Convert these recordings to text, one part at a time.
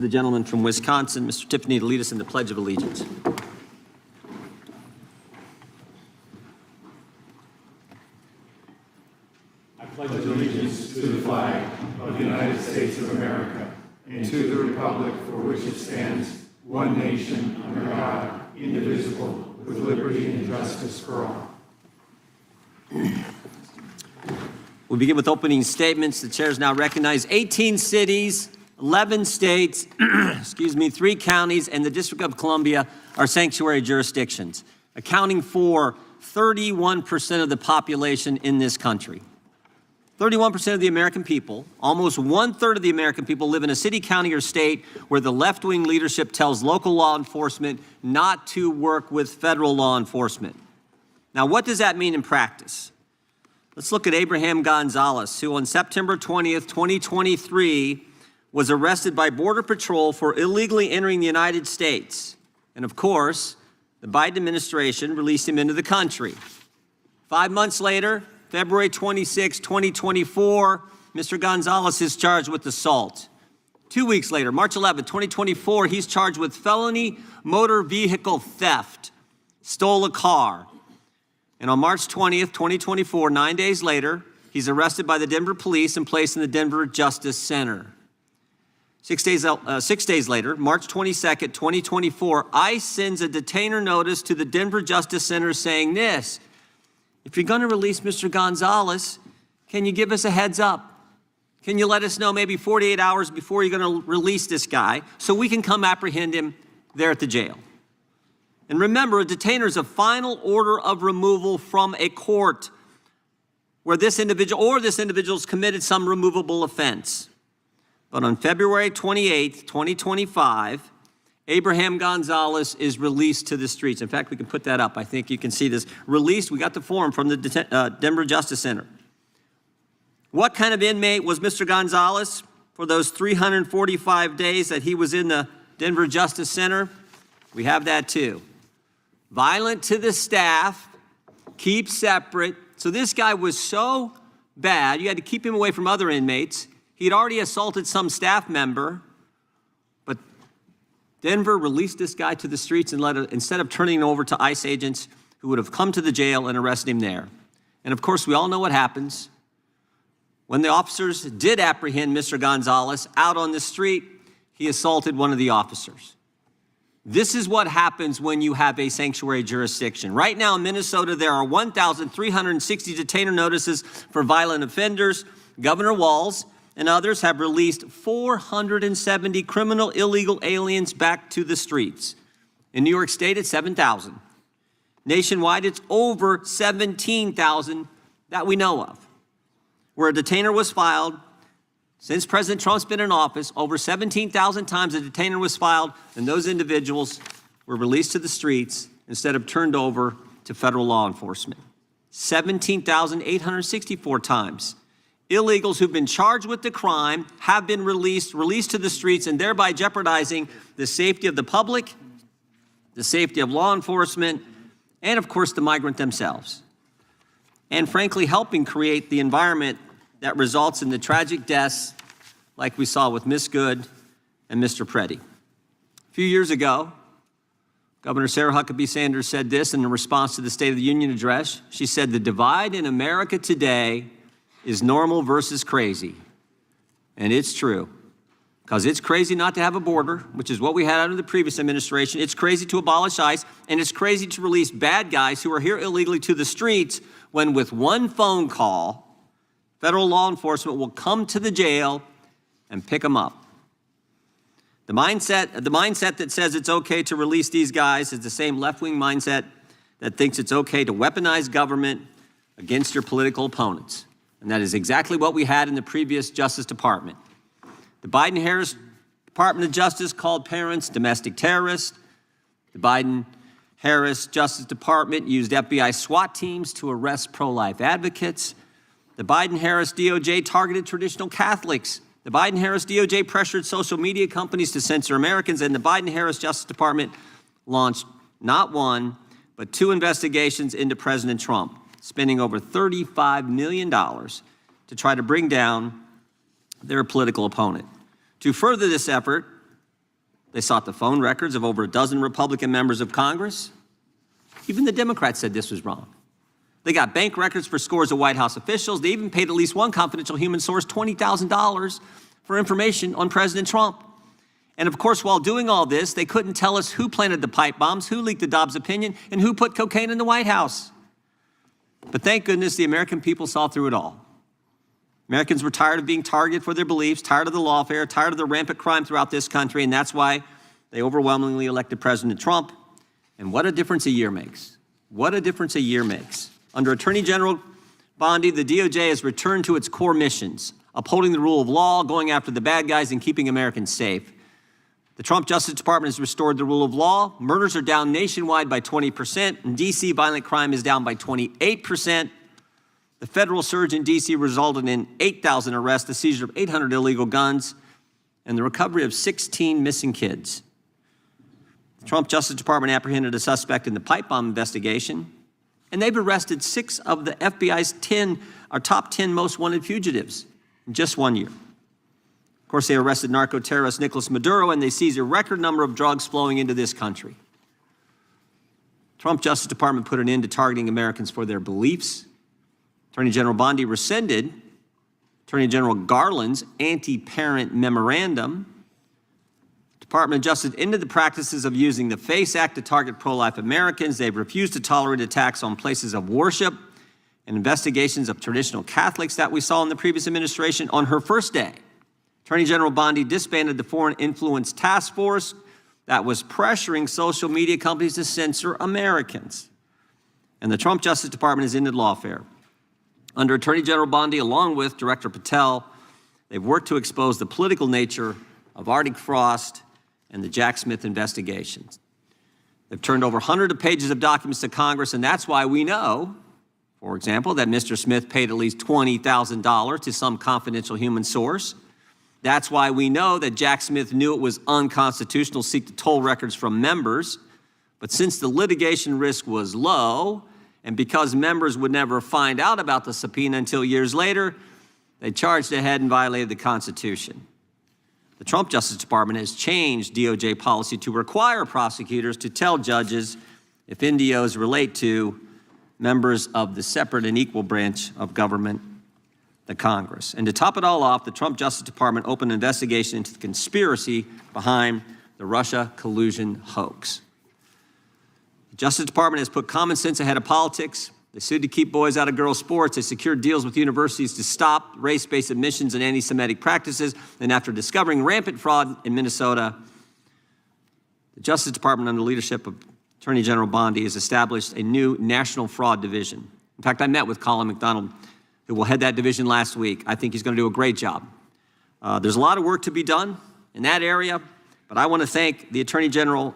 The gentleman from Wisconsin, Mr. Tiffany, to lead us in the Pledge of Allegiance. I pledge allegiance to the flag of the United States of America and to the republic for which it stands, one nation, under God, indivisible, with liberty and justice for all. We begin with opening statements. The chair is now recognized. 18 cities, 11 states, 3 counties, and the District of Columbia are sanctuary jurisdictions, accounting for 31% of the population in this country. 31% of the American people, almost 1/3 of the American people, live in a city, county, or state where the left-wing leadership tells local law enforcement not to work with federal law enforcement. Now, what does that mean in practice? Let's look at Abraham Gonzalez, who on September 20th, 2023, was arrested by Border Patrol for illegally entering the United States. And of course, the Biden administration released him into the country. 5 months later, February 26, 2024, Mr. Gonzalez is charged with assault. 2 weeks later, March 11, 2024, he's charged with felony motor vehicle theft, stole a car. And on March 20th, 2024, 9 days later, he's arrested by the Denver police and placed in the Denver Justice Center. 6 days later, March 22nd, 2024, ICE sends a detainer notice to the Denver Justice Center saying this: if you're going to release Mr. Gonzalez, can you give us a heads up? Can you let us know maybe 48 hours before you're going to release this guy so we can come apprehend him there at the jail? And remember, a detainer is a final order of removal from a court where this individual or this individual's committed some removable offense. But on February 28th, 2025, Abraham Gonzalez is released to the streets. In fact, we can put that up. I think you can see this. Released, we got the form from the Denver Justice Center. What kind of inmate was Mr. Gonzalez for those 345 days that he was in the Denver Justice Center? We have that too. Violent to the staff, keep separate. So this guy was so bad, you had to keep him away from other inmates. He'd already assaulted some staff member, but Denver released this guy to the streets and instead of turning him over to ICE agents who would have come to the jail and arrested him there. And of course, we all know what happens. When the officers did apprehend Mr. Gonzalez out on the street, he assaulted one of the officers. This is what happens when you have a sanctuary jurisdiction. Right now in Minnesota, there are 1,360 detainer notices for violent offenders. Governor Walz and others have released 470 criminal illegal aliens back to the streets. In New York State, it's 7,000. Nationwide, it's over 17,000 that we know of. Where a detainer was filed, since President Trump's been in office, over 17,000 times a detainer was filed, and those individuals were released to the streets instead of turned over to federal law enforcement. 17,864 times. Illegals who've been charged with the crime have been released to the streets, and thereby jeopardizing the safety of the public, the safety of law enforcement, and of course the migrant themselves. And frankly, helping create the environment that results in the tragic deaths like we saw with Miss Good and Mr. Preddy. A few years ago, Governor Sarah Huckabee Sanders said this in response to the State of the Union address. She said, "The divide in America today is normal versus crazy." And it's true, because it's crazy not to have a border, which is what we had under the previous administration. It's crazy to abolish ICE, and it's crazy to release bad guys who are here illegally to the streets when with one phone call, federal law enforcement will come to the jail and pick them up. The mindset that says it's okay to release these guys is the same left-wing mindset that thinks it's okay to weaponize government against your political opponents. And that is exactly what we had in the previous Justice Department. The Biden-Harris Department of Justice called parents domestic terrorists. The Biden-Harris Justice Department used FBI SWAT teams to arrest pro-life advocates. The Biden-Harris DOJ targeted traditional Catholics. The Biden-Harris DOJ pressured social media companies to censor Americans, and the Biden-Harris Justice Department launched not one, but 2 investigations into President Trump, spending over $35 million to try to bring down their political opponent. To further this effort, They sought the phone records of over a dozen Republican members of Congress. Even the Democrats said this was wrong. They got bank records for scores of White House officials. They even paid at least one confidential human source $20,000 for information on President Trump. And of course, while doing all this, they couldn't tell us who planted the pipe bombs, who leaked the Dobbs opinion, and who put cocaine in the White House. But thank goodness the American people saw through it all. Americans were tired of being targeted for their beliefs, tired of the lawfare, tired of the rampant crime throughout this country, and that's why they overwhelmingly elected President Trump. And what a difference a year makes. What a difference a year makes. Under Attorney General Bondi, the DOJ has returned to its core missions, upholding the rule of law, going after the bad guys, and keeping Americans safe. The Trump Justice Department has restored the rule of law. Murders are down nationwide by 20%. In D.C., violent crime is down by 28%. The federal surge in D.C. resulted in 8,000 arrests, the seizure of 800 illegal guns, and the recovery of 16 missing kids. The Trump Justice Department apprehended a suspect in the pipe bomb investigation, and they've arrested 6 of the FBI's top 10 most wanted fugitives in just 1 year. Of course, they arrested narco-terrorist Nicolas Maduro, and they seized a record number of drugs flowing into this country. Trump Justice Department put an end to targeting Americans for their beliefs. Attorney General Bondi rescinded Attorney General Garland's anti-parent memorandum. Department of Justice ended the practices of using the FACE Act to target pro-life Americans. They've refused to tolerate attacks on places of worship and investigations of traditional Catholics that we saw in the previous administration. On her first day, Attorney General Bondi disbanded the Foreign Influence Task Force that was pressuring social media companies to censor Americans. And the Trump Justice Department has ended lawfare. Under Attorney General Bondi, along with Director Patel, they've worked to expose the political nature of Arctic Frost and the Jack Smith investigations. They've turned over hundreds of pages of documents to Congress, and that's why we know, for example, that Mr. Smith paid at least $20,000 to some confidential human source. That's why we know that Jack Smith knew it was unconstitutional to seek to toll records from members. But since the litigation risk was low, and because members would never find out about the subpoena until years later, they charged ahead and violated the Constitution. The Trump Justice Department has changed DOJ policy to require prosecutors to tell judges if NDOs relate to members of the separate and equal branch of government, the Congress. And to top it all off, the Trump Justice Department opened an investigation into the conspiracy behind the Russia collusion hoax. The Justice Department has put common sense ahead of politics. They sued to keep boys out of girls' sports. They secured deals with universities to stop race-based admissions and anti-Semitic practices. And after discovering rampant fraud in Minnesota, the Justice Department, under the leadership of Attorney General Bondi, has established a new National Fraud Division. In fact, I met with Colin McDonald, who will head that division, last week. I think he's going to do a great job. There's a lot of work to be done in that area, but I want to thank the Attorney General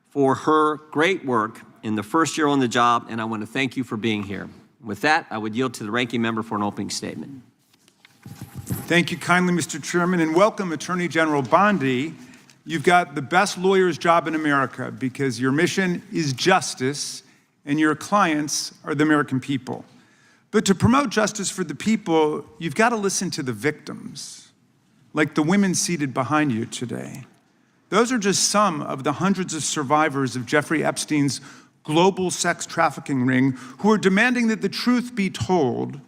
for her great work in the first year on the job, and I want to thank you for being here. With that, I would yield to the ranking member for an opening statement. Thank you kindly, Mr. Chairman, and welcome, Attorney General Bondi. You've got the best lawyer's job in America because your mission is justice and your clients are the American people. But to promote justice for the people, you've got to listen to the victims, like the women seated behind you today. Those are just some of the hundreds of survivors of Jeffrey Epstein's global sex trafficking ring who are demanding that the truth be told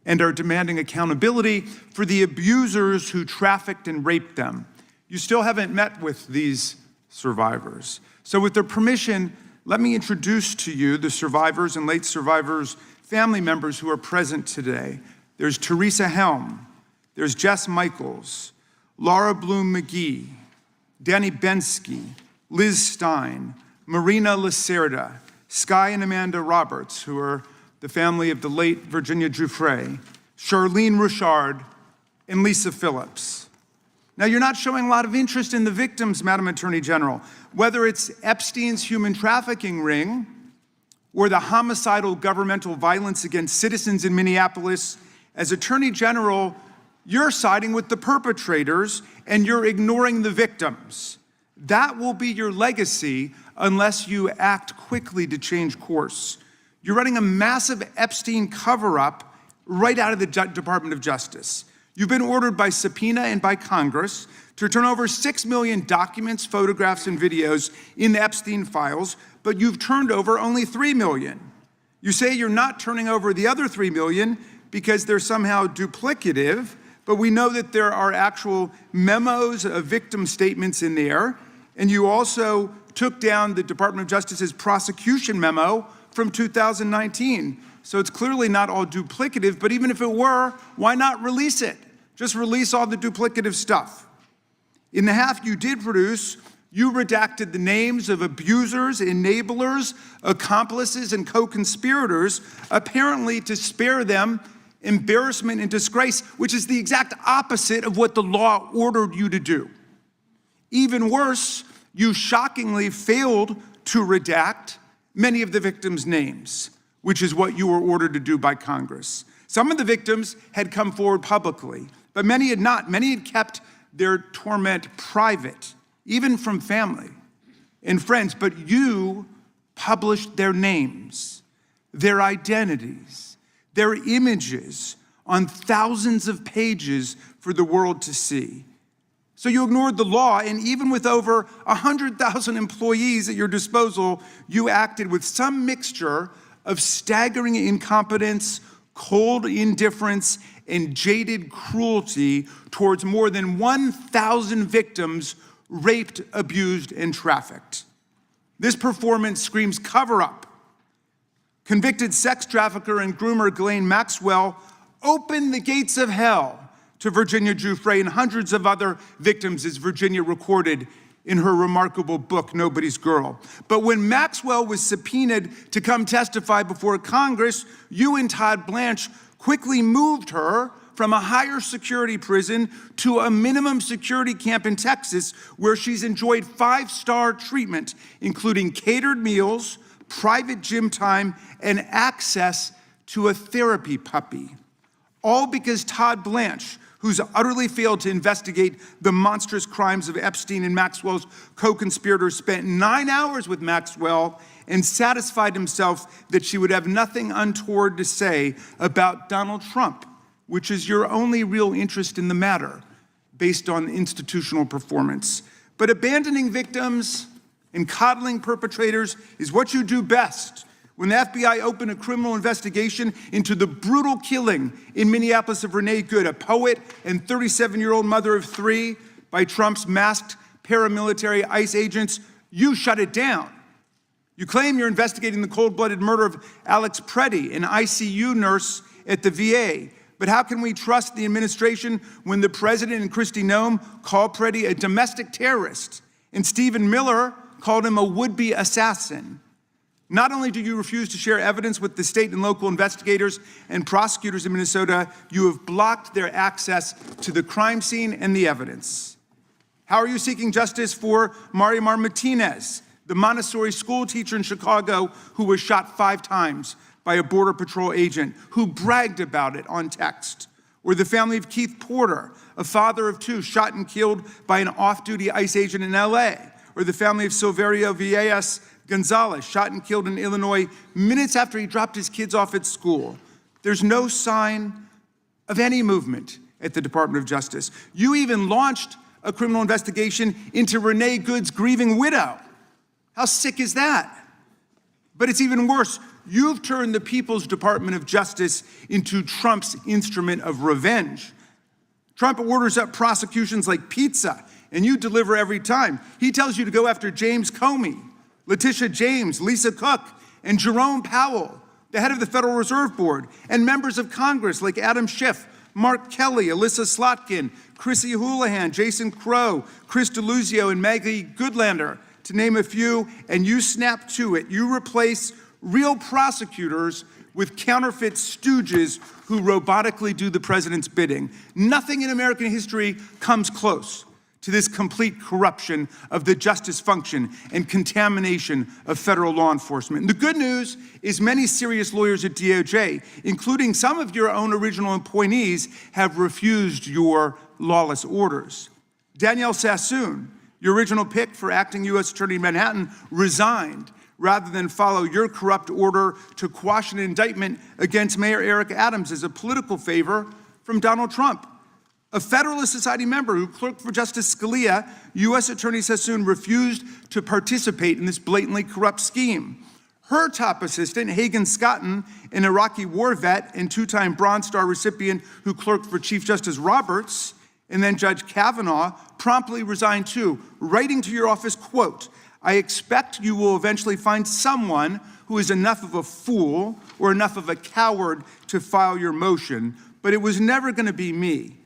and are demanding accountability for the abusers who trafficked and raped them. You still haven't met with these survivors. So with their permission, let me introduce to you the survivors and late survivors' family members who are present today. There's Teresa Helm, there's Jess Michaels, Laura Bloom McGee, Danny Bensky, Liz Stein, Marina Lacerda, Sky and Amanda Roberts, who are the family of the late Virginia Giuffre, Charlene Richard, and Lisa Phillips. Now, you're not showing a lot of interest in the victims, Madam Attorney General, whether it's Epstein's human trafficking ring or the homicidal governmental violence against citizens in Minneapolis. As Attorney General, you're siding with the perpetrators and you're ignoring the victims. That will be your legacy unless you act quickly to change course. You're running a massive Epstein cover-up right out of the Department of Justice. You've been ordered by subpoena and by Congress to turn over 6 million documents, photographs, and videos in the Epstein files, but you've turned over only 3 million. You say you're not turning over the other 3 million because they're somehow duplicative, but we know that there are actual memos of victim statements in there, and you also took down the Department of Justice's prosecution memo from 2019. So it's clearly not all duplicative, but even if it were, why not release it? Just release all the duplicative stuff. In the half you did produce, you redacted the names of abusers, enablers, accomplices, and co-conspirators, apparently to spare them embarrassment and disgrace, which is the exact opposite of what the law ordered you to do. Even worse, you shockingly failed to redact many of the victims' names, which is what you were ordered to do by Congress. Some of the victims had come forward publicly, but many had not. Many had kept their torment private, even from family and friends, but you published their names, their identities, their images on thousands of pages for the world to see. So you ignored the law, and even with over 100,000 employees at your disposal, you acted with some mixture of staggering incompetence, cold indifference, and jaded cruelty towards more than 1,000 victims raped, abused, and trafficked. This performance screams cover-up. Convicted sex trafficker and groomer Ghislaine Maxwell opened the gates of hell to Virginia Giuffre and hundreds of other victims, as Virginia recorded in her remarkable book, Nobody's Girl. But when Maxwell was subpoenaed to come testify before Congress, you and Todd Blanche quickly moved her from a higher security prison to a minimum security camp in Texas, where she's enjoyed 5-star treatment, including catered meals, private gym time, and access to a therapy puppy. All because Todd Blanche, who's utterly failed to investigate the monstrous crimes of Epstein and Maxwell's co-conspirators, spent 9 hours with Maxwell and satisfied himself that she would have nothing untoward to say about Donald Trump, which is your only real interest in the matter, based on institutional performance. But abandoning victims and coddling perpetrators is what you do best. When the FBI opened a criminal investigation into the brutal killing in Minneapolis of Renee Good, a poet and 37-year-old mother of 3, by Trump's masked paramilitary ICE agents, you shut it down. You claim you're investigating the cold-blooded murder of Alex Preddy, an ICU nurse at the VA. But how can we trust the administration when the president and Kristi Noem called Preddy a domestic terrorist and Stephen Miller called him a would-be assassin? Not only do you refuse to share evidence with the state and local investigators and prosecutors in Minnesota, you have blocked their access to the crime scene and the evidence. How are you seeking justice for Marimar Martinez, the Montessori school teacher in Chicago who was shot 5 times by a Border Patrol agent who bragged about it on text? Or the family of Keith Porter, a father of 2 shot and killed by an off-duty ICE agent in LA? Or the family of Silverio Villegas Gonzalez, shot and killed in Illinois minutes after he dropped his kids off at school? There's no sign of any movement at the Department of Justice. You even launched a criminal investigation into Renee Good's grieving widow. How sick is that? But it's even worse. You've turned the People's Department of Justice into Trump's instrument of revenge. Trump orders up prosecutions like pizza, and you deliver every time. He tells you to go after James Comey, Letitia James, Lisa Cook, and Jerome Powell, the head of the Federal Reserve Board, and members of Congress like Adam Schiff, Mark Kelly, Alyssa Slotkin, Chrissy Houlihan, Jason Crow, Chris Deluzio, and Maggie Goodlander, to name a few, and you snap to it. You replace real prosecutors with counterfeit stooges who robotically do the president's bidding. Nothing in American history comes close to this complete corruption of the justice function and contamination of federal law enforcement. And the good news is many serious lawyers at DOJ, including some of your own original appointees, have refused your lawless orders. Danielle Sassoon, your original pick for acting U.S. Attorney in Manhattan, resigned rather than follow your corrupt order to quash an indictment against Mayor Eric Adams as a political favor from Donald Trump. A Federalist Society member who clerked for Justice Scalia, U.S. Attorney Sassoon refused to participate in this blatantly corrupt scheme. Her top assistant, Hagan Scotton, an Iraqi war vet and two-time Bronze Star recipient who clerked for Chief Justice Roberts, and then Judge Kavanaugh, promptly resigned too, writing to your office, quote, "I expect you will eventually find someone who is enough of a fool or enough of a coward to file your motion, but it was never going to be me."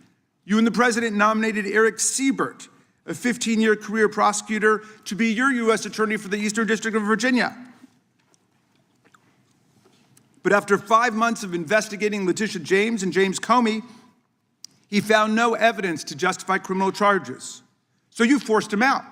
You and the president nominated Eric Siebert, a 15-year career prosecutor, to be your U.S. attorney for the Eastern District of Virginia. But after 5 months of investigating Letitia James and James Comey, he found no evidence to justify criminal charges. So you forced him out.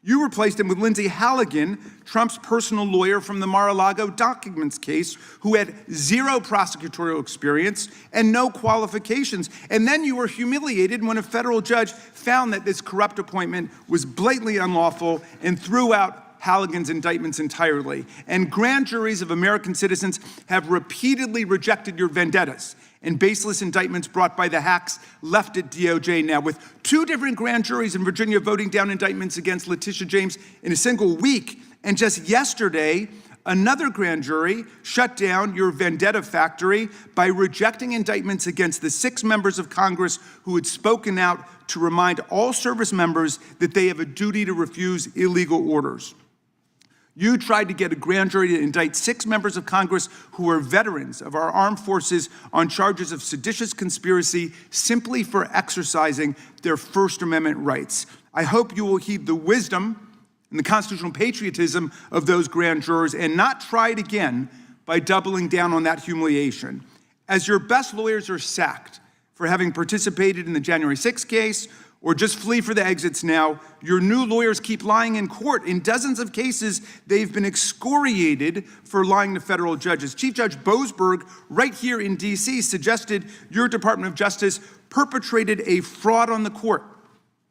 You replaced him with Lindsay Halligan, Trump's personal lawyer from the Mar-a-Lago documents case, who had zero prosecutorial experience and no qualifications. And then you were humiliated when a federal judge found that this corrupt appointment was blatantly unlawful and threw out Halligan's indictments entirely. And grand juries of American citizens have repeatedly rejected your vendettas and baseless indictments brought by the hacks left at DOJ now, with 2 different grand juries in Virginia voting down indictments against Letitia James in a single week. And just yesterday, another grand jury shut down your vendetta factory by rejecting indictments against the 6 members of Congress who had spoken out to remind all service members that they have a duty to refuse illegal orders. You tried to get a grand jury to indict 6 members of Congress who are veterans of our armed forces on charges of seditious conspiracy simply for exercising their First Amendment rights. I hope you will heed the wisdom and the constitutional patriotism of those grand jurors and not try it again by doubling down on that humiliation. As your best lawyers are sacked for having participated in the January 6th case or just flee for the exits now, your new lawyers keep lying in court. In dozens of cases, they've been excoriated for lying to federal judges. Chief Judge Boasberg, right here in D.C., suggested your Department of Justice perpetrated a fraud on the court.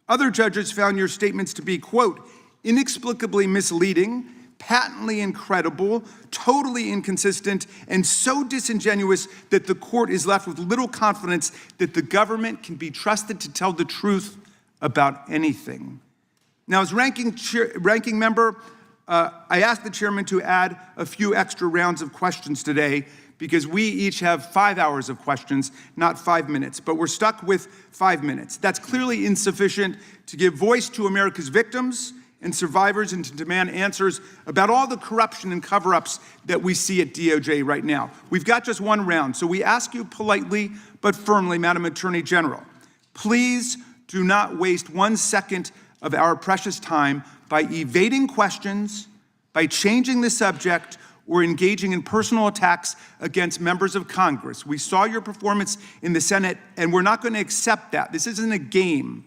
Other judges found your statements to be, quote, inexplicably misleading, patently incredible, totally inconsistent, and so disingenuous that the court is left with little confidence that the government can be trusted to tell the truth about anything. Now, as ranking member, I asked the chairman to add a few extra rounds of questions today because we each have 5 hours of questions, not 5 minutes, but we're stuck with 5 minutes. That's clearly insufficient to give voice to America's victims and survivors and to demand answers about all the corruption and cover-ups that we see at DOJ right now. We've got just 1 round, so we ask you politely but firmly, Madam Attorney General, please do not waste 1 second of our precious time by evading questions, by changing the subject, or engaging in personal attacks against members of Congress. We saw your performance in the Senate, and we're not going to accept that. This isn't a game.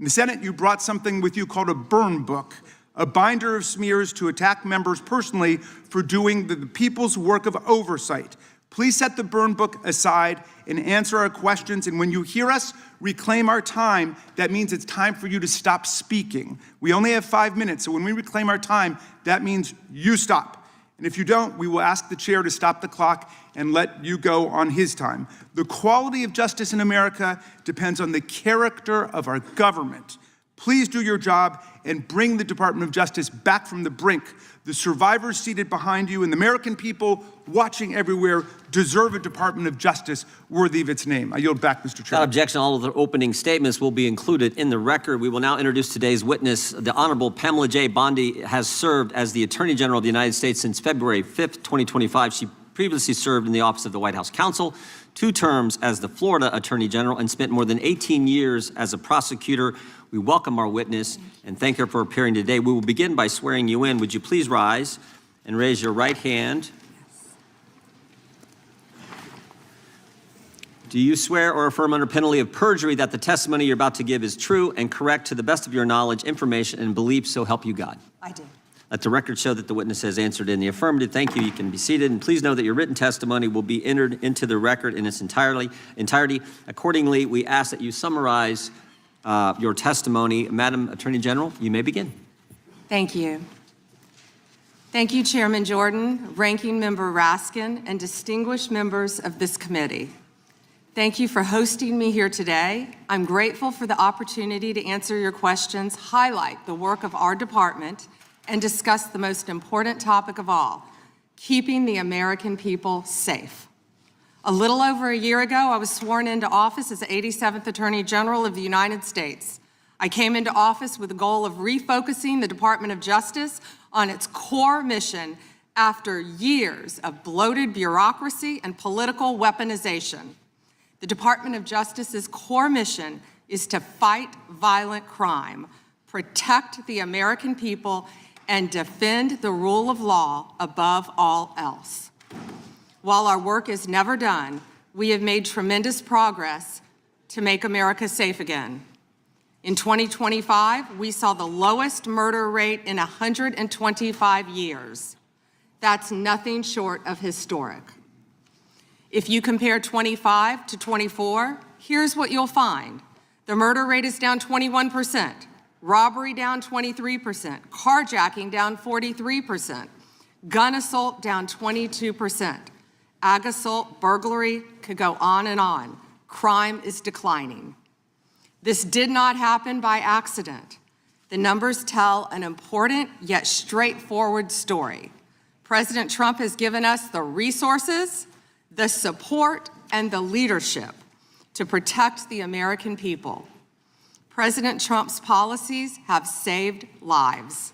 In the Senate, you brought something with you called a burn book, a binder of smears to attack members personally for doing the people's work of oversight. Please set the burn book aside and answer our questions. And when you hear us reclaim our time, that means it's time for you to stop speaking. We only have 5 minutes, so when we reclaim our time, that means you stop. And if you don't, we will ask the chair to stop the clock and let you go on his time. The quality of justice in America depends on the character of our government. Please do your job and bring the Department of Justice back from the brink. The survivors seated behind you and the American people watching everywhere deserve a Department of Justice worthy of its name. I yield back, Mr. Chairman. Without objection, all of the opening statements will be included in the record. We will now introduce today's witness. The Honorable Pamela J. Bondi has served as the Attorney General of the United States since February 5th, 2025. She previously served in the Office of the White House Counsel, 2 terms as the Florida Attorney General, and spent more than 18 years as a prosecutor. We welcome our witness and thank her for appearing today. We will begin by swearing you in. Would you please rise and raise your right hand? Do you swear or affirm under penalty of perjury that the testimony you're about to give is true and correct to the best of your knowledge, information, and belief, so help you God? I do. Let the record show that the witness has answered in the affirmative. Thank you. You can be seated. And please know that your written testimony will be entered into the record in its entirety. Accordingly, we ask that you summarize your testimony. Madam Attorney General, you may begin. Thank you. Thank you, Chairman Jordan, Ranking Member Raskin, and distinguished members of this committee. Thank you for hosting me here today. I'm grateful for the opportunity to answer your questions, highlight the work of our department, and discuss the most important topic of all, keeping the American people safe. A little over a year ago, I was sworn into office as the 87th Attorney General of the United States. I came into office with the goal of refocusing the Department of Justice on its core mission after years of bloated bureaucracy and political weaponization. The Department of Justice's core mission is to fight violent crime, protect the American people, and defend the rule of law above all else. While our work is never done, we have made tremendous progress to make America safe again. In 2025, we saw the lowest murder rate in 125 years. That's nothing short of historic. If you compare 25 to 24, here's what you'll find. The murder rate is down 21%, robbery down 23%, carjacking down 43%, gun assault down 22%, ag assault, burglary, could go on and on. Crime is declining. This did not happen by accident. The numbers tell an important yet straightforward story. President Trump has given us the resources, the support, and the leadership to protect the American people. President Trump's policies have saved lives.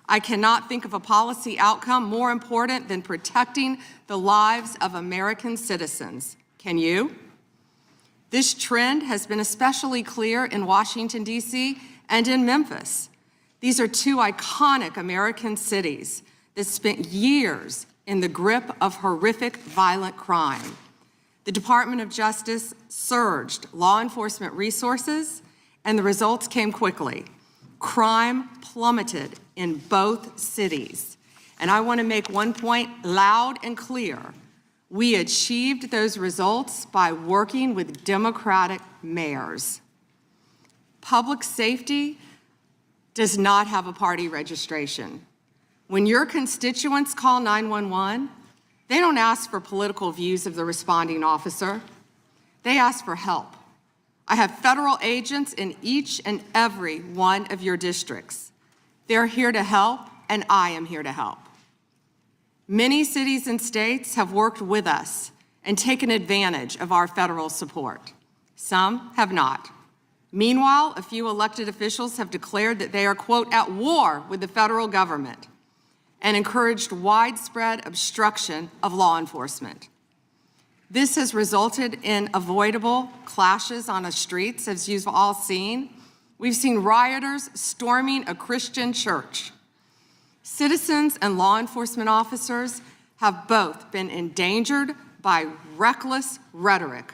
I cannot think of a policy outcome more important than protecting the lives of American citizens. Can you? This trend has been especially clear in Washington, D.C. and in Memphis. These are two iconic American cities that spent years in the grip of horrific violent crime. The Department of Justice surged law enforcement resources, and the results came quickly. Crime plummeted in both cities. And I want to make one point loud and clear. We achieved those results by working with Democratic mayors. Public safety does not have a party registration. When your constituents call 911, they don't ask for political views of the responding officer. They ask for help. I have federal agents in each and every one of your districts. They're here to help, and I am here to help. Many cities and states have worked with us and taken advantage of our federal support. Some have not. Meanwhile, a few elected officials have declared that they are, quote, at war with the federal government and encouraged widespread obstruction of law enforcement. This has resulted in avoidable clashes on the streets, as you've all seen. We've seen rioters storming a Christian church. Citizens and law enforcement officers have both been endangered by reckless rhetoric.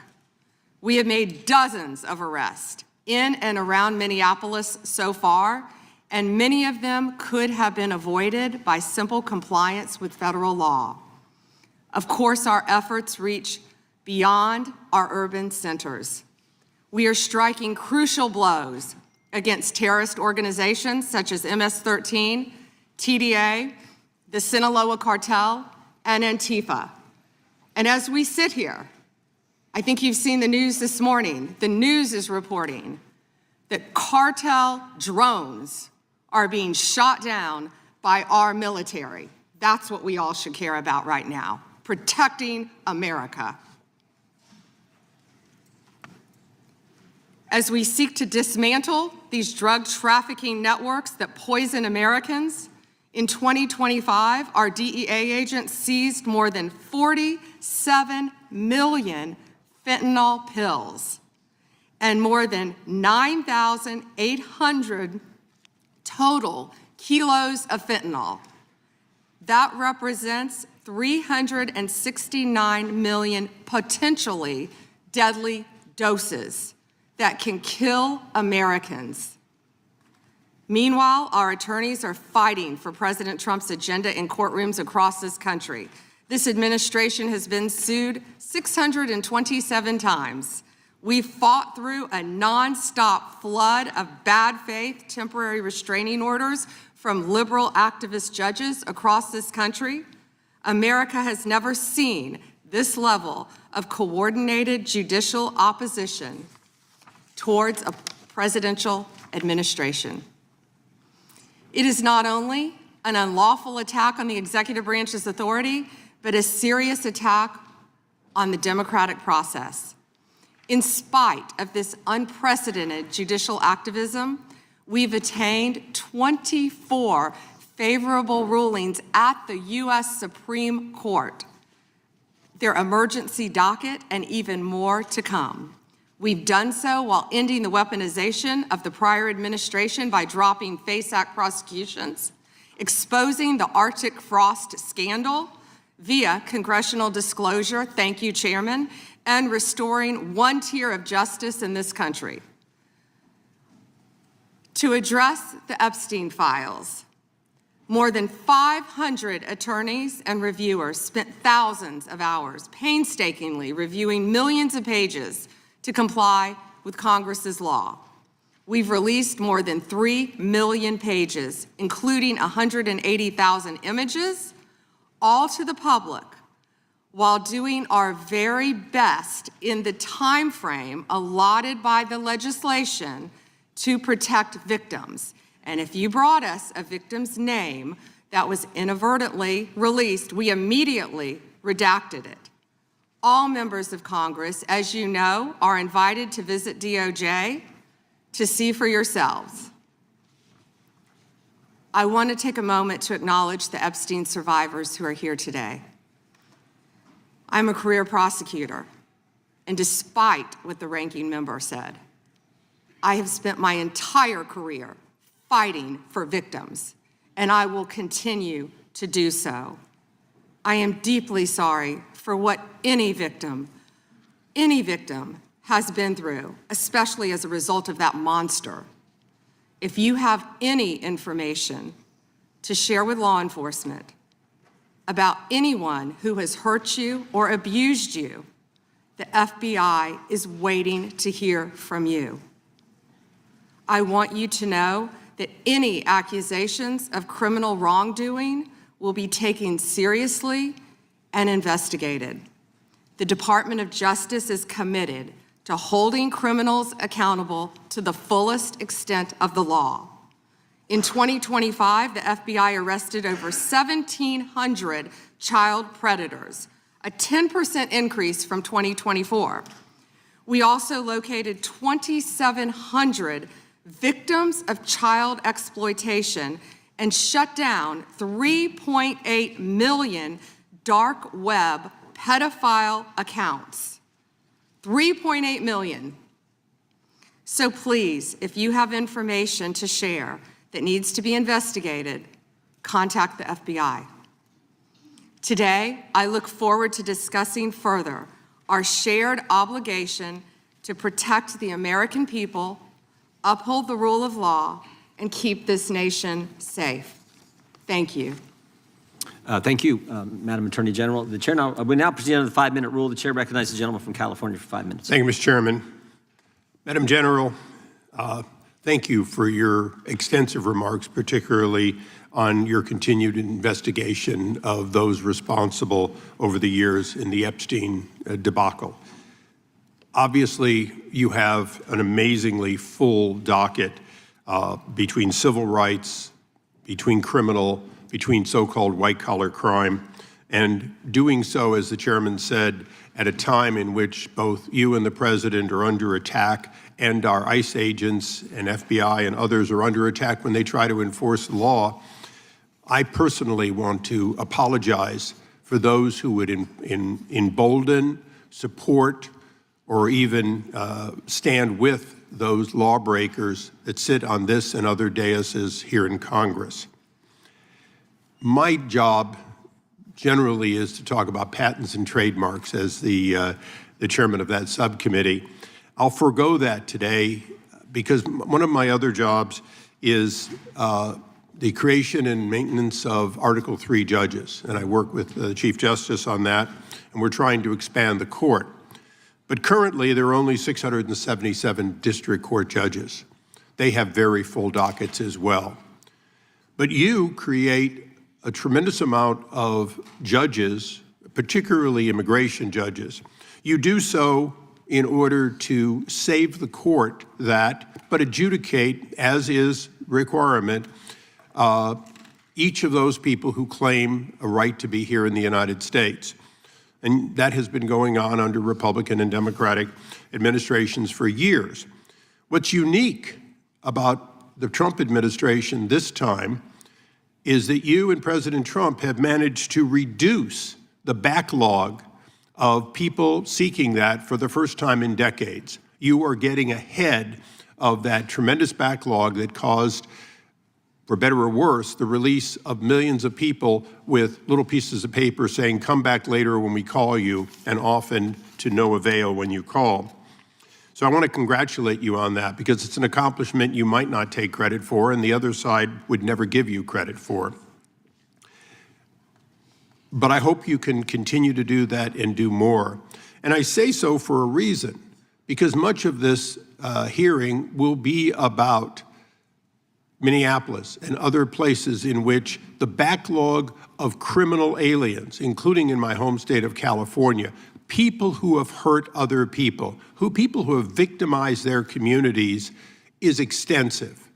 We have made dozens of arrests in and around Minneapolis so far, and many of them could have been avoided by simple compliance with federal law. Of course, our efforts reach beyond our urban centers. We are striking crucial blows against terrorist organizations such as MS-13, TDA, the Sinaloa Cartel, and Antifa. And as we sit here, I think you've seen the news this morning. The news is reporting that cartel drones are being shot down by our military. That's what we all should care about right now, protecting America. As we seek to dismantle these drug trafficking networks that poison Americans, in 2025, our DEA agents seized more than 47 million fentanyl pills and more than 9,800 total kilos of fentanyl. That represents 369 million potentially deadly doses that can kill Americans. Meanwhile, our attorneys are fighting for President Trump's agenda in courtrooms across this country. This administration has been sued 627 times. We've fought through a nonstop flood of bad faith temporary restraining orders from liberal activist judges across this country. America has never seen this level of coordinated judicial opposition towards a presidential administration. It is not only an unlawful attack on the executive branch's authority, but a serious attack on the democratic process. In spite of this unprecedented judicial activism, we've attained 24 favorable rulings at the U.S. Supreme Court, their emergency docket, and even more to come. We've done so while ending the weaponization of the prior administration by dropping FACE Act prosecutions, exposing the Arctic frost scandal via congressional disclosure, thank you, Chairman, and restoring one tier of justice in this country. To address the Epstein files, more than 500 attorneys and reviewers spent thousands of hours painstakingly reviewing millions of pages to comply with Congress's law. We've released more than 3 million pages, including 180,000 images, all to the public, while doing our very best in the time frame allotted by the legislation to protect victims. And if you brought us a victim's name that was inadvertently released, we immediately redacted it. All members of Congress, as you know, are invited to visit DOJ to see for yourselves. I want to take a moment to acknowledge the Epstein survivors who are here today. I'm a career prosecutor, and despite what the ranking member said, I have spent my entire career fighting for victims, and I will continue to do so. I am deeply sorry for what any victim has been through, especially as a result of that monster. If you have any information to share with law enforcement about anyone who has hurt you or abused you, the FBI is waiting to hear from you. I want you to know that any accusations of criminal wrongdoing will be taken seriously and investigated. The Department of Justice is committed to holding criminals accountable to the fullest extent of the law. In 2025, the FBI arrested over 1,700 child predators, a 10% increase from 2024. We also located 2,700 victims of child exploitation and shut down 3.8 million dark web pedophile accounts. 3.8 million. So please, if you have information to share that needs to be investigated, contact the FBI. Today, I look forward to discussing further our shared obligation to protect the American people, uphold the rule of law, and keep this nation safe. Thank you. Thank you, Madam Attorney General. The chair we now proceed under the 5-minute rule. The chair recognizes the gentleman from California for 5 minutes. Thank you, Mr. Chairman. Madam General, thank you for your extensive remarks, particularly on your continued investigation of those responsible over the years in the Epstein debacle. Obviously, you have an amazingly full docket between civil rights, between criminal, between so-called white-collar crime, and doing so, as the chairman said, at a time in which both you and the president are under attack, and our ICE agents and FBI and others are under attack when they try to enforce the law. I personally want to apologize for those who would embolden, support, or even stand with those lawbreakers that sit on this and other daises here in Congress. My job generally is to talk about patents and trademarks as the chairman of that subcommittee. I'll forego that today because one of my other jobs is the creation and maintenance of Article III judges, and I work with the Chief Justice on that, and we're trying to expand the court. But currently, there are only 677 district court judges. They have very full dockets as well. But you create a tremendous amount of judges, particularly immigration judges. You do so in order to save the court that, but adjudicate, as is requirement, each of those people who claim a right to be here in the United States. And that has been going on under Republican and Democratic administrations for years. What's unique about the Trump administration this time is that you and President Trump have managed to reduce the backlog of people seeking that for the first time in decades. You are getting ahead of that tremendous backlog that caused, for better or worse, the release of millions of people with little pieces of paper saying, come back later when we call you, and often to no avail when you call. So I want to congratulate you on that, because it's an accomplishment you might not take credit for, and the other side would never give you credit for. But I hope you can continue to do that and do more. And I say so for a reason, because much of this hearing will be about Minneapolis and other places in which the backlog of criminal aliens, including in my home state of California, people who have hurt other people, people who have victimized their communities, is extensive.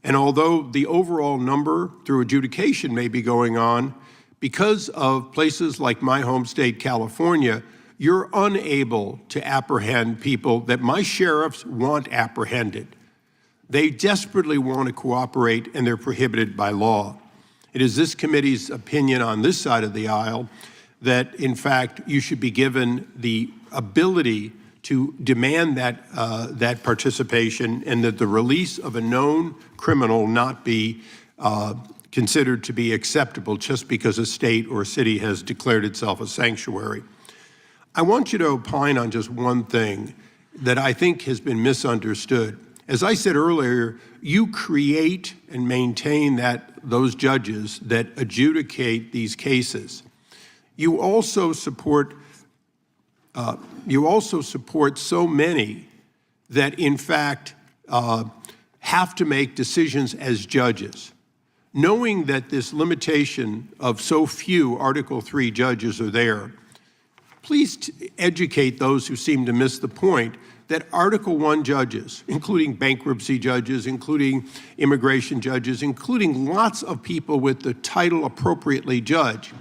And although the overall number through adjudication may be going on, because of places like my home state, California, you're unable to apprehend people that my sheriffs want apprehended. They desperately want to cooperate, and they're prohibited by law. It is this committee's opinion on this side of the aisle that, in fact, you should be given the ability to demand that participation, and that the release of a known criminal not be considered to be acceptable just because a state or a city has declared itself a sanctuary. I want you to opine on just one thing that I think has been misunderstood. As I said earlier, you create and maintain those judges that adjudicate these cases. You also support so many that, in fact, have to make decisions as judges. Knowing that this limitation of so few Article III judges are there, please educate those who seem to miss the point that Article I judges, including bankruptcy judges, including immigration judges, including lots of people with the title appropriately judge,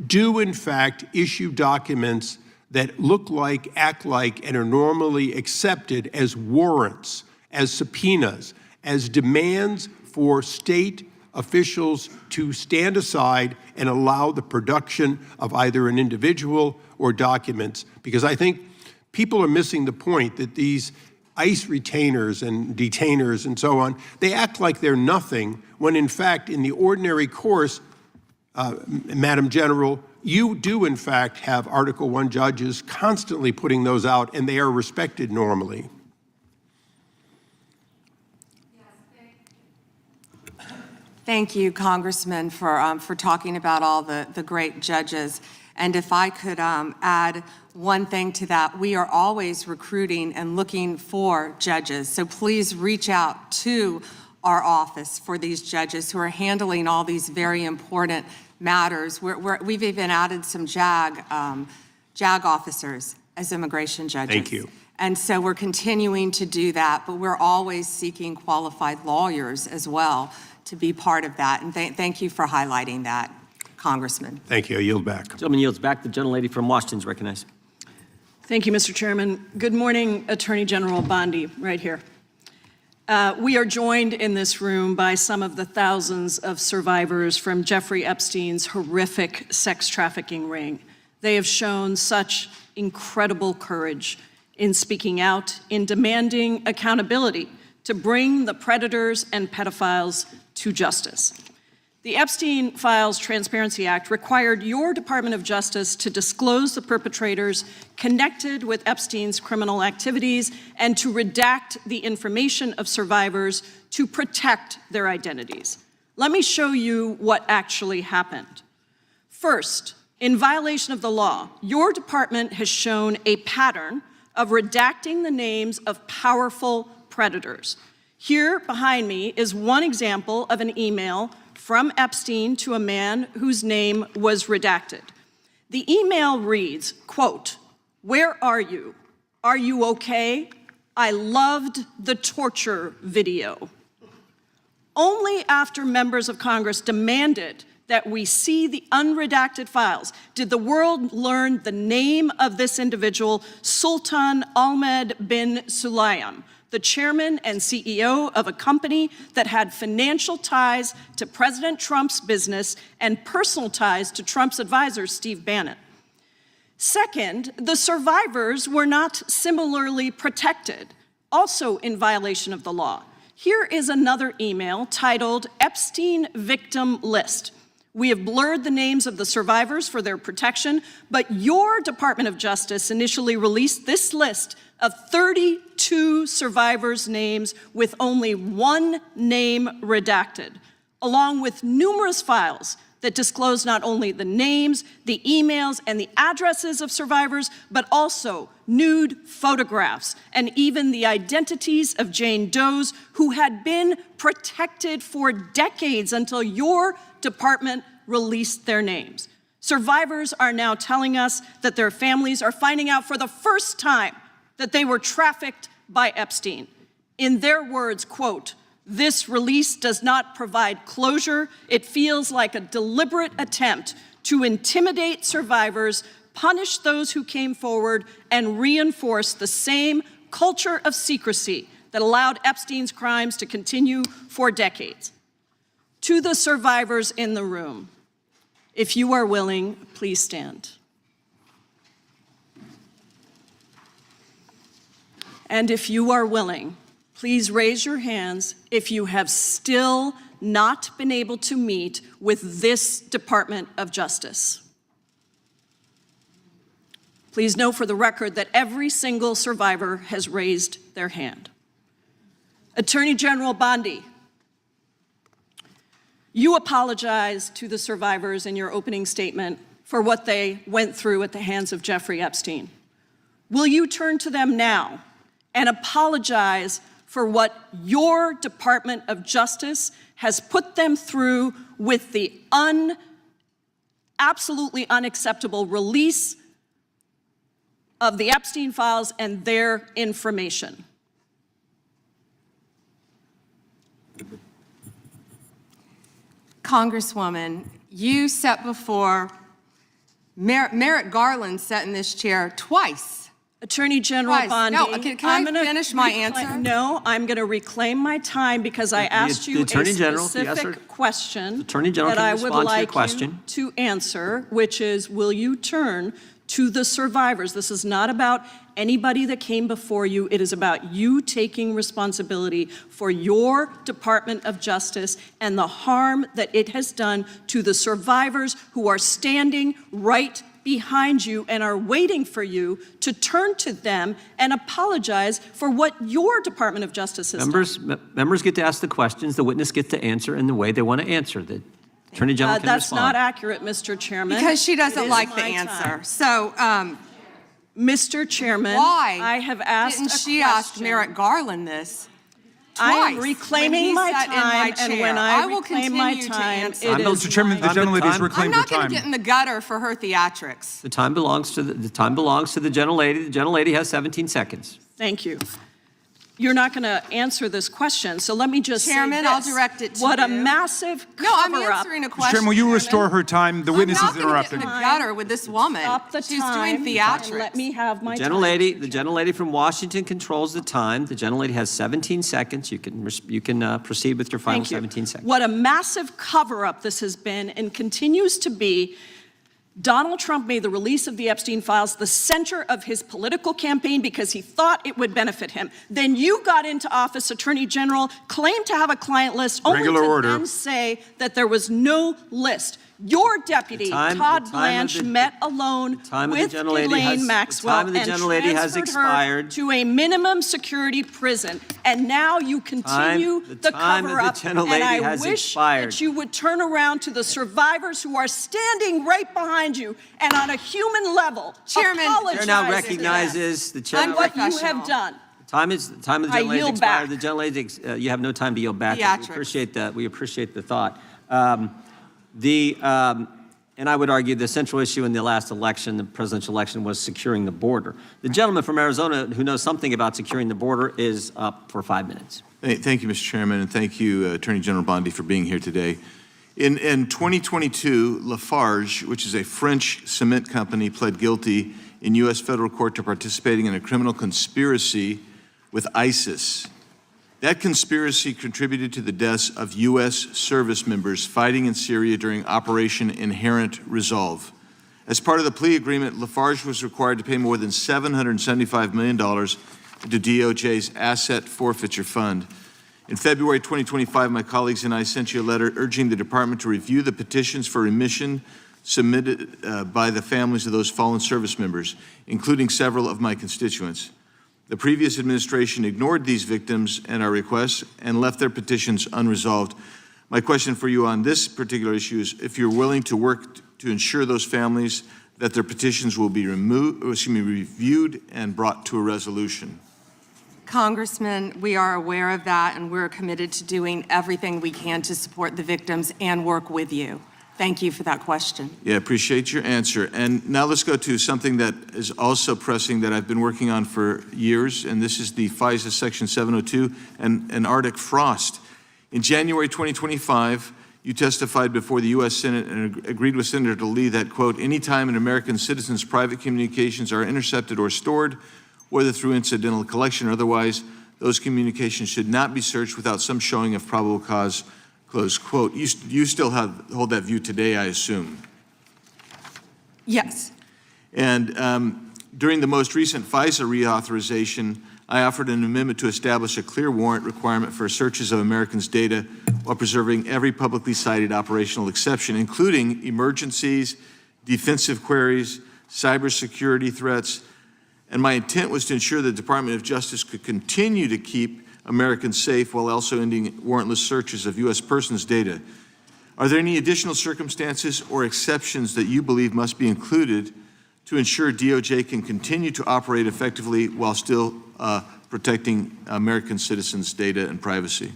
do in fact issue documents that look like, act like, and are normally accepted as warrants, as subpoenas, as demands for state officials to stand aside and allow the production of either an individual or documents. Because I think people are missing the point that these ICE retainers and detainers and so on, they act like they're nothing, when in fact, in the ordinary course, Madam General, you do in fact have Article I judges constantly putting those out, and they are respected normally. Thank you, Congressman, for talking about all the great judges. And if I could add one thing to that, we are always recruiting and looking for judges. So please reach out to our office for these judges who are handling all these very important matters. We've even added some JAG officers as immigration judges. Thank you. And so we're continuing to do that, but we're always seeking qualified lawyers as well to be part of that. And thank you for highlighting that, Congressman. Thank you. I yield back. Gentleman yields back. The gentlelady from Washington is recognized. Thank you, Mr. Chairman. Good morning, Attorney General Bondi, right here. We are joined in this room by some of the thousands of survivors from Jeffrey Epstein's horrific sex trafficking ring. They have shown such incredible courage in speaking out, in demanding accountability to bring the predators and pedophiles to justice. The Epstein Files Transparency Act required your Department of Justice to disclose the perpetrators connected with Epstein's criminal activities and to redact the information of survivors to protect their identities. Let me show you what actually happened. First, in violation of the law, your department has shown a pattern of redacting the names of powerful predators. Here behind me is one example of an email from Epstein to a man whose name was redacted. The email reads, quote, Where are you? Are you okay? I loved the torture video. Only after members of Congress demanded that we see the unredacted files did the world learn the name of this individual, Sultan Ahmed bin Sulayem, the chairman and CEO of a company that had financial ties to President Trump's business and personal ties to Trump's advisor, Steve Bannon. Second, the survivors were not similarly protected, also in violation of the law. Here is another email titled Epstein Victim List. We have blurred the names of the survivors for their protection, but your Department of Justice initially released this list of 32 survivors' names with only one name redacted, along with numerous files that disclose not only the names, the emails, and the addresses of survivors, but also nude photographs and even the identities of Jane Does who had been protected for decades until your department released their names. Survivors are now telling us that their families are finding out for the first time that they were trafficked by Epstein. In their words, quote, "This release does not provide closure. It feels like a deliberate attempt to intimidate survivors, punish those who came forward, and reinforce the same culture of secrecy that allowed Epstein's crimes to continue for decades." To the survivors in the room, if you are willing, please stand. And if you are willing, please raise your hands if you have still not been able to meet with this Department of Justice. Please know for the record that every single survivor has raised their hand. Attorney General Bondi, you apologized to the survivors in your opening statement for what they went through at the hands of Jeffrey Epstein. Will you turn to them now and apologize for what your Department of Justice has put them through with the absolutely unacceptable release of the Epstein files and their information? Congresswoman, you sat before, Merrick Garland sat in this chair twice. Attorney General Bondi. No, can I finish my answer? No, I'm going to reclaim my time because I asked you a specific question that I would like you to answer, which is, will you turn to the survivors? This is not about anybody that came before you. It is about you taking responsibility for your Department of Justice and the harm that it has done to the survivors who are standing right behind you and are waiting for you to turn to them and apologize for what your Department of Justice has done. Members get to ask the questions, the witness gets to answer in the way they want to answer. The Attorney General can That's respond. not accurate, Mr. Chairman. Because she doesn't like the answer. So, Mr. Chairman, why I have asked didn't she ask Merrick Garland this? I am reclaiming my time, and when I reclaim my time, it is Mr. Chairman, the gentlelady's reclaimed her I'm not going time. to get in the gutter for her theatrics. The time belongs to the time belongs to the gentlelady. The gentlelady has 17 seconds. Thank you. You're not going to answer this question, so let me just Chairman, say this. I'll direct it to what a you. massive No, I'm cover-up. answering a question. Chairman, will you restore her time? The witness is I'm not interrupting. going to get in the gutter with this woman. Stop the She's time doing and theatrics. let me have my time. The gentlelady from Washington controls the time. The gentlelady has 17 seconds. You can proceed with your final Thank you. 17 seconds. What a massive cover-up this has been and continues to be. Donald Trump made the release of the Epstein files the center of his political campaign because he thought it would benefit him. Then you got into office, Attorney General, claimed to have a client list, only to then say that there was no list. Your deputy, Todd Blanche, met alone with Ghislaine Maxwell and transferred her to a minimum security prison. And now you continue the cover-up. And I wish that you would turn around to the survivors who are standing right behind you and on a human level apologize the chair now recognizes the chair on what you have done. The time of the gentlelady expired. The gentlelady, you have no time to yield back. We appreciate the thought. And I would argue the central issue in the last election, the presidential election, was securing the border. The gentleman from Arizona who knows something about securing the border is up for 5 minutes. Thank you, Mr. Chairman, and thank you, Attorney General Bondi, for being here today. In 2022, Lafarge, which is a French cement company, pled guilty in U.S. federal court to participating in a criminal conspiracy with ISIS. That conspiracy contributed to the deaths of U.S. service members fighting in Syria during Operation Inherent Resolve. As part of the plea agreement, Lafarge was required to pay more than $775 million to DOJ's Asset Forfeiture Fund. In February 2025, my colleagues and I sent you a letter urging the department to review the petitions for remission submitted by the families of those fallen service members, including several of my constituents. The previous administration ignored these victims and our requests and left their petitions unresolved. My question for you on this particular issue is if you're willing to work to ensure those families that their petitions will be reviewed and brought to a resolution. Congressman, we are aware of that, and we're committed to doing everything we can to support the victims and work with you. Thank you for that question. Yeah, appreciate your answer. And now let's go to something that is also pressing that I've been working on for years, and this is the FISA Section 702 and Arctic frost. In January 2025, you testified before the U.S. Senate and agreed with Senator Lee that, quote, anytime an American citizen's private communications are intercepted or stored, whether through incidental collection or otherwise, those communications should not be searched without some showing of probable cause, close quote. You still hold that view today, I assume? Yes. And during the most recent FISA reauthorization, I offered an amendment to establish a clear warrant requirement for searches of Americans' data while preserving every publicly cited operational exception, including emergencies, defensive queries, cybersecurity threats. And my intent was to ensure the Department of Justice could continue to keep Americans safe while also ending warrantless searches of U.S. persons' data. Are there any additional circumstances or exceptions that you believe must be included to ensure DOJ can continue to operate effectively while still protecting American citizens' data and privacy?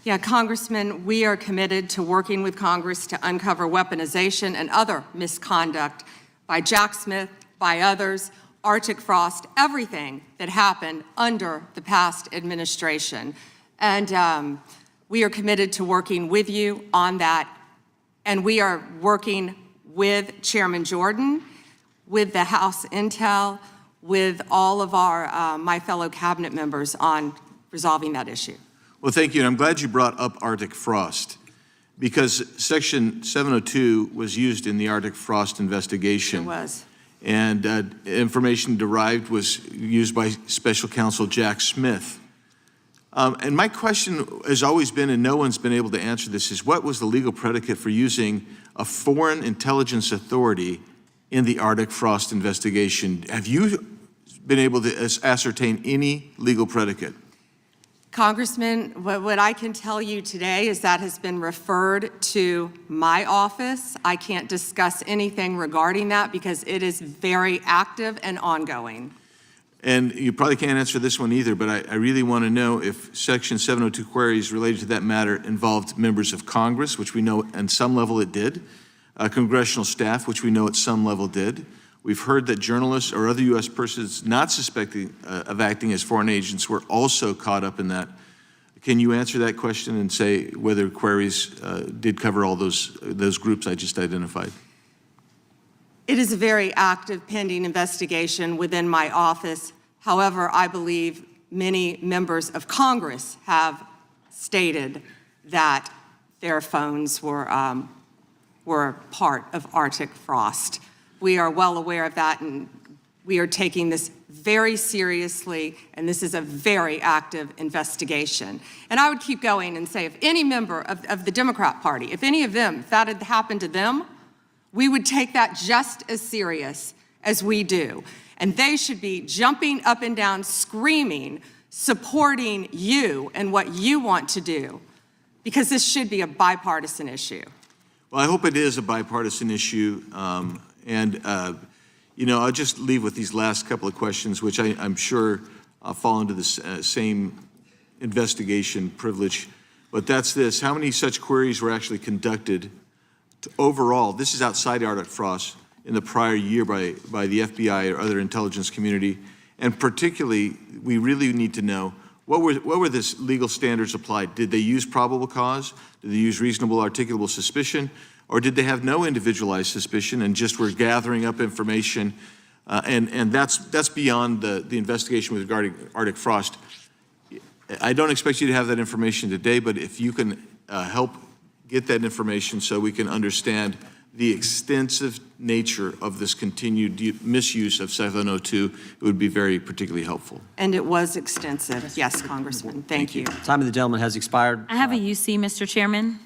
Yeah, Congressman, we are committed to working with Congress to uncover weaponization and other misconduct by Jack Smith, by others, Arctic frost, everything that happened under the past administration. And we are committed to working with you on that. And we are working with Chairman Jordan, with the House Intel, with all of my fellow cabinet members on resolving that issue. Well, thank you. And I'm glad you brought up Arctic frost because Section 702 was used in the Arctic frost investigation. It was. And information derived was used by Special Counsel Jack Smith. And my question has always been, and no one's been able to answer this, is what was the legal predicate for using a foreign intelligence authority in the Arctic frost investigation? Have you been able to ascertain any legal predicate? Congressman, what I can tell you today is that has been referred to my office. I can't discuss anything regarding that because it is very active and ongoing. And you probably can't answer this one either, but I really want to know if Section 702 queries related to that matter involved members of Congress, which we know at some level it did, congressional staff, which we know at some level did. We've heard that journalists or other U.S. persons not suspecting of acting as foreign agents were also caught up in that. Can you answer that question and say whether queries did cover all those groups I just identified? It is a very active pending investigation within my office. However, I believe many members of Congress have stated that their phones were part of Arctic frost. We are well aware of that, and we are taking this very seriously, and this is a very active investigation. And I would keep going and say if any member of the Democrat Party, if any of them, if that had happened to them, we would take that just as serious as we do. And they should be jumping up and down, screaming, supporting you and what you want to do, because this should be a bipartisan issue. Well, I hope it is a bipartisan issue. You know, I'll just leave with these last couple of questions, which I'm sure fall into the same investigation privilege. But that's this: how many such queries were actually conducted overall, this is outside Arctic frost, in the prior year by the FBI or other intelligence community. And particularly, we really need to know, what were the legal standards applied? Did they use probable cause? Did they use reasonable articulable suspicion? Or did they have no individualized suspicion and just were gathering up information? And that's beyond the investigation regarding Arctic frost. I don't expect you to have that information today, but if you can help get that information so we can understand the extensive nature of this continued misuse of 702, it would be very particularly helpful. And it was extensive. Yes, Congressman. Thank you. Time of the gentleman has expired. I have a UC, Mr. Chairman.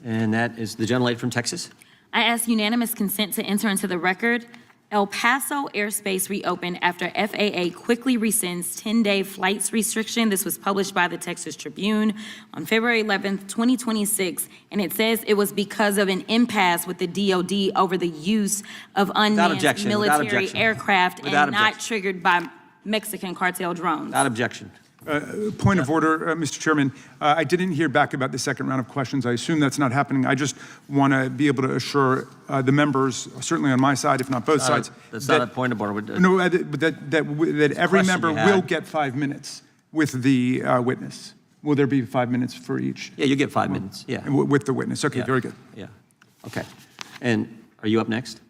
And that is the gentlelady from Texas. I ask unanimous consent to enter into the record. El Paso airspace reopened after FAA quickly rescinds 10-day flights restriction. This was published by the Texas Tribune on February 11th, 2026, and it says it was because of an impasse with the DOD over the use of unmanned military aircraft and not triggered by Mexican cartel drones. Without objection. Point of order, Mr. Chairman. I didn't hear back about the second round of questions. I assume that's not happening. I just want to be able to assure the members, certainly on my side, if not both sides. That's not a point of order. No, that every member will get 5 minutes with the witness. Will there be 5 minutes for each? Yeah, you get 5 minutes. Yeah. With the witness. Okay, very good. Yeah. Okay. And are you up next?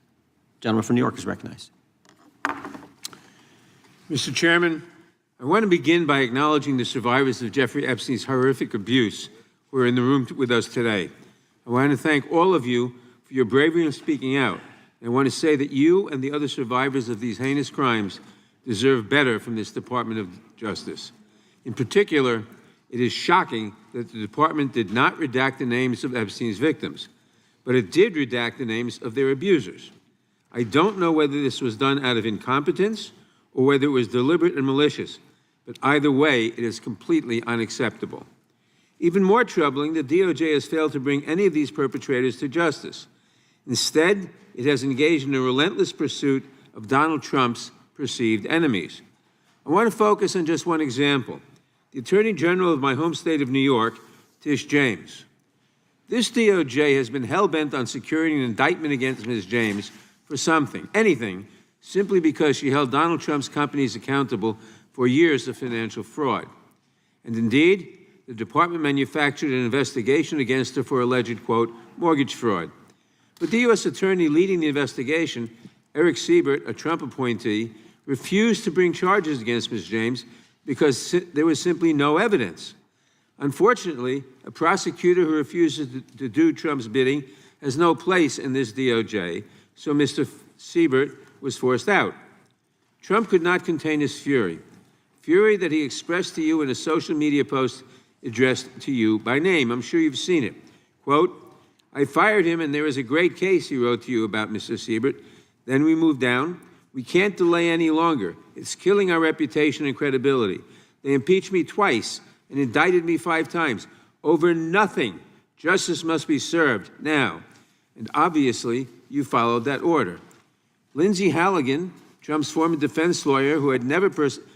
Gentleman from New York is recognized. Mr. Chairman, I want to begin by acknowledging the survivors of Jeffrey Epstein's horrific abuse who are in the room with us today. I want to thank all of you for your bravery in speaking out. And I want to say that you and the other survivors of these heinous crimes deserve better from this Department of Justice. In particular, it is shocking that the department did not redact the names of Epstein's victims, but it did redact the names of their abusers. I don't know whether this was done out of incompetence or whether it was deliberate and malicious. But either way, it is completely unacceptable. Even more troubling, the DOJ has failed to bring any of these perpetrators to justice. Instead, it has engaged in a relentless pursuit of Donald Trump's perceived enemies. I want to focus on just one example. The Attorney General of my home state of New York, Tish James. This DOJ has been hell-bent on securing an indictment against Ms. James for something, anything, simply because she held Donald Trump's companies accountable for years of financial fraud. And indeed, the department manufactured an investigation against her for alleged, quote, mortgage fraud. But the U.S. attorney leading the investigation, Eric Siebert, a Trump appointee, refused to bring charges against Ms. James because there was simply no evidence. Unfortunately, a prosecutor who refuses to do Trump's bidding has no place in this DOJ, so Mr. Siebert was forced out. Trump could not contain his fury that he expressed to you in a social media post addressed to you by name. I'm sure you've seen it. Quote, I fired him and there is a great case, he wrote to you about Mr. Siebert. Then we moved down. We can't delay any longer. It's killing our reputation and credibility. They impeached me twice and indicted me 5 times over nothing. Justice must be served now. And obviously, you followed that order. Lindsay Halligan, Trump's former defense lawyer who had never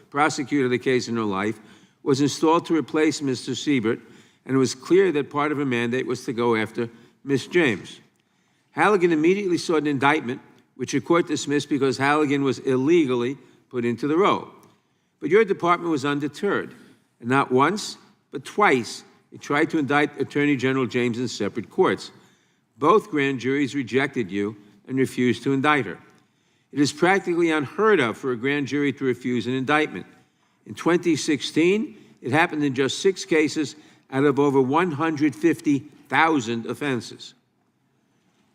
prosecuted a case in her life, was installed to replace Mr. Siebert, and it was clear that part of her mandate was to go after Ms. James. Halligan immediately sought an indictment, which a court dismissed because Halligan was illegally put into the role. But your department was undeterred, and not once, but twice, it tried to indict Attorney General James in separate courts. Both grand juries rejected you and refused to indict her. It is practically unheard of for a grand jury to refuse an indictment. In 2016, it happened in just 6 cases out of over 150,000 offenses.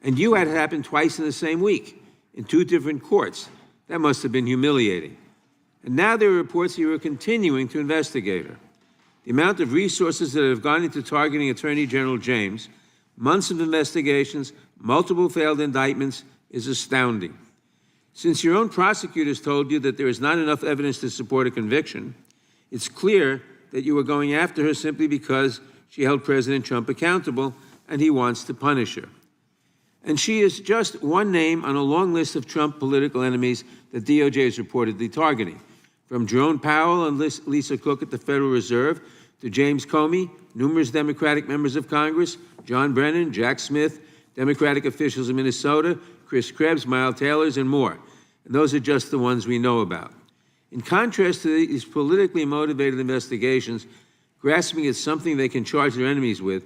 And you had it happen twice in the same week, in 2 different courts. That must have been humiliating. And now there are reports you are continuing to investigate her. The amount of resources that have gone into targeting Attorney General James, months of investigations, multiple failed indictments, is astounding. Since your own prosecutors told you that there is not enough evidence to support a conviction, it's clear that you are going after her simply because she held President Trump accountable and he wants to punish her. And she is just one name on a long list of Trump political enemies that DOJ is reportedly targeting. From Jerome Powell and Lisa Cook at the Federal Reserve to James Comey, numerous Democratic members of Congress, John Brennan, Jack Smith, Democratic officials in Minnesota, Chris Krebs, Miles Taylors, and more. And those are just the ones we know about. In contrast to these politically motivated investigations, grasping at something they can charge their enemies with,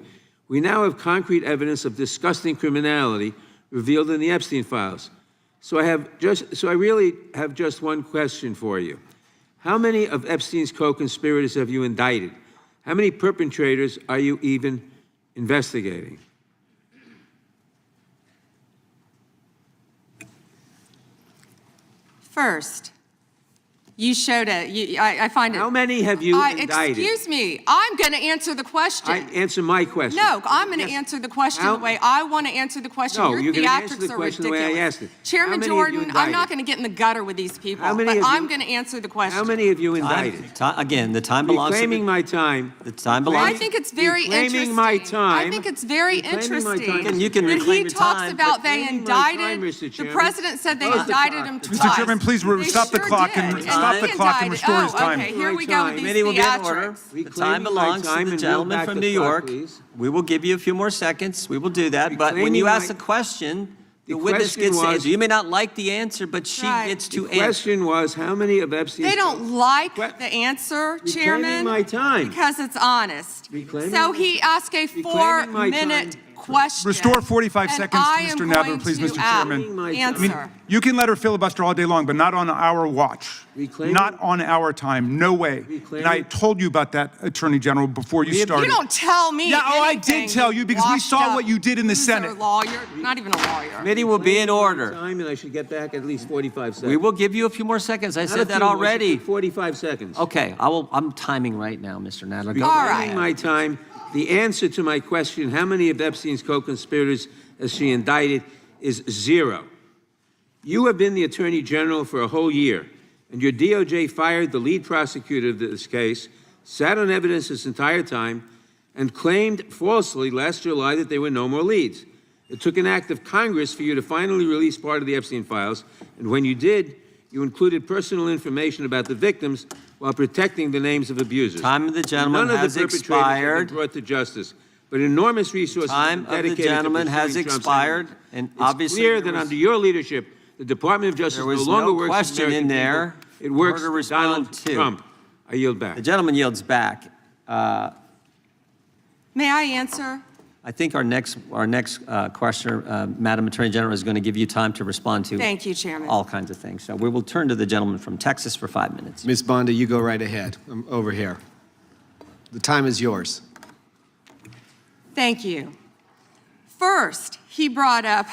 we now have concrete evidence of disgusting criminality revealed in the Epstein files. So I really have just one question for you. How many of Epstein's co-conspirators have you indicted? How many perpetrators are you even investigating? First, you showed it. I find it. How many have you indicted? Excuse me. I'm going to answer the question. Answer my question. No, I'm going to answer the question the way I want to answer the question. No, Your you're going to answer theatrics the are question the ridiculous. way I asked it. Chairman Jordan, I'm not going to get in the gutter with these people, but I'm going to answer the question. How many have you indicted? Again, the time belongs to Reclaiming my time. the time belongs. I think it's very interesting. Reclaiming my time. I think it's very Reclaiming my interesting time. You can that reclaim he your talks time, about but they reclaiming my time, indicted. Mr. The Chairman. president said they Close the indicted clock. him twice. Mr. Chairman, please They stop the sure clock did. and stop the clock and restore his time. Okay, here we go with these Committee will be in order. theatrics. The time Reclaiming my belongs time to the and gentleman roll back from the New clock, York. please. We will give you a few more seconds. We will do that. But when you Reclaiming ask my- a question, the The witness question gets to was- answer. You may not like the answer, but she Right. gets The to answer. question was, how many of Epstein's... They don't like What? the answer, Reclaiming Chairman, my time. because it's honest. Reclaiming So my- he asked a Reclaiming my 4-minute time. question. Restore 45 and seconds to I Mr. am Nadler, going please, to Mr. Chairman. Answer. You can let her filibuster all day long, but not on our watch. Reclaiming- Not on our time. No way. Reclaiming- And I told you about that, Attorney General, before you started. You don't tell me Yeah, oh, I anything, did tell you because we washed saw up what you did in the loser Senate. Lawyer, not even a lawyer. Committee will be in order. Time, and I should get back at least 45 seconds. We will give you a few more seconds. I Not a said that few more, already. 45 seconds. Okay, I'm timing right now, Mr. Nadler. Go All ahead. right. Reclaiming my time. The answer to my question, how many of Epstein's co-conspirators has she indicted, is 0. You have been the Attorney General for a whole year, and your DOJ fired the lead prosecutor of this case, sat on evidence this entire time, and claimed falsely last July that there were no more leads. It took an act of Congress for you to finally release part of the Epstein files, and when you did, you included personal information about the victims while protecting the names of abusers. Time of the gentleman None has of the perpetrators have expired. been brought to justice, but enormous resources Time have been of the dedicated to gentleman has pursuing Trump's expired, enemies. and It's obviously clear there that was- under your leadership, the Department of Justice There no was longer no works question for American in there people. It for works her to for respond Donald to. Trump. I yield back. The gentleman yields back. May I answer? I think our next questioner, Madam Attorney General, is going to give you time to respond to Thank you, Chairman. all kinds of things. So we will turn to the gentleman from Texas for 5 minutes. Ms. Bondi, you go right ahead. I'm over here. The time is yours. Thank you. First, he brought up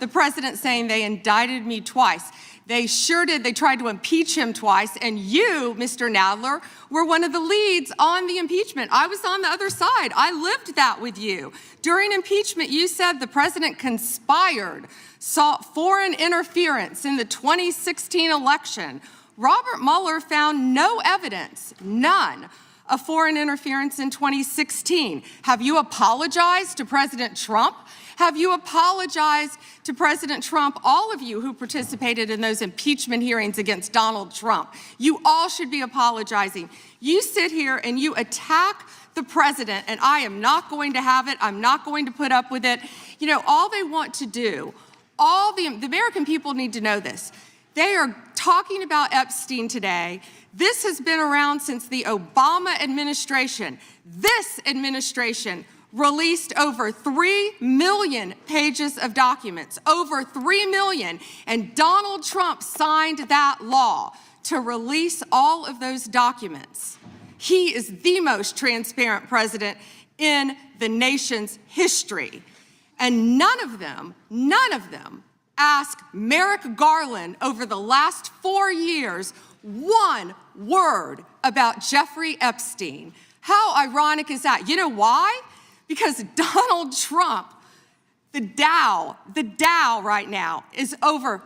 the president saying they indicted me twice. They sure did. They tried to impeach him twice. And you, Mr. Nadler, were one of the leads on the impeachment. I was on the other side. I lived that with you. During impeachment, you said the president conspired, sought foreign interference in the 2016 election. Robert Mueller found no evidence, none, of foreign interference in 2016. Have you apologized to President Trump? Have you apologized to President Trump, all of you who participated in those impeachment hearings against Donald Trump? You all should be apologizing. You sit here and you attack the president, and I am not going to have it. I'm not going to put up with it. You know, all they want to do, the American people need to know this. They are talking about Epstein today. This has been around since the Obama administration. This administration released over 3 million pages of documents, over 3 million, and Donald Trump signed that law to release all of those documents. He is the most transparent president in the nation's history. And none of them asked Merrick Garland over the last 4 years one word about Jeffrey Epstein. How ironic is that? You know why? Because Donald Trump, the Dow right now is over,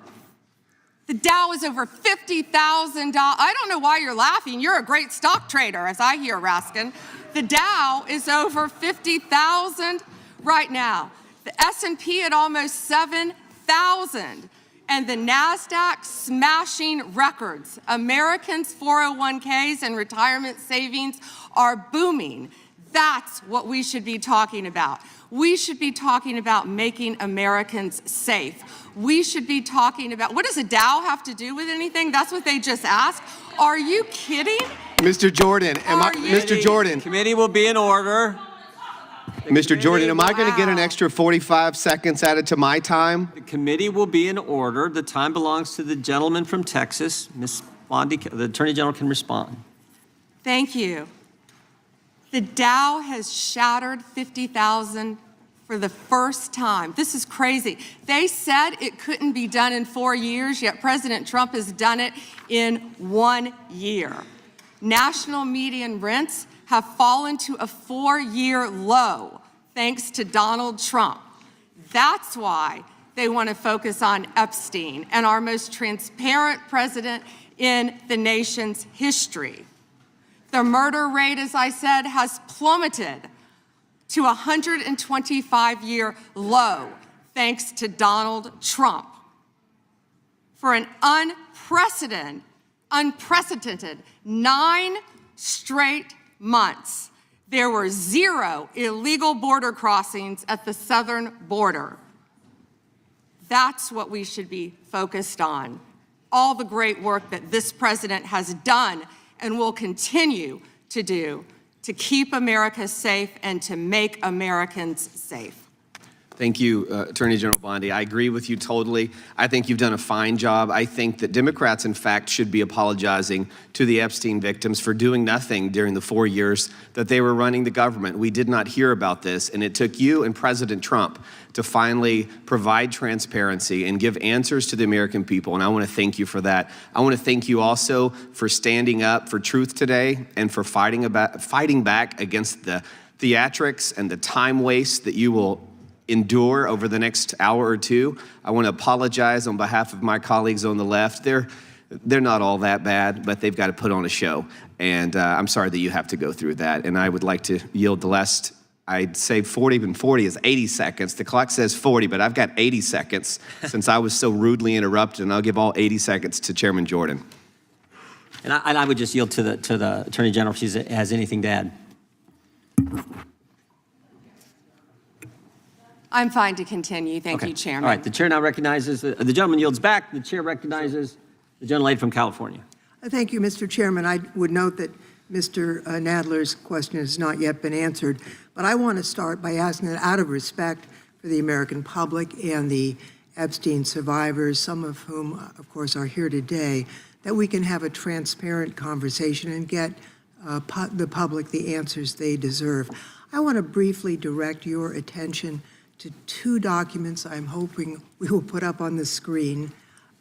the Dow is over $50,000. I don't know why you're laughing. You're a great stock trader, as I hear, Raskin. The Dow is over 50,000 right now. The S&P at almost 7,000. And the NASDAQ smashing records. Americans' 401ks and retirement savings are booming. That's what we should be talking about. We should be talking about making Americans safe. We should be talking about, what does a Dow have to do with anything? That's what they just asked. Are you kidding? Mr. Jordan, Mr. Jordan, Committee will be in order. Mr. Jordan, am I going to get an extra 45 seconds added to my time? The committee will be in order. The time belongs to the gentleman from Texas. Ms. Bondi, the Attorney General can respond. Thank you. The Dow has shattered 50,000 for the first time. This is crazy. They said it couldn't be done in 4 years, yet President Trump has done it in 1 year. National median rents have fallen to a 4-year low thanks to Donald Trump. That's why they want to focus on Epstein and our most transparent president in the nation's history. The murder rate, as I said, has plummeted to a 125-year low thanks to Donald Trump. For an unprecedented 9 straight months, there were 0 illegal border crossings at the southern border. That's what we should be focused on. All the great work that this president has done and will continue to do to keep America safe and to make Americans safe. Thank you, Attorney General Bondi. I agree with you totally. I think you've done a fine job. I think that Democrats, in fact, should be apologizing to the Epstein victims for doing nothing during the 4 years that they were running the government. We did not hear about this, and it took you and President Trump to finally provide transparency and give answers to the American people, and I want to thank you for that. I want to thank you also for standing up for truth today and for fighting back against the theatrics and the time waste that you will endure over the next hour or two. I want to apologize on behalf of my colleagues on the left. They're not all that bad, but they've got to put on a show. And I'm sorry that you have to go through that. And I would like to yield the last, I'd say 40, even 40 is 80 seconds. The clock says 40, but I've got 80 seconds since I was so rudely interrupted, and I'll give all 80 seconds to Chairman Jordan. And I would just yield to the Attorney General if she has anything to add. I'm fine to continue. Thank you, Chairman. All right, the chair now recognizes, the gentleman yields back. The chair recognizes the gentlelady from California. Thank you, Mr. Chairman. I would note that Mr. Nadler's question has not yet been answered, but I want to start by asking that out of respect for the American public and the Epstein survivors, some of whom, of course, are here today, that we can have a transparent conversation and get the public the answers they deserve. I want to briefly direct your attention to 2 documents I'm hoping we will put up on the screen.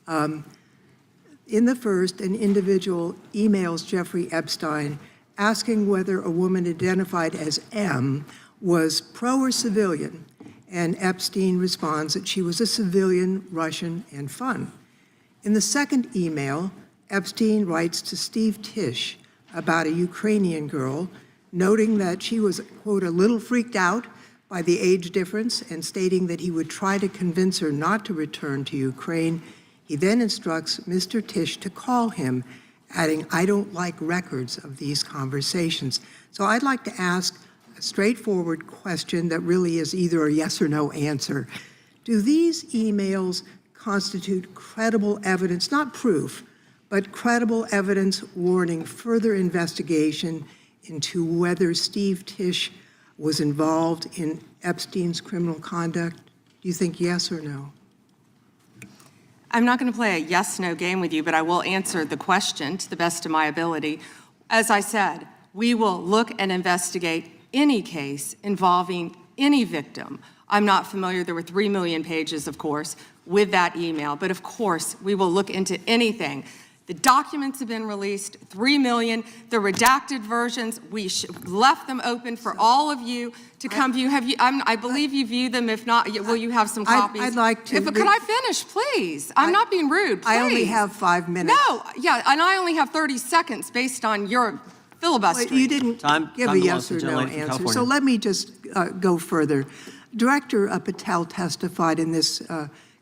In the first, an individual emails Jeffrey Epstein asking whether a woman identified as M was pro or civilian, and Epstein responds that she was a civilian, Russian, and fun. In the second email, Epstein writes to Steve Tisch about a Ukrainian girl, noting that she was, quote, a little freaked out by the age difference and stating that he would try to convince her not to return to Ukraine. He then instructs Mr. Tisch to call him, adding, I don't like records of these conversations. So I'd like to ask a straightforward question that really is either a yes or no answer. Do these emails constitute credible evidence, not proof, but credible evidence warning further investigation into whether Steve Tisch was involved in Epstein's criminal conduct? Do you think yes or no? I'm not going to play a yes-no game with you, but I will answer the question to the best of my ability. As I said, we will look and investigate any case involving any victim. I'm not familiar, there were 3 million pages, of course, with that email, but of course, we will look into anything. The documents have been released, 3 million. The redacted versions, we left them open for all of you to come view. Have you? I believe you view them. If not, will you have some copies? I'd like to. Could I finish, please? I'm not being rude. Please. I only have 5 minutes. No, yeah, and I only have 30 seconds based on your filibustering. Well, you didn't give a yes or no answer, so let me just go further. Director Patel testified in this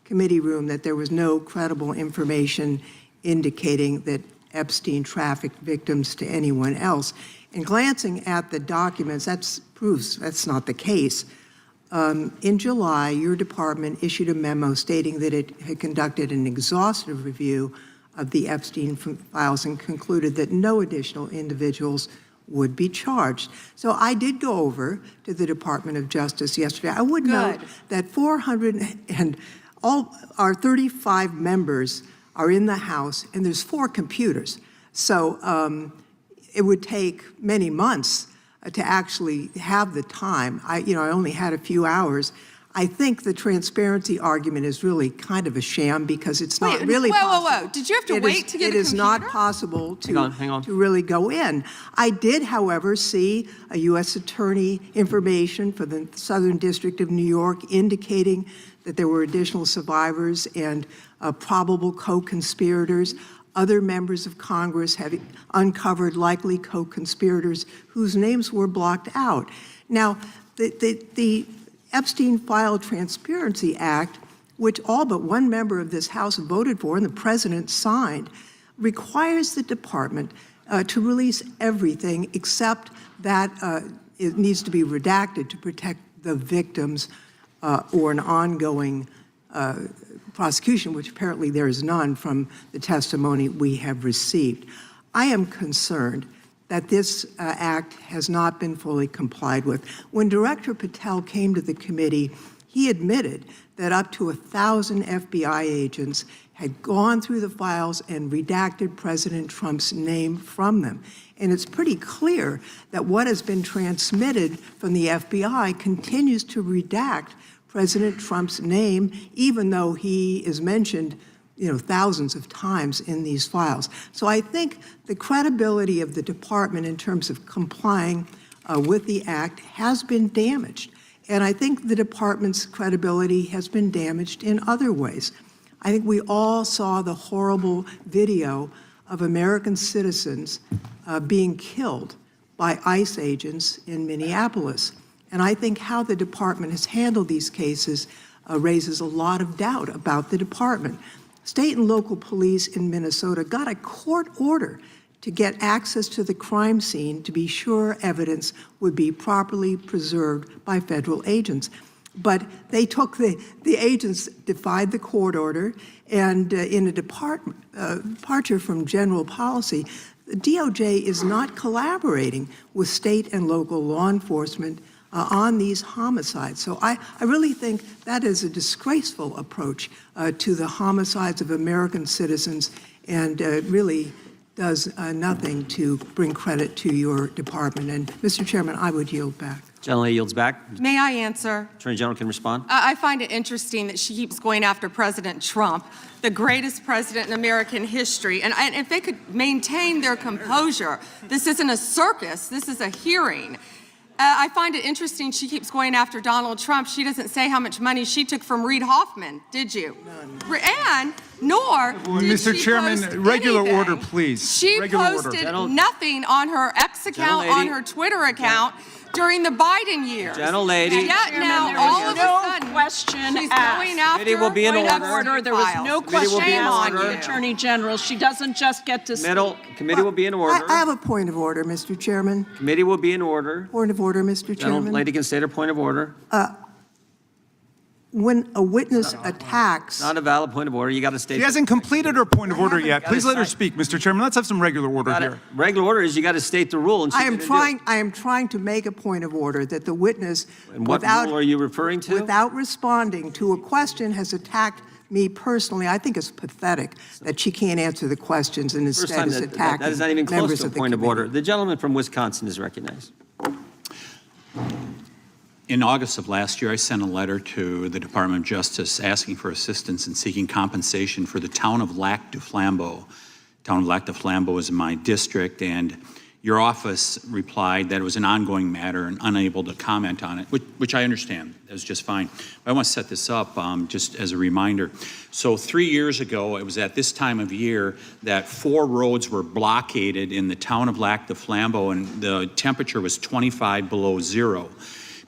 committee room that there was no credible information indicating that Epstein trafficked victims to anyone else. And glancing at the documents, that proves that's not the case. In July, your department issued a memo stating that it had conducted an exhaustive review of the Epstein files and concluded that no additional individuals would be charged. So I did go over to the Department of Justice yesterday. I would note that 400 and all our 35 members are in the House, and there's 4 computers. So it would take many months to actually have the time. I only had a few hours. I think the transparency argument is really kind of a sham because it's not really possible. Whoa. Did you have to wait to get a computer? It is not possible Hang on. to really go in. I did, however, see a U.S. Attorney information for the Southern District of New York indicating that there were additional survivors and probable co-conspirators. Other members of Congress have uncovered likely co-conspirators whose names were blocked out. Now, the Epstein File Transparency Act, which all but one member of this House voted for and the president signed, requires the department to release everything except that it needs to be redacted to protect the victims or an ongoing prosecution, which apparently there is none from the testimony we have received. I am concerned that this act has not been fully complied with. When Director Patel came to the committee, he admitted that up to 1,000 FBI agents had gone through the files and redacted President Trump's name from them. And it's pretty clear that what has been transmitted from the FBI continues to redact President Trump's name, even though he is mentioned thousands of times in these files. So I think the credibility of the department in terms of complying with the act has been damaged. And I think the department's credibility has been damaged in other ways. I think we all saw the horrible video of American citizens being killed by ICE agents in Minneapolis. And I think how the department has handled these cases raises a lot of doubt about the department. State and local police in Minnesota got a court order to get access to the crime scene to be sure evidence would be properly preserved by federal agents. But they took the agents defied the court order, and in a departure from general policy, the DOJ is not collaborating with state and local law enforcement on these homicides. So I really think that is a disgraceful approach to the homicides of American citizens, and really does nothing to bring credit to your department. And Mr. Chairman, I would yield back. Gentleman yields back. May I answer? Attorney General can respond. I find it interesting that she keeps going after President Trump, the greatest president in American history. And if they could maintain their composure, this isn't a circus, this is a hearing. I find it interesting she keeps going after Donald Trump. She doesn't say how much money she took from Reid Hoffman, did you? None. And nor did Mr. she Chairman, post regular anything. order, please. She Regular order. posted nothing on her X account, on her Twitter account during the Biden years. Gentlelady. And yet now, all of a sudden, question she's asked. going after Committee will be in Point of order. order. There was no Committee will question be in asked order. of the Attorney General. She doesn't just get to speak. Committee will be in order. I have a point of order, Mr. Chairman. Committee will be in order. Point of order, Mr. Chairman. Gentlelady can state her point of order. When a witness attacks, Not a valid point of order. You got to state. She hasn't completed her point of order haven't yet. got Please it let her signed. speak, Mr. Chairman. Let's have some regular order here. Regular order is you got to state the rule. And she I am didn't do it. trying to make a point of order that the witness, And what rule are you referring to? without responding to a question, has attacked me personally. I think it's pathetic that she can't answer the questions and First instead time is that attacking is not even close members to a of the point of committee. order. The gentleman from Wisconsin is recognized. In August of last year, I sent a letter to the Department of Justice asking for assistance in seeking compensation for the town of Lac du Flambeau. Town of Lac du Flambeau is in my district, and your office replied that it was an ongoing matter and unable to comment on it, which I understand. That was just fine. But I want to set this up just as a reminder. So 3 years ago, it was at this time of year that 4 roads were blockaded in the town of Lac du Flambeau, and the temperature was 25 below zero.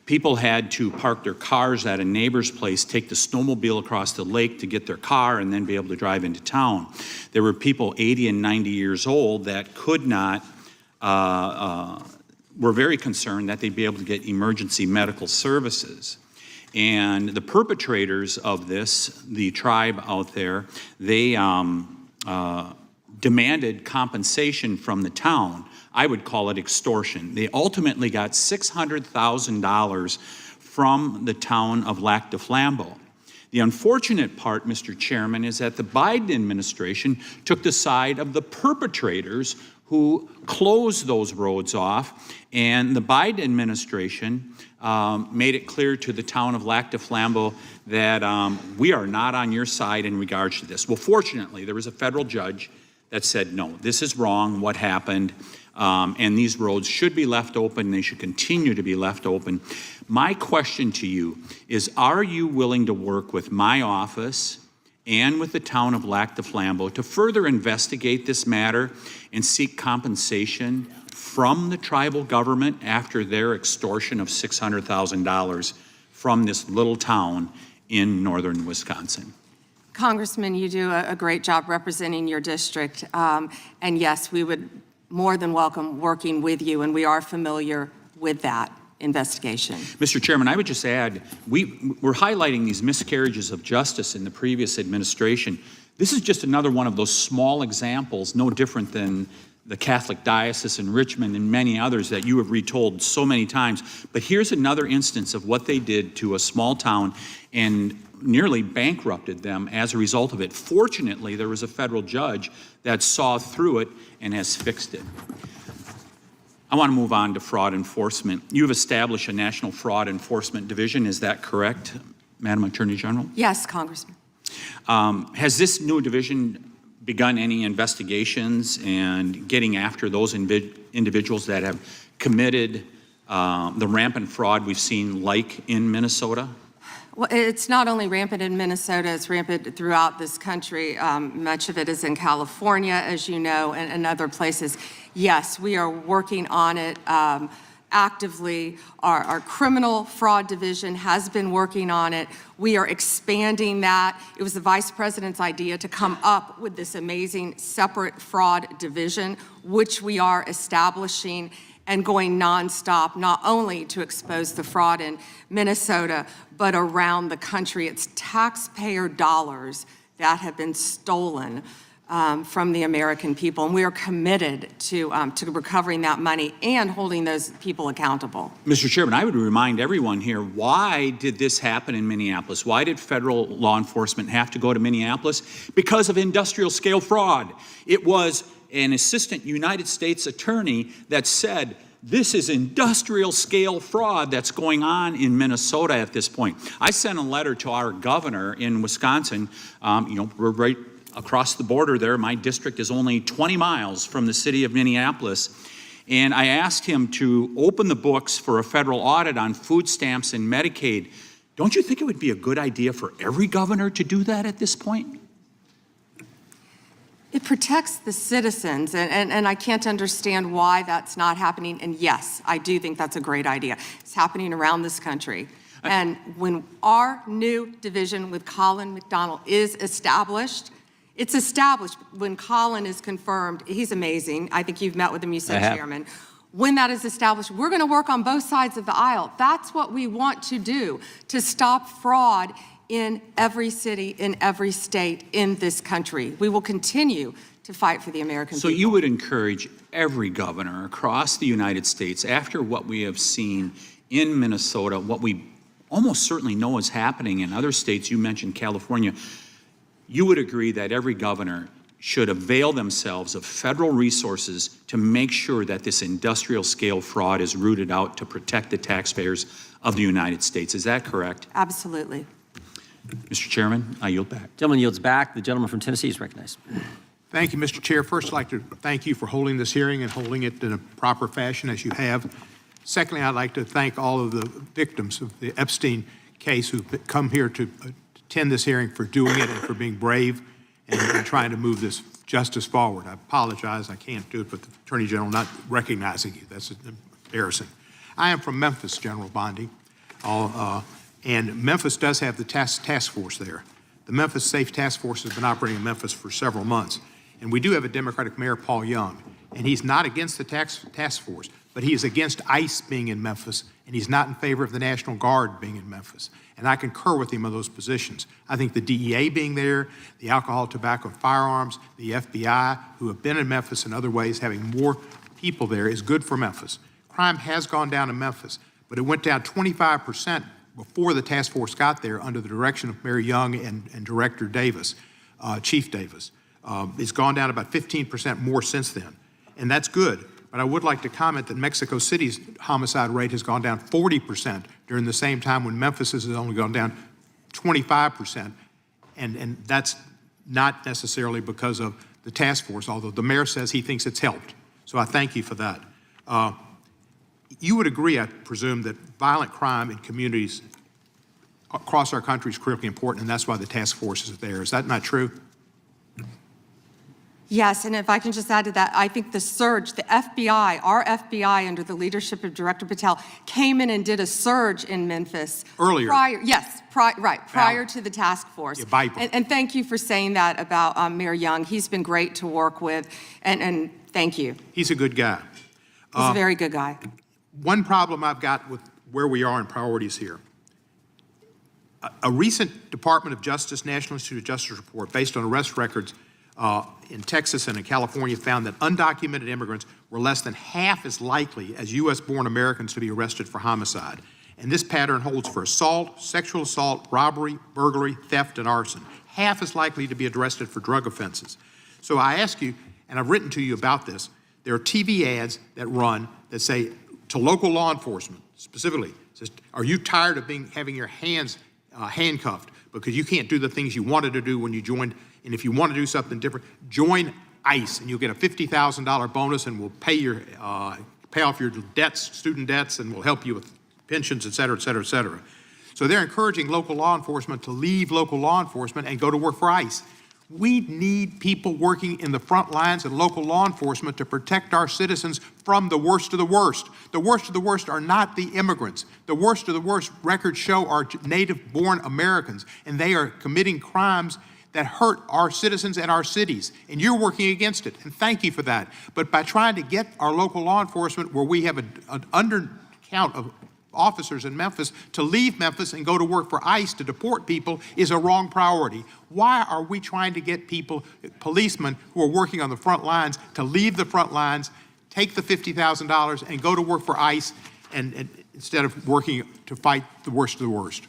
People had to park their cars at a neighbor's place, take the snowmobile across the lake to get their car, and then be able to drive into town. There were people 80 and 90 years old that could not, were very concerned that they'd be able to get emergency medical services. And the perpetrators of this, the tribe out there, they demanded compensation from the town. I would call it extortion. They ultimately got $600,000 from the town of Lac du Flambeau. The unfortunate part, Mr. Chairman, is that the Biden administration took the side of the perpetrators who closed those roads off, and the Biden administration made it clear to the town of Lac du Flambeau that we are not on your side in regards to this. Well, fortunately, there was a federal judge that said, no, this is wrong, what happened, and these roads should be left open, they should continue to be left open. My question to you is, are you willing to work with my office and with the town of Lac du Flambeau to further investigate this matter and seek compensation from the tribal government after their extortion of $600,000 from this little town in northern Wisconsin? Congressman, you do a great job representing your district. And yes, we would more than welcome working with you, and we are familiar with that investigation. Mr. Chairman, I would just add, we're highlighting these miscarriages of justice in the previous administration. This is just another one of those small examples, no different than the Catholic Diocese in Richmond and many others that you have retold so many times. But here's another instance of what they did to a small town and nearly bankrupted them as a result of it. Fortunately, there was a federal judge that saw through it and has fixed it. I want to move on to fraud enforcement. You've established a National Fraud Enforcement Division, is that correct, Madam Attorney General? Yes, Congressman. Has this new division begun any investigations and getting after those individuals that have committed the rampant fraud we've seen, like in Minnesota? Well, it's not only rampant in Minnesota, it's rampant throughout this country. Much of it is in California, as you know, and other places. Yes, we are working on it actively. Our criminal fraud division has been working on it. We are expanding that. It was the Vice President's idea to come up with this amazing separate fraud division, which we are establishing and going nonstop, not only to expose the fraud in Minnesota, but around the country. It's taxpayer dollars that have been stolen from the American people, and we are committed to recovering that money and holding those people accountable. Mr. Chairman, I would remind everyone here, why did this happen in Minneapolis? Why did federal law enforcement have to go to Minneapolis? Because of industrial scale fraud. It was an assistant United States attorney that said, this is industrial scale fraud that's going on in Minnesota at this point. I sent a letter to our governor in Wisconsin. We're right across the border there. My district is only 20 miles from the city of Minneapolis. And I asked him to open the books for a federal audit on food stamps and Medicaid. Don't you think it would be a good idea for every governor to do that at this point? It protects the citizens, and I can't understand why that's not happening. And yes, I do think that's a great idea. It's happening around this country. And when our new division with Colin McDonald is established, it's established when Colin is confirmed. He's amazing. I think you've met with him, you said, Chairman. When that is established, we're going to work on both sides of the aisle. That's what we want to do, to stop fraud in every city, in every state in this country. We will continue to fight for the American people. So you would encourage every governor across the United States, after what we have seen in Minnesota, what we almost certainly know is happening in other states, you mentioned California, you would agree that every governor should avail themselves of federal resources to make sure that this industrial scale fraud is rooted out to protect the taxpayers of the United States. Is that correct? Absolutely. Mr. Chairman, I yield back. Gentleman yields back. The gentleman from Tennessee is recognized. Thank you, Mr. Chair. First, I'd like to thank you for holding this hearing and holding it in a proper fashion as you have. Secondly, I'd like to thank all of the victims of the Epstein case who've come here to attend this hearing, for doing it and for being brave and trying to move this justice forward. I apologize, I can't do it, but the Attorney General not recognizing you, that's embarrassing. I am from Memphis, General Bondi, and Memphis does have the task force there. The Memphis Safe Task Force has been operating in Memphis for several months, and we do have a Democratic Mayor, Paul Young, and he's not against the task force, but he is against ICE being in Memphis and he's not in favor of the National Guard being in Memphis. And I concur with him on those positions. I think the DEA being there, the alcohol, tobacco, and firearms, the FBI, who have been in Memphis in other ways, having more people there is good for Memphis. Crime has gone down in Memphis, but it went down 25% before the task force got there under the direction of Mayor Young and Director Davis, Chief Davis. It's gone down about 15% more since then, and that's good. But I would like to comment that Mexico City's homicide rate has gone down 40% during the same time when Memphis has only gone down 25%. And that's not necessarily because of the task force, although the mayor says he thinks it's helped. So I thank you for that. You would agree, I presume, that violent crime in communities across our country is critically important, and that's why the task force is there. Is that not true? Yes, and if I can just add to that, I think the surge, the FBI, our FBI under the leadership of Director Patel, came in and did a surge in Memphis. Earlier. Prior to the task force. Yeah, Bible. And thank you for saying that about Mayor Young. He's been great to work with, and thank you. He's a good guy. He's a very good guy. One problem I've got with where we are in priorities here. A recent Department of Justice, National Institute of Justice report based on arrest records in Texas and in California found that undocumented immigrants were less than half as likely as U.S.-born Americans to be arrested for homicide. And this pattern holds for assault, sexual assault, robbery, burglary, theft, and arson. Half as likely to be arrested for drug offenses. So I ask you, and I've written to you about this, there are TV ads that run that say to local law enforcement, specifically, says, are you tired of having your hands handcuffed because you can't do the things you wanted to do when you joined? And if you want to do something different, join ICE, and you'll get a $50,000 bonus, and we'll pay off your debts, student debts, and we'll help you with pensions, et cetera, et cetera, et cetera. So they're encouraging local law enforcement to leave local law enforcement and go to work for ICE. We need people working in the front lines and local law enforcement to protect our citizens from the worst of the worst. The worst of the worst are not the immigrants. The worst of the worst records show are native-born Americans, and they are committing crimes that hurt our citizens and our cities, and you're working against it, and thank you for that. But by trying to get our local law enforcement, where we have an undercount of officers in Memphis, to leave Memphis and go to work for ICE to deport people is a wrong priority. Why are we trying to get people, policemen who are working on the front lines, to leave the front lines, take the $50,000 and go to work for ICE and instead of working to fight the worst of the worst?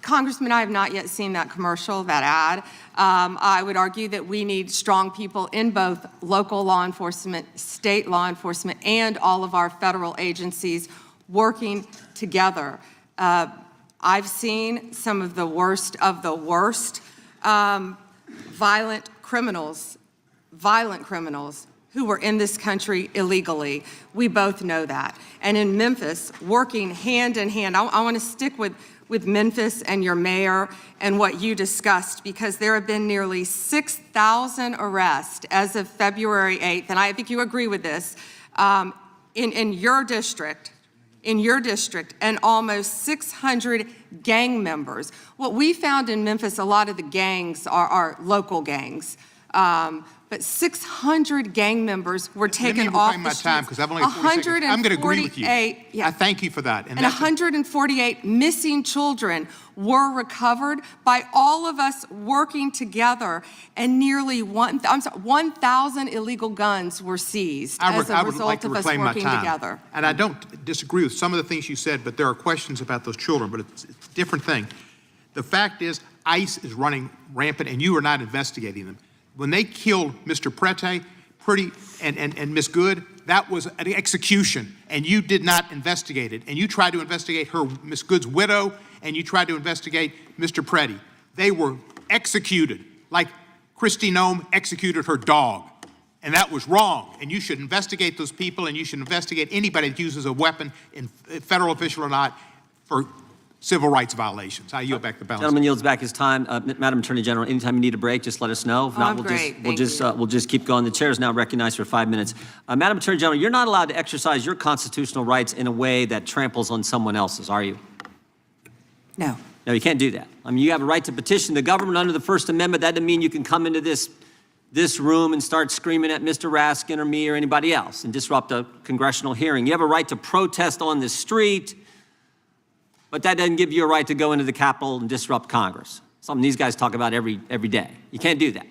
Congressman, I have not yet seen that commercial, that ad. I would argue that we need strong people in both local law enforcement, state law enforcement, and all of our federal agencies working together. I've seen some of the worst violent criminals who were in this country illegally. We both know that. And in Memphis, working hand in hand, I want to stick with Memphis and your mayor and what you discussed, because there have been nearly 6,000 arrests as of February 8th, and I think you agree with this, in your district, and almost 600 gang members. What we found in Memphis, a lot of the gangs are local gangs. But 600 gang members were taken off the streets. Let me reclaim my time, because I've only got 40 seconds. I'm going to agree with you. Yeah. I thank you for that. And 148 missing children were recovered by all of us working together, and nearly 1,000 illegal guns were seized as a result of us working together. And I don't disagree with some of the things you said, but there are questions about those children, but it's a different thing. The fact is, ICE is running rampant, and you are not investigating them. When they killed Mr. Prete, and Ms. Good, that was an execution, and you did not investigate it. And you tried to investigate Ms. Good's widow, and you tried to investigate Mr. Prete. They were executed like Kristi Noem executed her dog. And that was wrong. And you should investigate those people, and you should investigate anybody that uses a weapon, federal official or not, for civil rights violations. I yield back the balance. Gentleman yields back his time. Madam Attorney General, anytime you need a break, just let us know. If not, we'll just keep going. The chair is now recognized for 5 minutes. Madam Attorney General, you're not allowed to exercise your constitutional rights in a way that tramples on someone else's, are you? No. No, you can't do that. I mean, you have a right to petition the government under the First Amendment. That doesn't mean you can come into this this room and start screaming at Mr. Raskin or me or anybody else and disrupt a congressional hearing. You have a right to protest on the street, but that doesn't give you a right to go into the Capitol and disrupt Congress. Something these guys talk about every day. You can't do that.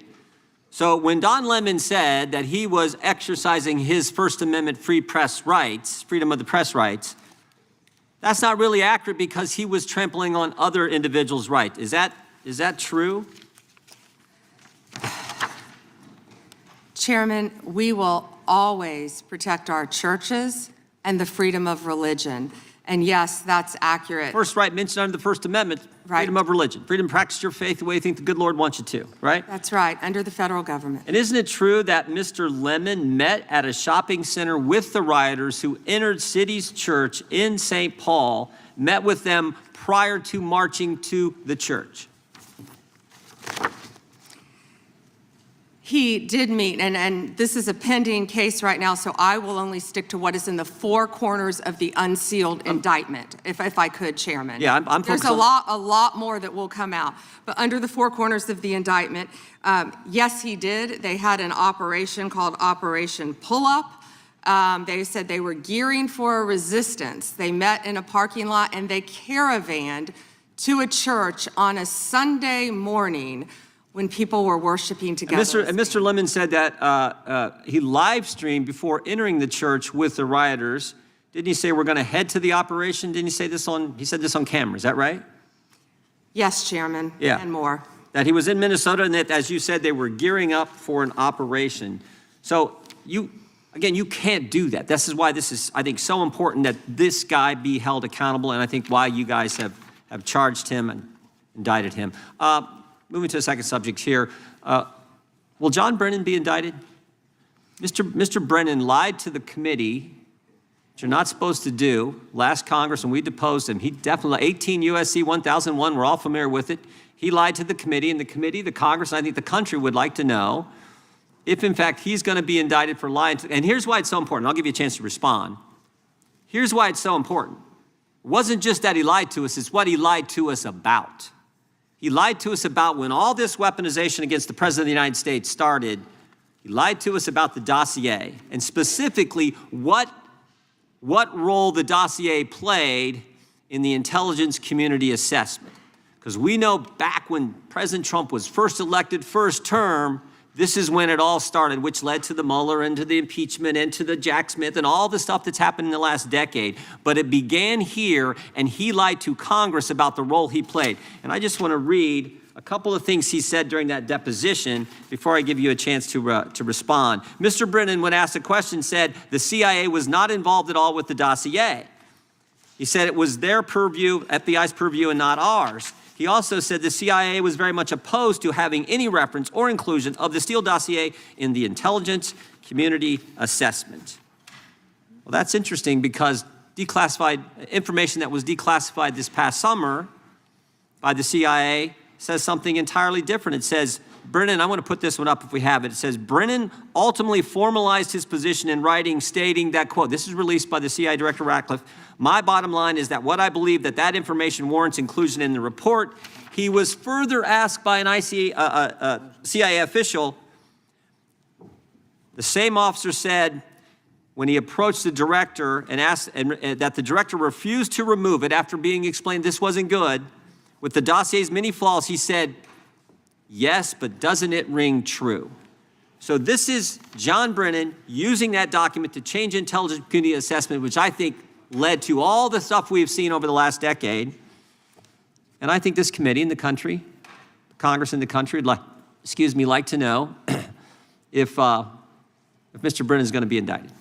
So when Don Lemon said that he was exercising his First Amendment free press rights, freedom of the press rights, that's not really accurate because he was trampling on other individuals' rights. Is that true? Chairman, we will always protect our churches and the freedom of religion. And yes, that's accurate. First right mentioned under the First Amendment, freedom of religion, freedom to practice your faith the way you think the good Lord wants you to, right? That's right, under the federal government. And isn't it true that Mr. Lemon met at a shopping center with the rioters who entered City's church in St. Paul, met with them prior to marching to the church? He did meet, and this is a pending case right now, so I will only stick to what is in the four corners of the unsealed indictment, if I could, Chairman. Yeah, I'm There's focused a lot more that will come out. But under the four corners of the indictment, yes, he did. They had an operation called Operation Pull-Up. They said they were gearing for a resistance. They met in a parking lot and they caravanned to a church on a Sunday morning when people were worshiping together. And Mr. Lemon said that he live streamed before entering the church with the rioters. Didn't he say we're going to head to the operation? Didn't he say this he said this on camera, is that right? Yes, Chairman, Yeah. and more. That he was in Minnesota and that, as you said, they were gearing up for an operation. So again, you can't do that. This is why this is, I think, so important that this guy be held accountable, and I think why you guys have charged him and indicted him. Moving to the second subject here, will John Brennan be indicted? Mr. Brennan lied to the committee, which you're not supposed to do, last Congress, and we deposed him. He definitely, 18 U.S.C. 1001, we're all familiar with it. He lied to the committee, and the Congress, and I think the country would like to know if, in fact, he's going to be indicted for lying. And here's why it's so important. I'll give you a chance to respond. Here's why it's so important. It wasn't just that he lied to us, it's what he lied to us about. He lied to us about when all this weaponization against the President of the United States started. He lied to us about the dossier, and specifically what role the dossier played in the intelligence community assessment. Because we know back when President Trump was first elected, first term, this is when it all started, which led to the Mueller and to the impeachment and to the Jack Smith and all the stuff that's happened in the last decade. But it began here, and he lied to Congress about the role he played. And I just want to read a couple of things he said during that deposition before I give you a chance to respond. Mr. Brennan, when asked a question, said the CIA was not involved at all with the dossier. He said it was their purview, FBI's purview, and not ours. He also said the CIA was very much opposed to having any reference or inclusion of the Steele dossier in the intelligence community assessment. Well, that's interesting because declassified information that was declassified this past summer by the CIA says something entirely different. It says, Brennan, I want to put this one up if we have it. It says, Brennan ultimately formalized his position in writing, stating that, quote, this is released by the CIA Director Ratcliffe, my bottom line is that what I believe that information warrants inclusion in the report. He was further asked by an CIA official. The same officer said when he approached the director and asked that the director refused to remove it after being explained this wasn't good, with the dossier's many flaws, he said, yes, but doesn't it ring true? So this is John Brennan using that document to change intelligence community assessment, which I think led to all the stuff we've seen over the last decade. And I think this committee in the country, Congress in the country, would like to know if Mr. Brennan is going to be indicted.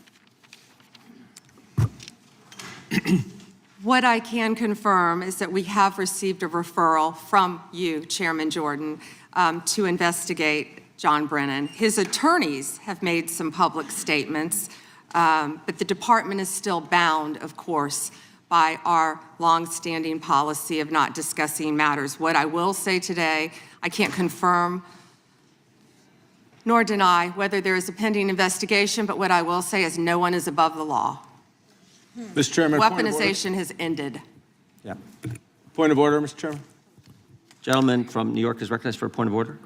What I can confirm is that we have received a referral from you, Chairman Jordan, to investigate John Brennan. His attorneys have made some public statements, but the department is still bound, of course, by our longstanding policy of not discussing matters. What I will say today, I can't confirm nor deny whether there is a pending investigation, but what I will say is no one is above the law. Mr. Chairman, Weaponization has ended. Yeah. point of order, Mr. Chairman. Gentleman from New York is recognized for a point of order.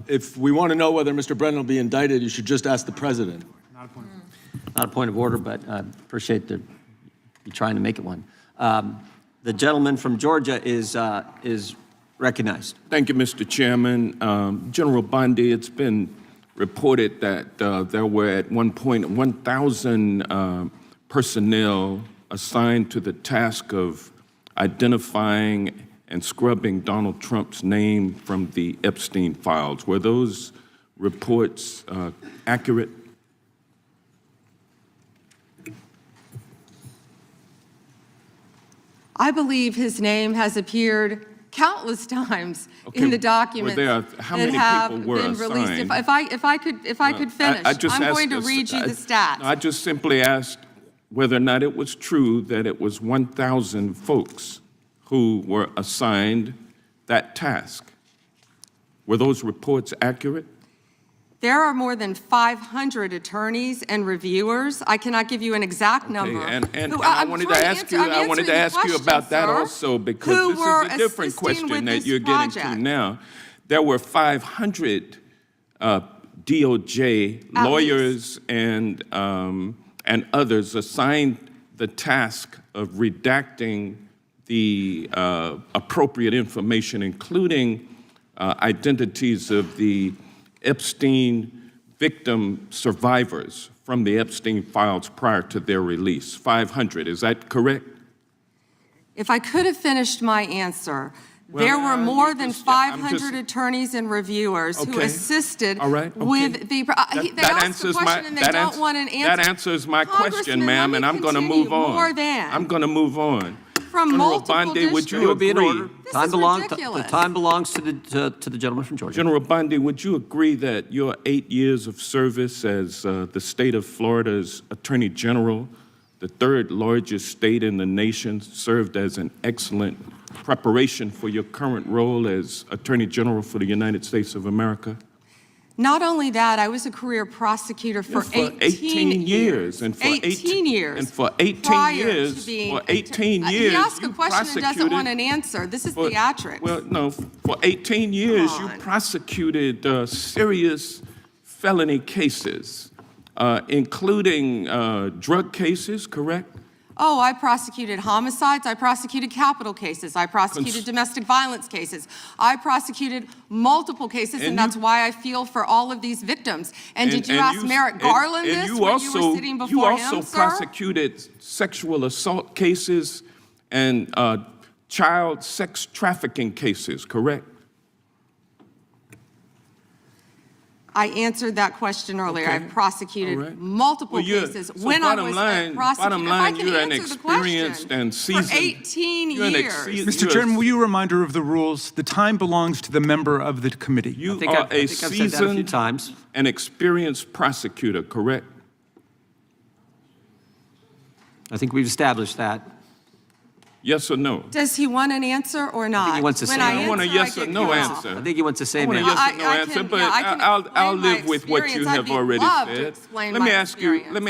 If we want to know whether Mr. Brennan will be indicted, you should just ask the president. Not a point of order, but I appreciate you trying to make it one. The gentleman from Georgia is recognized. Thank you, Mr. Chairman. General Bondi, it's been reported that there were at one point 1,000 personnel assigned to the task of identifying and scrubbing Donald Trump's name from the Epstein files. Were those reports accurate? I believe his name has appeared countless times in the documents how that many have people were been released. assigned? If I could finish, I'm going to read you the stats. I just simply asked whether or not it was true that it was 1,000 folks who were assigned that task. Were those reports accurate? There are more than 500 attorneys and reviewers. I cannot give you an exact number. And I wanted to ask you about that also, because this is a different question that you're getting to now. There were 500 DOJ lawyers and others assigned the task of redacting the appropriate information, including identities of the Epstein victim survivors from the Epstein files prior to their release. 500, is that correct? If I could have finished my answer, there were more than 500 attorneys and reviewers who assisted with the. They asked a question and they don't want an answer. That answers my question, ma'am, and I'm going to move on. I'm going to move on. From General multiple Bondi, would you Will be in agree? order. This is ridiculous. The time belongs to the gentleman from Georgia. General Bondi, would you agree that your 8 years of service as the state of Florida's Attorney General, the third largest state in the nation, served as an excellent preparation for your current role as Attorney General for the United States of America? Not only that, I was a career prosecutor for 18 years. And for 18 years. And for 18 years, He you asked a question and doesn't want an answer. This is theatrics. Well, no, for 18 years, you prosecuted serious felony cases, including drug cases, correct? Oh, I prosecuted homicides, I prosecuted capital cases, I prosecuted domestic violence cases, I prosecuted multiple cases, and that's why I feel for all of these victims. And did you ask Merrick Garland this when you were sitting before him, sir? You also prosecuted sexual assault cases and child sex trafficking cases, correct? I answered that question earlier. I prosecuted multiple cases when I was a prosecutor. Bottom line, you're an experienced and seasoned. For 18 years. Mr. Chairman, will you remind her of the rules? The time belongs to the member of the committee. You are a seasoned and experienced prosecutor, correct? I think we've established that. Yes or no? Does he want an answer or not? I think he wants to say I want a yes or no answer. I think he wants to say I want a yes or no answer, but I'll live with what you have already said. Let me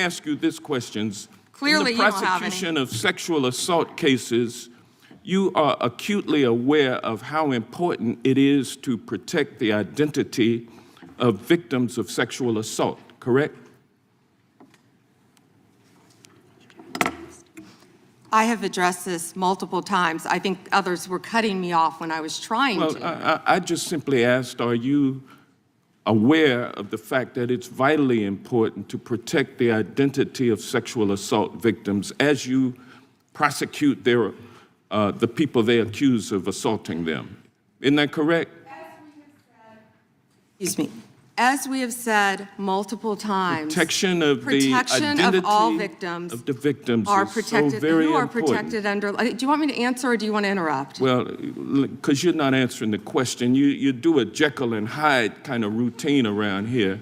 ask you this question. Clearly, in the prosecution of sexual assault cases, you are acutely aware of how important it is to protect the identity of victims of sexual assault, correct? I have addressed this multiple times. I think others were cutting me off when I was trying to. Well, I just simply asked, are you aware of the fact that it's vitally important to protect the identity of sexual assault victims as you prosecute the people they accuse of assaulting them? Isn't that correct? Excuse me. As we have said multiple times, protection of the identity of all victims of the victims are is protected. so very Who are important. protected under? Do you want me to answer or do you want to interrupt? Well, because you're not answering the question. You do a Jekyll and Hyde kind of routine around here,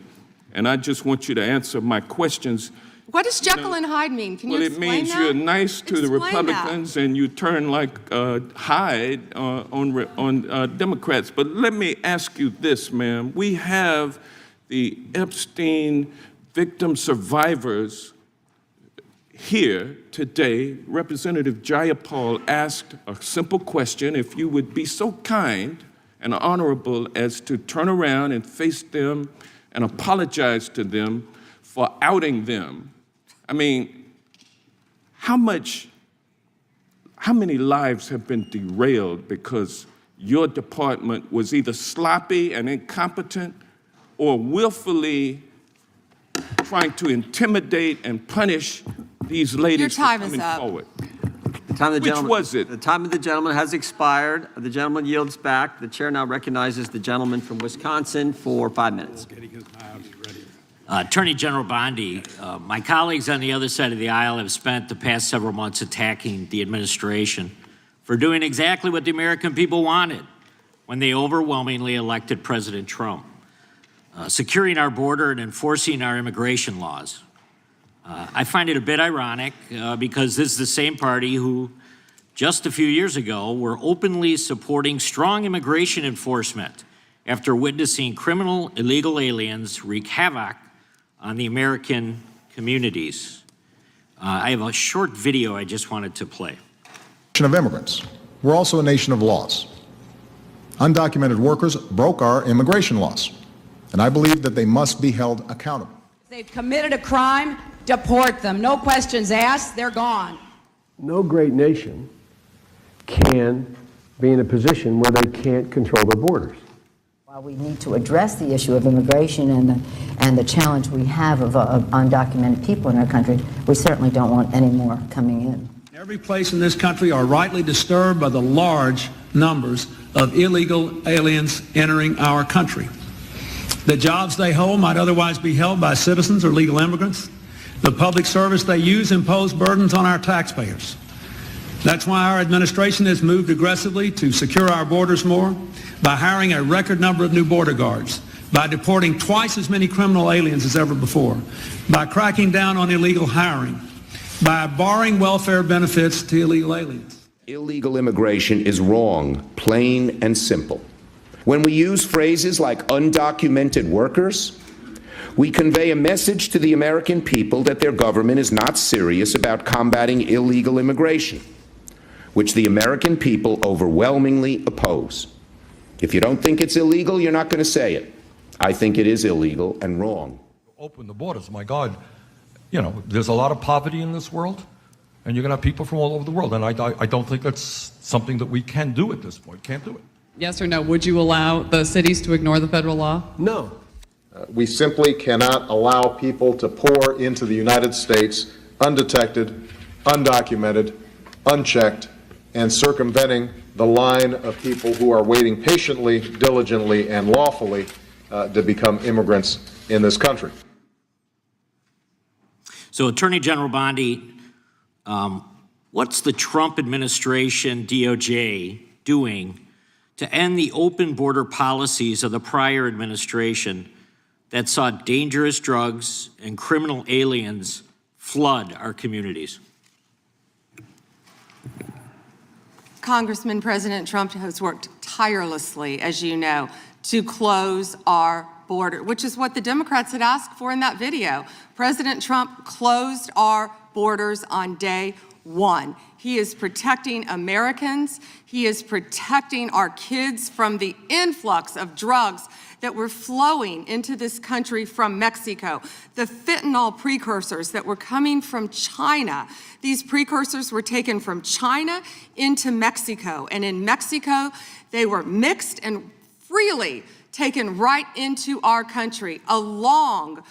and I just want you to answer my questions. What does Jekyll and Hyde mean? Can you explain that? Well, it means you're nice to the Explain Republicans and you turn like Hyde on Democrats. But let me ask you this, ma'am. We have the Epstein victim survivors here today. Representative Jayapal asked a simple question. If you would be so kind and honorable as to turn around and face them and apologize to them for outing them. I mean, how many lives have been derailed because your department was either sloppy and incompetent or willfully trying to intimidate and punish these ladies for coming forward? The time of the Which gentleman, was it? The time of the gentleman has expired. The gentleman yields back. The chair now recognizes the gentleman from Wisconsin for 5 minutes. Attorney General Bondi, my colleagues on the other side of the aisle have spent the past several months attacking the administration for doing exactly what the American people wanted when they overwhelmingly elected President Trump, securing our border and enforcing our immigration laws. I find it a bit ironic because this is the same party who just a few years ago were openly supporting strong immigration enforcement after witnessing criminal illegal aliens wreak havoc on the American communities. I have a short video I just wanted to play. Of immigrants. We're also a nation of laws. Undocumented workers broke our immigration laws, and I believe that they must be held accountable. They've committed a crime, deport them. No questions asked, they're gone. No great nation can be in a position where they can't control their borders. While we need to address the issue of immigration and the challenge we have of undocumented people in our country, we certainly don't want any more coming in. Every place in this country are rightly disturbed by the large numbers of illegal aliens entering our country. The jobs they hold might otherwise be held by citizens or legal immigrants. The public service they use impose burdens on our taxpayers. That's why our administration has moved aggressively to secure our borders more by hiring a record number of new border guards, by deporting twice as many criminal aliens as ever before, by cracking down on illegal hiring, by barring welfare benefits to illegal aliens. Illegal immigration is wrong, plain and simple. When we use phrases like undocumented workers, we convey a message to the American people that their government is not serious about combating illegal immigration, which the American people overwhelmingly oppose. If you don't think it's illegal, you're not going to say it. I think it is illegal and wrong. Open the borders, my God. You know, there's a lot of poverty in this world, and you're going to have people from all over the world, and I don't think that's something that we can do at this point. Can't do it. Yes or no, would you allow the cities to ignore the federal law? No. We simply cannot allow people to pour into the United States undetected, undocumented, unchecked, and circumventing the line of people who are waiting patiently, diligently, and lawfully to become immigrants in this country. So, Attorney General Bondi, what's the Trump administration, DOJ, doing to end the open border policies of the prior administration that saw dangerous drugs and criminal aliens flood our communities? Congressman, President Trump has worked tirelessly, as you know, to close our border, which is what the Democrats had asked for in that video. President Trump closed our borders on day one. He is protecting Americans. He is protecting our kids from the influx of drugs that were flowing into this country from Mexico, the fentanyl precursors that were coming from China. These precursors were taken from China into Mexico, and in Mexico, they were mixed and freely taken right into our country, along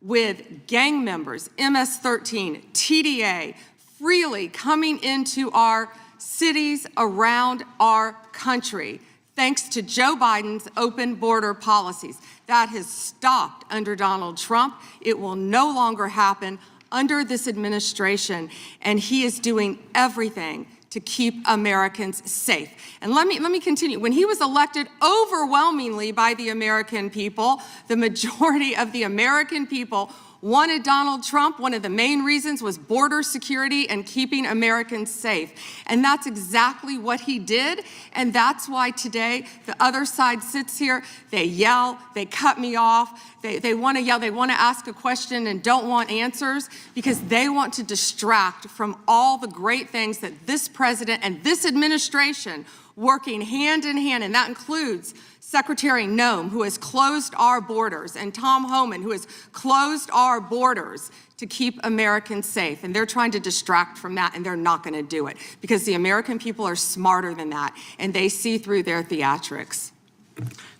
with gang members, MS-13, TDA, freely coming into our cities around our country, thanks to Joe Biden's open border policies. That has stopped under Donald Trump. It will no longer happen under this administration, and he is doing everything to keep Americans safe. And let me continue. When he was elected overwhelmingly by the American people, the majority of the American people wanted Donald Trump. One of the main reasons was border security and keeping Americans safe. And that's exactly what he did. And that's why today the other side sits here, they yell, they cut me off, they want to yell, they want to ask a question and don't want answers because they want to distract from all the great things that this president and this administration working hand in hand, and that includes Secretary Noem, who has closed our borders, and Tom Homan, who has closed our borders to keep Americans safe. And they're trying to distract from that, and they're not going to do it because the American people are smarter than that, and they see through their theatrics.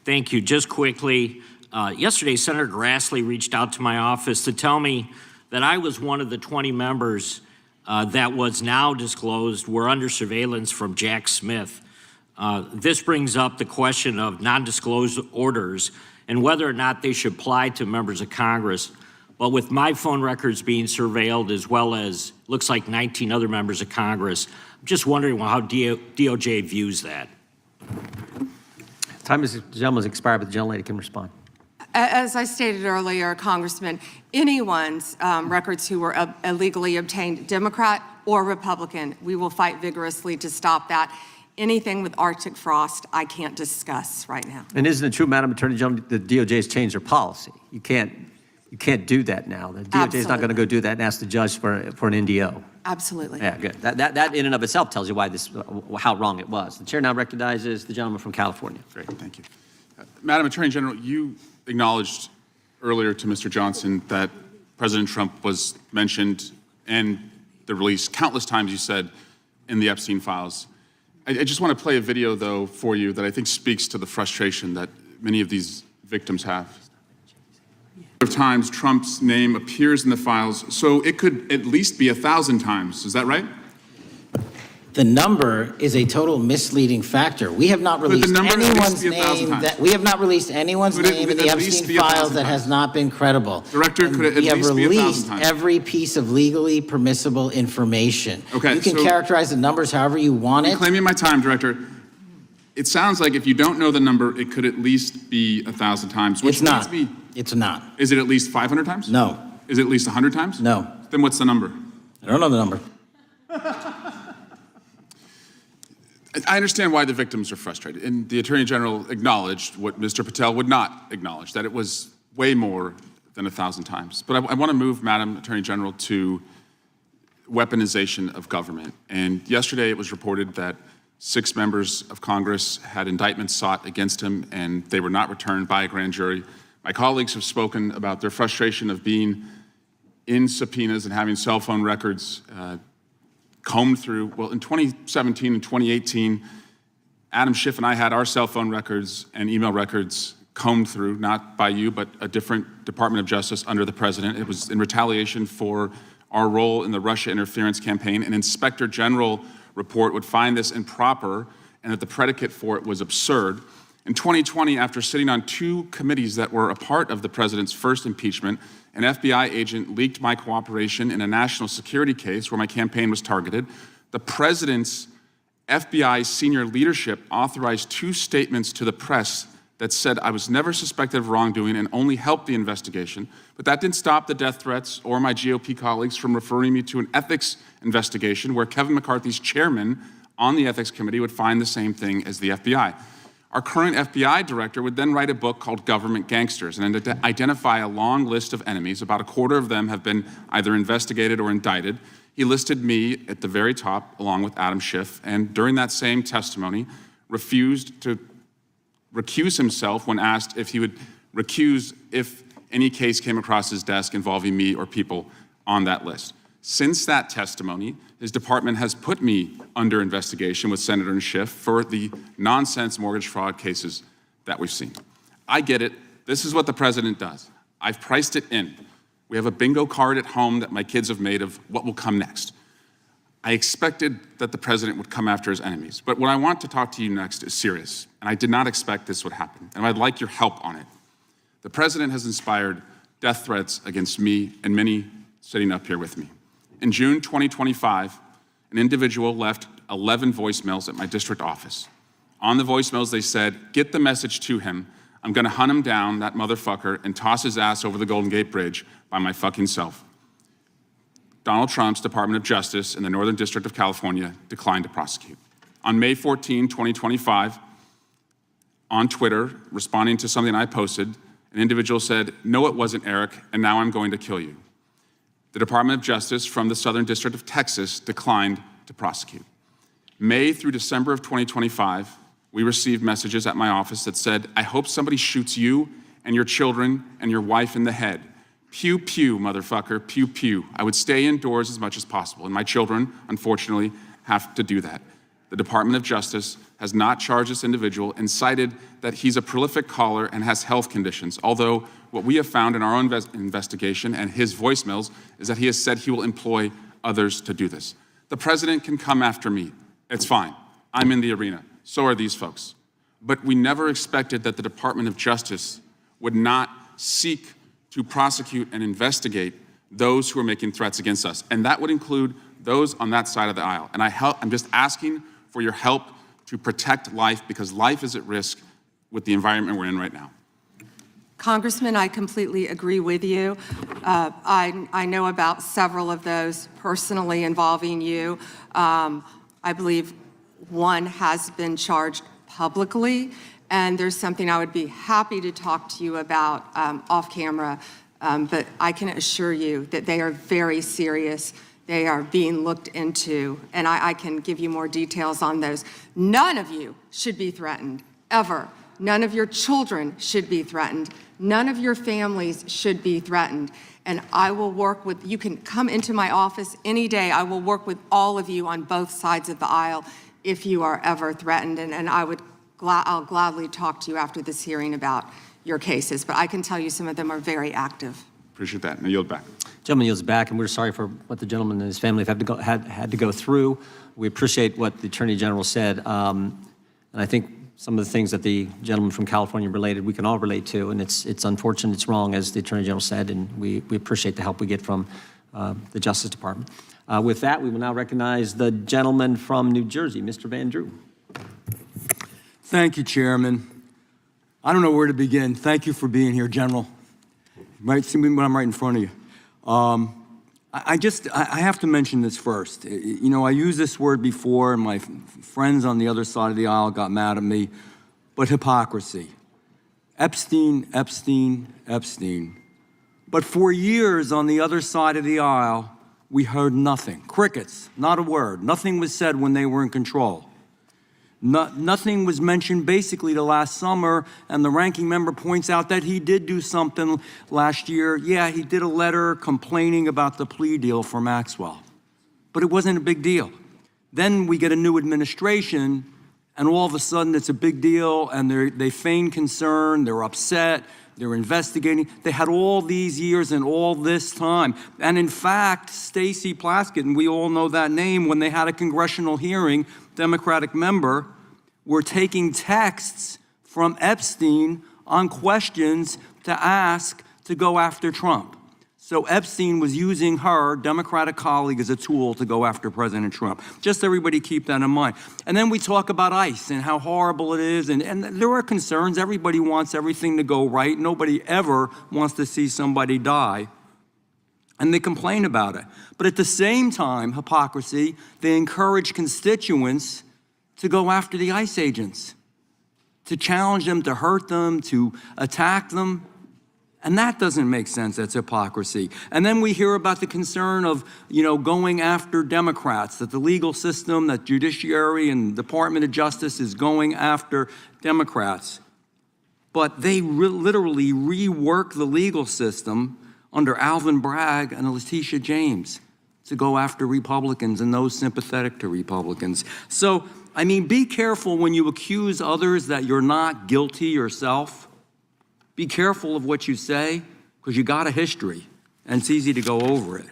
Thank you. Just quickly, yesterday, Senator Grassley reached out to my office to tell me that I was one of the 20 members that was now disclosed were under surveillance from Jack Smith. This brings up the question of non-disclosure orders and whether or not they should apply to members of Congress. But with my phone records being surveilled, as well as looks like 19 other members of Congress, I'm just wondering how DOJ views that. Time is, the gentleman's expired, but the gentlelady can respond. As I stated earlier, Congressman, anyone's records who were illegally obtained, Democrat or Republican, we will fight vigorously to stop that. Anything with Arctic frost, I can't discuss right now. And isn't it true, Madam Attorney General, the DOJ has changed their policy? You can't do that now. The DOJ is not going to go do that and ask the judge for an NDO. Absolutely. Yeah, good. That in and of itself tells you why how wrong it was. The chair now recognizes the gentleman from California. Great, thank you. Madam Attorney General, you acknowledged earlier to Mr. Johnson that President Trump was mentioned and the release countless times, you said, in the Epstein files. I just want to play a video, though, for you that I think speaks to the frustration that many of these victims have. Of times Trump's name appears in the files, so it could at least be 1,000 times. Is that right? The number is a total misleading factor. We have not released anyone's name in the Epstein files that has not been credible. Director, could it at least be 1,000 times? We have released every piece of legally permissible information. Okay, you can characterize the numbers however you want it. I'm claiming my time, Director. It sounds like if you don't know the number, it could at least be 1,000 times. Which It's not. It's not. Is it at least 500 times? No. Is it at least 100 times? No. Then what's the number? I don't know the number. I understand why the victims are frustrated, and the Attorney General acknowledged what Mr. Patel would not acknowledge, that it was way more than 1,000 times. But I want to move, Madam Attorney General, to weaponization of government. And yesterday it was reported that 6 members of Congress had indictments sought against him, and they were not returned by a grand jury. My colleagues have spoken about their frustration of being in subpoenas and having cell phone records combed through. Well, in 2017 and 2018, Adam Schiff and I had our cell phone records and email records combed through, not by you, but a different Department of Justice under the president. It was in retaliation for our role in the Russia interference campaign. An Inspector General report would find this improper and that the predicate for it was absurd. In 2020, after sitting on 2 committees that were a part of the president's first impeachment, an FBI agent leaked my cooperation in a national security case where my campaign was targeted. The president's FBI senior leadership authorized 2 statements to the press that said I was never suspected of wrongdoing and only helped the investigation. But that didn't stop the death threats or my GOP colleagues from referring me to an ethics investigation where Kevin McCarthy's chairman on the ethics committee would find the same thing as the FBI. Our current FBI director would then write a book called Government Gangsters and identify a long list of enemies. About a quarter of them have been either investigated or indicted. He listed me at the very top, along with Adam Schiff, and during that same testimony, refused to recuse himself when asked if he would recuse if any case came across his desk involving me or people on that list. Since that testimony, his department has put me under investigation with Senator Schiff for the nonsense mortgage fraud cases that we've seen. I get it. This is what the president does. I've priced it in. We have a bingo card at home that my kids have made of what will come next. I expected that the president would come after his enemies. But what I want to talk to you next is serious, and I did not expect this would happen, and I'd like your help on it. The president has inspired death threats against me and many sitting up here with me. In June 2025, an individual left 11 voicemails at my district office. On the voicemails, they said, "Get the message to him. I'm gonna hunt him down, that motherfucker, and toss his ass over the Golden Gate Bridge by my fucking self." Donald Trump's Department of Justice in the Northern District of California declined to prosecute. On May 14, 2025, on Twitter, responding to something I posted, an individual said, "No, it wasn't Eric, and now I'm going to kill you." The Department of Justice from the Southern District of Texas declined to prosecute. May through December of 2025, we received messages at my office that said, I hope somebody shoots you and your children and your wife in the head. Pew, pew, motherfucker, pew, pew. I would stay indoors as much as possible, and my children, unfortunately, have to do that. The Department of Justice has not charged this individual and cited that he's a prolific caller and has health conditions, although what we have found in our own investigation and his voicemails is that he has said he will employ others to do this. The president can come after me. It's fine. I'm in the arena. So are these folks. But we never expected that the Department of Justice would not seek to prosecute and investigate those who are making threats against us. And that would include those on that side of the aisle. And I'm just asking for your help to protect life, because life is at risk with the environment we're in right now. Congressman, I completely agree with you. I know about several of those personally involving you. I believe one has been charged publicly, and there's something I would be happy to talk to you about off camera, but I can assure you that they are very serious. They are being looked into, and I can give you more details on those. None of you should be threatened, ever. None of your children should be threatened. None of your families should be threatened. And I will work with, you can come into my office any day. I will work with all of you on both sides of the aisle if you are ever threatened. And I'll gladly talk to you after this hearing about your cases. But I can tell you some of them are very active. Appreciate that. Now yield back. Gentleman yields back, and we're sorry for what the gentleman and his family have had to go through. We appreciate what the Attorney General said. And I think some of the things that the gentleman from California related, we can all relate to, and it's unfortunate, it's wrong, as the Attorney General said, and we appreciate the help we get from the Justice Department. With that, we will now recognize the gentleman from New Jersey, Mr. Van Drew. Thank you, Chairman. I don't know where to begin. Thank you for being here, General. You might see me when I'm right in front of you. I have to mention this first. You know, I used this word before, and my friends on the other side of the aisle got mad at me, but hypocrisy. Epstein, Epstein, Epstein. But for years on the other side of the aisle, we heard nothing. Crickets, not a word. Nothing was said when they were in control. Nothing was mentioned basically till last summer, and the ranking member points out that he did do something last year. Yeah, he did a letter complaining about the plea deal for Maxwell, but it wasn't a big deal. Then we get a new administration, and all of a sudden it's a big deal, and they feign concern, they're upset, they're investigating. They had all these years and all this time. And in fact, Stacey Plaskett, and we all know that name, when they had a congressional hearing, Democratic member, were taking texts from Epstein on questions to ask to go after Trump. So Epstein was using her Democratic colleague as a tool to go after President Trump. Just everybody keep that in mind. And then we talk about ICE and how horrible it is. And there are concerns. Everybody wants everything to go right. Nobody ever wants to see somebody die. And they complain about it. But at the same time, hypocrisy, they encourage constituents to go after the ICE agents, to challenge them, to hurt them, to attack them. And that doesn't make sense. That's hypocrisy. And then we hear about the concern of, going after Democrats, that the legal system, that judiciary and Department of Justice is going after Democrats. But they literally rework the legal system under Alvin Bragg and Letitia James to go after Republicans and those sympathetic to Republicans. So, be careful when you accuse others that you're not guilty yourself. Be careful of what you say, because you got a history, and it's easy to go over it.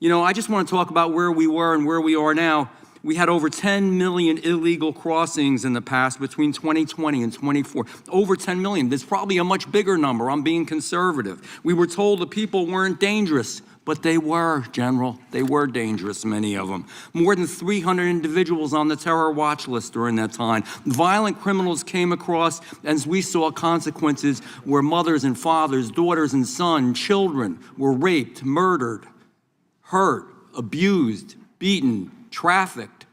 I just want to talk about where we were and where we are now. We had over 10 million illegal crossings in the past between 2020 and 24. Over 10 million. There's probably a much bigger number. I'm being conservative. We were told the people weren't dangerous, but they were, General. They were dangerous, many of them. More than 300 individuals on the terror watch list during that time. Violent criminals came across, as we saw consequences where mothers and fathers, daughters and sons, children were raped, murdered, hurt, abused, beaten, trafficked,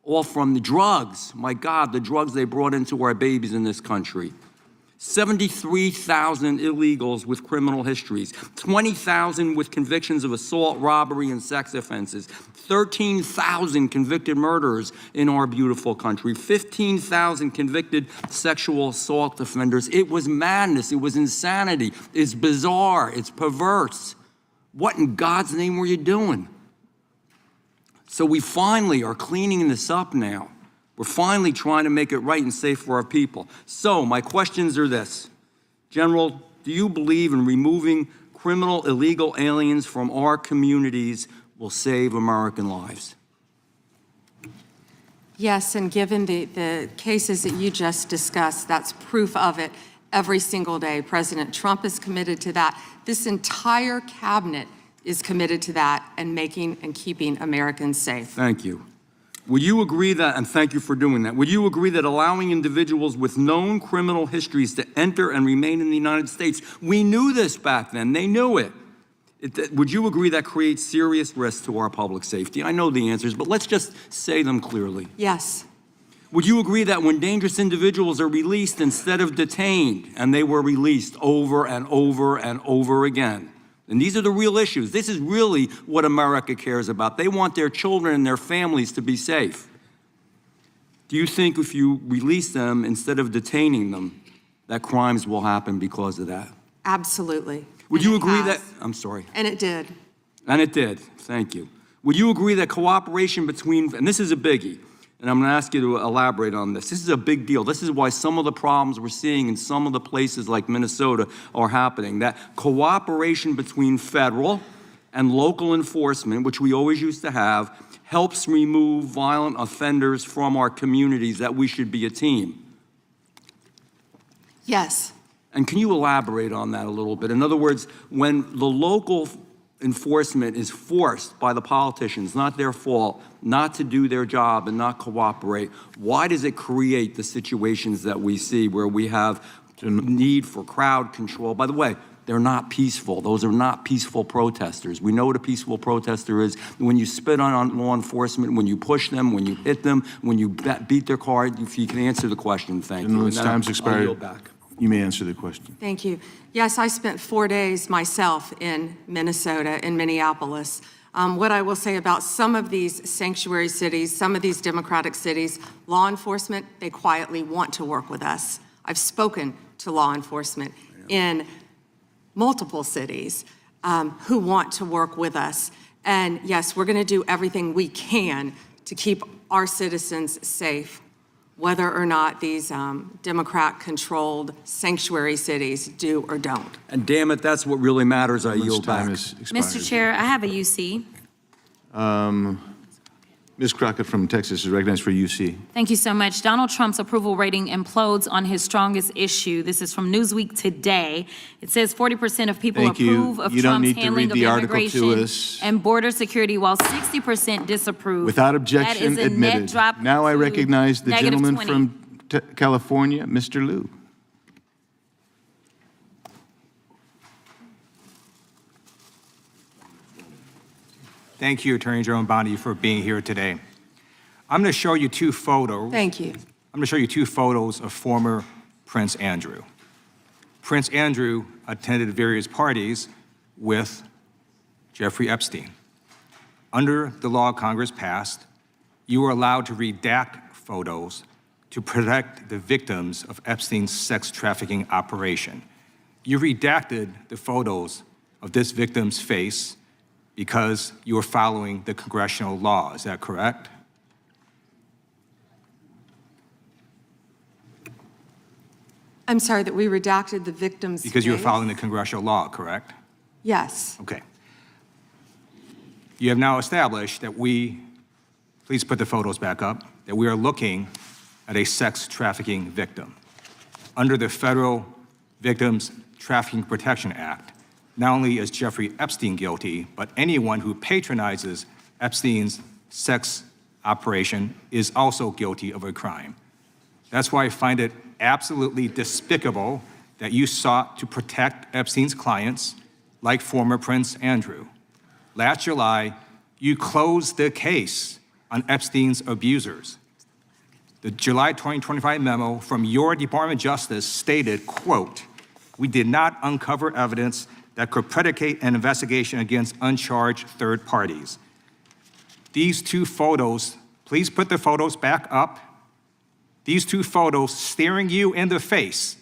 all from the drugs. My God, the drugs they brought into our babies in this country. 73,000 illegals with criminal histories, 20,000 with convictions of assault, robbery, and sex offenses, 13,000 convicted murderers in our beautiful country, 15,000 convicted sexual assault offenders. It was madness. It was insanity. It's bizarre. It's perverse. What in God's name were you doing? So we finally are cleaning this up now. We're finally trying to make it right and safe for our people. So my questions are this. General, do you believe in removing criminal illegal aliens from our communities will save American lives? Yes, and given the cases that you just discussed, that's proof of it every single day. President Trump is committed to that. This entire cabinet is committed to that and making and keeping Americans safe. Thank you. Would you agree that, and thank you for doing that, would you agree that allowing individuals with known criminal histories to enter and remain in the United States, we knew this back then, they knew it. Would you agree that creates serious risks to our public safety? I know the answers, but let's just say them clearly. Yes. Would you agree that when dangerous individuals are released instead of detained, and they were released over and over and over again, and these are the real issues. This is really what America cares about. They want their children and their families to be safe. Do you think if you release them instead of detaining them, that crimes will happen because of that? Absolutely. Would you agree that, I'm sorry. And it did. And it did, thank you. Would you agree that cooperation between, and this is a biggie, and I'm gonna ask you to elaborate on this. This is a big deal. This is why some of the problems we're seeing in some of the places like Minnesota are happening. That cooperation between federal and local enforcement, which we always used to have, helps remove violent offenders from our communities, that we should be a team. Yes. And can you elaborate on that a little bit? In other words, when the local enforcement is forced by the politicians, not their fault, not to do their job and not cooperate, why does it create the situations that we see where we have need for crowd control? By the way, they're not peaceful. Those are not peaceful protesters. We know what a peaceful protester is. When you spit on law enforcement, when you push them, when you hit them, when you beat their car, if you can answer the question, thank you. Gentleman's time's expired. I'll yield back. You may answer the question. Thank you. Yes, I spent 4 days myself in Minnesota, in Minneapolis. What I will say about some of these sanctuary cities, some of these democratic cities, law enforcement, they quietly want to work with us. I've spoken to law enforcement in multiple cities who want to work with us. And yes, we're going to do everything we can to keep our citizens safe, whether or not these Democrat-controlled sanctuary cities do or don't. And damn it, that's what really matters. I yield back. Mr. Chair, I have a UC. Ms. Crockett from Texas is recognized for UC. Thank you so much. Donald Trump's approval rating implodes on his strongest issue. This is from Newsweek today. It says 40% of people approve of Trump's handling of immigration and border security, while 60% disapprove. Without objection, that is a admitted. net drop. Now I recognize the gentleman -20. from California, Mr. Liu. Thank you, Attorney General Bondi, for being here today. I'm going to show you two photos. Thank you. I'm going to show you two photos of former Prince Andrew. Prince Andrew attended various parties with Jeffrey Epstein. Under the law Congress passed, you were allowed to redact photos to protect the victims of Epstein's sex trafficking operation. You redacted the photos of this victim's face because you were following the congressional law. Is that correct? I'm sorry, that we redacted the victim's Because you were face? following the congressional law, correct? Yes. Okay. You have now established that please put the photos back up, that we are looking at a sex trafficking victim. Under the Federal Victims Trafficking Protection Act, not only is Jeffrey Epstein guilty, but anyone who patronizes Epstein's sex operation is also guilty of a crime. That's why I find it absolutely despicable that you sought to protect Epstein's clients, like former Prince Andrew. Last July, you closed the case on Epstein's abusers. The July 2025 memo from your Department of Justice stated, quote, "We did not uncover evidence that could predicate an investigation against uncharged third parties." These two photos, please put the photos back up. These two photos staring you in the face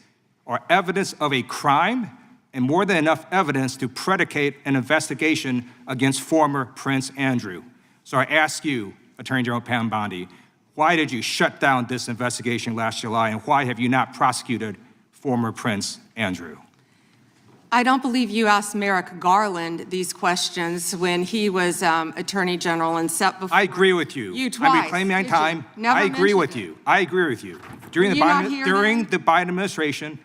are evidence of a crime and more than enough evidence to predicate an investigation against former Prince Andrew. So I ask you, Attorney General Pam Bondi, why did you shut down this investigation last July, and why have you not prosecuted former Prince Andrew? I don't believe you asked Merrick Garland these questions when he was Attorney General and set before I agree with you. You twice. I'm reclaiming my time. I agree with you. I agree with you. During the Biden administration,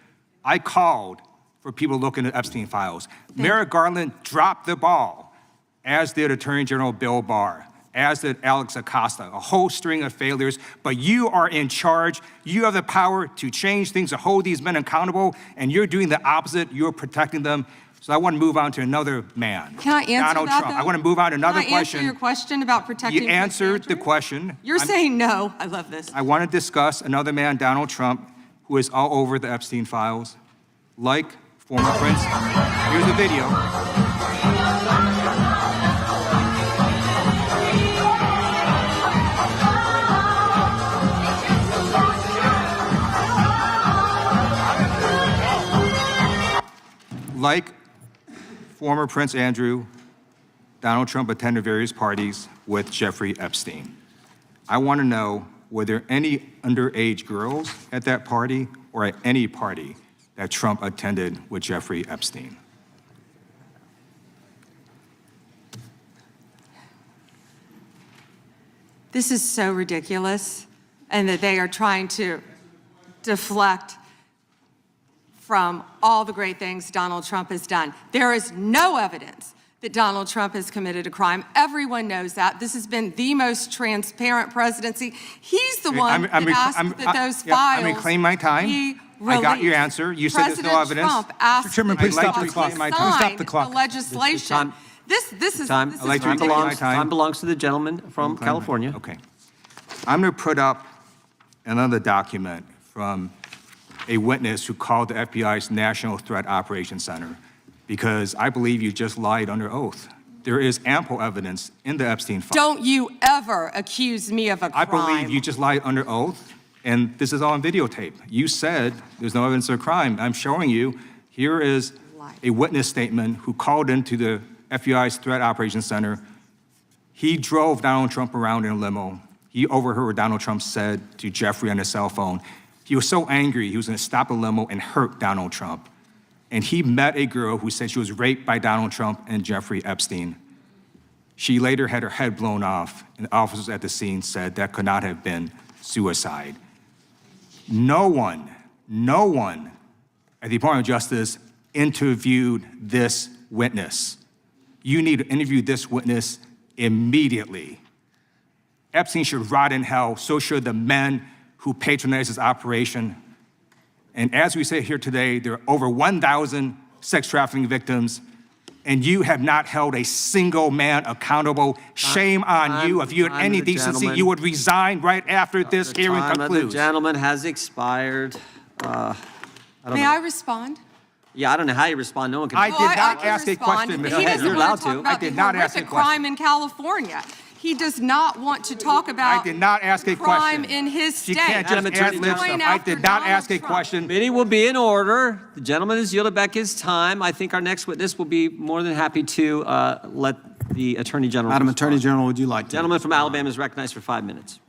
I called for people looking at Epstein files. Merrick Garland dropped the ball, as did Attorney General Bill Barr, as did Alex Acosta, a whole string of failures. But you are in charge. You have the power to change things, to hold these men accountable, and you're doing the opposite. You're protecting them. So I want to move on to another man. Can I answer Donald that, Trump. though? I want to move on to another Can I question. answer your question about protecting You answered the question. You're saying no. I love this. I want to discuss another man, Donald Trump, who is all over the Epstein files, like former Prince. Here's the video. Like former Prince Andrew, Donald Trump attended various parties with Jeffrey Epstein. I want to know, were there any underage girls at that party or at any party that Trump attended with Jeffrey Epstein? This is so ridiculous, and that they are trying to deflect from all the great things Donald Trump has done. There is no evidence that Donald Trump has committed a crime. Everyone knows that. This has been the most transparent presidency. He's the one that asked that those files I'm reclaiming my time. be I got your released. answer. You said there's no evidence. Trump asked Mr. Chairman, please stop the clock. Stop the clock. The legislation. This is Time ridiculous. belongs to the gentleman from California. Okay. I'm going to put up another document from a witness who called the FBI's National Threat Operations Center, because I believe you just lied under oath. There is ample evidence in the Epstein file. Don't you ever accuse me of a crime. I believe you just lied under oath, and this is on videotape. You said there's no evidence of a crime. I'm showing you, here is a witness statement who called into the FBI's Threat Operations Center. He drove Donald Trump around in a limo. He overheard what Donald Trump said to Jeffrey on his cell phone. He was so angry, he was going to stop a limo and hurt Donald Trump. And he met a girl who said she was raped by Donald Trump and Jeffrey Epstein. She later had her head blown off, and officers at the scene said that could not have been suicide. No one at the Department of Justice interviewed this witness. You need to interview this witness immediately. Epstein should rot in hell, so should the men who patronized his operation. And as we sit here today, there are over 1,000 sex trafficking victims, and you have not held a single man accountable. Shame on you. If you had any decency, you would resign right after this hearing concludes. The gentleman has expired. May I respond? Yeah, I don't know how you respond. No one can. I did not ask a question, Ms. He doesn't want to talk about I did not ask a the question. crime in California. He does not want to talk about I did not ask a crime question. in his state. She can't just ad lib stuff. I did not ask a question. Committee will be in order. The gentleman has yielded back his time. I think our next witness will be more than happy to let the Attorney General Madam respond. Attorney General, would you like to? Gentleman from Alabama is recognized for 5 minutes.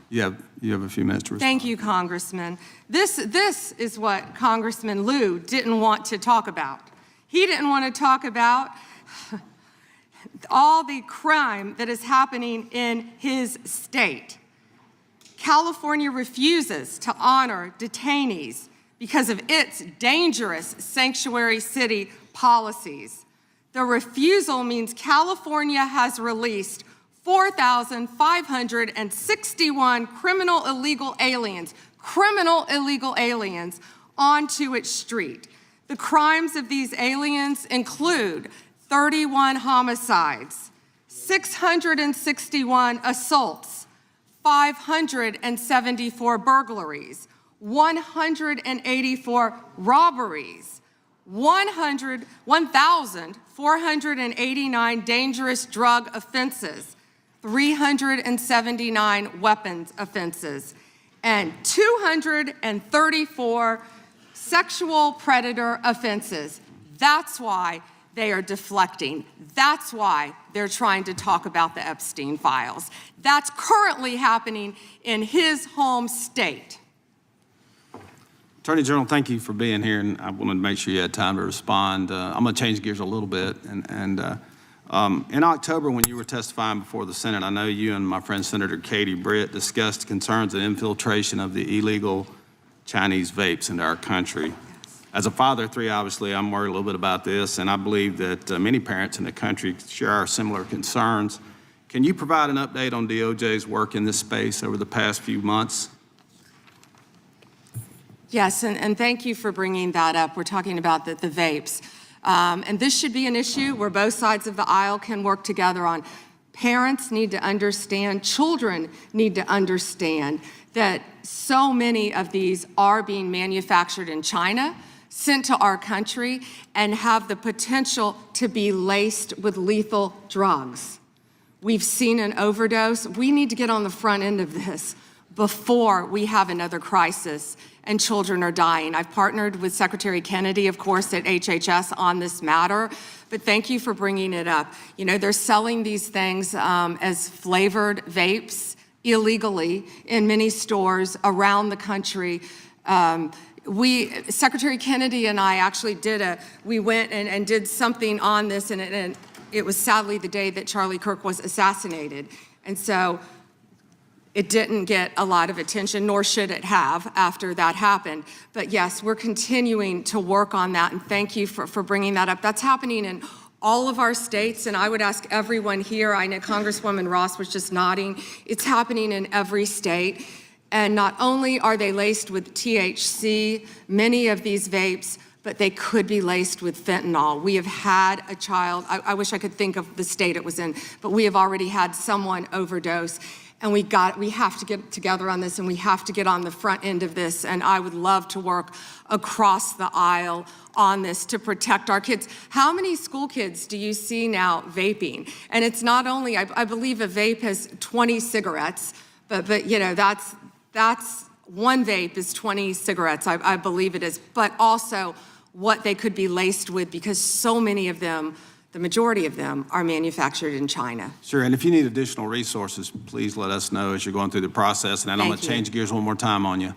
You have a few minutes to respond. Thank you, Congressman. This is what Congressman Liu didn't want to talk about. He didn't want to talk about all the crime that is happening in his state. California refuses to honor detainees because of its dangerous sanctuary city policies. The refusal means California has released 4,561 criminal illegal aliens onto its street. The crimes of these aliens include 31 homicides, 661 assaults, 574 burglaries, 184 robberies, 1,489 dangerous drug offenses, 379 weapons offenses, and 234 sexual predator offenses. That's why they are deflecting. That's why they're trying to talk about the Epstein files. That's currently happening in his home state. Attorney General, thank you for being here, and I wanted to make sure you had time to respond. I'm going to change gears a little bit. In October, when you were testifying before the Senate, I know you and my friend Senator Katie Britt discussed concerns of infiltration of the illegal Chinese vapes into our country. As a father of three, obviously, I'm worried a little bit about this, and I believe that many parents in the country share our similar concerns. Can you provide an update on DOJ's work in this space over the past few months? Yes, and thank you for bringing that up. We're talking about the vapes. And this should be an issue where both sides of the aisle can work together on. Parents need to understand, children need to understand that so many of these are being manufactured in China, sent to our country, and have the potential to be laced with lethal drugs. We've seen an overdose. We need to get on the front end of this before we have another crisis and children are dying. I've partnered with Secretary Kennedy, of course, at HHS on this matter, but thank you for bringing it up. You know, they're selling these things as flavored vapes illegally in many stores around the country. Secretary Kennedy and I actually we went and did something on this, and it was sadly the day that Charlie Kirk was assassinated. And so it didn't get a lot of attention, nor should it have after that happened. But yes, we're continuing to work on that, and thank you for bringing that up. That's happening in all of our states, and I would ask everyone here, I know Congresswoman Ross was just nodding, it's happening in every state. And not only are they laced with THC, many of these vapes, but they could be laced with fentanyl. We have had a child, I wish I could think of the state it was in, but we have already had someone overdose. And we have to get together on this, and we have to get on the front end of this. And I would love to work across the aisle on this to protect our kids. How many school kids do you see now vaping? And it's not only, I believe a vape has 20 cigarettes, but you know, that's one vape is 20 cigarettes, I believe it is, but also what they could be laced with, because so many of them, the majority of them, are manufactured in China. Sure, and if you need additional resources, please let us know as you're going through the process. And I'm going to change gears one more time on you.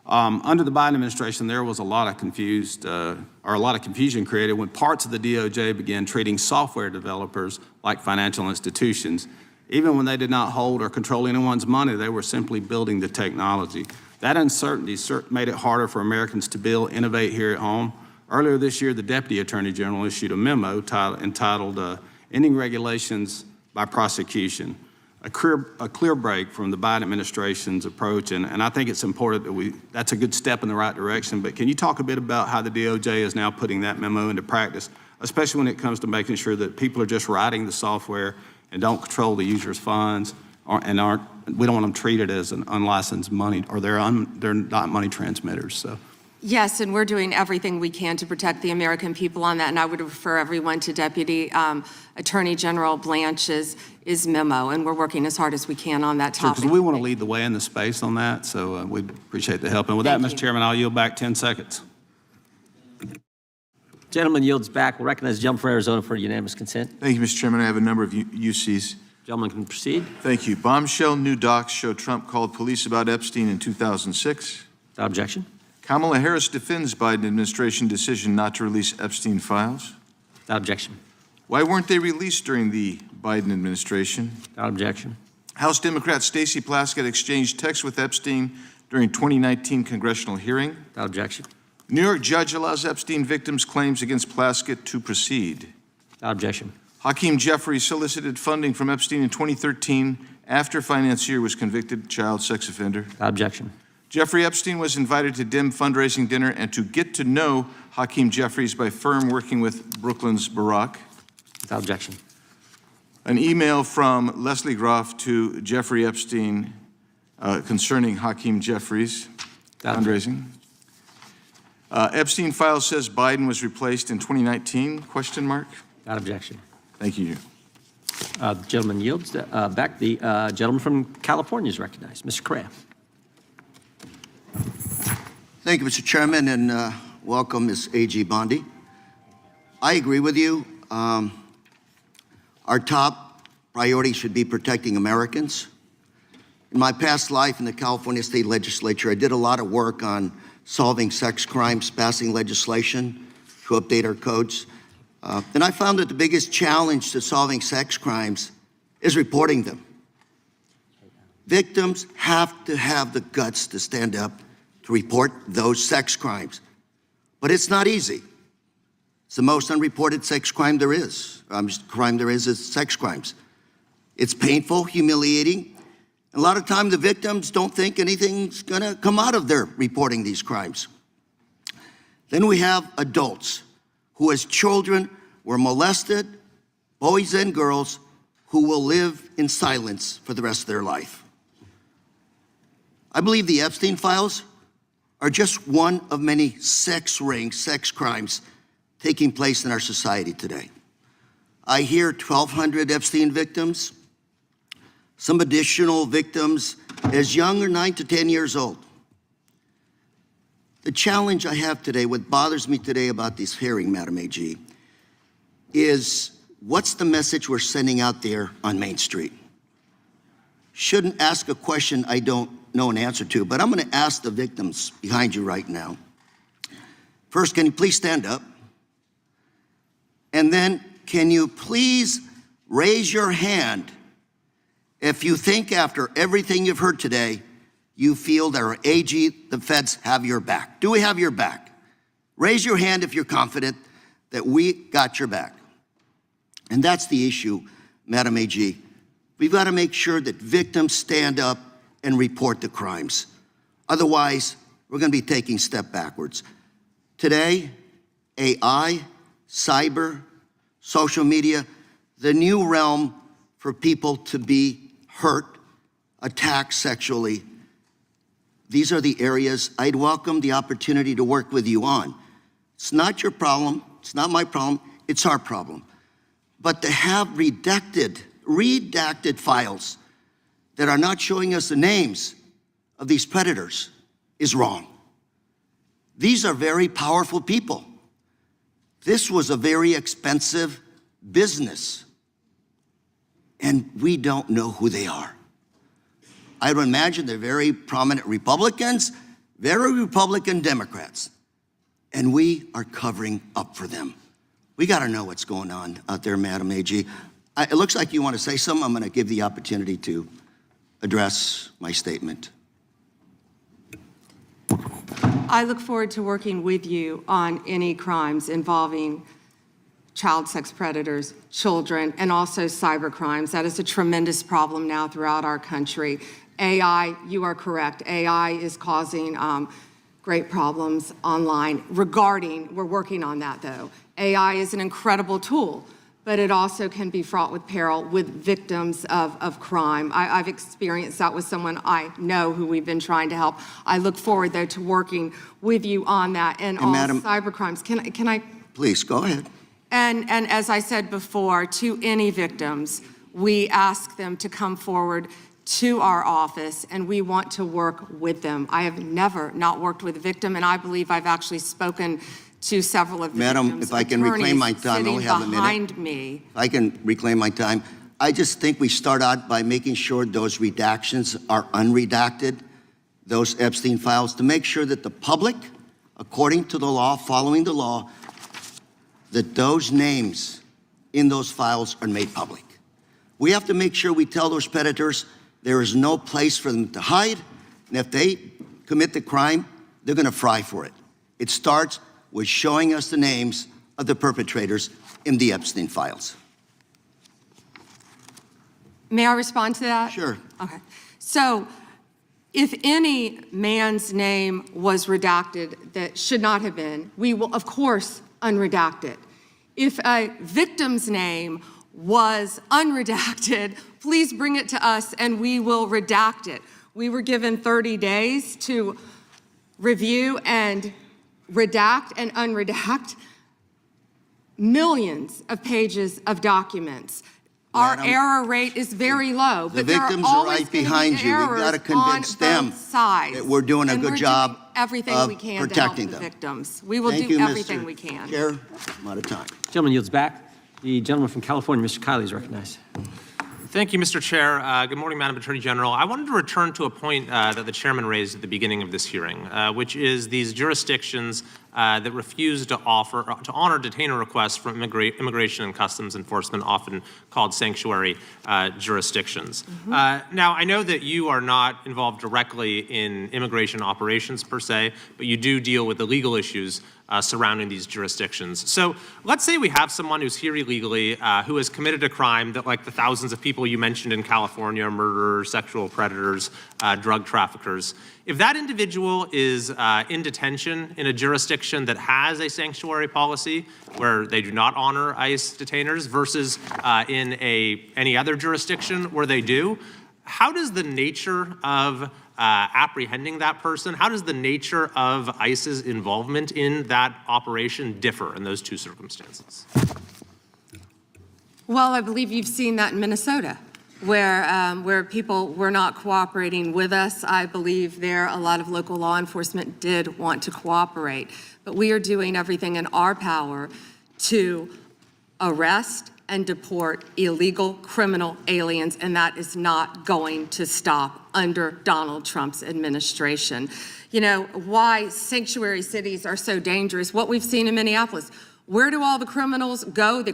Under the Biden administration, there was a lot of confusion created when parts of the DOJ began treating software developers like financial institutions. Even when they did not hold or control anyone's money, they were simply building the technology. That uncertainty made it harder for Americans to build, innovate here at home. Earlier this year, the Deputy Attorney General issued a memo entitled Ending Regulations by Prosecution, a clear break from the Biden administration's approach, and I think it's important that that's a good step in the right direction, but can you talk a bit about how the DOJ is now putting that memo into practice, especially when it comes to making sure that people are just writing the software and don't control the user's funds, we don't want them treated as an unlicensed money, or they're not money transmitters, so. Yes, and we're doing everything we can to protect the American people on that, and I would refer everyone to Deputy Attorney General Blanche's memo, and we're working as hard as we can on that topic. Because we want to lead the way in the space on that, so we appreciate the help. And with that, Mr. Chairman, I'll yield back 10 seconds. Gentleman yields back. We'll recognize the gentleman from Arizona for unanimous consent. Thank you, Mr. Chairman. I have a number of UCs. Gentleman can proceed. Thank you. Bombshell new docs show Trump called police about Epstein in 2006. Without objection. Kamala Harris defends Biden administration decision not to release Epstein files. Without objection. Why weren't they released during the Biden administration? Without objection. House Democrat Stacey Plaskett exchanged texts with Epstein during 2019 congressional hearing. Without objection. New York judge allows Epstein victims' claims against Plaskett to proceed. Without objection. Hakeem Jeffries solicited funding from Epstein in 2013 after financier was convicted child sex offender. Without objection. Jeffrey Epstein was invited to dim fundraising dinner and to get to know Hakeem Jeffries by firm working with Brooklyn's Barack. Without objection. An email from Leslie Groff to Jeffrey Epstein concerning Hakeem Jeffries fundraising. Epstein file says Biden was replaced in 2019, question mark? Without objection. Thank you. The gentleman yields back. The gentleman from California is recognized. Mr. Correa. Thank you, Mr. Chairman, and welcome, Ms. A.G. Bondi. I agree with you. Our top priority should be protecting Americans. In my past life in the California State Legislature, I did a lot of work on solving sex crimes, passing legislation to update our codes. And I found that the biggest challenge to solving sex crimes is reporting them. Victims have to have the guts to stand up to report those sex crimes. But it's not easy. It's the most unreported sex crime there is. Crime there is sex crimes. It's painful, humiliating. A lot of time the victims don't think anything's gonna come out of their reporting these crimes. Then we have adults who as children were molested, boys and girls who will live in silence for the rest of their life. I believe the Epstein files are just one of many sex rings, sex crimes taking place in our society today. I hear 1,200 Epstein victims, some additional victims as young as 9 to 10 years old. The challenge I have today, what bothers me today about this hearing, Madam AG, is what's the message we're sending out there on Main Street? Shouldn't ask a question I don't know an answer to, but I'm gonna ask the victims behind you right now. First, can you please stand up? And then, can you please raise your hand if you think after everything you've heard today, you feel that our AG, the feds, have your back? Do we have your back? Raise your hand if you're confident that we got your back. And that's the issue, Madam AG. We've got to make sure that victims stand up and report the crimes. Otherwise, we're going to be taking a step backwards. Today, AI, cyber, social media, the new realm for people to be hurt, attacked sexually. These are the areas I'd welcome the opportunity to work with you on. It's not your problem, it's not my problem, it's our problem. But to have redacted files that are not showing us the names of these predators is wrong. These are very powerful people. This was a very expensive business, and we don't know who they are. I would imagine they're very prominent Republicans, very Republican Democrats, and we are covering up for them. We got to know what's going on out there, Madam AG. It looks like you want to say something. I'm going to give the opportunity to address my statement. I look forward to working with you on any crimes involving child sex predators, children, and also cyber crimes. That is a tremendous problem now throughout our country. AI, you are correct. AI is causing great problems online we're working on that though. AI is an incredible tool, but it also can be fraught with peril with victims of crime. I've experienced that with someone I know who we've been trying to help. I look forward, though, to working with you on that and all cyber crimes. Can I? Please, go ahead. And as I said before, to any victims, we ask them to come forward to our office, and we want to work with them. I have never not worked with a victim, and I believe I've actually spoken to several of the Madam, victims' if I can reclaim my time, I only have a minute. behind me. If I can reclaim my time. I just think we start out by making sure those redactions are unredacted, those Epstein files, to make sure that the public, according to the law, following the law, that those names in those files are made public. We have to make sure we tell those predators there is no place for them to hide, and if they commit the crime, they're gonna fry for it. It starts with showing us the names of the perpetrators in the Epstein files. May I respond to that? Sure. Okay. So if any man's name was redacted that should not have been, we will, of course, unredact it. If a victim's name was unredacted, please bring it to us and we will redact it. We were given 30 days to review and redact and unredact millions of pages of documents. Our Madam, error rate is very low, The but there are victims are always right going to behind be you. We've errors got to convince on them both sides. that we're doing a And good we're job doing everything of we can to help protecting the them. victims. We will Thank do you, everything Mr. we can. Chair, I'm out of time. Gentleman yields back. The gentleman from California, Mr. Kiley, is recognized. Thank you, Mr. Chair. Good morning, Madam Attorney General. I wanted to return to a point that the chairman raised at the beginning of this hearing, which is these jurisdictions that refuse to honor detainer requests from Immigration and Customs Enforcement, often called sanctuary jurisdictions. Now, I know that you are not involved directly in immigration operations per se, but you do deal with the legal issues surrounding these jurisdictions. So let's say we have someone who's here illegally, who has committed a crime that, like the thousands of people you mentioned in California, murderers, sexual predators, drug traffickers. If that individual is in detention in a jurisdiction that has a sanctuary policy where they do not honor ICE detainers versus in any other jurisdiction where they do, how does the nature of apprehending that person, how does the nature of ICE's involvement in that operation differ in those two circumstances? Well, I believe you've seen that in Minnesota, where people were not cooperating with us. I believe there a lot of local law enforcement did want to cooperate, but we are doing everything in our power to arrest and deport illegal criminal aliens, and that is not going to stop under Donald Trump's administration. You know, why sanctuary cities are so dangerous, what we've seen in Minneapolis. Where do all the criminals go? The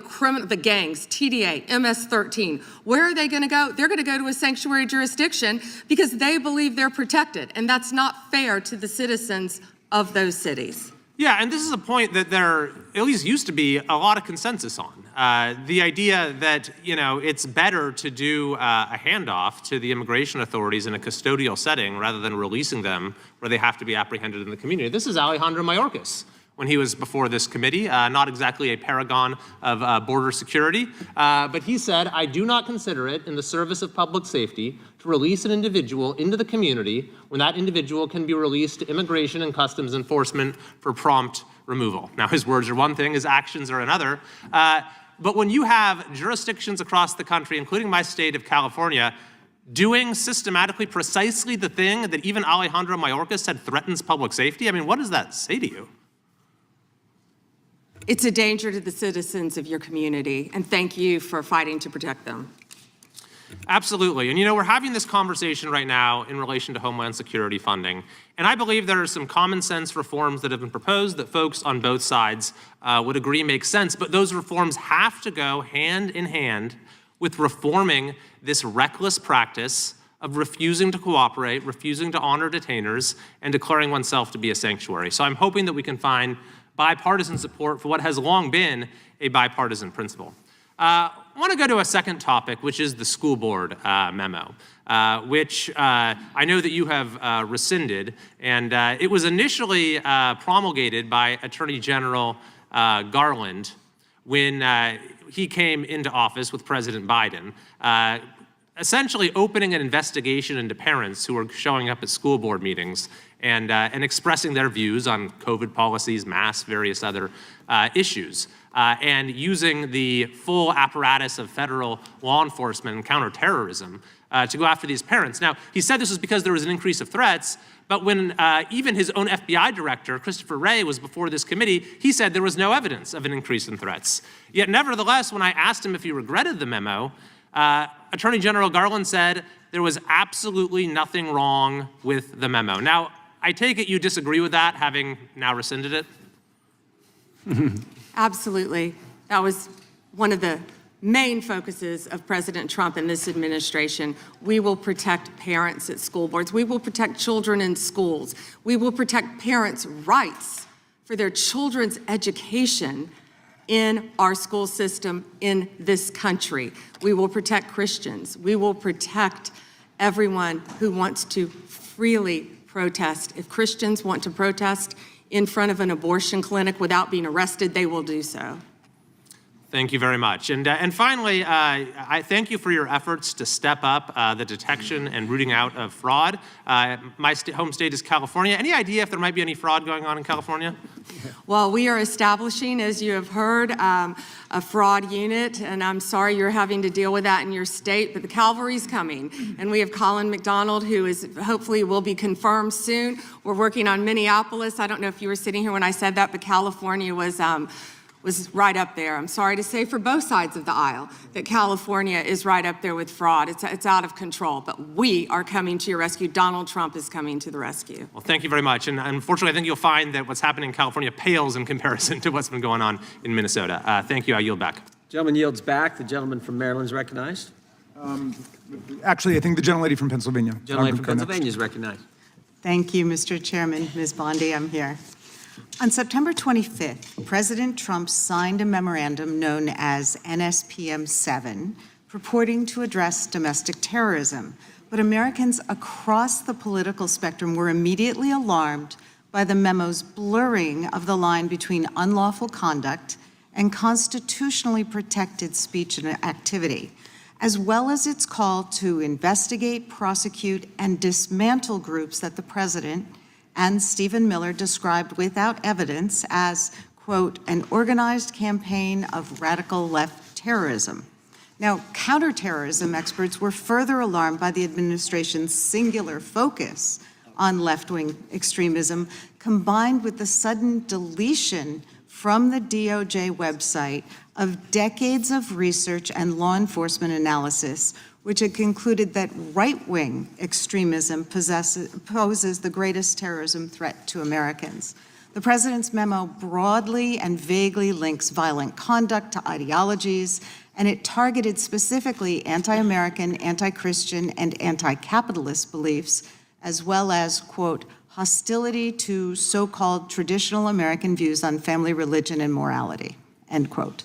gangs, TDA, MS-13. Where are they going to go? They're going to go to a sanctuary jurisdiction because they believe they're protected, and that's not fair to the citizens of those cities. Yeah, and this is a point that there at least used to be a lot of consensus on. The idea that, you know, it's better to do a handoff to the immigration authorities in a custodial setting rather than releasing them where they have to be apprehended in the community. This is Alejandro Mayorkas when he was before this committee, not exactly a paragon of border security, but he said, "I do not consider it in the service of public safety to release an individual into the community when that individual can be released to Immigration and Customs Enforcement for prompt removal." Now, his words are one thing, his actions are another. But when you have jurisdictions across the country, including my state of California, doing systematically precisely the thing that even Alejandro Mayorkas said threatens public safety, I mean, what does that say to you? It's a danger to the citizens of your community, and thank you for fighting to protect them. Absolutely. And you know, we're having this conversation right now in relation to Homeland Security funding. And I believe there are some common sense reforms that have been proposed that folks on both sides would agree make sense. But those reforms have to go hand in hand with reforming this reckless practice of refusing to cooperate, refusing to honor detainers, and declaring oneself to be a sanctuary. So I'm hoping that we can find bipartisan support for what has long been a bipartisan principle. I want to go to a second topic, which is the school board memo, which I know that you have rescinded. And it was initially promulgated by Attorney General Garland when he came into office with President Biden, essentially opening an investigation into parents who were showing up at school board meetings and expressing their views on COVID policies, masks, various other issues, and using the full apparatus of federal law enforcement and counterterrorism to go after these parents. Now, he said this was because there was an increase of threats, but when even his own FBI director, Christopher Wray, was before this committee, he said there was no evidence of an increase in threats. Yet nevertheless, when I asked him if he regretted the memo, Attorney General Garland said there was absolutely nothing wrong with the memo. Now, I take it you disagree with that, having now rescinded it? Absolutely. That was one of the main focuses of President Trump and this administration. We will protect parents at school boards. We will protect children in schools. We will protect parents' rights for their children's education in our school system in this country. We will protect Christians. We will protect everyone who wants to freely protest. If Christians want to protest in front of an abortion clinic without being arrested, they will do so. Thank you very much. And finally, I thank you for your efforts to step up the detection and rooting out of fraud. My home state is California. Any idea if there might be any fraud going on in California? Well, we are establishing, as you have heard, a fraud unit, and I'm sorry you're having to deal with that in your state, but the cavalry's coming. And we have Colin McDonald, who is hopefully will be confirmed soon. We're working on Minneapolis. I don't know if you were sitting here when I said that, but California was right up there. I'm sorry to say for both sides of the aisle that California is right up there with fraud. It's out of control, but we are coming to your rescue. Donald Trump is coming to the rescue. Well, thank you very much. And unfortunately, I think you'll find that what's happening in California pales in comparison to what's been going on in Minnesota. Thank you. I yield back. Gentleman yields back. The gentleman from Maryland is recognized. Actually, I think the gentlelady from Pennsylvania. Gentleman from Pennsylvania is recognized. Thank you, Mr. Chairman. Ms. Bondi, I'm here. On September 25th, President Trump signed a memorandum known as NSPM 7, purporting to address domestic terrorism. But Americans across the political spectrum were immediately alarmed by the memo's blurring of the line between unlawful conduct and constitutionally protected speech and activity, as well as its call to investigate, prosecute, and dismantle groups that the president and Stephen Miller described without evidence as, quote, an organized campaign of radical left terrorism. Now, counterterrorism experts were further alarmed by the administration's singular focus on left-wing extremism, combined with the sudden deletion from the DOJ website of decades of research and law enforcement analysis, which had concluded that right-wing extremism poses the greatest terrorism threat to Americans. The president's memo broadly and vaguely links violent conduct to ideologies, and it targeted specifically anti-American, anti-Christian, and anti-capitalist beliefs, as well as, quote, hostility to so-called traditional American views on family, religion, and morality, end quote.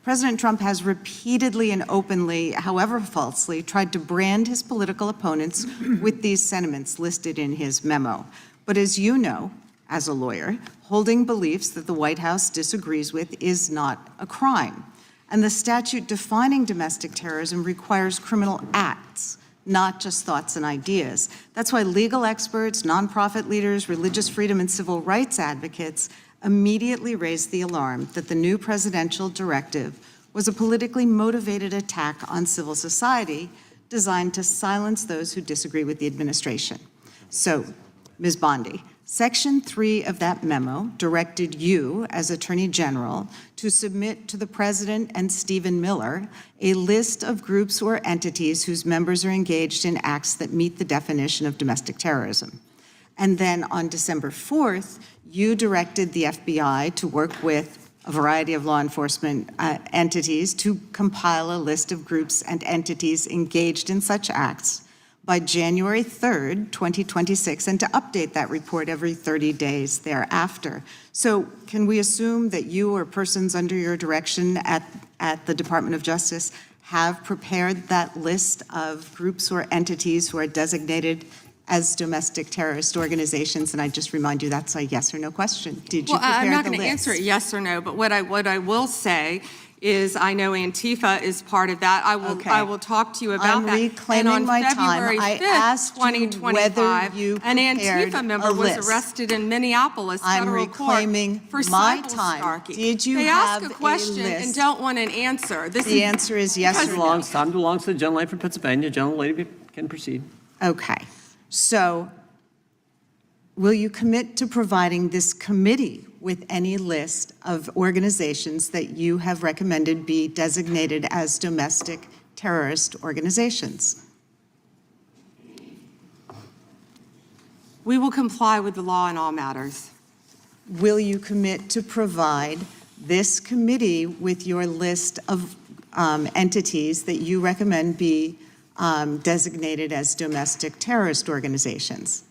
President Trump has repeatedly and openly, however falsely, tried to brand his political opponents with these sentiments listed in his memo. But as you know, as a lawyer, holding beliefs that the White House disagrees with is not a crime. And the statute defining domestic terrorism requires criminal acts, not just thoughts and ideas. That's why legal experts, nonprofit leaders, religious freedom, and civil rights advocates immediately raised the alarm that the new presidential directive was a politically motivated attack on civil society designed to silence those who disagree with the administration. So, Ms. Bondi, Section 3 of that memo directed you, as Attorney General, to submit to the President and Stephen Miller a list of groups or entities whose members are engaged in acts that meet the definition of domestic terrorism. And then on December 4th, you directed the FBI to work with a variety of law enforcement entities to compile a list of groups and entities engaged in such acts by January 3rd, 2026, and to update that report every 30 days thereafter. So can we assume that you or persons under your direction at the Department of Justice have prepared that list of groups or entities who are designated as domestic terrorist organizations? And I just remind you, that's a yes or no question. Did you prepare the list? I'm not going to answer it yes or no, but what I will say is I know Antifa is part of that. I will talk to you about that. I'm reclaiming my time. I asked you whether you an prepared Antifa member a list. was arrested in Minneapolis I'm federal reclaiming court for my cyber time. stalking. Did you they have ask a question list? and don't want an answer. The answer is yes or no. Time belongs to the gentlelady from Pennsylvania. Gentlelady can proceed. Okay. So will you commit to providing this committee with any list of organizations that you have recommended be designated as domestic terrorist organizations? We will comply with the law in all matters. Will you commit to provide this committee with your list of entities that you recommend be designated as domestic terrorist organizations?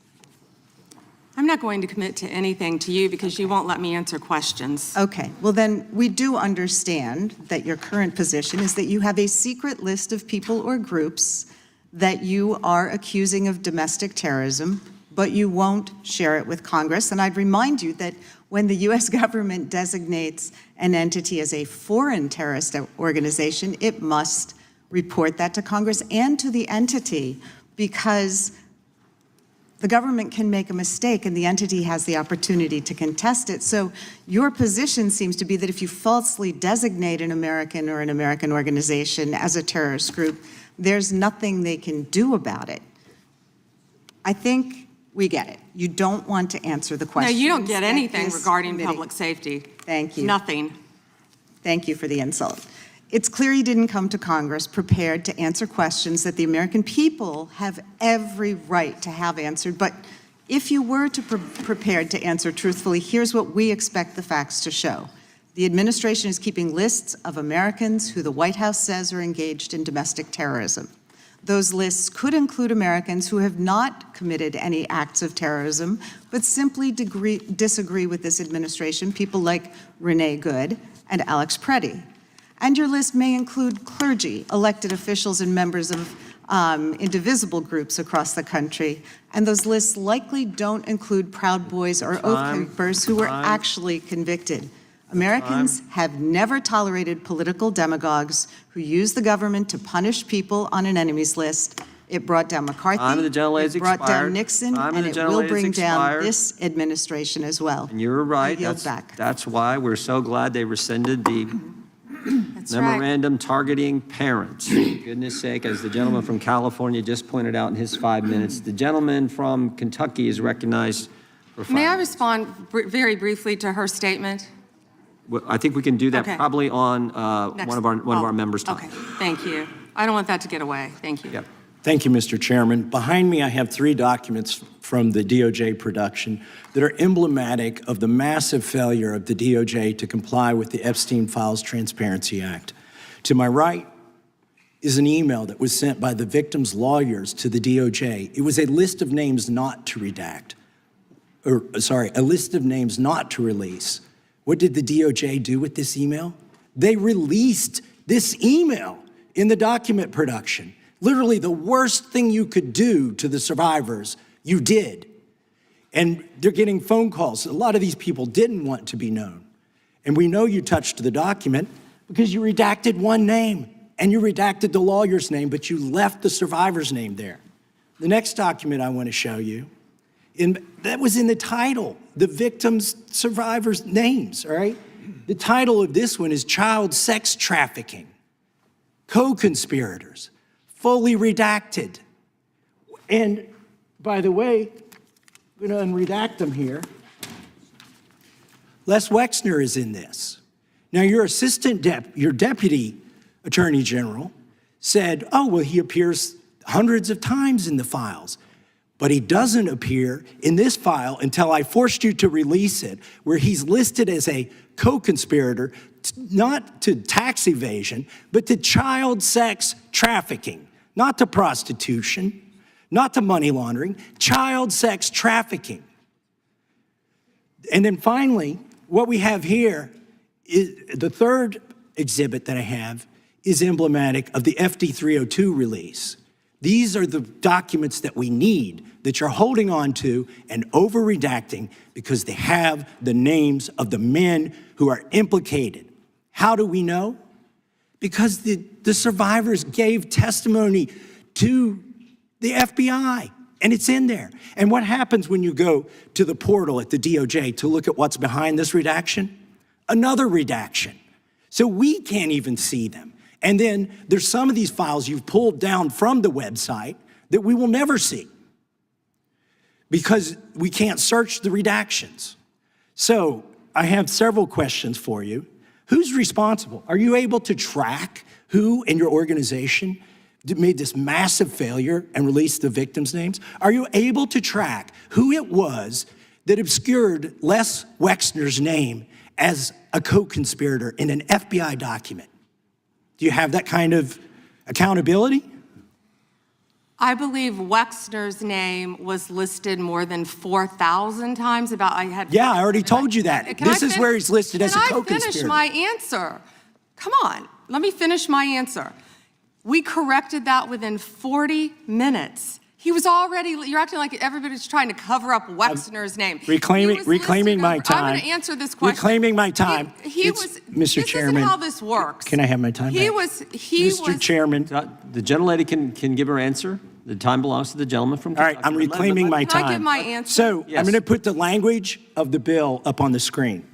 I'm not going to commit to anything to you because you won't let me answer questions. Okay, well then we do understand that your current position is that you have a secret list of people or groups that you are accusing of domestic terrorism, but you won't share it with Congress. And I'd remind you that When the U.S. government designates an entity as a foreign terrorist organization, it must report that to Congress and to the entity, because the government can make a mistake and the entity has the opportunity to contest it. So your position seems to be that if you falsely designate an American or an American organization as a terrorist group, there's nothing they can do about it. I think we get it. You don't want to answer the No, question. you don't get anything regarding public safety. Thank you. Nothing. Thank you for the insult. It's clear you didn't come to Congress prepared to answer questions that the American people have every right to have answered. But if you were prepared to answer truthfully, here's what we expect the facts to show. The administration is keeping lists of Americans who the White House says are engaged in domestic terrorism. Those lists could include Americans who have not committed any acts of terrorism, but simply disagree with this administration, people like Renee Good and Alex Preddy. And your list may include clergy, elected officials, and members of indivisible groups across the country. And those lists likely don't include Proud Boys or Oath Keepers who were actually convicted. Americans have never tolerated political demagogues who use the government to punish people on an enemies list. It brought down McCarthy, it brought down Nixon, and it will bring down this administration as well. And you're right. Back. That's why we're so glad they rescinded the memorandum targeting parents. For goodness sake, as the gentleman from California just pointed out in his 5 minutes, the gentleman from Kentucky is recognized for 5 May I minutes. respond very briefly to her statement? Well, I think we can do that Okay. probably on Next. one of our members' time. Okay, thank you. I don't want that to get away. Thank you. Yep. Thank you, Mr. Chairman. Behind me, I have 3 documents from the DOJ production that are emblematic of the massive failure of the DOJ to comply with the Epstein Files Transparency Act. To my right is an email that was sent by the victim's lawyers to the DOJ. It was a list of names not to redact, a list of names not to release. What did the DOJ do with this email? They released this email in the document production. Literally the worst thing you could do to the survivors, you did. And they're getting phone calls. A lot of these people didn't want to be known. And we know you touched the document because you redacted one name and you redacted the lawyer's name, but you left the survivor's name there. The next document I want to show you, that was in the title, the victims' survivors' names, all right? The title of this one is Child Sex Trafficking, Co-Conspirators, fully redacted. And by the way, I'm gonna unredact them here. Les Wexner is in this. Now your your deputy attorney general said, oh, well, he appears hundreds of times in the files. But he doesn't appear in this file until I forced you to release it, where he's listed as a co-conspirator, not to tax evasion, but to child sex trafficking, not to prostitution, not to money laundering, child sex trafficking. And then finally, what we have here is the third exhibit that I have is emblematic of the FD 302 release. These are the documents that we need that you're holding on to and over-redacting because they have the names of the men who are implicated. How do we know? Because the survivors gave testimony to the FBI, and it's in there. And what happens when you go to the portal at the DOJ to look at what's behind this redaction? Another redaction. So we can't even see them. And then there's some of these files you've pulled down from the website that we will never see because we can't search the redactions. So I have several questions for you. Who's responsible? Are you able to track who in your organization made this massive failure and released the victims' names? Are you able to track who it was that obscured Les Wexner's name as a co-conspirator in an FBI document? Do you have that kind of accountability? I believe Wexner's name was listed more than 4,000 times. Yeah, I already told you that. This is where he's listed as a co-conspirator. Can I finish my answer? Come on, let me finish my answer. We corrected that within 40 minutes. He was already, you're acting like everybody's trying to cover up Wexner's name. Reclaiming my time. I'm going to answer this question. Reclaiming my time. He was, Mr. this Chairman. isn't how this works. Can I have my time back? Mr. Chairman. The gentlelady can give her answer. The time belongs to the gentleman from All right, I'm reclaiming my time. Can I give my answer? So Yes. I'm going to put the language of the bill up on the screen.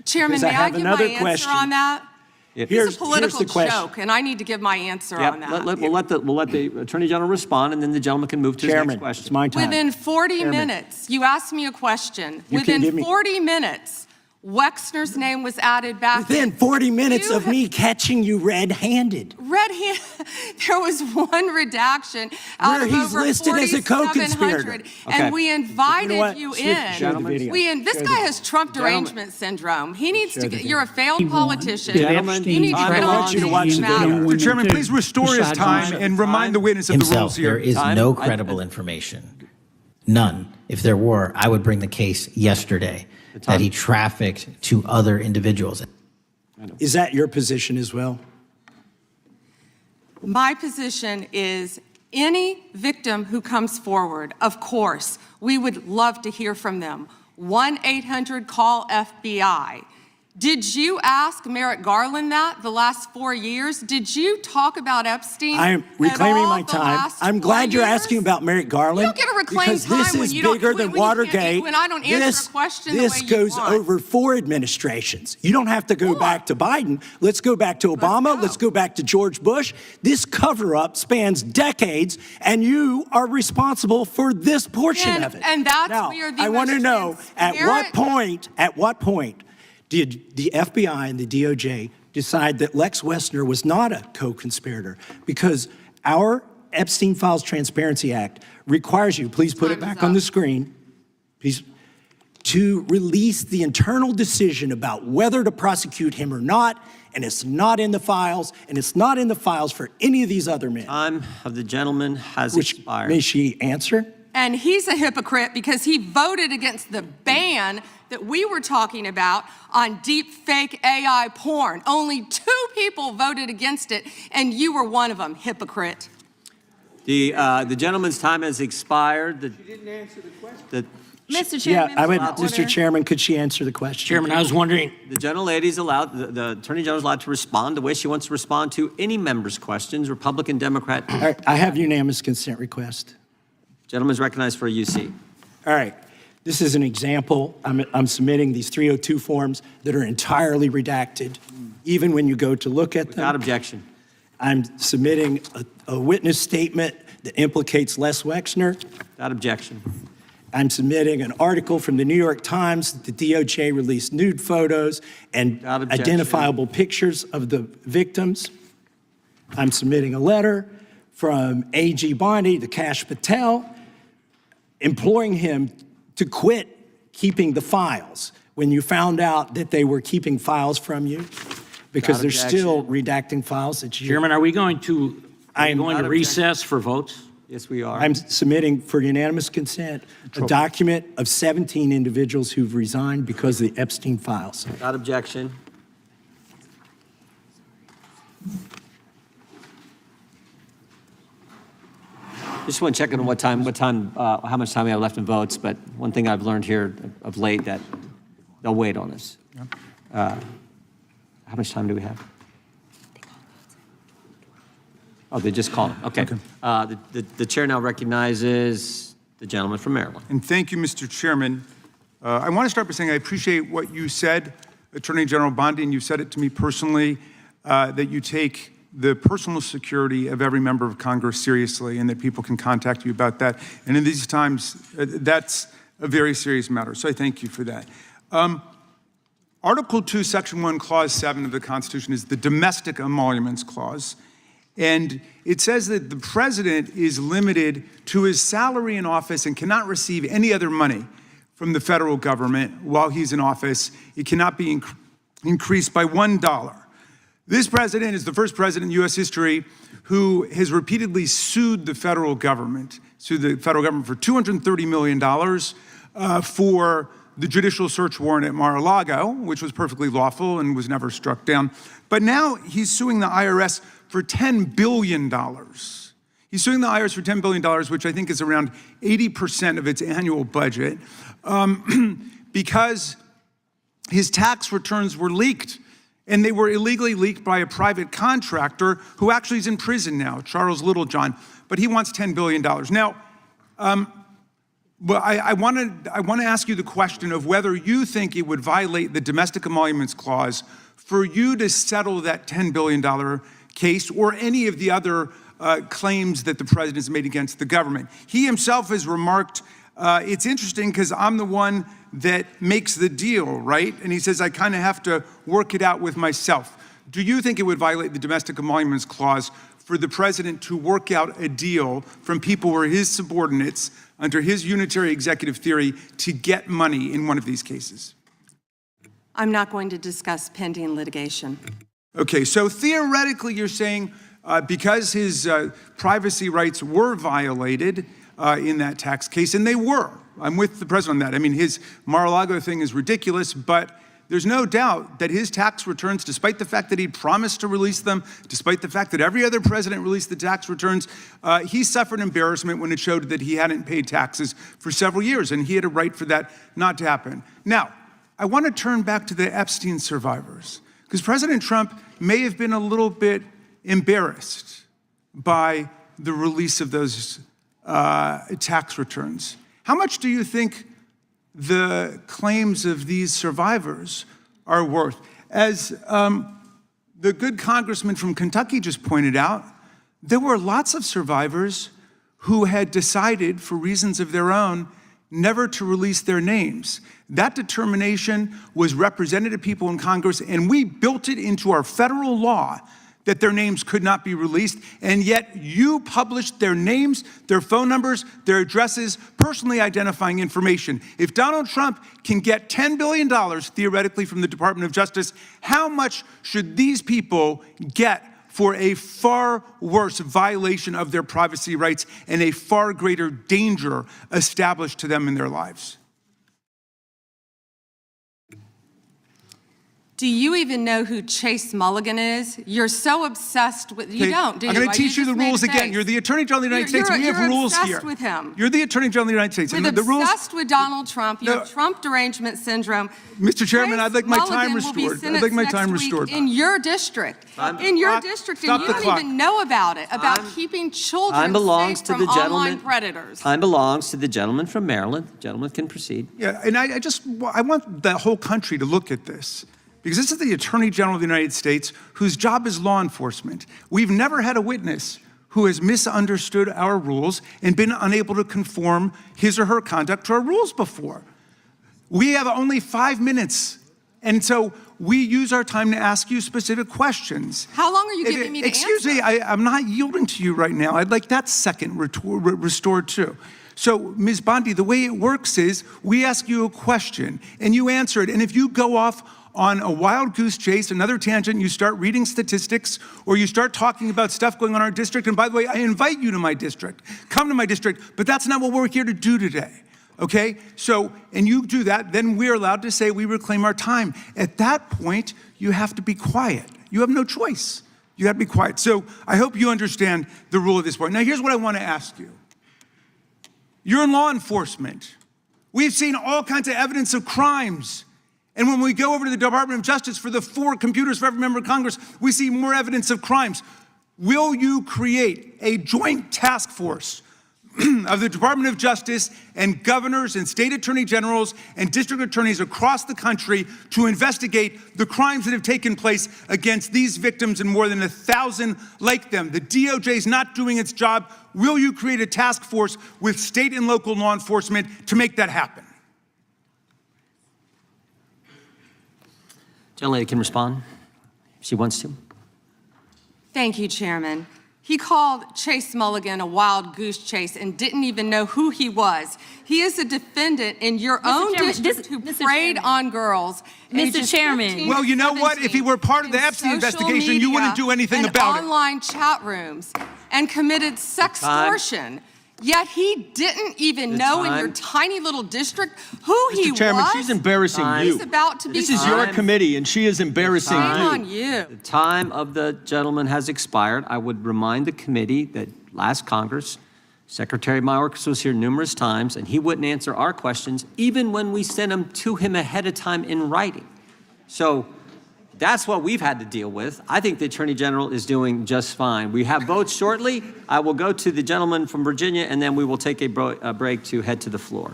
Chairman, Because I may I have give my another answer question. on that? Here's It's a political the question. joke, and I need to give my answer Yep, on that. we'll let the Attorney General respond, and then the gentleman can move to his next Chairman, question. it's my time. Within 40 Chairman. minutes, you asked me a question. You can give Within me- 40 minutes, Wexner's name was added back. Within 40 minutes You of me catching you red-handed. There was one redaction out Where of he's over listed as a 4,700, co-conspirator. Okay. and we invited what? you Show in. the video. This Show guy the- has Trump derangement syndrome. He needs to get, you're a failed politician. Gentlemen, You need to time get is on on. these to watch the video. matters. Mr. Chairman, please restore his time and remind the witness of the Himself, rules there here. is Time. no credible information. None. If there were, I would bring the case yesterday that he trafficked to other individuals. Is that your position as well? My position is any victim who comes forward, of course, we would love to hear from them. 1-800-CALL-FBI. Did you ask Merrick Garland that the last 4 years? Did you talk about Epstein? I am at reclaiming all my the time. last I'm 4 glad you're years? asking about Merrick Garland. You don't get to reclaim because this time when is you don't- bigger when than you can't- Watergate. when I don't answer a question the this way you goes want. over 4 administrations. You don't have to go back to Biden. Let's go back to Obama. Let's go back to George Bush. This cover-up spans decades, and you are responsible for this portion of it. And that's now, where the I want to most know at what transparent- point did the FBI and the DOJ decide that Lex Wessner was not a co-conspirator? Because our Epstein Files Transparency Act requires you, please put it back on the screen, please, to release the internal decision about whether to prosecute him or not, and it's not in the files, and it's not in the files for any of these other men. Time of the gentleman has Which, expired. may she answer? And he's a hypocrite because he voted against the ban that we were talking about on deep fake AI porn. Only 2 people voted against it, and you were one of them, hypocrite. The gentleman's time has expired. She didn't answer the question. Mr. Chairman. Yeah, Mr. Chairman, could she answer the question? Chairman, I was wondering, The gentlelady's allowed, the Attorney General's allowed to respond the way she wants to respond to any member's questions, Republican, Democrat. All right, I have unanimous consent request. Gentleman's recognized for a UC. All right, this is an example. I'm submitting these 302 forms that are entirely redacted, even when you go to look at them. Without objection. I'm submitting a witness statement that implicates Les Wexner. Without objection. I'm submitting an article from the New York Times that the DOJ released nude photos and Without objection. identifiable pictures of the victims. I'm submitting a letter from A.G. Bondi to Kash Patel, imploring him to quit keeping the files when you found out that they were keeping files from you, because they're still redacting files that you... Chairman, are we going to Without recess for votes? Yes, we are. I'm submitting for unanimous consent a document of 17 individuals who've resigned because of the Epstein files. Without objection. Just want to check on how much time we have left in votes, but one thing I've learned here of late that they'll wait on us. How much time do we have? Oh, they just called him. Okay. The chair now recognizes the gentleman from Maryland. And thank you, Mr. Chairman. I want to start by saying I appreciate what you said, Attorney General Bondi, and you said it to me personally, that you take the personal security of every member of Congress seriously and that people can contact you about that. And in these times, that's a very serious matter. So I thank you for that. Article 2, Section 1, Clause 7 of the Constitution is the Domestic Emoluments Clause. And it says that the president is limited to his salary in office and cannot receive any other money from the federal government while he's in office. It cannot be increased by $1. This president is the first president in U.S. history who has repeatedly sued the federal government for $230 million for the judicial search warrant at Mar-a-Lago, which was perfectly lawful and was never struck down. But now he's suing the IRS for $10 billion. He's suing the IRS for $10 billion, which I think is around 80% of its annual budget, because his tax returns were leaked. And they were illegally leaked by a private contractor who actually is in prison now, Charles Littlejohn, but he wants $10 billion. Now, but I want to ask you the question of whether you think it would violate the Domestic Emoluments Clause for you to settle that $10 billion case or any of the other claims that the president has made against the government. He himself has remarked, it's interesting because I'm the one that makes the deal, right? And he says, I kind of have to work it out with myself. Do you think it would violate the Domestic Emoluments Clause for the president to work out a deal from people who are his subordinates under his unitary executive theory to get money in one of these cases? I'm not going to discuss pending litigation. Okay, so theoretically you're saying because his privacy rights were violated in that tax case, and they were. I'm with the president on that. I mean, his Mar-a-Lago thing is ridiculous, but there's no doubt that his tax returns, despite the fact that he promised to release them, despite the fact that every other president released the tax returns, he suffered embarrassment when it showed that he hadn't paid taxes for several years, and he had a right for that not to happen. Now, I want to turn back to the Epstein survivors, because President Trump may have been a little bit embarrassed by the release of those tax returns. How much do you think the claims of these survivors are worth? As the good congressman from Kentucky just pointed out, there were lots of survivors who had decided, for reasons of their own, never to release their names. That determination was represented to people in Congress, and we built it into our federal law that their names could not be released, and yet you published their names, their phone numbers, their addresses, personally identifying information. If Donald Trump can get $10 billion theoretically from the Department of Justice, how much should these people get for a far worse violation of their privacy rights and a far greater danger established to them in their lives? Do you even know who Chase Mulligan is? You're so obsessed with, you don't, do you? I'm going to teach you the rules again. You're the Attorney General of the United States. We have rules here. You're obsessed with him. You're the Attorney General of the United States. You're obsessed with Donald Trump. You have Trump derangement syndrome. Mr. Chairman, I'd like my time Mulligan will be restored. I'd like my time sentenced next restored. week in your district. In your district, and you don't even know about it, about keeping children safe from online predators. Time belongs to the gentleman from Maryland. The gentleman can proceed. Yeah, and I want the whole country to look at this, because this is the Attorney General of the United States whose job is law enforcement. We've never had a witness who has misunderstood our rules and been unable to conform his or her conduct to our rules before. We have only 5 minutes, and so we use our time to ask you specific questions. How long are you giving me to answer? Excuse me, I'm not yielding to you right now. I'd like that second restored too. So, Ms. Bondi, the way it works is we ask you a question and you answer it, and if you go off on a wild goose chase, another tangent, you start reading statistics, or you start talking about stuff going on in our district, and by the way, I invite you to my district. Come to my district, but that's not what we're here to do today, okay? So, and you do that, then we're allowed to say we reclaim our time. At that point, you have to be quiet. You have no choice. You have to be quiet. So I hope you understand the rule at this point. Now, here's what I want to ask you. You're in law enforcement. We've seen all kinds of evidence of crimes. And when we go over to the Department of Justice for the 4 computers for every member of Congress, we see more evidence of crimes. Will you create a joint task force of the Department of Justice and governors and state attorney generals and district attorneys across the country to investigate the crimes that have taken place against these victims and more than 1,000 like them? The DOJ is not doing its job. Will you create a task force with state and local law enforcement to make that happen? Gentlelady can respond if she wants to. Thank you, Chairman. He called Chase Mulligan a wild goose chase and didn't even know who he was. He is a defendant in your own district who preyed on girls. Mr. Chairman. Well, you know what? If he were part of the Epstein investigation, you wouldn't do anything about it. Online chat rooms and committed sextortion. Yet he didn't even know in your tiny little district who he was. Mr. Chairman, she's embarrassing you. He's about to be This is your committee, and she is embarrassing you. Shame on you. The time of the gentleman has expired. I would remind the committee that last Congress. Secretary Mayorkas was here numerous times, and he wouldn't answer our questions, even when we sent them to him ahead of time in writing. So that's what we've had to deal with. I think the Attorney General is doing just fine. We have votes shortly. I will go to the gentleman from Virginia, and then we will take a break to head to the floor.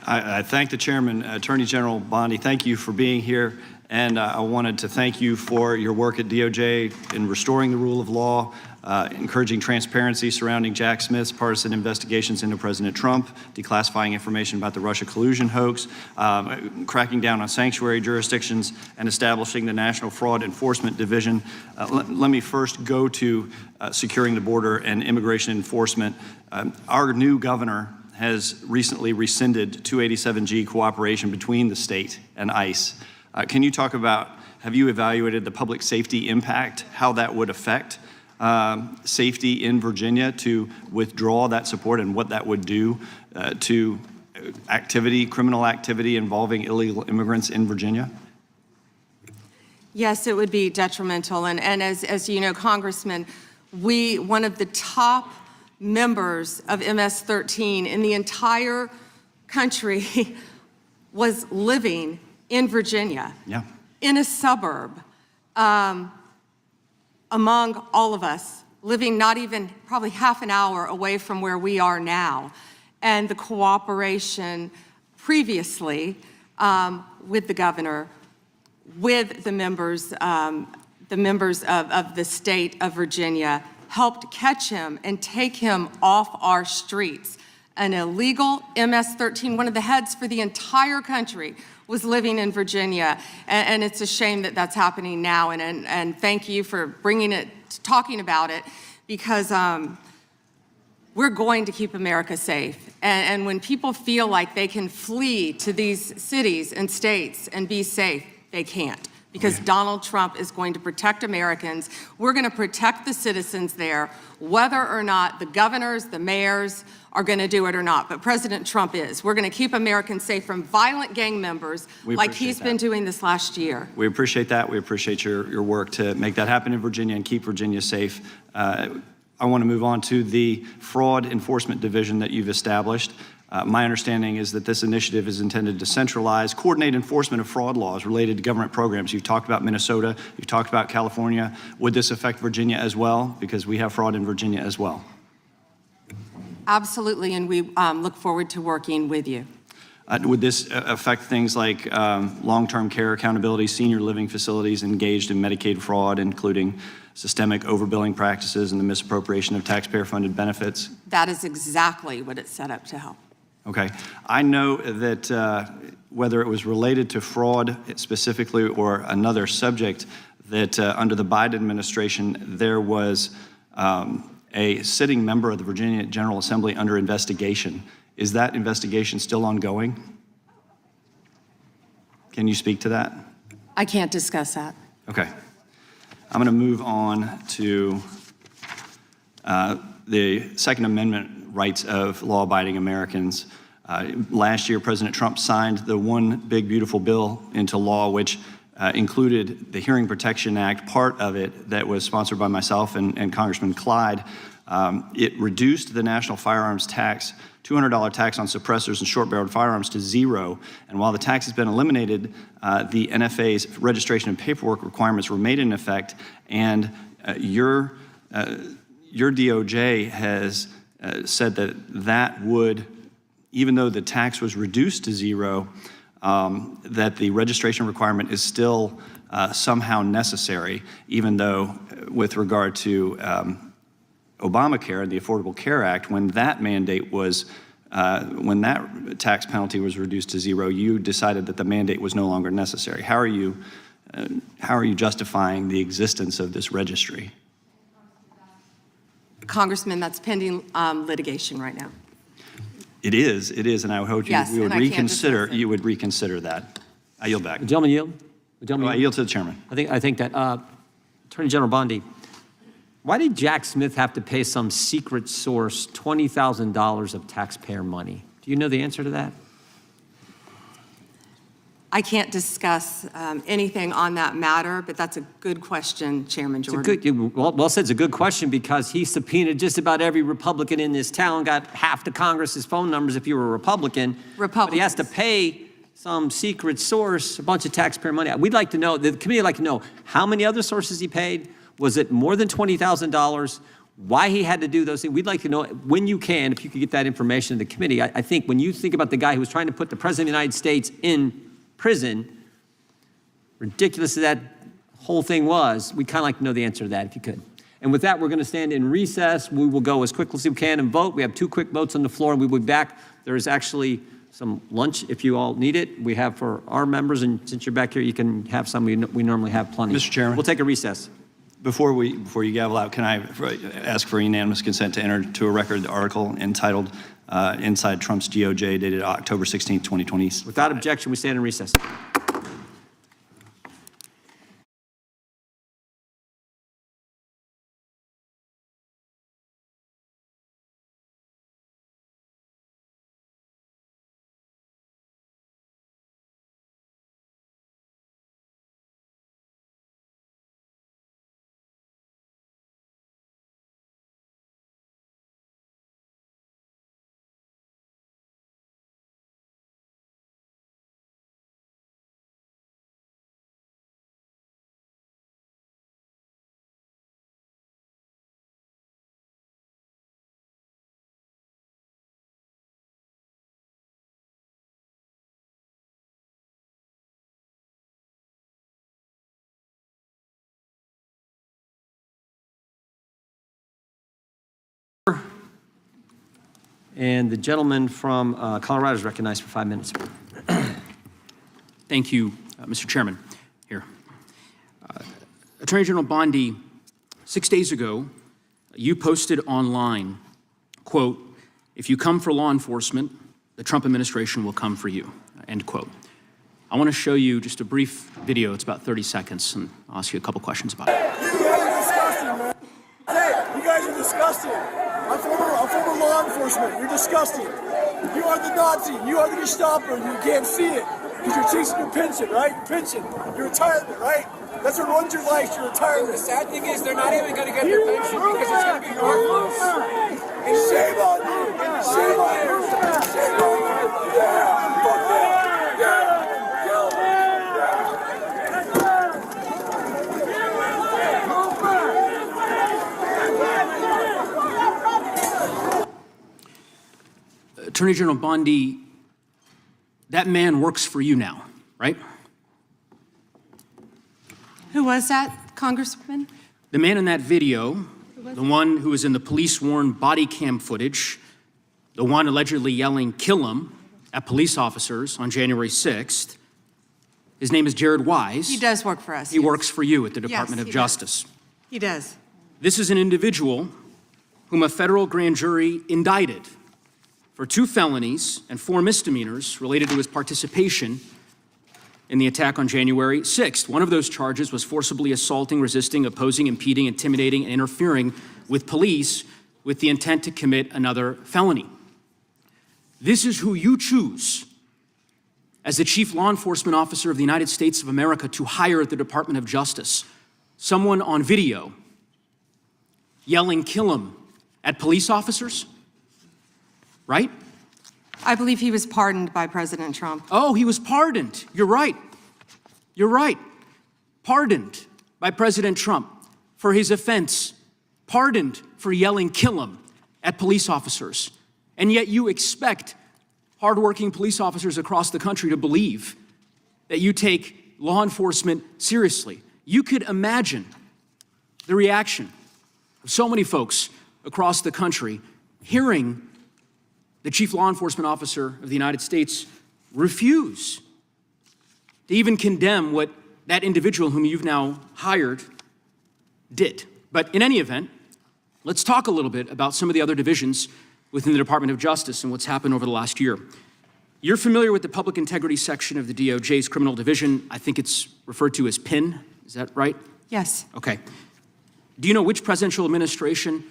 I thank the Chairman, Attorney General Bondi. Thank you for being here. And I wanted to thank you for your work at DOJ in restoring the rule of law, encouraging transparency surrounding Jack Smith's partisan investigations into President Trump, declassifying information about the Russia collusion hoax, cracking down on sanctuary jurisdictions, and establishing the National Fraud Enforcement Division. Let me first go to securing the border and immigration enforcement. Our new governor has recently rescinded 287G cooperation between the state and ICE. Can you talk about, have you evaluated the public safety impact, how that would affect safety in Virginia to withdraw that support and what that would do to criminal activity involving illegal immigrants in Virginia? Yes, it would be detrimental. And as you know, Congressman, one of the top members of MS-13 in the entire country was living in Virginia, in a suburb, among all of us, living not even probably half an hour away from where we are now. And the cooperation previously with the governor, with the members of the state of Virginia, helped catch him and take him off our streets. An illegal MS-13, one of the heads for the entire country, was living in Virginia, and it's a shame that that's happening now, and thank you for bringing it, talking about it, because we're going to keep America safe. And when people feel like they can flee to these cities and states and be safe, they can't, because Donald Trump is going to protect Americans. We're going to protect the citizens there, whether or not the governors, the mayors are going to do it or not. But President Trump is. We're going to keep Americans safe from violent gang members like he's been doing this last year. We appreciate that. We appreciate your work to make that happen in Virginia and keep Virginia safe. I want to move on to the Fraud Enforcement Division that you've established. My understanding is that this initiative is intended to centralize, coordinate enforcement of fraud laws related to government programs. You've talked about Minnesota, you've talked about California. Would this affect Virginia as well? Because we have fraud in Virginia as well. Absolutely, and we look forward to working with you. Would this affect things like long-term care accountability, senior living facilities engaged in Medicaid fraud, including systemic overbilling practices and the misappropriation of taxpayer-funded benefits? That is exactly what it's set up to help. Okay. I know that whether it was related to fraud specifically or another subject, that under the Biden administration, there was a sitting member of the Virginia General Assembly under investigation. Is that investigation still ongoing? Can you speak to that? I can't discuss that. Okay. I'm going to move on to the Second Amendment rights of law-abiding Americans. Last year, President Trump signed the One Big Beautiful Bill into law, which included the Hearing Protection Act, part of it that was sponsored by myself and Congressman Clyde. It reduced the national firearms tax, $200 tax on suppressors and short-barreled firearms to zero. And while the tax has been eliminated, the NFA's registration and paperwork requirements remain in effect. And your DOJ has said that would, even though the tax was reduced to zero, that the registration requirement is still somehow necessary, even though with regard to Obamacare and the Affordable Care Act, when that mandate was, when that tax penalty was reduced to zero, you decided that the mandate was no longer necessary. How are you justifying the existence of this registry? Congressman, that's pending litigation right now. It is, and I hope you would reconsider. You would reconsider that. I yield back. The gentleman yield. I yield to the chairman. I think that Attorney General Bondi, why did Jack Smith have to pay some secret source $20,000 of taxpayer money? Do you know the answer to that? I can't discuss anything on that matter, but that's a good question, Chairman Jordan. Well said. It's a good question because he subpoenaed just about every Republican in this town, got half the Congress's phone numbers if you were a Republican. But he has to pay some secret source a bunch of taxpayer money. We'd like to know, the committee would like to know how many other sources he paid. Was it more than $20,000? Why he had to do those things? We'd like to know when you can, if you could get that information to the committee. I think when you think about the guy who was trying to put the President of the United States in prison, ridiculous as that whole thing was, we'd kind of like to know the answer to that if you could. And with that, we're going to stand in recess. We will go as quickly as we can and vote. We have 2 quick votes on the floor, and we will be back. There is actually some lunch if you all need it. We have for our members, and since you're back here, you can have some. We normally have plenty. Mr. Chairman. We'll take a recess. Before you gavel out, can I ask for unanimous consent to enter to a record the article entitled Inside Trump's DOJ dated October 16, 2020? Without objection, we stand in recess. And the gentleman from Colorado is recognized for 5 minutes. Thank you, Mr. Chairman. Here. Attorney General Bondi, 6 days ago, you posted online, quote, "If you come for law enforcement, the Trump administration will come for you," end quote. I want to show you just a brief video. It's about 30 seconds, and I'll ask you a couple questions about it. You guys are disgusting, man. Hey, you guys are disgusting. I'm former law enforcement. You're disgusting. You are the Nazi. You are the Gestapo. You can't see it because you're chasing your pension, right? Your pension, your retirement, right? That's what runs your life, your retirement. The sad thing is they're not even going to get their pension because it's going to be worthless. And shame on you. Shame on you. Shame on you. Yeah. Fuck that. Yeah. Attorney General Bondi, that man works for you now, right? Who was that, Congressman? The man in that video, the one who was in the police-worn body cam footage, the one allegedly yelling, "Kill him," at police officers on January 6th, his name is Jared Wise. He does work for us. He works for you at the Department of Justice. He does. This is an individual whom a federal grand jury indicted for 2 felonies and 4 misdemeanors related to his participation in the attack on January 6th. One of those charges was forcibly assaulting, resisting, opposing, impeding, intimidating, and interfering with police with the intent to commit another felony. This is who you choose as the chief law enforcement officer of the United States of America to hire at the Department of Justice. Someone on video yelling, "Kill him," at police officers? Right? I believe he was pardoned by President Trump. Oh, he was pardoned. You're right. You're right. Pardoned by President Trump for his offense. Pardoned for yelling, "Kill him," at police officers. And yet you expect hardworking police officers across the country to believe that you take law enforcement seriously. You could imagine the reaction of so many folks across the country hearing the chief law enforcement officer of the United States refuse to even condemn what that individual whom you've now hired did. But in any event, let's talk a little bit about some of the other divisions within the Department of Justice and what's happened over the last year. You're familiar with the public integrity section of the DOJ's criminal division. I think it's referred to as PIN. Is that right? Yes. Okay. Do you know which presidential administration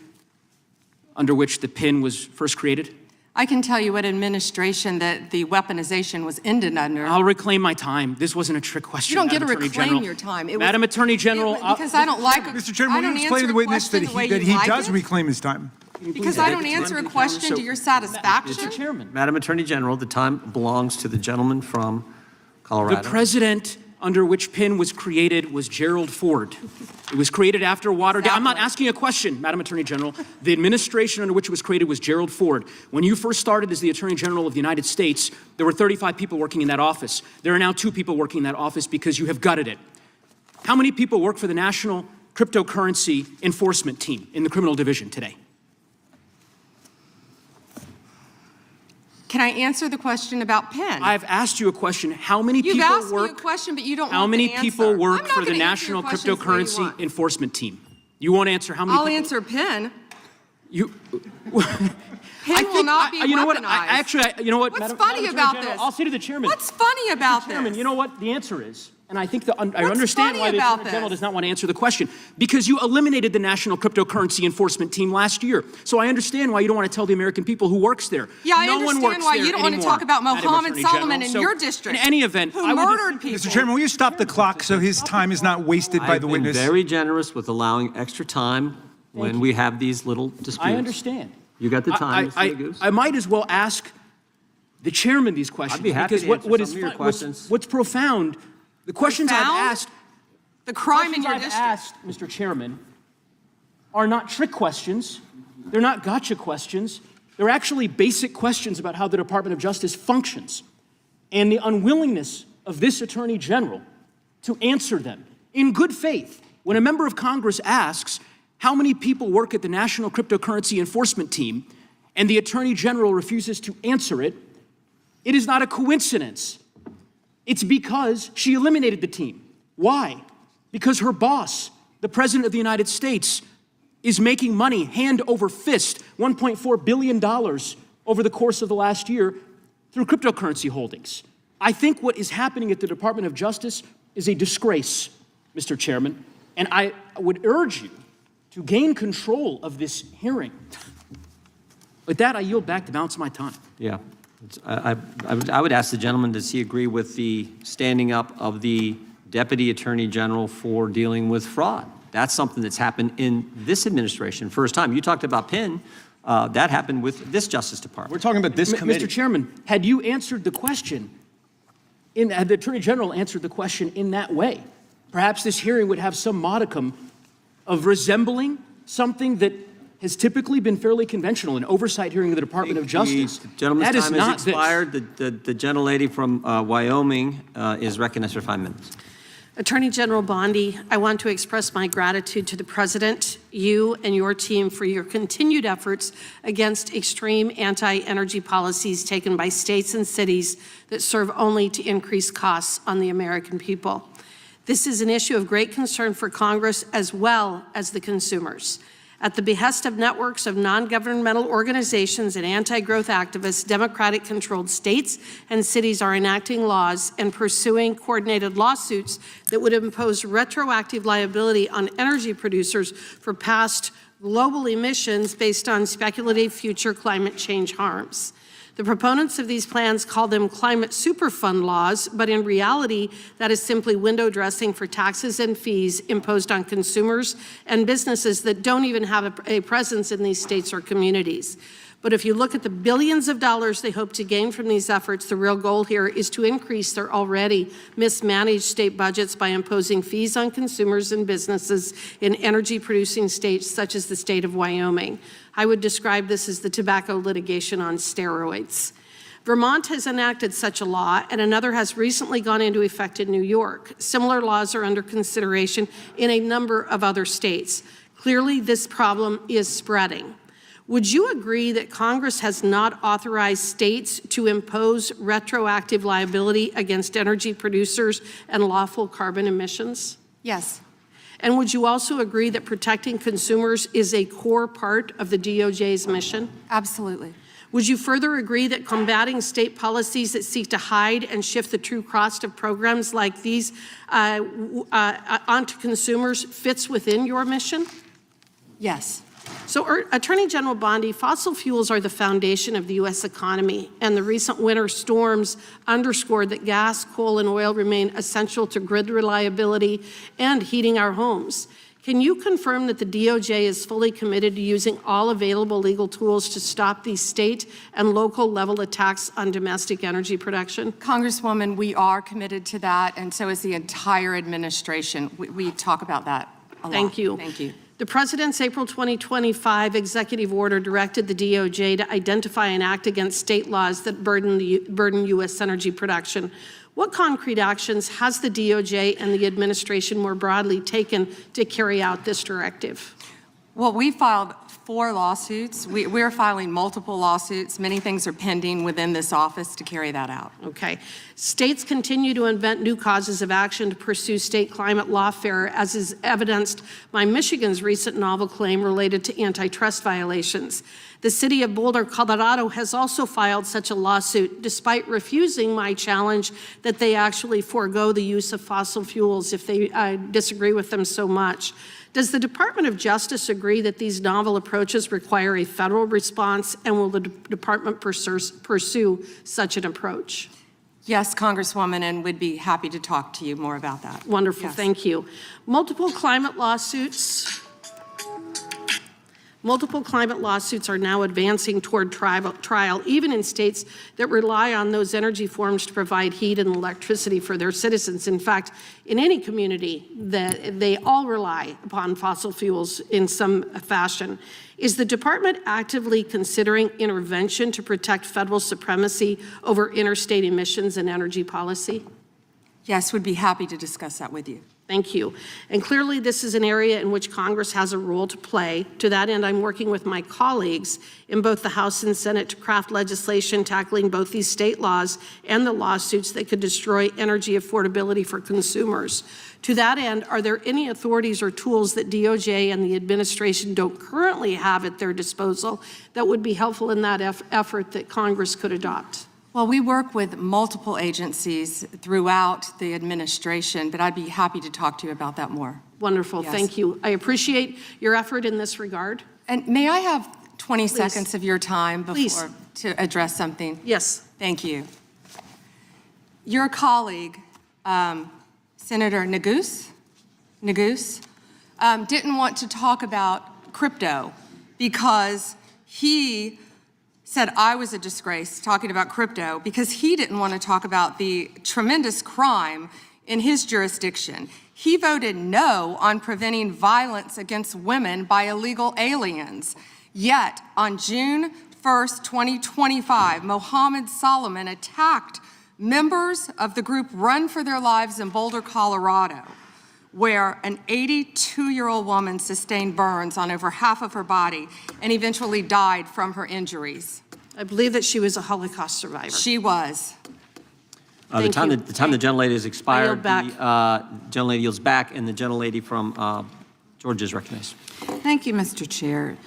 under which the PIN was first created? I can tell you what administration that the weaponization was ended under. I'll reclaim my time. This wasn't a trick question. You don't get to Madam Attorney reclaim General. your time. It was- Madam Attorney General. Because I don't like. Mr. Chairman, I will don't you explain answer to the a witness that question the way he you like does it? reclaim his time? Because I don't answer a question to your satisfaction. Mr. Chairman. Madam Attorney General, the time belongs to the gentleman from Colorado. The president under which PIN was created was Gerald Ford. It was created after Watergate. I'm not asking a question, Madam Attorney General. The administration under which it was created was Gerald Ford. When you first started as the Attorney General of the United States, there were 35 people working in that office. There are now 2 people working in that office because you have gutted it. How many people work for the National Cryptocurrency Enforcement Team in the criminal division today? Can I answer the question about PIN? I've asked you a question. How many You've people asked me a work? question, but you don't How want many the people answer. work I'm not for the gonna answer your National questions the way you Cryptocurrency want. Enforcement Team? You won't answer how many I'll people? answer PIN. You. PIN will not be You know what? weaponized. You know what? What's Madam funny Attorney about General, this? I'll say to the chairman. What's funny about Chairman, this? you know what the answer is? And I think I What's understand funny why the about Attorney General this? does not want to answer the question. Because you eliminated the National Cryptocurrency Enforcement Team last year. So I understand why you don't want to tell the American people who works there. Yeah, I no one understand works why there you don't want to anymore, talk about Madam Mohammed Attorney Solomon General. in So, your district. In any event, who I would murdered people. Mr. Chairman, will you stop the clock so his time is not wasted by I've the been witness? very generous with allowing extra time when we have these little disputes. I understand. You got the time, Mr. Goose. I might as well ask the chairman these questions. I'd be happy because to answer what some is of your fun- questions. What's profound, the questions I've Profound? asked, The crime in your I've district. asked, Mr. Chairman, are not trick questions. They're not gotcha questions. They're actually basic questions about how the Department of Justice functions and the unwillingness of this Attorney General to answer them in good faith. When a member of Congress asks how many people work at the National Cryptocurrency Enforcement Team and the Attorney General refuses to answer it, it is not a coincidence. It's because she eliminated the team. Why? Because her boss, the President of the United States, is making money hand over fist, $1.4 billion over the course of the last year through cryptocurrency holdings. I think what is happening at the Department of Justice is a disgrace, Mr. Chairman, and I would urge you to gain control of this hearing. With that, I yield back the balance of my time. Yeah. I would ask the gentleman, does he agree with the standing up of the Deputy Attorney General for dealing with fraud? That's something that's happened in this administration. First time. You talked about PIN. That happened with this Justice Department. We're talking about this committee. Mr. Chairman, had you answered the question, had the Attorney General answered the question in that way, perhaps this hearing would have some modicum of resembling something that has typically been fairly conventional, an oversight hearing of the Department of Justice. The gentleman's That is time not has this. expired. The gentlelady from Wyoming is recognized for 5 minutes. Attorney General Bondi, I want to express my gratitude to the President, you and your team for your continued efforts against extreme anti-energy policies taken by states and cities that serve only to increase costs on the American people. This is an issue of great concern for Congress as well as the consumers. At the behest of networks of non-governmental organizations and anti-growth activists, Democratic-controlled states and cities are enacting laws and pursuing coordinated lawsuits that would impose retroactive liability on energy producers for past global emissions based on speculative future climate change harms. The proponents of these plans call them climate superfund laws, but in reality, that is simply window dressing for taxes and fees imposed on consumers and businesses that don't even have a presence in these states or communities. But if you look at the billions of dollars they hope to gain from these efforts, the real goal here is to increase their already mismanaged state budgets by imposing fees on consumers and businesses in energy-producing states such as the state of Wyoming. I would describe this as the tobacco litigation on steroids. Vermont has enacted such a law, and another has recently gone into effect in New York. Similar laws are under consideration in a number of other states. Clearly, this problem is spreading. Would you agree that Congress has not authorized states to impose retroactive liability against energy producers and lawful carbon emissions? Yes. And would you also agree that protecting consumers is a core part of the DOJ's mission? Absolutely. Would you further agree that combating state policies that seek to hide and shift the true cost of programs like these onto consumers fits within your mission? Yes. So, Attorney General Bondi, fossil fuels are the foundation of the U.S. economy, and the recent winter storms underscored that gas, coal, and oil remain essential to grid reliability and heating our homes. Can you confirm that the DOJ is fully committed to using all available legal tools to stop these state and local level attacks on domestic energy production? Congresswoman, we are committed to that, and so is the entire administration. We talk about that a lot. Thank you. Thank you. The President's April 2025 executive order directed the DOJ to identify and act against state laws that burden U.S. energy production. What concrete actions has the DOJ and the administration more broadly taken to carry out this directive? Well, we filed 4 lawsuits. We're filing multiple lawsuits. Many things are pending within this office to carry that out. Okay. States continue to invent new causes of action to pursue state climate lawfare, as is evidenced by Michigan's recent novel claim related to antitrust violations. The city of Boulder, Colorado, has also filed such a lawsuit, despite refusing my challenge that they actually forego the use of fossil fuels if they disagree with them so much. Does the Department of Justice agree that these novel approaches require a federal response, and will the department pursue such an approach? Yes, Congresswoman, and we'd be happy to talk to you more about that. Wonderful, Yes. Thank you. Multiple climate lawsuits are now advancing toward trial, even in states that rely on those energy forms to provide heat and electricity for their citizens. In fact, in any community, they all rely upon fossil fuels in some fashion. Is the department actively considering intervention to protect federal supremacy over interstate emissions and energy policy? Yes, we'd be happy to discuss that with you. Thank you. And clearly, this is an area in which Congress has a role to play. To that end, I'm working with my colleagues in both the House and Senate to craft legislation tackling both these state laws and the lawsuits that could destroy energy affordability for consumers. To that end, are there any authorities or tools that DOJ and the administration don't currently have at their disposal that would be helpful in that effort that Congress could adopt? Well, we work with multiple agencies throughout the administration, but I'd be happy to talk to you about that more. Wonderful, Yes. Thank you. I appreciate your effort in this regard. And may I have 20 Please. seconds of your time Please. to address something? Yes. Thank you. Your colleague, Senator Neguse, didn't want to talk about crypto because he said I was a disgrace talking about crypto because he didn't want to talk about the tremendous crime in his jurisdiction. He voted no on preventing violence against women by illegal aliens. Yet, on June 1st, 2025, Mohammed Solomon attacked members of the group Run for Their Lives in Boulder, Colorado, where an 82-year-old woman sustained burns on over half of her body and eventually died from her injuries. I believe that she was a Holocaust survivor. She was. The time the gentlelady has expired. I yield back. The gentlelady yields back, and the gentlelady from Georgia is recognized. Thank you, Mr. Chair.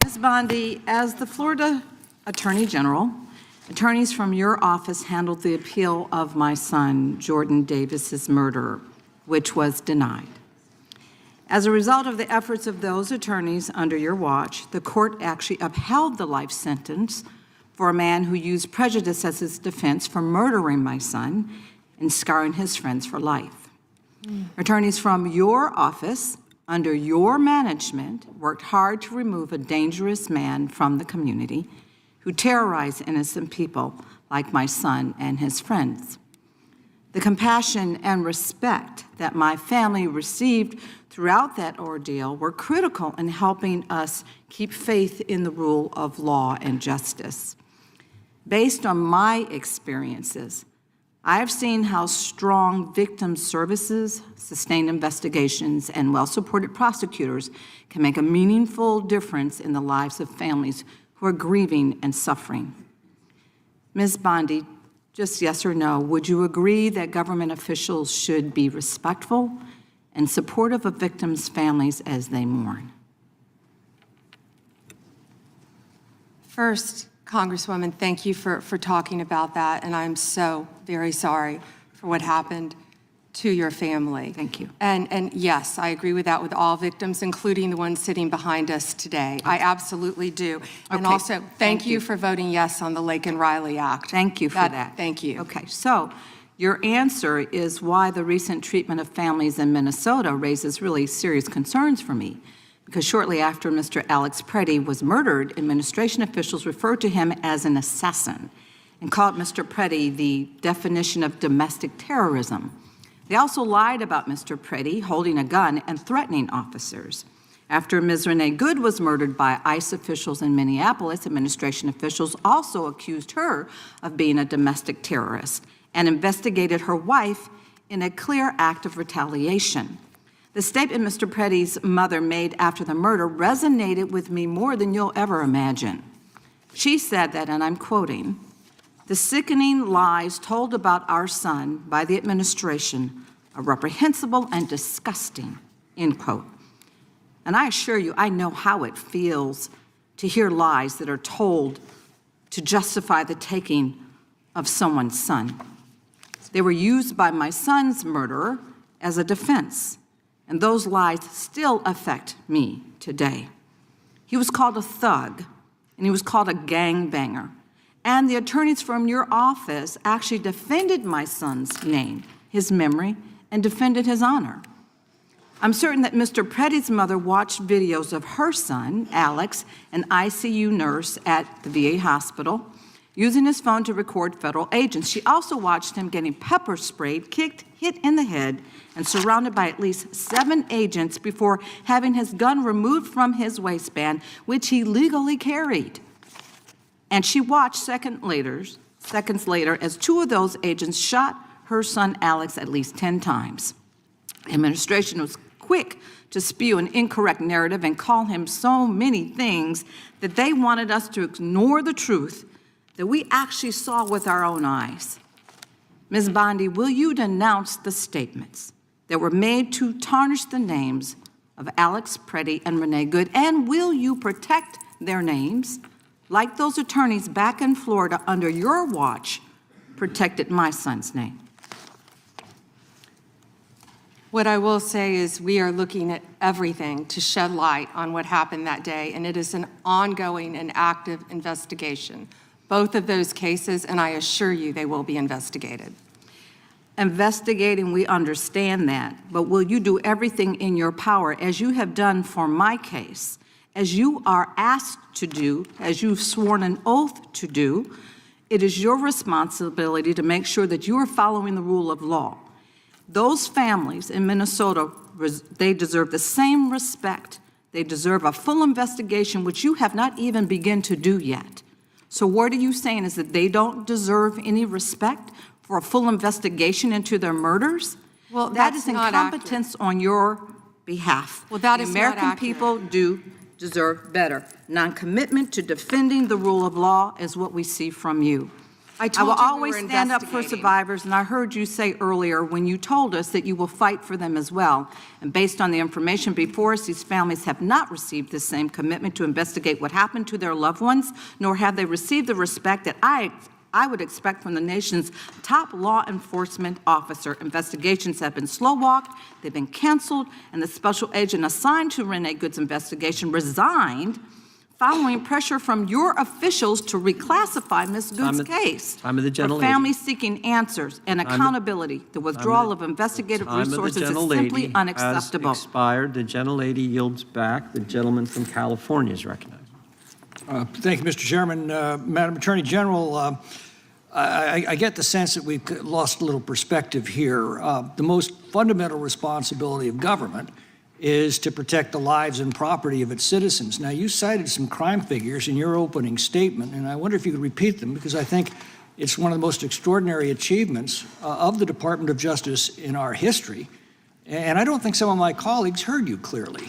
Ms. Bondi, as the Florida Attorney General, attorneys from your office handled the appeal of my son, Jordan Davis's murder, which was denied. As a result of the efforts of those attorneys under your watch, the court actually upheld the life sentence for a man who used prejudice as his defense for murdering my son and scarring his friends for life. Attorneys from your office, under your management, worked hard to remove a dangerous man from the community who terrorized innocent people like my son and his friends. The compassion and respect that my family received throughout that ordeal were critical in helping us keep faith in the rule of law and justice. Based on my experiences, I have seen how strong victim services, sustained investigations, and well-supported prosecutors can make a meaningful difference in the lives of families who are grieving and suffering. Ms. Bondi, just yes or no, would you agree that government officials should be respectful and supportive of victims' families as they mourn? First, Congresswoman, thank you for talking about that, and I'm so very sorry for what happened. to your family. Thank you. And yes, I agree with that with all victims, including the ones sitting behind us today. I absolutely do. And Okay. also, thank you for voting yes on the Lake and Riley Act. Thank you for that. Thank you. Okay, so your answer is why the recent treatment of families in Minnesota raises really serious concerns for me. Because shortly after Mr. Alex Preddy was murdered, administration officials referred to him as an assassin and called Mr. Preddy the definition of domestic terrorism. They also lied about Mr. Preddy holding a gun and threatening officers. After Ms. Renee Good was murdered by ICE officials in Minneapolis, administration officials also accused her of being a domestic terrorist and investigated her wife in a clear act of retaliation. The statement Mr. Preddy's mother made after the murder resonated with me more than you'll ever imagine. She said that, and I'm quoting, "The sickening lies told about our son by the administration are reprehensible and disgusting," end quote. And I assure you, I know how it feels to hear lies that are told to justify the taking of someone's son. They were used by my son's murderer as a defense, and those lies still affect me today. He was called a thug, and he was called a gangbanger. And the attorneys from your office actually defended my son's name, his memory, and defended his honor. I'm certain that Mr. Preddy's mother watched videos of her son, Alex, an ICU nurse at the VA hospital, using his phone to record federal agents. She also watched him getting pepper sprayed, kicked, hit in the head, and surrounded by at least 7 agents before having his gun removed from his waistband, which he legally carried. And she watched seconds later as 2 of those agents shot her son Alex at least 10 times. Administration was quick to spew an incorrect narrative and call him so many things that they wanted us to ignore the truth that we actually saw with our own eyes. Ms. Bondi, will you denounce the statements that were made to tarnish the names of Alex Preddy and Renee Good, and will you protect their names like those attorneys back in Florida under your watch protected my son's name? What I will say is we are looking at everything to shed light on what happened that day, and it is an ongoing and active investigation. Both of those cases, and I assure you they will be investigated. Investigating, we understand that, but will you do everything in your power, as you have done for my case, as you are asked to do, as you've sworn an oath to do? It is your responsibility to make sure that you are following the rule of law. Those families in Minnesota, they deserve the same respect. They deserve a full investigation, which you have not even begun to do yet. So what are you saying, is that they don't deserve any respect for a full investigation into their murders? Well, that that's is not incompetence on your behalf. Well, that the is not American accurate. people do deserve better. Non-commitment to defending the rule of law is what we see from you. I will told you we always were stand up for investigating. survivors, and I heard you say earlier when you told us that you will fight for them as well. And based on the information before us, these families have not received the same commitment to investigate what happened to their loved ones, nor have they received the respect that I would expect from the nation's top law enforcement officer. Investigations have been slow-walked, they've been canceled, and the special agent assigned to Renee Good's investigation resigned following pressure from your officials to reclassify Ms. Good's case. Time of the For gentlelady. families seeking answers and accountability, the withdrawal of investigative resources is simply unacceptable. Has expired. The gentlelady yields back. The gentleman from California is recognized. Thank you, Mr. Chairman. Madam Attorney General, I get the sense that we've lost a little perspective here. The most fundamental responsibility of government is to protect the lives and property of its citizens. Now, you cited some crime figures in your opening statement, and I wonder if you could repeat them, because I think it's one of the most extraordinary achievements of the Department of Justice in our history. And I don't think some of my colleagues heard you clearly.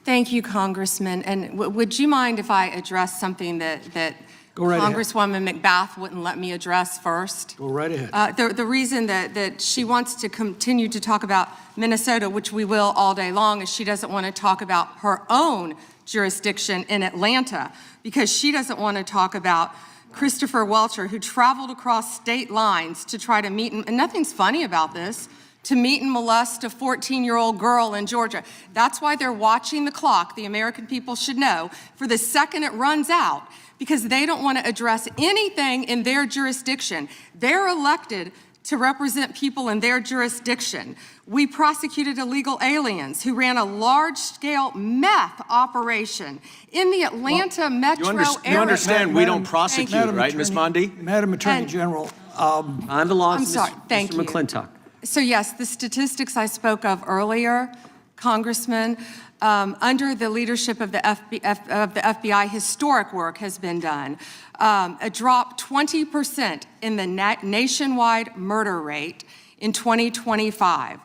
Thank you, Congressman. And would you mind if I address something that Go right ahead. Congresswoman McBath wouldn't let me address first? Go right ahead. The reason that she wants to continue to talk about Minnesota, which we will all day long, is she doesn't want to talk about her own jurisdiction in Atlanta, because she doesn't want to talk about Christopher Welcher, who traveled across state lines to try to meet, and nothing's funny about this, to meet and molest a 14-year-old girl in Georgia. That's why they're watching the clock, the American people should know, for the second it runs out, because they don't want to address anything in their jurisdiction. They're elected to represent people in their jurisdiction. We prosecuted illegal aliens who ran a large-scale meth operation in the Atlanta metro area. You understand we don't prosecute, right, Ms. Bondi? Madam Attorney General. On the law, I'm sorry, thank Mr. you. McClintock. So yes, the statistics I spoke of earlier, Congressman, under the leadership of the FBI, historic work has been done. A drop 20% in the nationwide murder rate in 2025.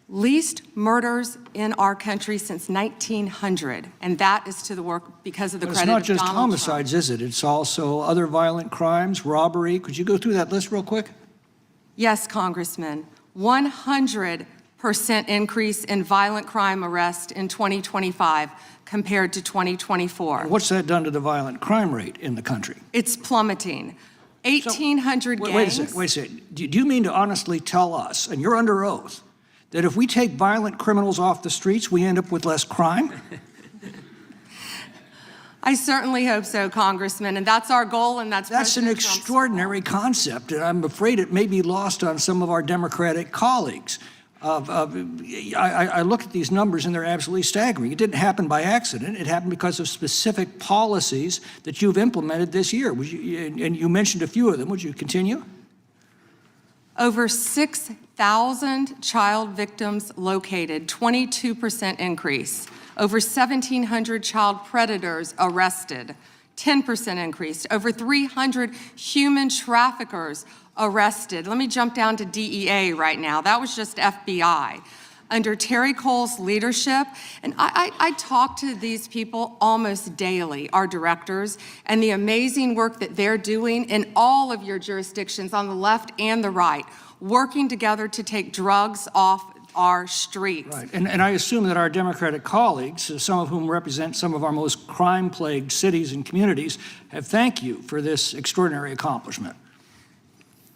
Least murders in our country since 1900, and that is to the work because of the credit of Donald Trump. It's not just homicides, is it? It's also other violent crimes, robbery. Could you go through that list real quick? Yes, Congressman. 100% increase in violent crime arrest in 2025 compared to 2024. What's that done to the violent crime rate in the country? It's plummeting. 1,800 gangs. Wait a second. Do you mean to honestly tell us, and you're under oath, that if we take violent criminals off the streets, we end up with less crime? I certainly hope so, Congressman, and that's our goal, and that's an President extraordinary concept, and I'm afraid it may be lost on some of our Democratic colleagues. I look at these numbers, and they're absolutely staggering. It didn't happen by accident. It happened because of specific policies that you've implemented this year. And you mentioned a few of them. Would you continue? Over 6,000 child victims located, 22% increase. Over 1,700 child predators arrested, 10% increase. Over 300 human traffickers arrested. Let me jump down to DEA right now. That was just FBI. Under Terry Cole's leadership, and I talk to these people almost daily, our directors, and the amazing work that they're doing in all of your jurisdictions on the left and the right, working together to take drugs off our streets. Right, and I assume that our Democratic colleagues, some of whom represent some of our most crime-plagued cities and communities, have thanked you for this extraordinary accomplishment.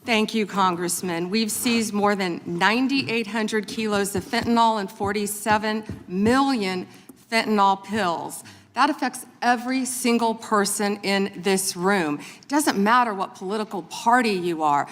Thank you, Congressman. We've seized more than 9,800 kilos of fentanyl and 47 million fentanyl pills. That affects every single person in this room. It doesn't matter what political party you are.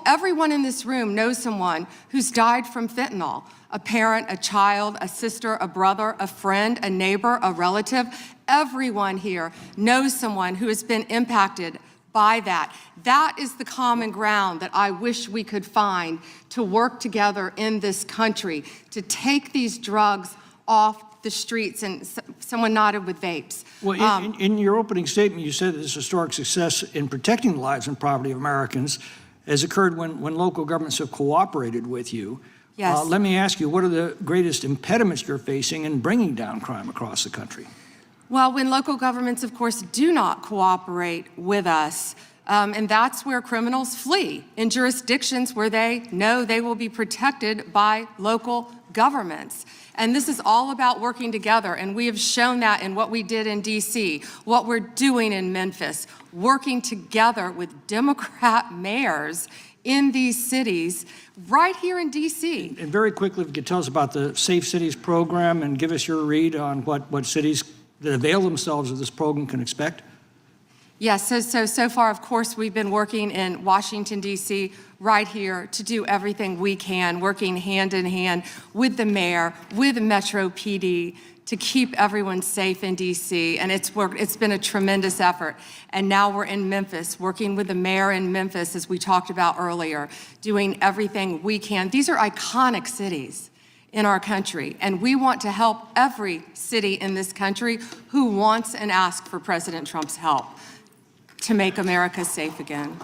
Everyone in this room knows someone who's died from fentanyl. A parent, a child, a sister, a brother, a friend, a neighbor, a relative. Everyone here knows someone who has been impacted by that. That is the common ground that I wish we could find to work together in this country, to take these drugs off the streets. And someone nodded with vapes. Well, in your opening statement, you said that this historic success in protecting the lives and property of Americans has occurred when local governments have cooperated with you. Yes. Let me ask you, what are the greatest impediments you're facing in bringing down crime across the country? Well, when local governments, of course, do not cooperate with us, and that's where criminals flee, in jurisdictions where they know they will be protected by local governments. And this is all about working together, and we have shown that in what we did in D.C., what we're doing in Memphis, working together with Democrat mayors in these cities right here in D.C. And very quickly, if you could tell us about the Safe Cities program and give us your read on what cities that avail themselves of this program can expect. Yes, so far, of course, we've been working in Washington, D.C., right here to do everything we can, working hand in hand with the mayor, with Metro PD, to keep everyone safe in D.C., and it's been a tremendous effort. And now we're in Memphis, working with the mayor in Memphis, as we talked about earlier, doing everything we can. These are iconic cities in our country, and we want to help every city in this country who wants and asks for President Trump's help to make America safe again.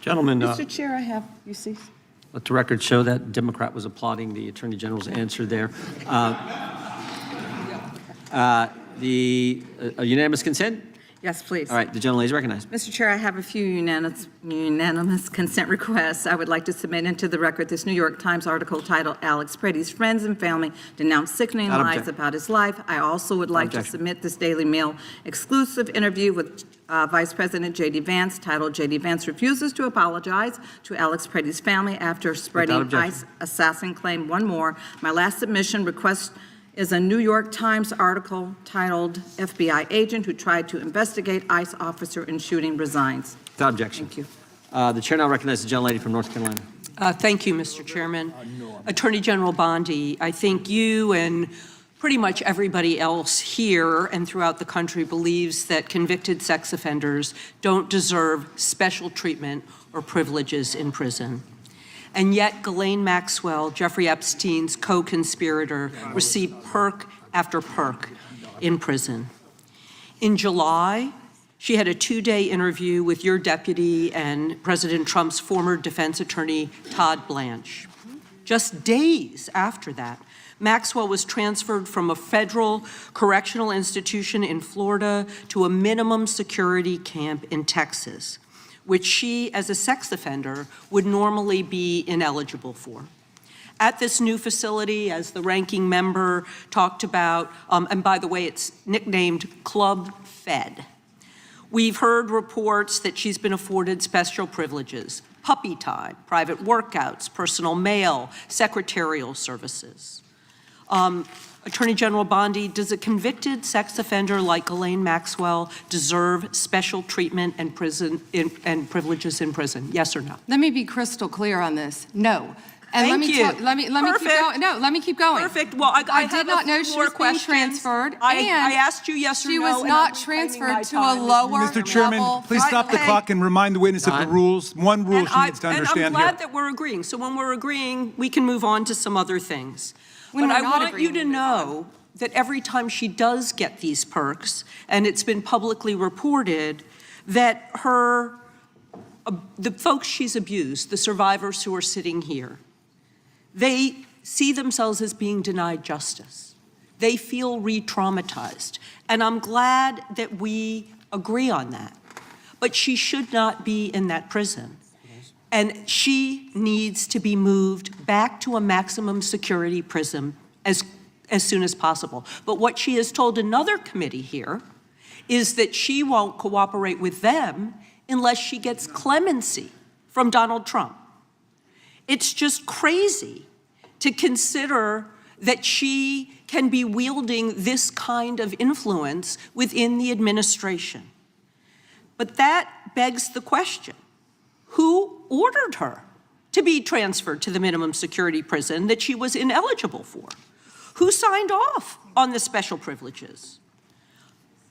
Gentlemen, Mr. Chair, I have, you see. let the record show that Democrat was applauding the Attorney General's answer there. A unanimous consent? Yes, please. All right, the gentlelady is recognized. Mr. Chair, I have a few unanimous consent requests. I would like to submit into the record this New York Times article titled Alex Pretty's Friends and Family Denounce Sickening Not Lies object. About His Life. I also would like to objection. submit this Daily Mail exclusive interview with Vice President J.D. Vance titled J.D. Vance Refuses to Apologize to Alex Pretty's Family After Spreading objection. ICE Assassin Claim. One more. My last submission request is a New York Times article titled FBI Agent Who Tried to Investigate ICE Officer in Shooting Resigns. Without objection. Thank you. The chair now recognizes the gentlelady from North Carolina. Thank you, Mr. Chairman. Attorney General Bondi, I think you and pretty much everybody else here and throughout the country believes that convicted sex offenders don't deserve special treatment or privileges in prison. And yet Ghislaine Maxwell, Jeffrey Epstein's co-conspirator, received perk after perk in prison. In July, she had a 2-day interview with your deputy and President Trump's former defense attorney, Todd Blanche. Just days after that, Maxwell was transferred from a federal correctional institution in Florida to a minimum security camp in Texas, which she, as a sex offender, would normally be ineligible for. At this new facility, as the ranking member talked about, and by the way, it's nicknamed Club Fed, we've heard reports that she's been afforded special privileges, puppy time, private workouts, personal mail, secretarial services. Attorney General Bondi, does a convicted sex offender like Ghislaine Maxwell deserve special treatment and privileges in prison? Yes or no? Let me be crystal clear on this. No. And Thank you. Let me keep going. No, let me keep going. Perfect. Well, I did not know she was being transferred. I asked you yes or no. She was not transferred to a lower Mr. Chairman, level. please stop the clock and remind the witness of the rules. One rule she needs to And I'm understand glad here. that we're agreeing. So when we're agreeing, we can move on to some other things. When But we're I not want you agreeing, to know that every time she does get these perks, and it's been publicly reported, that the folks she's abused, the survivors who are sitting here, they see themselves as being denied justice. They feel re-traumatized. And I'm glad that we agree on that. But she should not be in that prison. And she needs to be moved back to a maximum security prison as soon as possible. But what she has told another committee here is that she won't cooperate with them unless she gets clemency from Donald Trump. It's just crazy to consider that she can be wielding this kind of influence within the administration. But that begs the question, who ordered her to be transferred to the minimum security prison that she was ineligible for? Who signed off on the special privileges?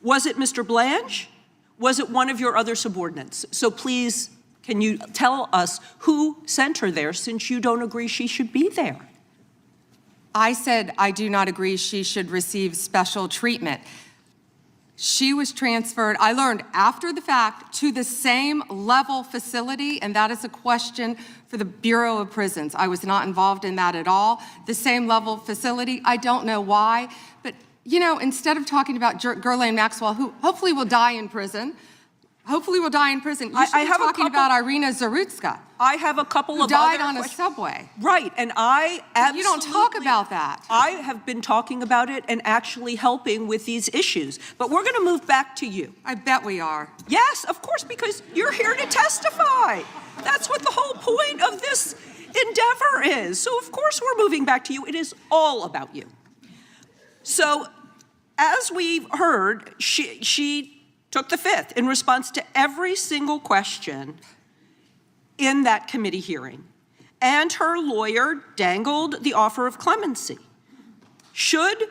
Was it Mr. Blanche? Was it one of your other subordinates? So please, can you tell us who sent her there, since you don't agree she should be there? I said I do not agree she should receive special treatment. She was transferred, I learned after the fact, to the same level facility, and that is a question for the Bureau of Prisons. I was not involved in that at all. The same level facility, I don't know why, but you know, instead of talking about Ghislaine Maxwell, who hopefully will die in prison, you should be talking about Irina Zarutska. I have a couple who of died other on a questions. subway. Right, and I absolutely... You don't talk about that. I have been talking about it and actually helping with these issues. But we're going to move back to you. I bet we are. Yes, of course, because you're here to testify. That's what the whole point of this endeavor is. So of course we're moving back to you. It is all about you. So as we've heard, she took the fifth in response to every single question in that committee hearing, and her lawyer dangled the offer of clemency. Should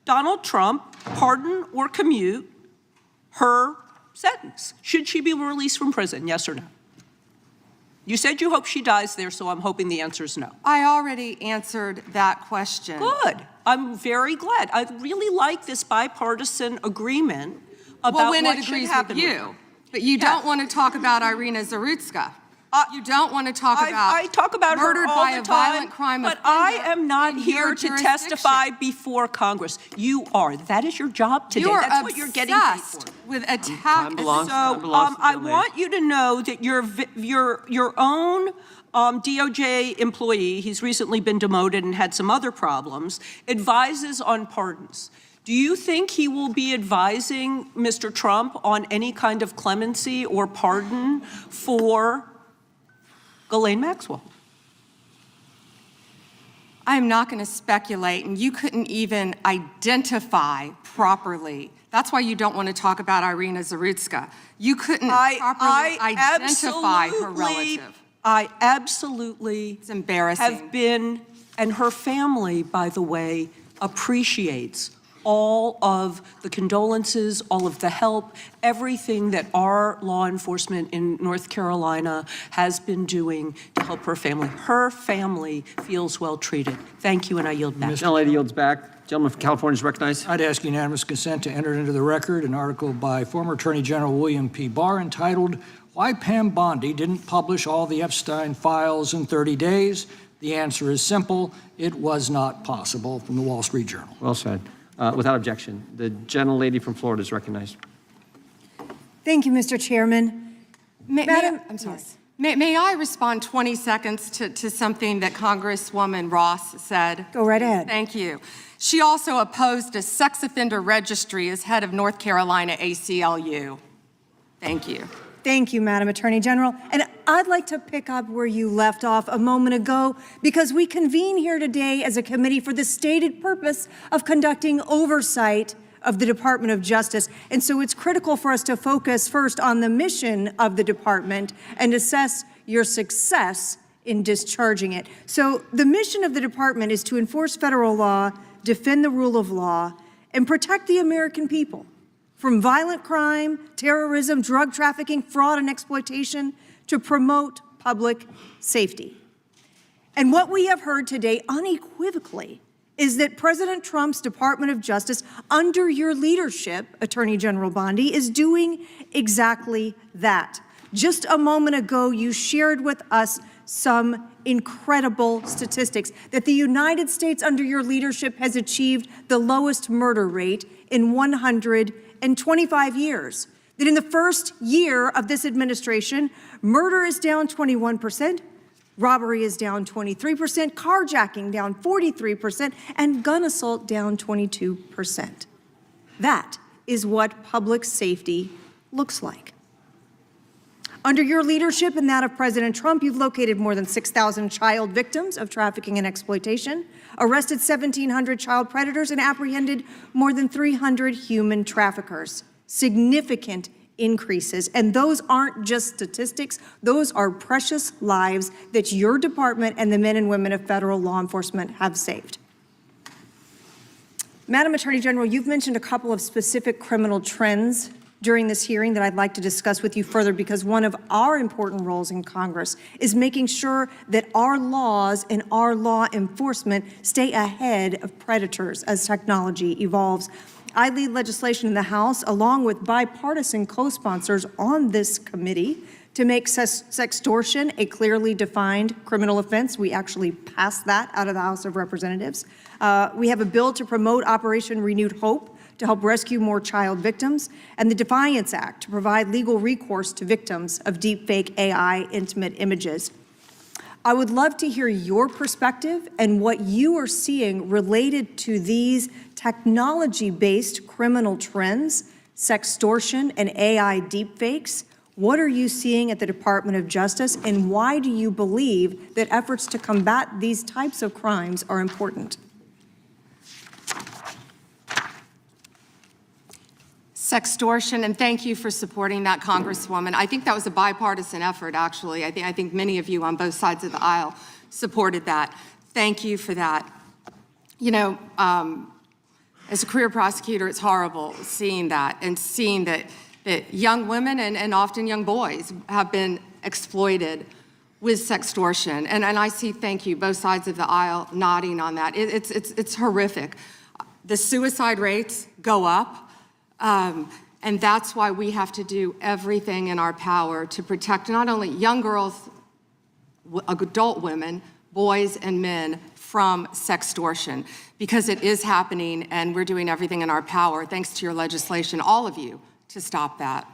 Donald Trump pardon or commute her sentence? Should she be released from prison, yes or no? You said you hope she dies there, so I'm hoping the answer is no. I already answered that question. Good. I'm very glad. I really like this bipartisan agreement about when what it should agrees happen with you. But you don't want to talk about Irina Zarutska. You don't want to talk about I talk about her murdered all by the a time, violent crime but offender I am not in here your to jurisdiction. testify before Congress. You are. That is your job today. You are That's what you're getting paid for. obsessed with attack. Time belongs to the I young lady. want you to know that your own DOJ employee, he's recently been demoted and had some other problems, advises on pardons. Do you think he will be advising Mr. Trump on any kind of clemency or pardon for Ghislaine Maxwell? I'm not going to speculate, and you couldn't even identify properly. That's why you don't want to talk about Irina Zarutska. You couldn't properly identify her relative. I absolutely It's embarrassing. have been, and her family, by the way, appreciates all of the condolences, all of the help, everything that our law enforcement in North Carolina has been doing to help her family. Her family feels well treated. Thank you, and I yield back. Gentlelady yields back. Gentleman from California is recognized. I'd ask unanimous consent to enter into the record an article by former Attorney General William P. Barr entitled, "Why Pam Bondi Didn't Publish All the Epstein Files in 30 Days." The answer is simple. It was not possible, from the Wall Street Journal. Well said. Without objection, the gentlelady from Florida is recognized. Thank you, Mr. Chairman. I'm sorry. May I respond 20 seconds to something that Congresswoman Ross said? Go right ahead. Thank you. She also opposed a sex offender registry as head of North Carolina ACLU. Thank you. Thank you, Madam Attorney General. And I'd like to pick up where you left off a moment ago, because we convene here today as a committee for the stated purpose of conducting oversight of the Department of Justice. And so it's critical for us to focus first on the mission of the department and assess your success in discharging it. So the mission of the department is to enforce federal law, defend the rule of law, and protect the American people from violent crime, terrorism, drug trafficking, fraud, and exploitation, to promote public safety. And what we have heard today unequivocally is that President Trump's Department of Justice, under your leadership, Attorney General Bondi, is doing exactly that. Just a moment ago, you shared with us some incredible statistics that the United States, under your leadership, has achieved the lowest murder rate in 125 years. That in the first year of this administration, murder is down 21%, robbery is down 23%, carjacking down 43%, and gun assault down 22%. That is what public safety looks like. Under your leadership and that of President Trump, you've located more than 6,000 child victims of trafficking and exploitation, arrested 1,700 child predators, and apprehended more than 300 human traffickers. Significant increases. And those aren't just statistics. Those are precious lives that your department and the men and women of federal law enforcement have saved. Madam Attorney General, you've mentioned a couple of specific criminal trends during this hearing that I'd like to discuss with you further, because one of our important roles in Congress is making sure that our laws and our law enforcement stay ahead of predators as technology evolves. I lead legislation in the House, along with bipartisan co-sponsors on this committee, to make sextortion a clearly defined criminal offense. We actually passed that out of the House of Representatives. We have a bill to promote Operation Renewed Hope, to help rescue more child victims, and the Defiance Act to provide legal recourse to victims of deepfake AI intimate images. I would love to hear your perspective and what you are seeing related to these technology-based criminal trends, sextortion and AI deepfakes. What are you seeing at the Department of Justice, and why do you believe that efforts to combat these types of crimes are important? Sextortion, and thank you for supporting that, Congresswoman. I think that was a bipartisan effort, actually. I think many of you on both sides of the aisle supported that. Thank you for that. You know, as a career prosecutor, it's horrible seeing that, and seeing that young women and often young boys have been exploited with sextortion. And I see, thank you, both sides of the aisle nodding on that. It's horrific. The suicide rates go up. And that's why we have to do everything in our power to protect not only young girls adult women, boys and men from sextortion, because it is happening and we're doing everything in our power, thanks to your legislation, all of you, to stop that.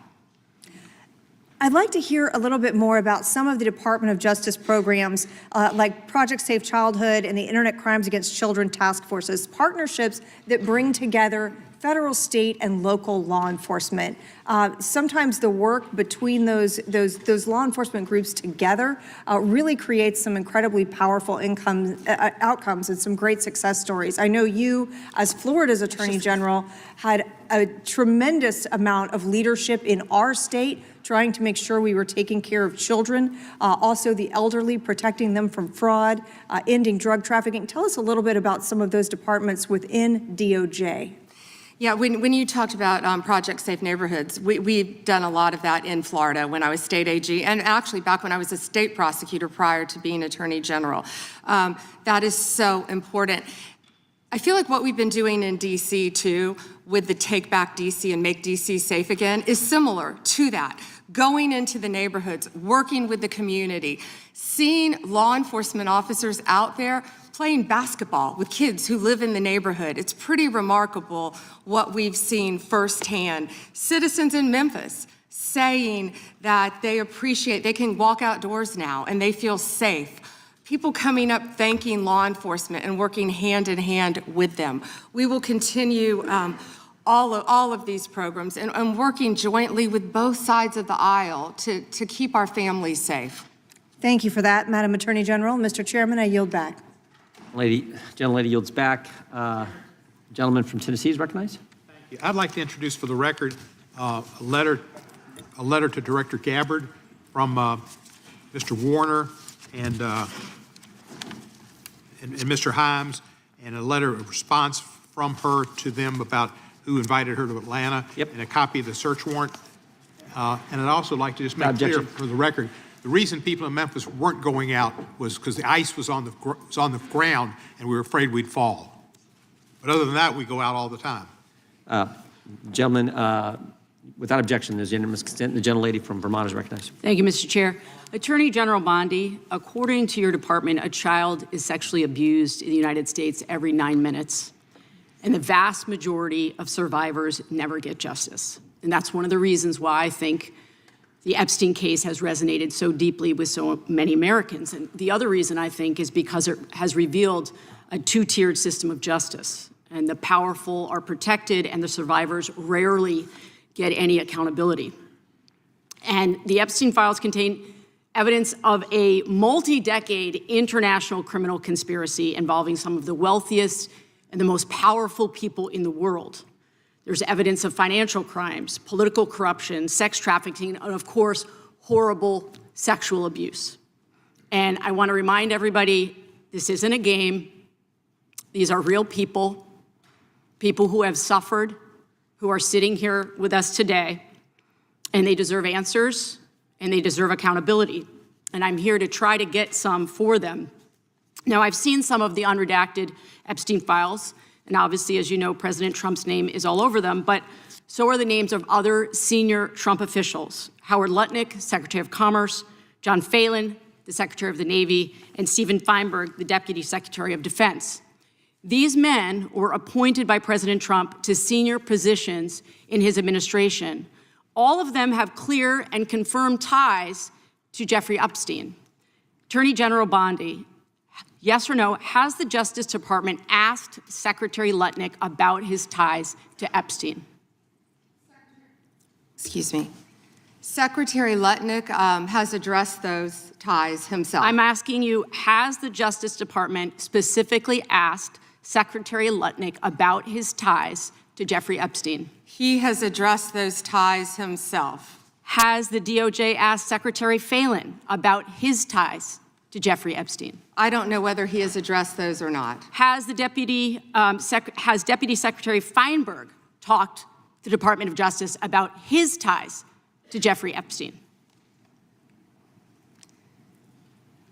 I'd like to hear a little bit more about some of the Department of Justice programs like Project Safe Childhood and the Internet Crimes Against Children Task Forces, partnerships that bring together federal, state, and local law enforcement. Sometimes the work between those law enforcement groups together really creates some incredibly powerful outcomes and some great success stories. I know you, as Florida's Attorney General, had a tremendous amount of leadership in our state trying to make sure we were taking care of children, also the elderly, protecting them from fraud, ending drug trafficking. Tell us a little bit about some of those departments within DOJ. Yeah, when you talked about Project Safe Neighborhoods, we've done a lot of that in Florida when I was state AG, and actually back when I was a state prosecutor prior to being Attorney General. That is so important. I feel like what we've been doing in DC too, with the Take Back DC and Make DC Safe Again, is similar to that. Going into the neighborhoods, working with the community, seeing law enforcement officers out there playing basketball with kids who live in the neighborhood. It's pretty remarkable what we've seen firsthand. Citizens in Memphis saying that they can walk outdoors now and they feel safe. People coming up thanking law enforcement and working hand in hand with them. We will continue all of these programs and working jointly with both sides of the aisle to keep our families safe. Thank you for that, Madam Attorney General. Mr. Chairman, I yield back. Gentlelady yields back. Gentleman from Tennessee is recognized. Thank you. I'd like to introduce for the record a letter to Director Gabbard from Mr. Warner and Mr. Himes, and a letter of response from her to them about who invited her to Atlanta, and a copy of the search warrant. And I'd also like to just make clear for the record, the reason people in Memphis weren't going out was because the ice was on the ground and we were afraid we'd fall. But other than that, we go out all the time. Gentlemen, without objection, there's unanimous consent. The gentlelady from Vermont is recognized. Thank you, Mr. Chair. Attorney General Bondi, according to your department, a child is sexually abused in the United States every 9 minutes, and the vast majority of survivors never get justice. And that's one of the reasons why I think the Epstein case has resonated so deeply with so many Americans. And the other reason, I think, is because it has revealed a two-tiered system of justice. And the powerful are protected, and the survivors rarely get any accountability. And the Epstein files contain evidence of a multi-decade international criminal conspiracy involving some of the wealthiest and the most powerful people in the world. There's evidence of financial crimes, political corruption, sex trafficking, and of course, horrible sexual abuse. And I want to remind everybody, this isn't a game. These are real people, people who have suffered, who are sitting here with us today, and they deserve answers, and they deserve accountability. And I'm here to try to get some for them. Now, I've seen some of the unredacted Epstein files, and obviously, as you know, President Trump's name is all over them, but so are the names of other senior Trump officials: Howard Lutnick, Secretary of Commerce; John Phelan, the Secretary of the Navy; and Stephen Feinberg, the Deputy Secretary of Defense. These men were appointed by President Trump to senior positions in his administration. All of them have clear and confirmed ties to Jeffrey Epstein. Attorney General Bondi, yes or no, has the Justice Department asked Secretary Lutnick about his ties to Epstein? Excuse me. Secretary Lutnick has addressed those ties himself. I'm asking you, has the Justice Department specifically asked Secretary Lutnick about his ties to Jeffrey Epstein? He has addressed those ties himself. Has the DOJ asked Secretary Phelan about his ties to Jeffrey Epstein? I don't know whether he has addressed those or not. Has the Deputy Secretary Feinberg talked to the Department of Justice about his ties to Jeffrey Epstein?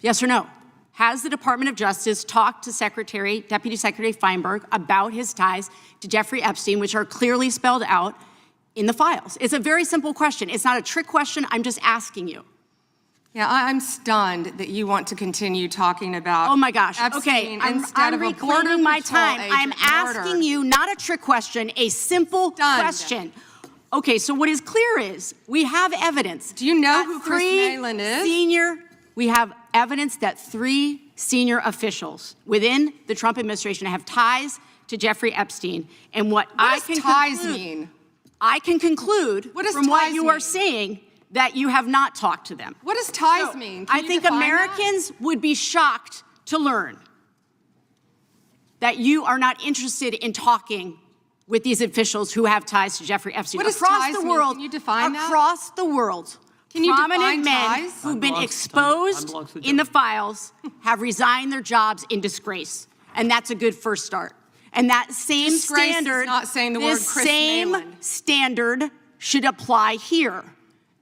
Yes or no? Has the Department of Justice talked to Deputy Secretary Feinberg about his ties to Jeffrey Epstein, which are clearly spelled out in the files? It's a very simple question. It's not a trick question. I'm just asking you. Yeah, I'm stunned that you want to continue talking about. Oh my gosh. Epstein Okay, I'm of a Border reclaiming my Patrol time. agent I'm asking murdered. you not a trick question, a simple question. Okay, so what is clear is we have evidence. Do you know who Chris Malin is? We have evidence that 3 senior officials within the Trump administration have ties to Jeffrey Epstein. And what does ties mean? I can conclude What does from what ties you are mean? saying that you have not talked to them. What does ties mean? Can I you think define Americans would be shocked to learn that you are not interested in talking with these officials who have ties to Jeffrey Epstein. What does across ties the mean? world, Can you define that? across the world, Can you prominent define men ties? who've been Time exposed belongs to the in the files have resigned their jobs in disgrace, and that's a good first start. And that same Disgrace is standard, not saying the word this Chris same Malin. standard should apply here.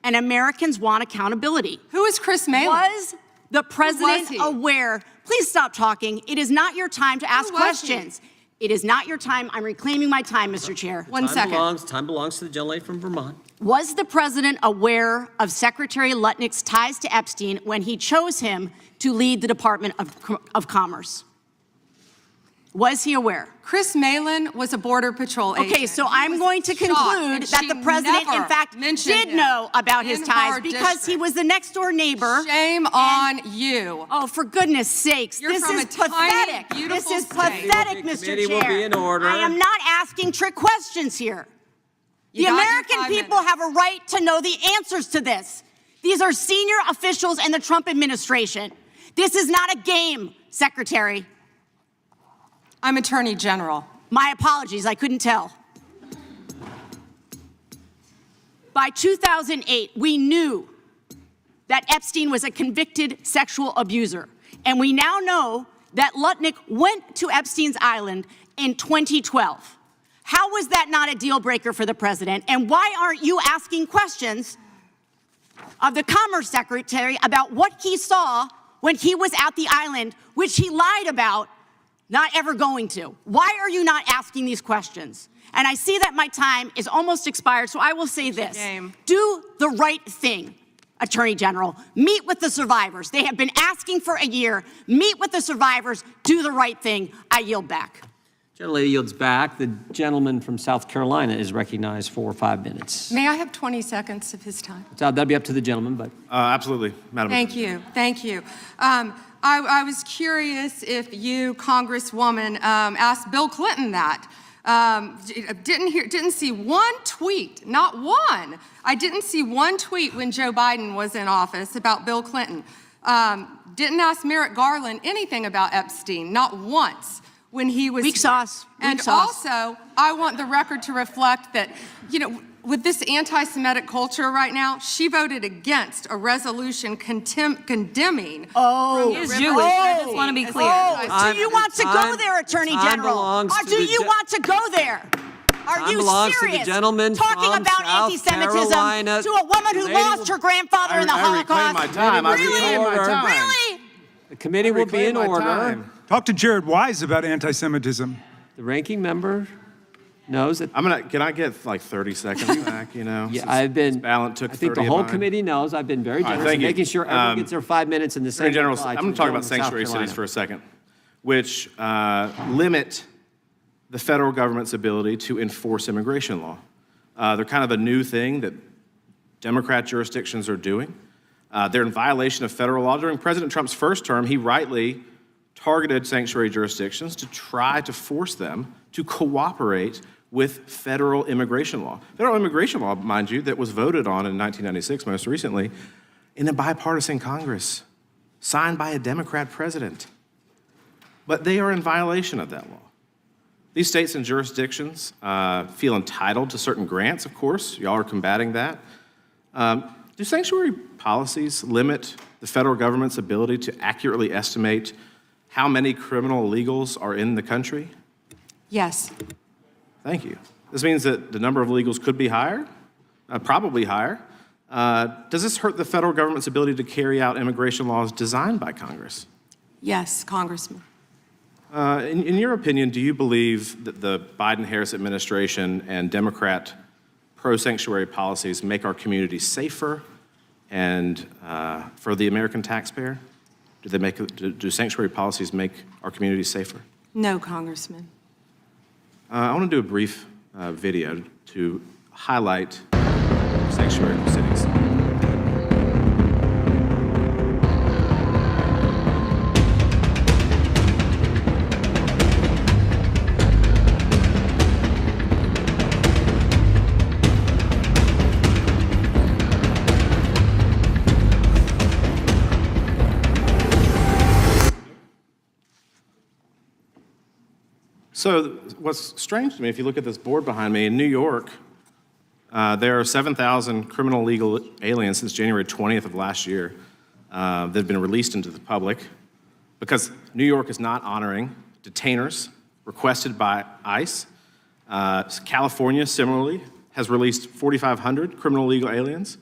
And Americans want accountability. Who is Chris Malin? Was the president he? aware? Please stop talking. It is not your time to ask was he? questions. It is not your time. I'm reclaiming my time, Mr. Chair. One second. Time belongs to the gentlelady from Vermont. Was the president aware of Secretary Lutnick's ties to Epstein when he chose him to lead the Department of Commerce? Was he aware? Chris Malin was a Border Patrol agent. Okay, so I'm going to conclude that the president, in fact, did know about his ties because he was the next door neighbor. Shame on you. Oh, for goodness sakes, You're this from is a tiny, pathetic. beautiful This is state. pathetic, Mr. Committee will Chair. be in order. I am not asking trick questions here. You The got your American 5 people minutes. have a right to know the answers to this. These are senior officials in the Trump administration. This is not a game, Secretary. I'm Attorney General. My apologies, I couldn't tell. By 2008, we knew that Epstein was a convicted sexual abuser. And we now know that Lutnick went to Epstein's Island in 2012. How was that not a deal breaker for the president? And why aren't you asking questions of the Commerce Secretary about what he saw when he was at the island, which he lied about not ever going to? Why are you not asking these questions? And I see that my time is almost expired, so I will say this. Do the right thing, Attorney General. Meet with the survivors. They have been asking for a year. Meet with the survivors. Do the right thing. I yield back. Gentlelady yields back. The gentleman from South Carolina is recognized for 5 minutes. May I have 20 seconds of his time? So that'd be up to the gentleman, but. Absolutely, Madam Thank you. Thank you. I was curious if you, Congresswoman, asked Bill Clinton that. Didn't see one tweet, not one. I didn't see one tweet when Joe Biden was in office about Bill Clinton. Didn't ask Merrick Garland anything about Epstein, not once when he was. Weak sauce. And also, I want the record to reflect that, with this anti-Semitic culture right now, she voted against a resolution condemning. Oh, He is Jewish. I just want to be clear. Do you want to go there, Attorney General? Or do you want to go there? Are you serious? Talking about anti-Semitism to a woman who lost her grandfather in the Holocaust? my time. Really? The committee will be in order. Talk to Jared Wise about anti-Semitism. The ranking member knows that. Can I get like 30 seconds back, Yeah, I've been. Ballant took I think 30 the of whole mine. committee knows. I've been very generous in thank you. making sure everyone gets their 5 minutes in the same. Attorney General, reply I'm to going the to talk about gentleman from South sanctuary cities Carolina. for a second, which limit the federal government's ability to enforce immigration law. They're kind of a new thing that Democrat jurisdictions are doing. They're in violation of federal law. During President Trump's first term, he rightly targeted sanctuary jurisdictions to try to force them to cooperate with federal immigration law. Federal immigration law, mind you, that was voted on in 1996, most recently, in a bipartisan Congress, signed by a Democrat president. But they are in violation of that law. These states and jurisdictions feel entitled to certain grants, of course. Y'all are combating that. Do sanctuary policies limit the federal government's ability to accurately estimate how many criminal illegals are in the country? Yes. Thank you. This means that the number of illegals could be higher, probably higher. Does this hurt the federal government's ability to carry out immigration laws designed by Congress? Yes, Congressman. In your opinion, do you believe that the Biden-Harris administration and Democrat pro-sanctuary policies make our communities safer And for the American taxpayer, do sanctuary policies make our communities safer? No, Congressman. I want to do a brief video to highlight sanctuary cities. So what's strange to me, if you look at this board behind me, in New York, there are 7,000 criminal illegal aliens since January 20th of last year that have been released into the public because New York is not honoring detainers requested by ICE. California, similarly, has released 4,500 criminal illegal aliens.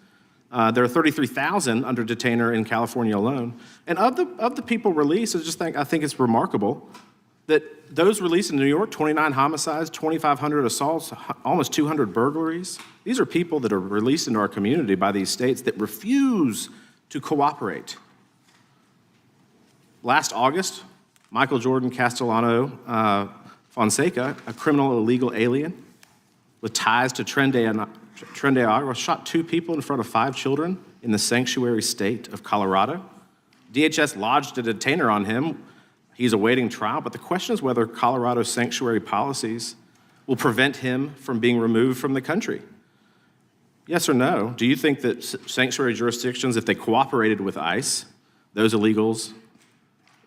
There are 33,000 under detainer in California alone. And of the people released, I think it's remarkable that those released in New York, 29 homicides, 2,500 assaults, almost 200 burglaries. These are people that are released into our community by these states that refuse to cooperate. Last August, Michael Jordan Castellano Fonseca, a criminal illegal alien with ties to Tren de Agua, shot 2 people in front of 5 children in the sanctuary state of Colorado. DHS lodged a detainer on him. He's awaiting trial, but the question is whether Colorado's sanctuary policies will prevent him from being removed from the country. Yes or no? Do you think that sanctuary jurisdictions, if they cooperated with ICE, those illegals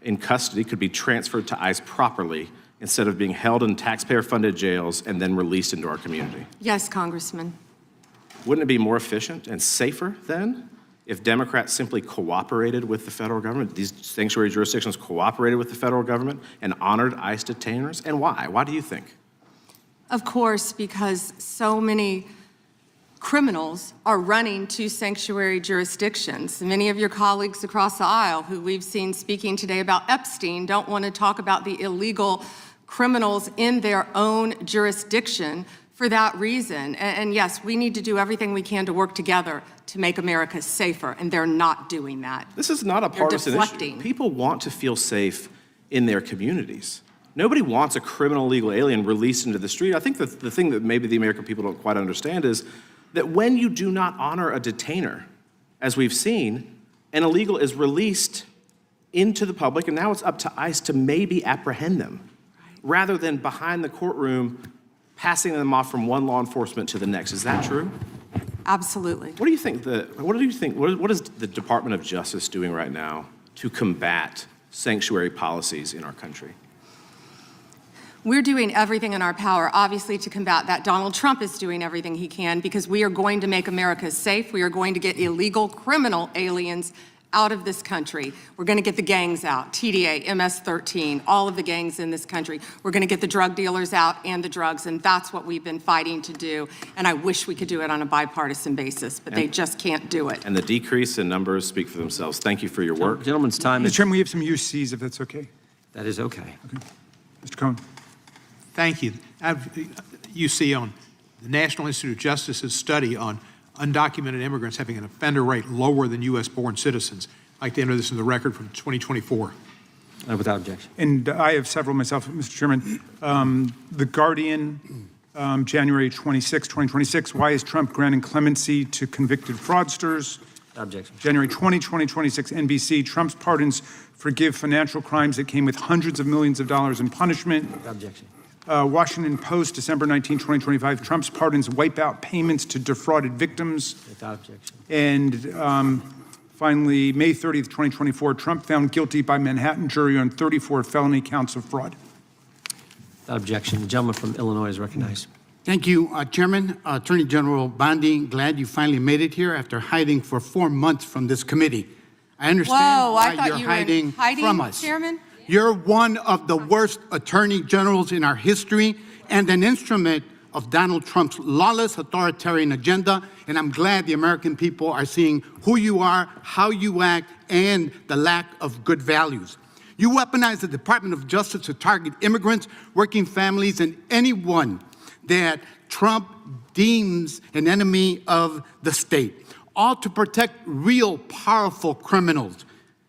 in custody could be transferred to ICE properly instead of being held in taxpayer-funded jails and then released into our community? Yes, Congressman. Wouldn't it be more efficient and safer then if Democrats simply cooperated with the federal government, these sanctuary jurisdictions cooperated with the federal government and honored ICE detainers? And why? Why do you think? Of course, because so many criminals are running to sanctuary jurisdictions. Many of your colleagues across the aisle who we've seen speaking today about Epstein don't want to talk about the illegal criminals in their own jurisdiction for that reason. And yes, we need to do everything we can to work together to make America safer, and they're not doing that. This is not a partisan issue. People want to feel safe in their communities. Nobody wants a criminal illegal alien released into the street. I think the thing that maybe the American people don't quite understand is that when you do not honor a detainer, as we've seen, an illegal is released into the public, and now it's up to ICE to maybe apprehend them, rather than behind the courtroom passing them off from one law enforcement to the next. Is that true? Absolutely. What do you think? What is the Department of Justice doing right now to combat sanctuary policies in our country? We're doing everything in our power, obviously, to combat that. Donald Trump is doing everything he can because we are going to make America safe. We are going to get illegal criminal aliens out of this country. We're going to get the gangs out, TDA, MS-13, all of the gangs in this country. We're going to get the drug dealers out and the drugs, and that's what we've been fighting to do. And I wish we could do it on a bipartisan basis, but they just can't do it. And the decrease in numbers speak for themselves. Thank you for your work. Gentleman's time is... Mr. Chairman, we have some UCs, if that's okay. That is okay. Mr. Cohen. Thank you. You see on the National Institute of Justice's study on undocumented immigrants having an offender rate lower than U.S.-born citizens. I'd like to enter this in the record from 2024. Without objection. And I have several myself, Mr. Chairman. The Guardian, January 26, 2026, why is Trump granting clemency to convicted fraudsters? Objection. January 20, 2026, NBC, Trump's pardons forgive financial crimes that came with hundreds of millions of dollars in punishment. Objection. Washington Post, December 19, 2025, Trump's pardons wipe out payments to defrauded victims. Without objection. And finally, May 30th, 2024, Trump found guilty by Manhattan jury on 34 felony counts of fraud. Without objection. The gentleman from Illinois is recognized. Thank you, Chairman. Attorney General Bondi, glad you finally made it here after hiding for 4 months from this committee. I understand why you're hiding from us. Chairman? You're one of the worst attorney generals in our history and an instrument of Donald Trump's lawless authoritarian agenda, and I'm glad the American people are seeing who you are, how you act, and the lack of good values. You weaponize the Department of Justice to target immigrants, working families, and anyone that Trump deems an enemy of the state. all to protect real powerful criminals,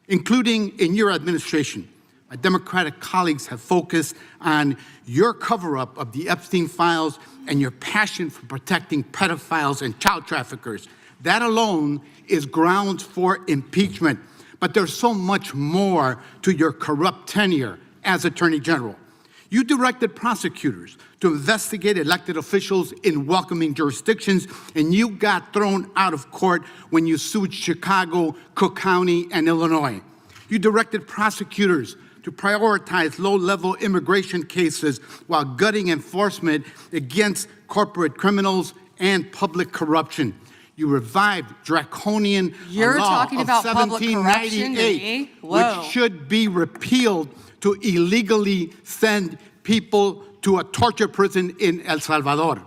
including in your administration. My Democratic colleagues have focused on your cover-up of the Epstein files and your passion for protecting pedophiles and child traffickers. That alone is grounds for impeachment. But there's so much more to your corrupt tenure as Attorney General. You directed prosecutors to investigate elected officials in welcoming jurisdictions, and you got thrown out of court when you sued Chicago, Cook County, and Illinois. You directed prosecutors to prioritize low-level immigration cases while gutting enforcement against corporate criminals and public corruption. You revived draconian law of 1798, which should be repealed to illegally send people to a torture prison in El Salvador.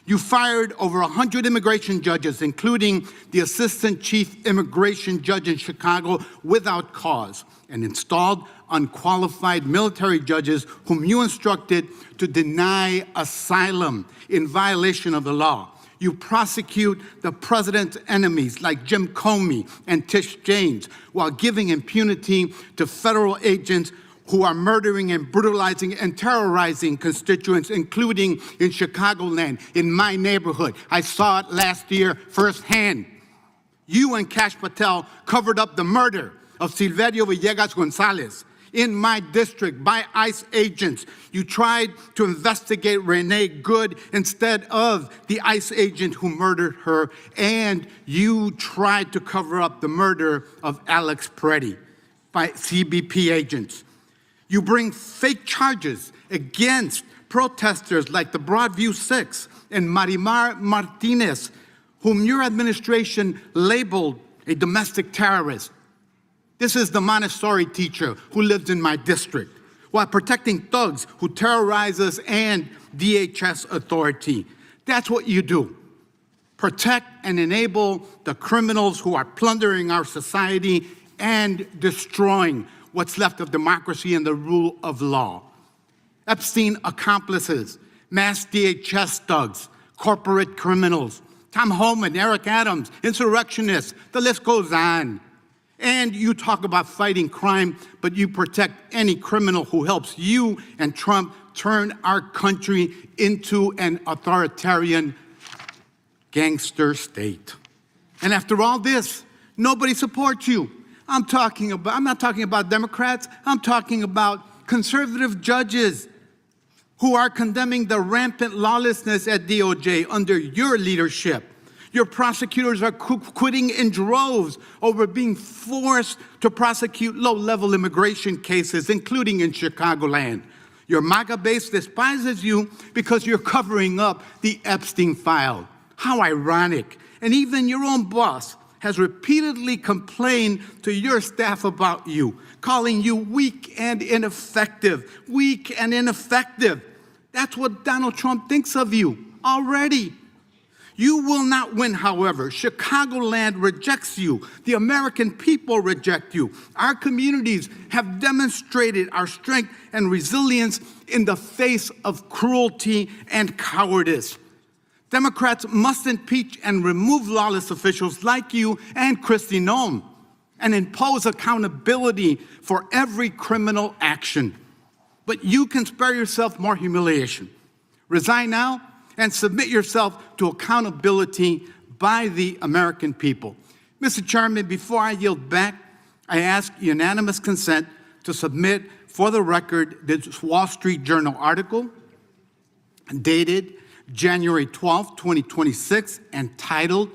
You fired over 100 immigration judges, including the assistant chief immigration judge in Chicago, without cause, and installed unqualified military judges whom you instructed to deny asylum in violation of the law. You prosecute the president's enemies like Jim Comey and Tish James while giving impunity to federal agents who are murdering and brutalizing and terrorizing constituents, including in Chicagoland, in my neighborhood. I saw it last year firsthand. You and Kash Patel covered up the murder of Silverio Villegas Gonzalez in my district by ICE agents. You tried to investigate Renee Good instead of the ICE agent who murdered her, and you tried to cover up the murder of Alex Peretti by CBP agents. You bring fake charges against protesters like the Broadview Six and Marimar Martinez, whom your administration labeled a domestic terrorist. This is the Montessori teacher who lives in my district, while protecting thugs who terrorize us and DHS authority. That's what you do. Protect and enable the criminals who are plundering our society and destroying what's left of democracy and the rule of law. Epstein accomplices, mass DHS thugs, corporate criminals, Tom Homan, Eric Adams, insurrectionists, the list goes on. And you talk about fighting crime, but you protect any criminal who helps you and Trump turn our country into an authoritarian gangster state. And after all this, nobody supports you. I'm not talking about Democrats. I'm talking about conservative judges who are condemning the rampant lawlessness at DOJ under your leadership. Your prosecutors are quitting in droves over being forced to prosecute low-level immigration cases, including in Chicagoland. Your MAGA base despises you because you're covering up the Epstein file. How ironic. And even your own boss has repeatedly complained to your staff about you, calling you weak and ineffective. Weak and ineffective. That's what Donald Trump thinks of you already. You will not win, however. Chicagoland rejects you. The American people reject you. Our communities have demonstrated our strength and resilience in the face of cruelty and cowardice. Democrats must impeach and remove lawless officials like you and Kristi Noem and impose accountability for every criminal action. But you can spare yourself more humiliation. Resign now and submit yourself to accountability by the American people. Mr. Chairman, before I yield back, I ask unanimous consent to submit for the record this Wall Street Journal article dated January 12, 2026, entitled,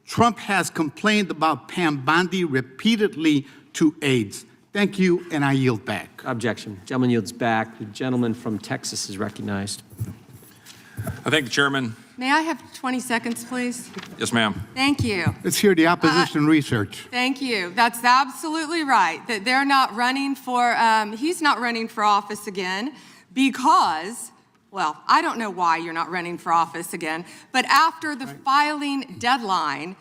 "Trump has complained about Pam Bondi repeatedly to aides." Thank you, and I yield back. Objection. Gentleman yields back. The gentleman from Texas is recognized. I thank the chairman. May I have 20 seconds, please? Yes, ma'am. Thank you. Let's hear the opposition research. Thank you. That's absolutely right, that they're not running for, he's not running for office again because, well, I don't know why you're not running for office again, but after the filing deadline,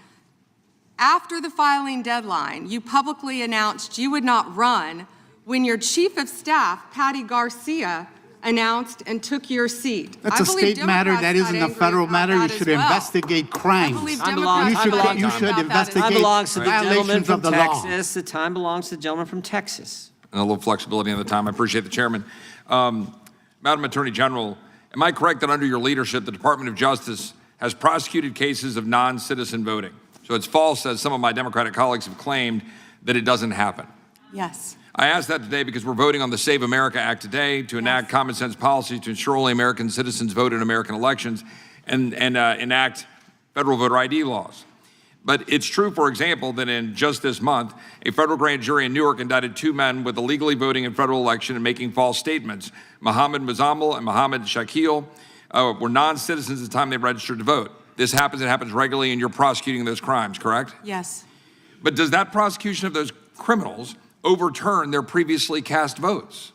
you publicly announced you would not run when your chief of staff, Patty Garcia, announced and took your seat. That's I a believe state matter. Democrats That got isn't a angry federal about matter. You that should as well. investigate crimes. I believe Time Democrats belongs- You got should angry about that as investigate Time belongs to the gentleman violations from of the law. Texas. The time belongs to the gentleman from Texas. And a little flexibility on the time. I appreciate the chairman. Madam Attorney General, am I correct that under your leadership, the Department of Justice has prosecuted cases of non-citizen voting? So it's false, as some of my Democratic colleagues have claimed, that it doesn't happen. Yes. I ask that today because we're voting on the Save America Act today to enact common sense policies to ensure only American citizens vote in American elections and enact federal voter ID laws. But it's true, for example, that in just this month, a federal grand jury in Newark indicted 2 men with illegally voting in federal election and making false statements. Mohammed Muzammil and Mohammed Shakil were non-citizens at the time they registered to vote. This happens, it happens regularly, and you're prosecuting those crimes, correct? Yes. But does that prosecution of those criminals overturn their previously cast votes?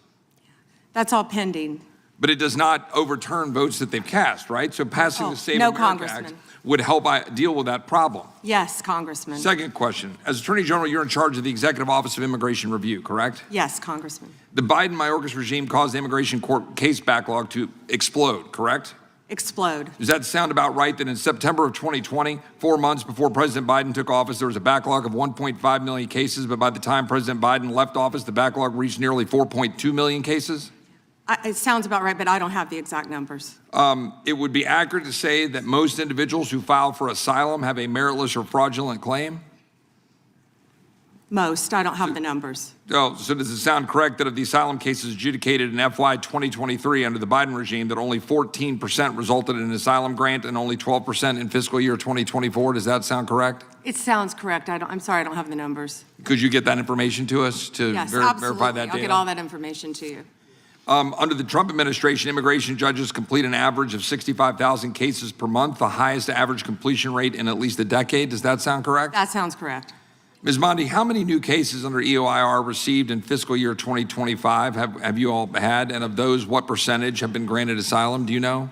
That's all pending. But it does not overturn votes that they've cast, right? So passing the Save no, America Congressman. Act would help deal with that problem. Yes, Congressman. Second question, as Attorney General, you're in charge of the Executive Office of Immigration Review, correct? Yes, Congressman. The Biden-Mayorkas regime caused the immigration court case backlog to explode, correct? Explode. Does that sound about right that in September of 2020, 4 months before President Biden took office, there was a backlog of 1.5 million cases, but by the time President Biden left office, the backlog reached nearly 4.2 million cases? It sounds about right, but I don't have the exact numbers. It would be accurate to say that most individuals who file for asylum have a meritless or fraudulent claim? Most. I don't have the numbers. So does it sound correct that of the asylum cases adjudicated in FY 2023 under the Biden regime, that only 14% resulted in an asylum grant and only 12% in fiscal year 2024? Does that sound correct? It sounds correct. I'm sorry, I don't have the numbers. Could you get that information to us to Yes, verify absolutely. that data? I'll get all that information to you. Under the Trump administration, immigration judges complete an average of 65,000 cases per month, the highest average completion rate in at least a decade. Does that sound correct? That sounds correct. Ms. Bondi, how many new cases under EOIR received in fiscal year 2025 have you all had? And of those, what percentage have been granted asylum? Do you know?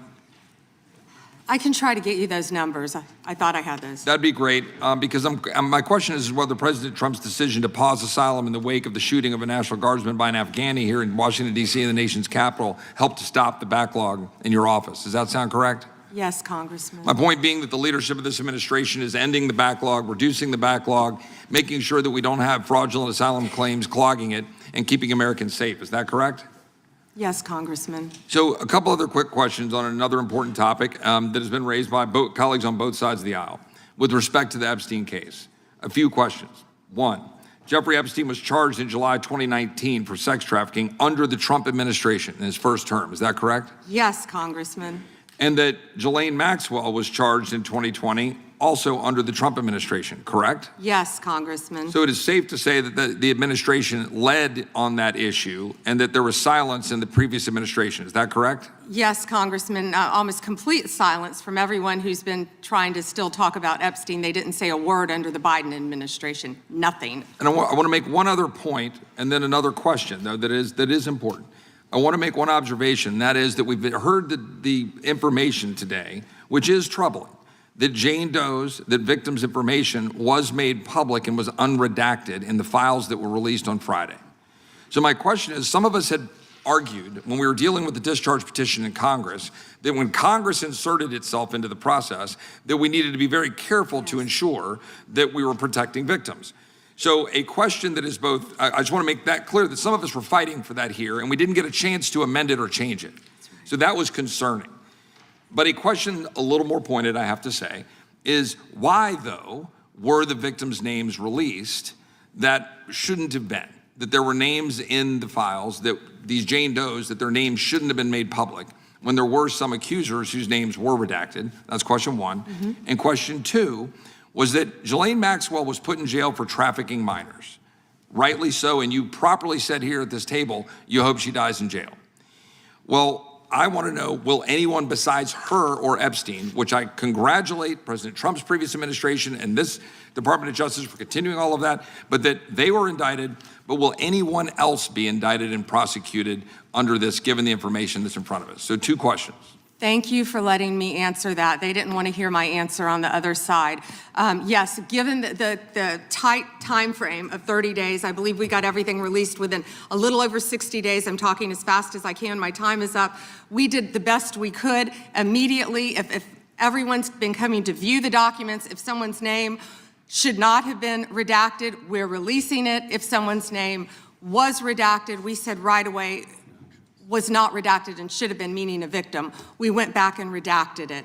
I can try to get you those numbers. I thought I had those. That'd be great, because my question is whether President Trump's decision to pause asylum in the wake of the shooting of a National Guardsman by an Afghani here in Washington, D.C., in the nation's capital, helped to stop the backlog in your office. Does that sound correct? Yes, Congressman. My point being that the leadership of this administration is ending the backlog, reducing the backlog, making sure that we don't have fraudulent asylum claims clogging it, and keeping Americans safe. Is that correct? Yes, Congressman. So a couple other quick questions on another important topic that has been raised by colleagues on both sides of the aisle with respect to the Epstein case. A few questions. One, Jeffrey Epstein was charged in July 2019 for sex trafficking under the Trump administration in his first term. Is that correct? Yes, Congressman. And that Ghislaine Maxwell was charged in 2020 also under the Trump administration, correct? Yes, Congressman. So it is safe to say that the administration led on that issue and that there was silence in the previous administration. Is that correct? Yes, Congressman. Almost complete silence from everyone who's been trying to still talk about Epstein. They didn't say a word under the Biden administration. Nothing. And I want to make one other point and then another question, though, that is important. I want to make one observation, that is that we've heard the information today, which is troubling, that Jane Doe's, that victims' information was made public and was unredacted in the files that were released on Friday. So my question is, some of us had argued when we were dealing with the discharge petition in Congress, that when Congress inserted itself into the process, that we needed to be very careful to ensure that we were protecting victims. So a question that is both, I just want to make that clear that some of us were fighting for that here and we didn't get a chance to amend it or change it. So that was concerning. But a question a little more pointed, I have to say, is why, though, were the victims' names released that shouldn't have been? That there were names in the files, that these Jane Does, that their names shouldn't have been made public when there were some accusers whose names were redacted? That's question one. Mm-hmm. And question two was that Ghislaine Maxwell was put in jail for trafficking minors. Rightly so, and you properly said here at this table, you hope she dies in jail. Well, I want to know, will anyone besides her or Epstein, which I congratulate President Trump's previous administration and this Department of Justice for continuing all of that, but that they were indicted, but will anyone else be indicted and prosecuted under this, given the information that's in front of us? So two questions. Thank you for letting me answer that. They didn't want to hear my answer on the other side. Yes, given the tight time frame of 30 days, I believe we got everything released within a little over 60 days. I'm talking as fast as I can. My time is up. We did the best we could immediately. If everyone's been coming to view the documents, if someone's name should not have been redacted, we're releasing it. If someone's name was redacted, we said right away, was not redacted and should have been, meaning a victim. We went back and redacted it.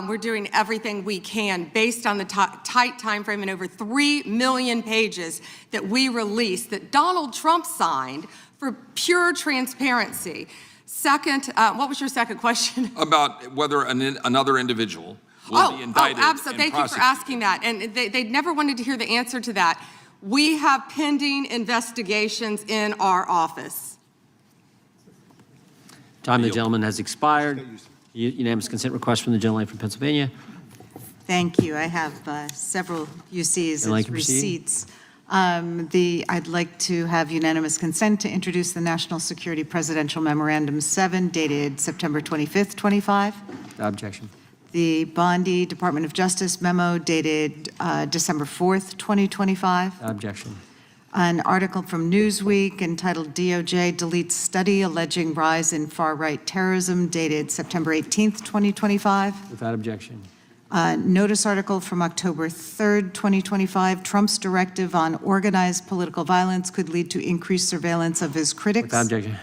We're doing everything we can based on the tight time frame and over 3 million pages that we released that Donald Trump signed for pure transparency. Second, what was your second question? About whether another individual will be indicted. Oh, absolutely. Thank you for asking that. And they never wanted to hear the answer to that. We have pending investigations in our office. Time of the gentleman has expired. Unanimous consent request from the gentleman from Pennsylvania. Thank you. I have several UCs as receipts. I'd like to have unanimous consent to introduce the National Security Presidential Memorandum 7 dated September 25th, 25. Without objection. The Bondi Department of Justice memo dated December 4th, 2025. Without objection. An article from Newsweek entitled DOJ Deletes Study Alleging Rise in Far-Right Terrorism dated September 18th, 2025. Without objection. Notice article from October 3rd, 2025. Trump's directive on organized political violence could lead to increased surveillance of his critics. Without objection.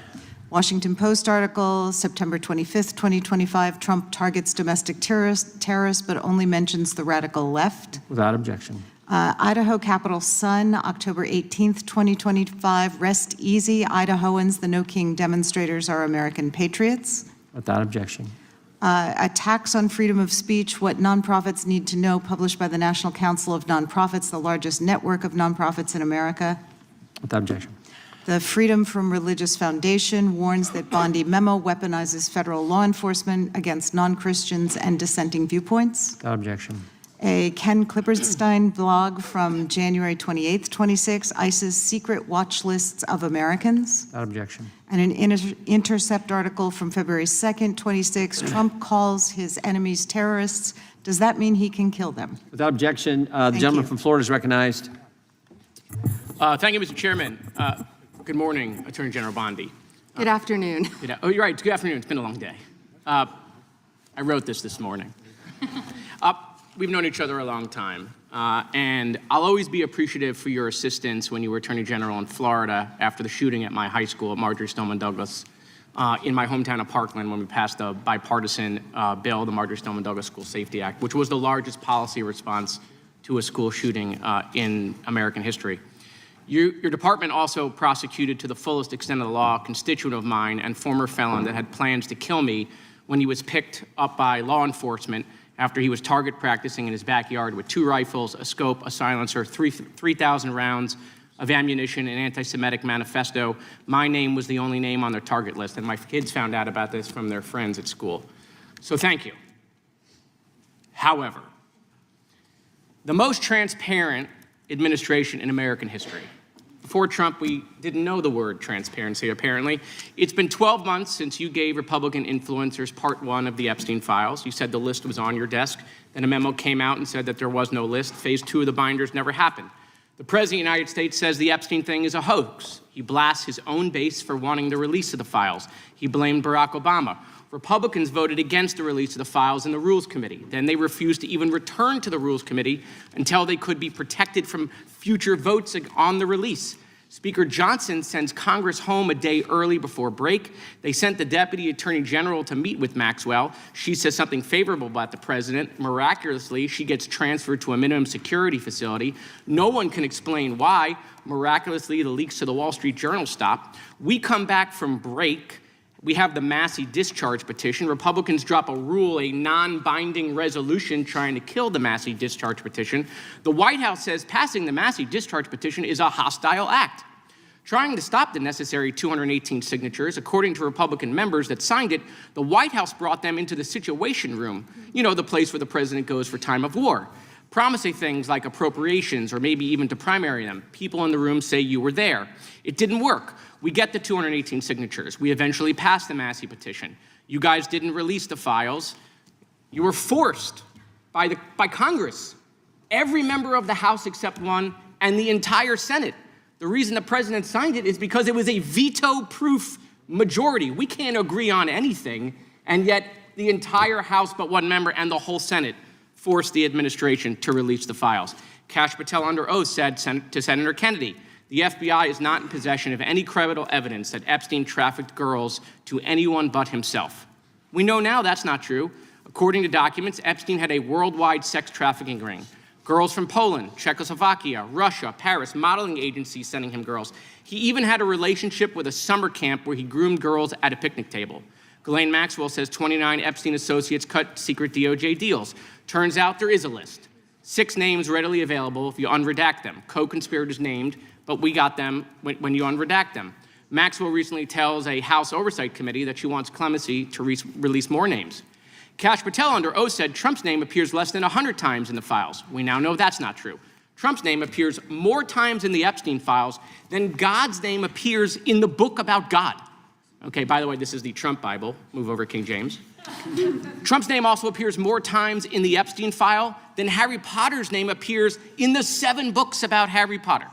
Washington Post article, September 25th, 2025. Trump targets domestic terrorists, but only mentions the radical left. Without objection. Idaho Capital Sun, October 18th, 2025. Rest easy, Idahoans. The No King demonstrators are American patriots. Without objection. Attacks on freedom of speech, what nonprofits need to know, published by the National Council of Nonprofits, the largest network of nonprofits in America. Without objection. The Freedom from Religious Foundation warns that Bondi memo weaponizes federal law enforcement against non-Christians and dissenting viewpoints. Without objection. A Ken Klipperstein blog from January 28th, 26, ICE's secret watch lists of Americans. Without objection. And an Intercept article from February 2nd, 26, Trump calls his enemies terrorists. Does that mean he can kill them? Without objection, the gentleman from Florida is recognized. Thank you, Mr. Chairman. Good morning, Attorney General Bondi. Good afternoon. Oh, you're right. Good afternoon. It's been a long day. I wrote this morning. We've known each other a long time, and I'll always be appreciative for your assistance when you were Attorney General in Florida after the shooting at my high school at Marjory Stoneman Douglas in my hometown of Parkland when we passed a bipartisan bill, the Marjory Stoneman Douglas School Safety Act, which was the largest policy response to a school shooting in American history. Your department also prosecuted to the fullest extent of the law a constituent of mine and former felon that had plans to kill me when he was picked up by law enforcement after he was target practicing in his backyard with 2 rifles, a scope, a silencer, 3,000 rounds of ammunition, an anti-Semitic manifesto. My name was the only name on their target list, and my kids found out about this from their friends at school. So thank you. However, the most transparent administration in American history. Before Trump, we didn't know the word transparency, apparently. It's been 12 months since you gave Republican influencers part 1 of the Epstein files. You said the list was on your desk. Then a memo came out and said that there was no list. Phase 2 of the binders never happened. The President of the United States says the Epstein thing is a hoax. He blasts his own base for wanting the release of the files. He blamed Barack Obama. Republicans voted against the release of the files in the Rules Committee. Then they refused to even return to the Rules Committee until they could be protected from future votes on the release. Speaker Johnson sends Congress home a day early before break. They sent the Deputy Attorney General to meet with Maxwell. She says something favorable about the president. Miraculously, she gets transferred to a minimum security facility. No one can explain why. Miraculously, the leaks to the Wall Street Journal stop. We come back from break. We have the Massey discharge petition. Republicans drop a rule, a non-binding resolution trying to kill the Massey discharge petition. The White House says passing the Massey discharge petition is a hostile act. Trying to stop the necessary 218 signatures, according to Republican members that signed it, the White House brought them into the Situation Room, you know, the place where the president goes for time of war, promising things like appropriations or maybe even to primary them. People in the room say you were there. It didn't work. We get the 218 signatures. We eventually pass the Massey petition. You guys didn't release the files. You were forced by Congress, every member of the House except one, and the entire Senate. The reason the president signed it is because it was a veto-proof majority. We can't agree on anything, and yet the entire House but one member and the whole Senate forced the administration to release the files. Kash Patel under oath said to Senator Kennedy, the FBI is not in possession of any credible evidence that Epstein trafficked girls to anyone but himself. We know now that's not true. According to documents, Epstein had a worldwide sex trafficking ring. Girls from Poland, Czechoslovakia, Russia, Paris, modeling agencies sending him girls. He even had a relationship with a summer camp where he groomed girls at a picnic table. Ghislaine Maxwell says 29 Epstein associates cut secret DOJ deals. Turns out there is a list. 6 names readily available if you unredact them. Co-conspirators named, but we got them when you unredact them. Maxwell recently tells a House Oversight Committee that she wants clemency to release more names. Kash Patel under oath said Trump's name appears less than 100 times in the files. We now know that's not true. Trump's name appears more times in the Epstein files than God's name appears in the book about God. Okay, by the way, this is the Trump Bible. Move over, King James. Trump's name also appears more times in the Epstein file than Harry Potter's name appears in the 7 books about Harry Potter.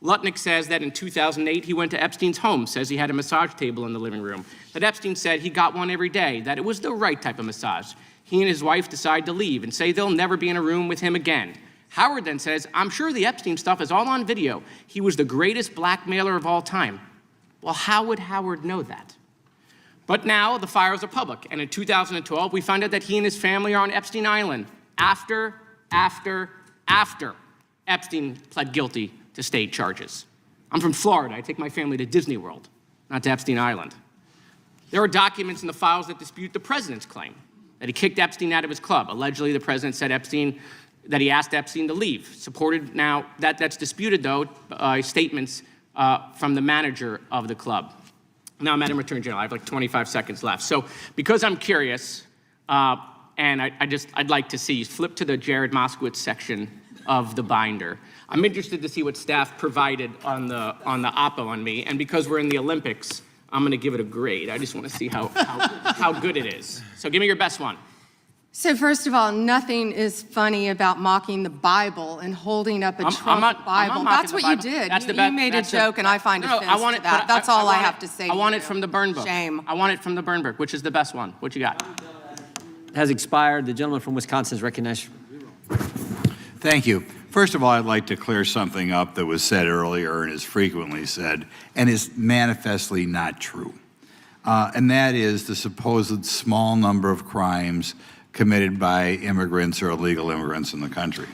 Lutnick says that in 2008, he went to Epstein's home, says he had a massage table in the living room, that Epstein said he got one every day, that it was the right type of massage. He and his wife decide to leave and say they'll never be in a room with him again. Howard then says, I'm sure the Epstein stuff is all on video. He was the greatest blackmailer of all time. Well, how would Howard know that? But now the files are public, and in 2012, we find out that he and his family are on Epstein Island after Epstein pled guilty to state charges. I'm from Florida. I take my family to Disney World, not to Epstein Island. There are documents in the files that dispute the president's claim that he kicked Epstein out of his club. Allegedly, the president said that he asked Epstein to leave. Supported now, that's disputed though, statements from the manager of the club. Now, Madam Attorney General, I have like 25 seconds left. So because I'm curious, and I'd like to see you flip to the Jared Moskowitz section of the binder. I'm interested to see what staff provided on the oppo on me, and because we're in the Olympics, I'm going to give it a grade. I just want to see how good it is. So give me your best one. So first of all, nothing is funny about mocking the Bible and holding up a Trump Bible. That's what you did. You made a joke, and I find offense to that. That's all I have to say. I want it from the burn book. Shame. I want it from the burn book. Which is the best one? What you got? Has expired. The gentleman from Wisconsin is recognized. Thank you. First of all, I'd like to clear something up that was said earlier and is frequently said and is manifestly not true. And that is the supposed small number of crimes committed by immigrants or illegal immigrants in the country.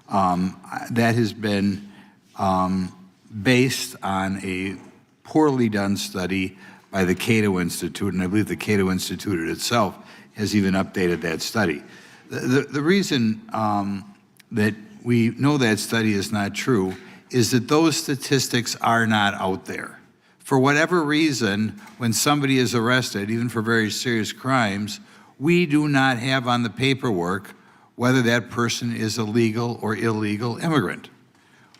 That has been based on a poorly done study by the Cato Institute, and I believe the Cato Institute itself has even updated that study. The reason that we know that study is not true is that those statistics are not out there. For whatever reason, when somebody is arrested, even for very serious crimes, we do not have on the paperwork whether that person is a legal or illegal immigrant,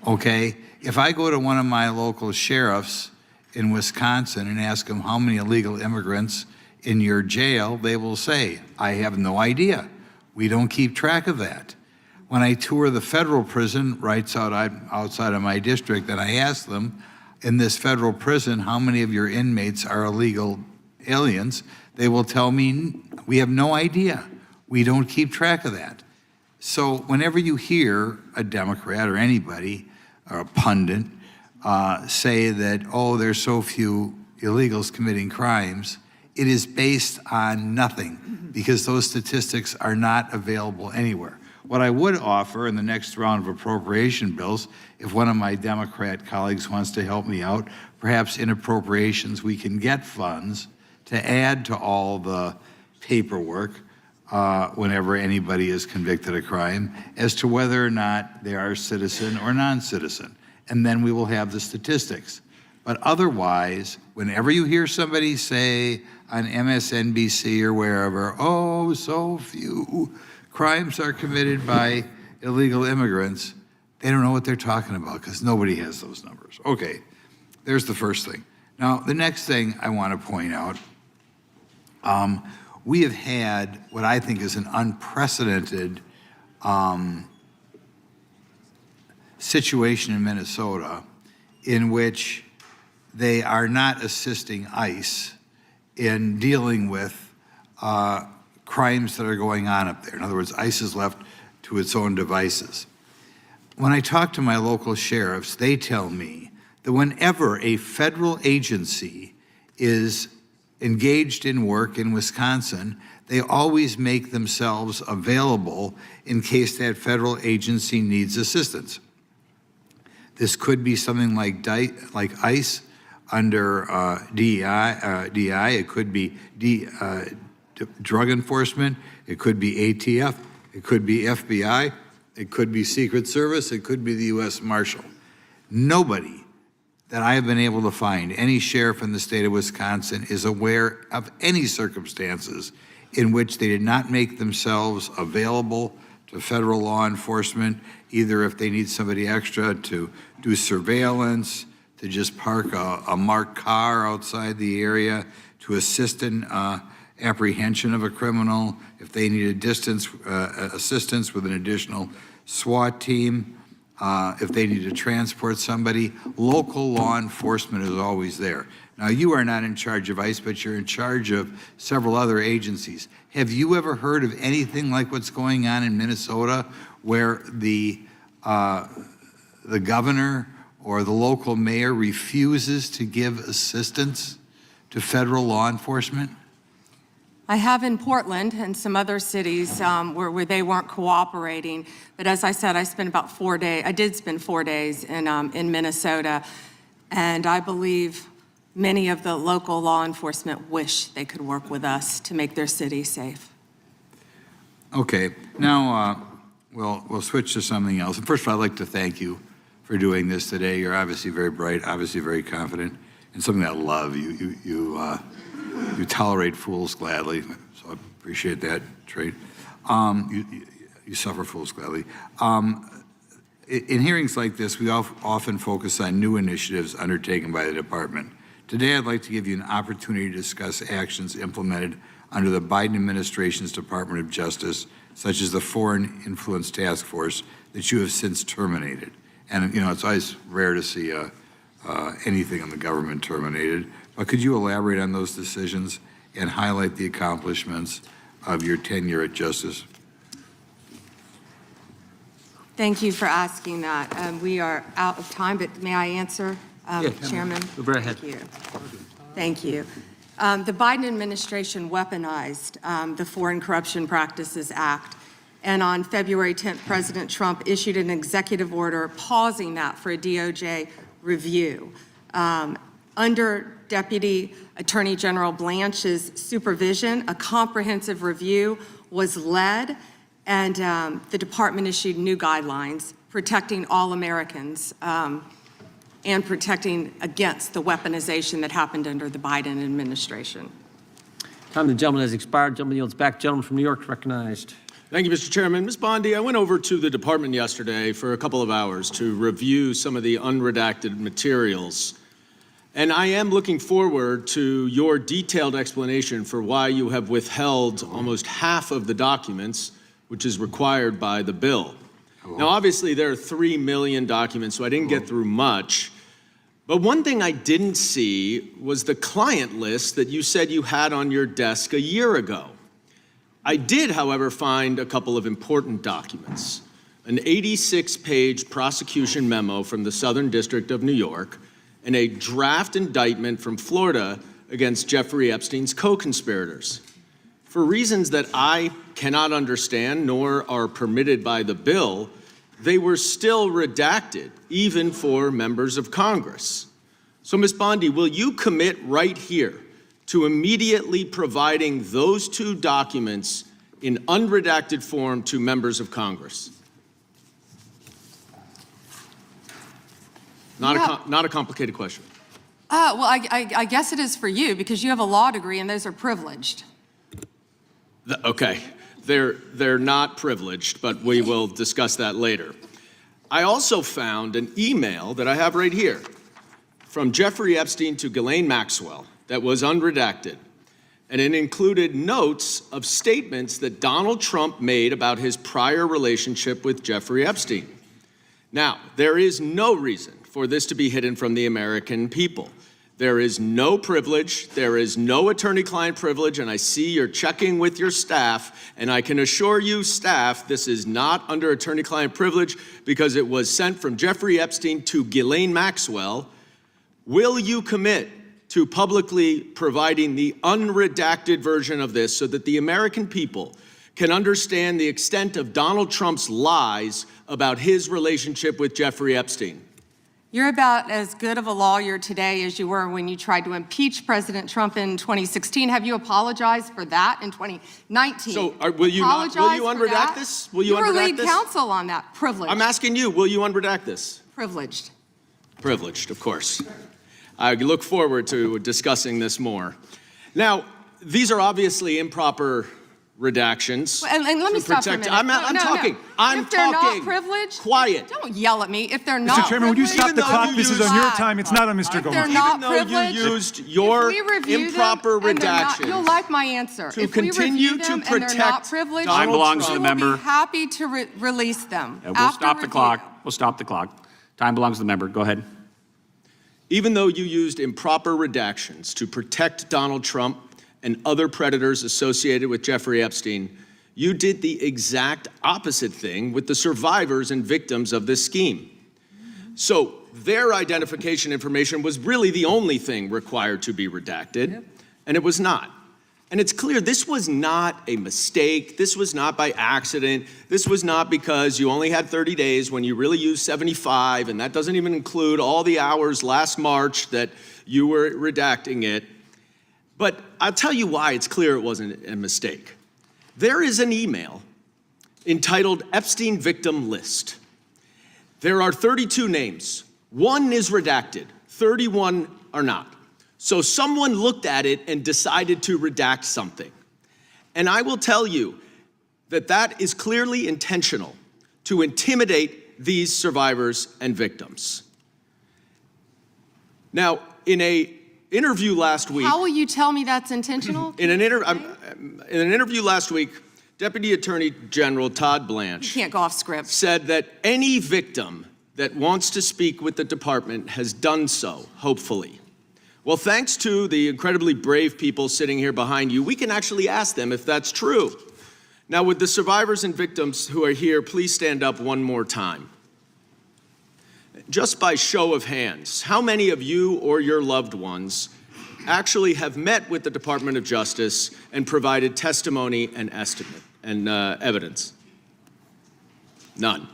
okay? If I go to one of my local sheriffs in Wisconsin and ask them how many illegal immigrants in your jail, they will say, I have no idea. We don't keep track of that. When I tour the federal prison right outside of my district, and I ask them, in this federal prison, how many of your inmates are illegal aliens, they will tell me, we have no idea. We don't keep track of that. So whenever you hear a Democrat or anybody, or a pundit, say that, oh, there's so few illegals committing crimes, it is based on nothing, because those statistics are not available anywhere. What I would offer in the next round of appropriation bills, if one of my Democrat colleagues wants to help me out, perhaps in appropriations we can get funds to add to all the paperwork whenever anybody is convicted of crime as to whether or not they are citizen or non-citizen. And then we will have the statistics. But otherwise, whenever you hear somebody say on MSNBC or wherever, oh, so few crimes are committed by illegal immigrants, they don't know what they're talking about because nobody has those numbers. Okay, there's the first thing. Now, the next thing I want to point out We have had what I think is an unprecedented situation in Minnesota in which they are not assisting ICE in dealing with crimes that are going on up there. In other words, ICE is left to its own devices. When I talk to my local sheriffs, they tell me that whenever a federal agency is engaged in work in Wisconsin, they always make themselves available in case that federal agency needs assistance. This could be something like ICE under DI. It could be drug enforcement. It could be ATF. It could be FBI. It could be Secret Service. It could be the U.S. Marshal. Nobody that I have been able to find, any sheriff in the state of Wisconsin, is aware of any circumstances in which they did not make themselves available to federal law enforcement, either if they need somebody extra to do surveillance, to just park a marked car outside the area, to assist in apprehension of a criminal, if they need assistance with an additional SWAT team, if they need to transport somebody. Local law enforcement is always there. Now, you are not in charge of ICE, but you're in charge of several other agencies. Have you ever heard of anything like what's going on in Minnesota, where the governor or the local mayor refuses to give assistance to federal law enforcement? I have in Portland and some other cities where they weren't cooperating. But as I said, I spent about 4 days. I did spend 4 days in Minnesota, and I believe many of the local law enforcement wish they could work with us to make their city safe. Okay, now we'll switch to something else. And first of all, I'd like to thank you for doing this today. You're obviously very bright, obviously very confident, and something I love. You tolerate fools gladly, so I appreciate that trait. You suffer fools gladly. In hearings like this, we often focus on new initiatives undertaken by the department. Today, I'd like to give you an opportunity to discuss actions implemented under the Biden administration's Department of Justice, such as the Foreign Influence Task Force that you have since terminated. And, you know, it's always rare to see anything in the government terminated. But could you elaborate on those decisions and highlight the accomplishments of your tenure at Justice? Thank you for asking that. We are out of time, but may I answer, Chairman? Go right ahead. Thank you. Thank you. The Biden administration weaponized the Foreign Corruption Practices Act. And on February 10th, President Trump issued an executive order pausing that for a DOJ review. Under Deputy Attorney General Blanche's supervision, a comprehensive review was led, and the department issued new guidelines protecting all Americans and protecting against the weaponization that happened under the Biden administration. Time the gentleman has expired. Gentleman yields back. Gentleman from New York recognized. Thank you, Mr. Chairman. Ms. Bondi, I went over to the department yesterday for a couple of hours to review some of the unredacted materials. And I am looking forward to your detailed explanation for why you have withheld almost half of the documents, which is required by the bill. Now, obviously, there are 3 million documents, so I didn't get through much. But one thing I didn't see was the client list that you said you had on your desk a year ago. I did, however, find a couple of important documents. An 86-page prosecution memo from the Southern District of New York, and a draft indictment from Florida against Jeffrey Epstein's co-conspirators. For reasons that I cannot understand nor are permitted by the bill, they were still redacted, even for members of Congress. So, Ms. Bondi, will you commit right here to immediately providing those two documents in unredacted form to members of Congress? Not a complicated question. Well, I guess it is for you because you have a law degree and those are privileged. Okay, they're not privileged, but we will discuss that later. I also found an email that I have right here from Jeffrey Epstein to Ghislaine Maxwell that was unredacted. and it included notes of statements that Donald Trump made about his prior relationship with Jeffrey Epstein. Now, there is no reason for this to be hidden from the American people. There is no privilege, there is no attorney-client privilege, and I see you're checking with your staff, and I can assure you, staff, this is not under attorney-client privilege because it was sent from Jeffrey Epstein to Ghislaine Maxwell. Will you commit to publicly providing the unredacted version of this so that the American people can understand the extent of Donald Trump's lies about his relationship with Jeffrey Epstein? You're about as good of a lawyer today as you were when you tried to impeach President Trump in 2016. Have you apologized for that in 2019? So will you unredact this? Will you were unredact lead this? counsel on that. Privileged. I'm asking you, will you unredact this? Privileged. Privileged, of course. I look forward to discussing this more. Now, these are obviously improper redactions. And let me stop for a minute. I'm talking. If they're not privileged, quiet. Don't yell at me. If they're not Mr. Chairman, would you privileged, stop the clock? This is on your time. It's not on Mr. If they're Goldman. not Even though privileged, you used your if we review improper them and they're not- redactions you'll like my answer. to If we continue review to them and they're not protect privileged, Donald Time belongs Trump. to the we member. will be happy to release them. We'll after stop the review. clock. We'll stop the clock. Time belongs to the member. Go ahead. Even though you used improper redactions to protect Donald Trump and other predators associated with Jeffrey Epstein, you did the exact opposite thing with the survivors and victims of this scheme. So their identification information was really the only thing required to be redacted, and it was not. And it's clear this was not a mistake. This was not by accident. This was not because you only had 30 days when you really used 75, and that doesn't even include all the hours last March that you were redacting it. But I'll tell you why it's clear it wasn't a mistake. There is an email entitled Epstein Victim List. There are 32 names. 1 is redacted, 31 are not. So someone looked at it and decided to redact something. And I will tell you that that is clearly intentional to intimidate these survivors and victims. Now, in an interview last week, How will you tell me that's intentional? in an interview last week, Deputy Attorney General Todd Blanche You can't go off script. said that any victim that wants to speak with the department has done so, hopefully. Well, thanks to the incredibly brave people sitting here behind you, we can actually ask them if that's true. Now, would the survivors and victims who are here please stand up one more time? Just by show of hands, how many of you or your loved ones actually have met with the Department of Justice and provided testimony and evidence? None.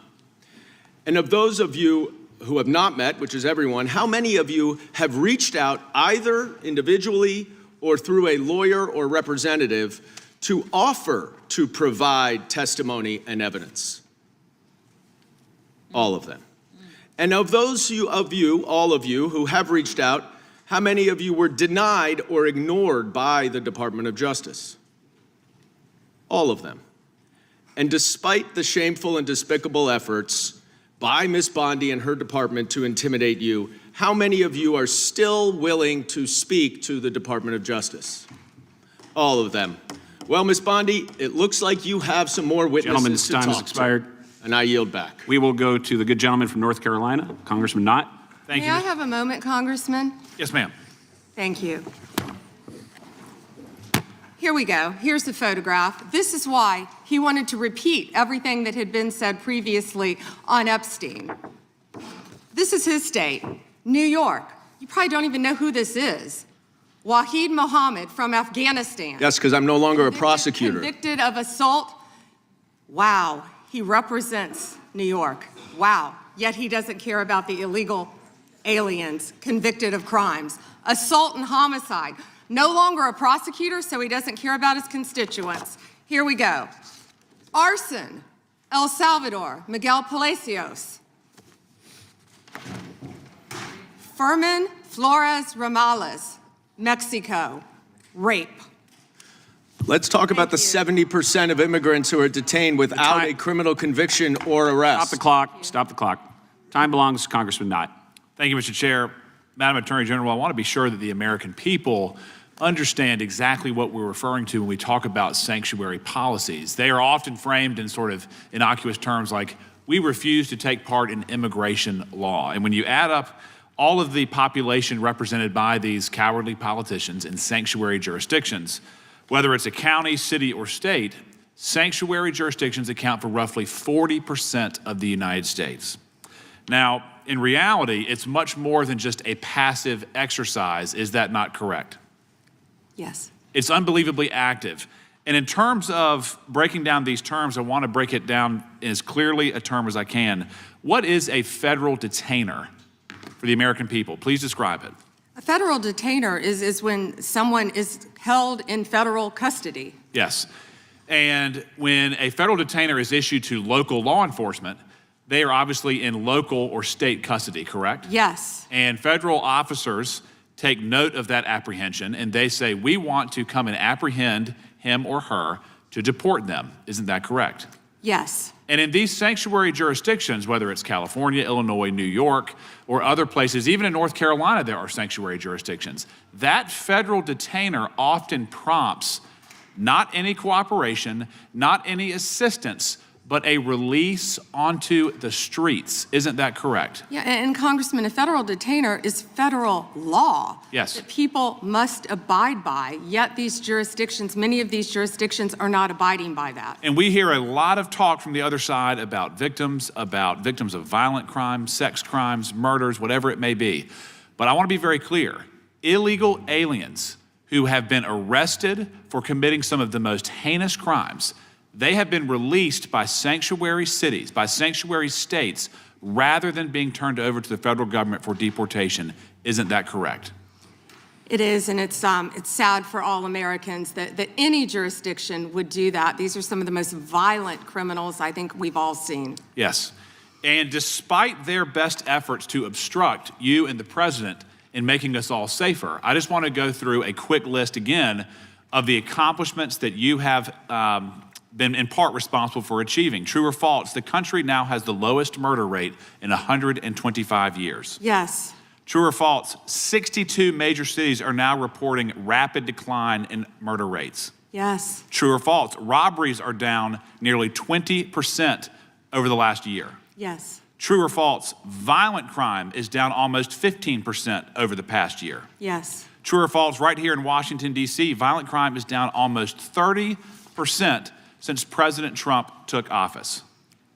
And of those of you who have not met, which is everyone, how many of you have reached out either individually or through a lawyer or representative to offer to provide testimony and evidence? All of them. And of those of you, all of you, who have reached out, how many of you were denied or ignored by the Department of Justice? All of them. And despite the shameful and despicable efforts by Ms. Bondi and her department to intimidate you, how many of you are still willing to speak to the Department of Justice? All of them. Well, Ms. Bondi, it looks like you have some more witnesses Gentleman's to time talk has expired. to, and I yield back. We will go to the good gentleman from North Carolina, Congressman Knott. May I have a moment, Congressman? Yes, ma'am. Thank you. Here we go. Here's the photograph. This is why he wanted to repeat everything that had been said previously on Epstein. This is his state, New York. You probably don't even know who this is. Wahid Mohammed from Afghanistan. Yes, because I'm no longer a prosecutor. Convicted of assault. Wow, he represents New York. Wow, yet he doesn't care about the illegal aliens convicted of crimes. Assault and homicide. No longer a prosecutor, so he doesn't care about his constituents. Here we go. Arson, El Salvador, Miguel Palacios. Fermin Flores Ramales, Mexico, rape. Let's talk about the 70% of immigrants who are detained without a criminal conviction or arrest. Stop the clock. Stop the clock. Time belongs to Congressman Knott. Thank you, Mr. Chair. Madam Attorney General, I want to be sure that the American people understand exactly what we're referring to when we talk about sanctuary policies. They are often framed in sort of innocuous terms like, we refuse to take part in immigration law. And when you add up all of the population represented by these cowardly politicians in sanctuary jurisdictions, whether it's a county, city, or state, sanctuary jurisdictions account for roughly 40% of the United States. Now, in reality, it's much more than just a passive exercise. Is that not correct? Yes. It's unbelievably active. And in terms of breaking down these terms, I want to break it down in as clearly a term as I can. What is a federal detainer for the American people? Please describe it. A federal detainer is when someone is held in federal custody. Yes. And when a federal detainer is issued to local law enforcement, they are obviously in local or state custody, correct? Yes. And federal officers take note of that apprehension and they say, we want to come and apprehend him or her to deport them. Isn't that correct? Yes. And in these sanctuary jurisdictions, whether it's California, Illinois, New York, or other places, even in North Carolina, there are sanctuary jurisdictions. That federal detainer often prompts not any cooperation, not any assistance, but a release onto the streets. Isn't that correct? Yeah, and Congressman, a federal detainer is federal law. Yes. That people must abide by, yet these jurisdictions, many of these jurisdictions are not abiding by that. And we hear a lot of talk from the other side about victims of violent crimes, sex crimes, murders, whatever it may be. But I want to be very clear. Illegal aliens who have been arrested for committing some of the most heinous crimes, they have been released by sanctuary cities, by sanctuary states, rather than being turned over to the federal government for deportation. Isn't that correct? It is, and it's sad for all Americans that any jurisdiction would do that. These are some of the most violent criminals I think we've all seen. Yes. And despite their best efforts to obstruct you and the president in making us all safer, I just want to go through a quick list again of the accomplishments that you have been in part responsible for achieving. True or false, the country now has the lowest murder rate in 125 years. Yes. True or false, 62 major cities are now reporting rapid decline in murder rates. Yes. True or false, robberies are down nearly 20% over the last year. Yes. True or false, violent crime is down almost 15% over the past year. Yes. True or false, right here in Washington, D.C., violent crime is down almost 30% since President Trump took office.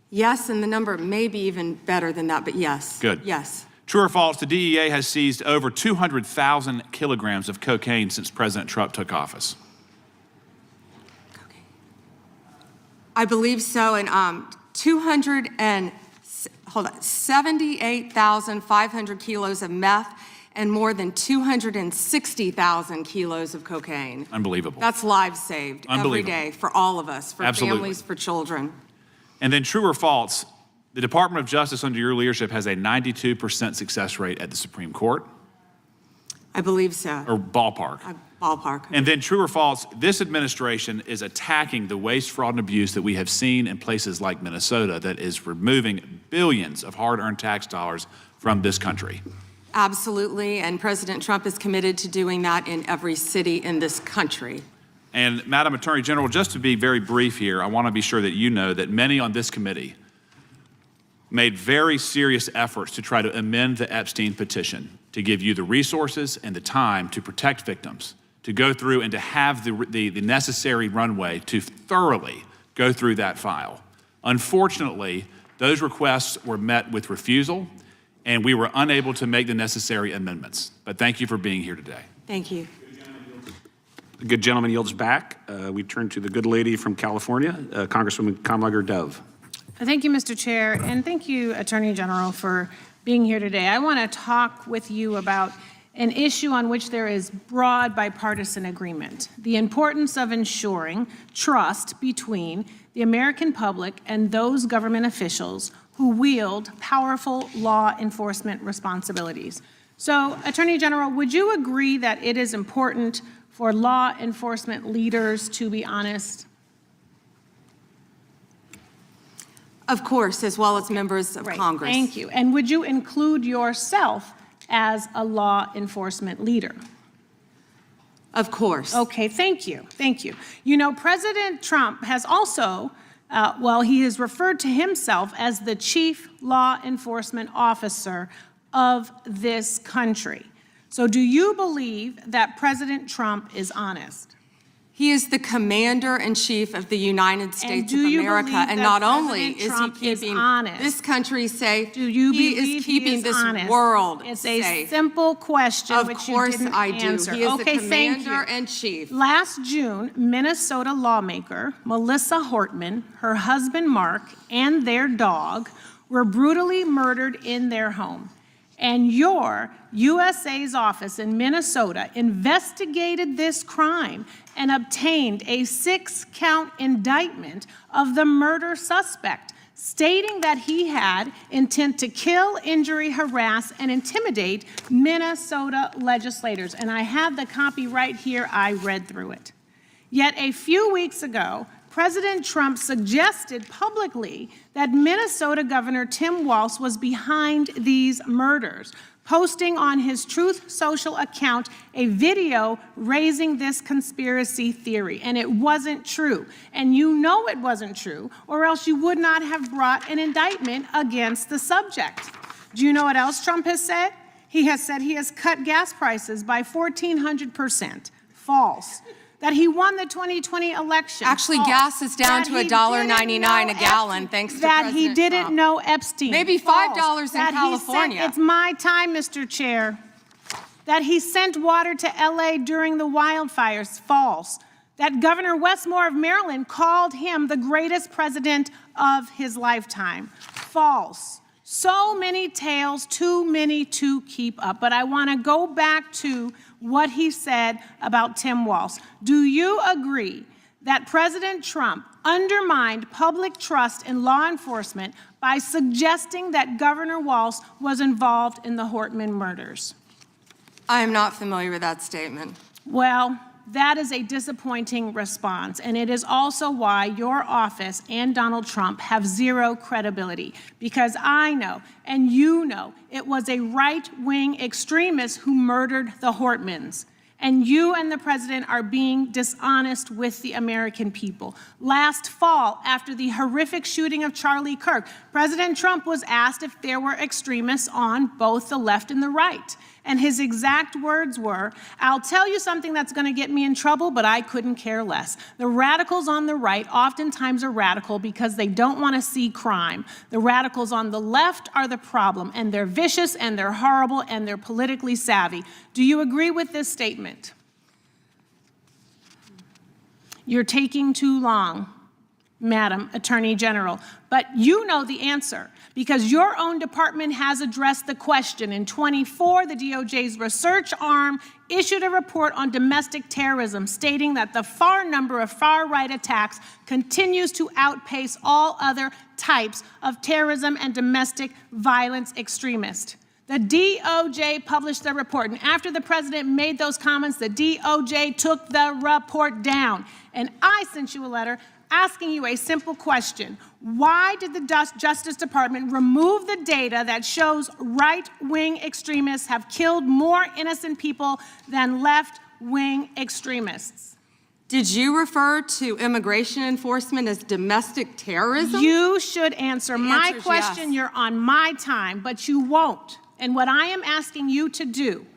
Yes, and the number may be even better than that, but yes. Good. Yes. True or false, the DEA has seized over 200,000 kilograms of cocaine since President Trump took office. I believe so, and 78,500 kilos of meth and more than 260,000 kilos of cocaine. Unbelievable. That's lives saved every day for all of us, for families, for children. And then true or false, the Department of Justice under your leadership has a 92% success rate at the Supreme Court? I believe so. Or ballpark. Ballpark. And then true or false, this administration is attacking the waste, fraud, and abuse that we have seen in places like Minnesota that is removing billions of hard-earned tax dollars from this country. Absolutely, and President Trump is committed to doing that in every city in this country. And Madam Attorney General, just to be very brief here, I want to be sure that you know that many on this committee made very serious efforts to try to amend the Epstein petition to give you the resources and the time to protect victims, to go through and to have the necessary runway to thoroughly go through that file. Unfortunately, those requests were met with refusal, and we were unable to make the necessary amendments. But thank you for being here today. Thank you. The good gentleman yields back. We turn to the good lady from California, Congresswoman Kamlager-Dove. Thank you, Mr. Chair, and thank you, Attorney General, for being here today. I want to talk with you about an issue on which there is broad bipartisan agreement: the importance of ensuring trust between the American public and those government officials who wield powerful law enforcement responsibilities. So, Attorney General, would you agree that it is important for law enforcement leaders to be honest? Of course, as well as members of Congress. Thank you. And would you include yourself as a law enforcement leader? Of course. Okay, thank you, thank you. You know, President Trump has also, he has referred to himself as the chief law enforcement officer of this country. So do you believe that President Trump is honest? He is the commander-in-chief of the United States of America, and not only is he keeping this country safe, he is keeping this world safe. It's a simple question, which you didn't answer. Of course I do. He is the commander-in-chief. Last June, Minnesota lawmaker Melissa Hortman, her husband Mark, and their dog were brutally murdered in their home. And your USA's office in Minnesota investigated this crime and obtained a 6-count indictment of the murder suspect, stating that he had intent to kill, injure, harass, and intimidate Minnesota legislators. And I have the copy right here. I read through it. Yet a few weeks ago, President Trump suggested publicly that Minnesota Governor Tim Walz was behind these murders, posting on his Truth Social account a video raising this conspiracy theory. And it wasn't true. And you know it wasn't true, or else you would not have brought an indictment against the subject. Do you know what else Trump has said? He has said he has cut gas prices by 1,400%. False. That he won the 2020 election. Actually, gas is down to $1.99 a gallon, thanks to President Trump. That he didn't know Epstein. Maybe $5 in California. It's my time, Mr. Chair. That he sent water to LA during the wildfires. False. That Governor Westmore of Maryland called him the greatest president of his lifetime. False. So many tales, too many to keep up. But I want to go back to what he said about Tim Walz. Do you agree that President Trump undermined public trust in law enforcement by suggesting that Governor Walz was involved in the Hortman murders? I am not familiar with that statement. Well, that is a disappointing response, and it is also why your office and Donald Trump have zero credibility, because I know, and you know, it was a right-wing extremist who murdered the Hortmans, and you and the president are being dishonest with the American people. Last fall, after the horrific shooting of Charlie Kirk, President Trump was asked if there were extremists on both the left and the right. And his exact words were, "I'll tell you something that's going to get me in trouble, but I couldn't care less. The radicals on the right oftentimes are radical because they don't want to see crime. The radicals on the left are the problem, and they're vicious, and they're horrible, and they're politically savvy." Do you agree with this statement? You're taking too long, Madam Attorney General, but you know the answer because your own department has addressed the question. In 24, the DOJ's research arm issued a report on domestic terrorism stating that the number of far-right attacks continues to outpace all other types of terrorism and domestic violence extremists. The DOJ published the report, and after the president made those comments, the DOJ took the report down. And I sent you a letter asking you a simple question. Why did the Justice Department remove the data that shows right-wing extremists have killed more innocent people than left-wing extremists? Did you refer to immigration enforcement as domestic terrorism? You should answer my question. Yes. You're on my time, but you won't. And what I am asking you to do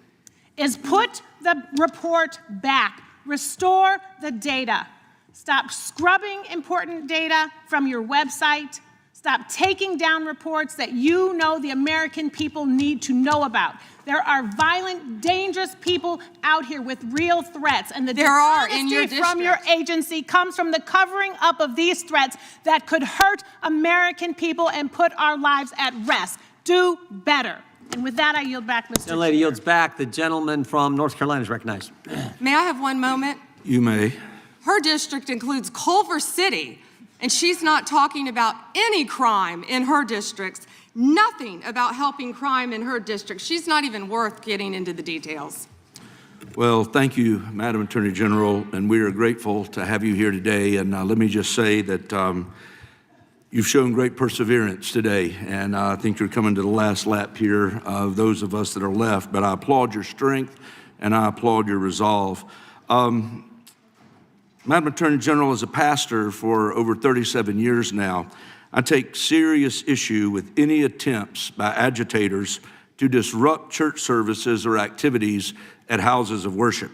is put the report back, restore the data. Stop scrubbing important data from your website. Stop taking down reports that you know the American people need to know about. There are violent, dangerous people out here with real threats, and the dishonesty from your agency comes from the covering up of these threats that could hurt American people and put our lives at rest. Do better. And with that, I yield back, Mr. The lady Chair. yields back. The gentleman from North Carolina is recognized. May I have one moment? You may. Her district includes Culver City, and she's not talking about any crime in her districts, nothing about helping crime in her district. She's not even worth getting into the details. Well, thank you, Madam Attorney General, and we are grateful to have you here today. And let me just say that you've shown great perseverance today, and I think you're coming to the last lap here of those of us that are left, but I applaud your strength and I applaud your resolve. Madam Attorney General, as a pastor for over 37 years now, I take serious issue with any attempts by agitators to disrupt church services or activities at houses of worship.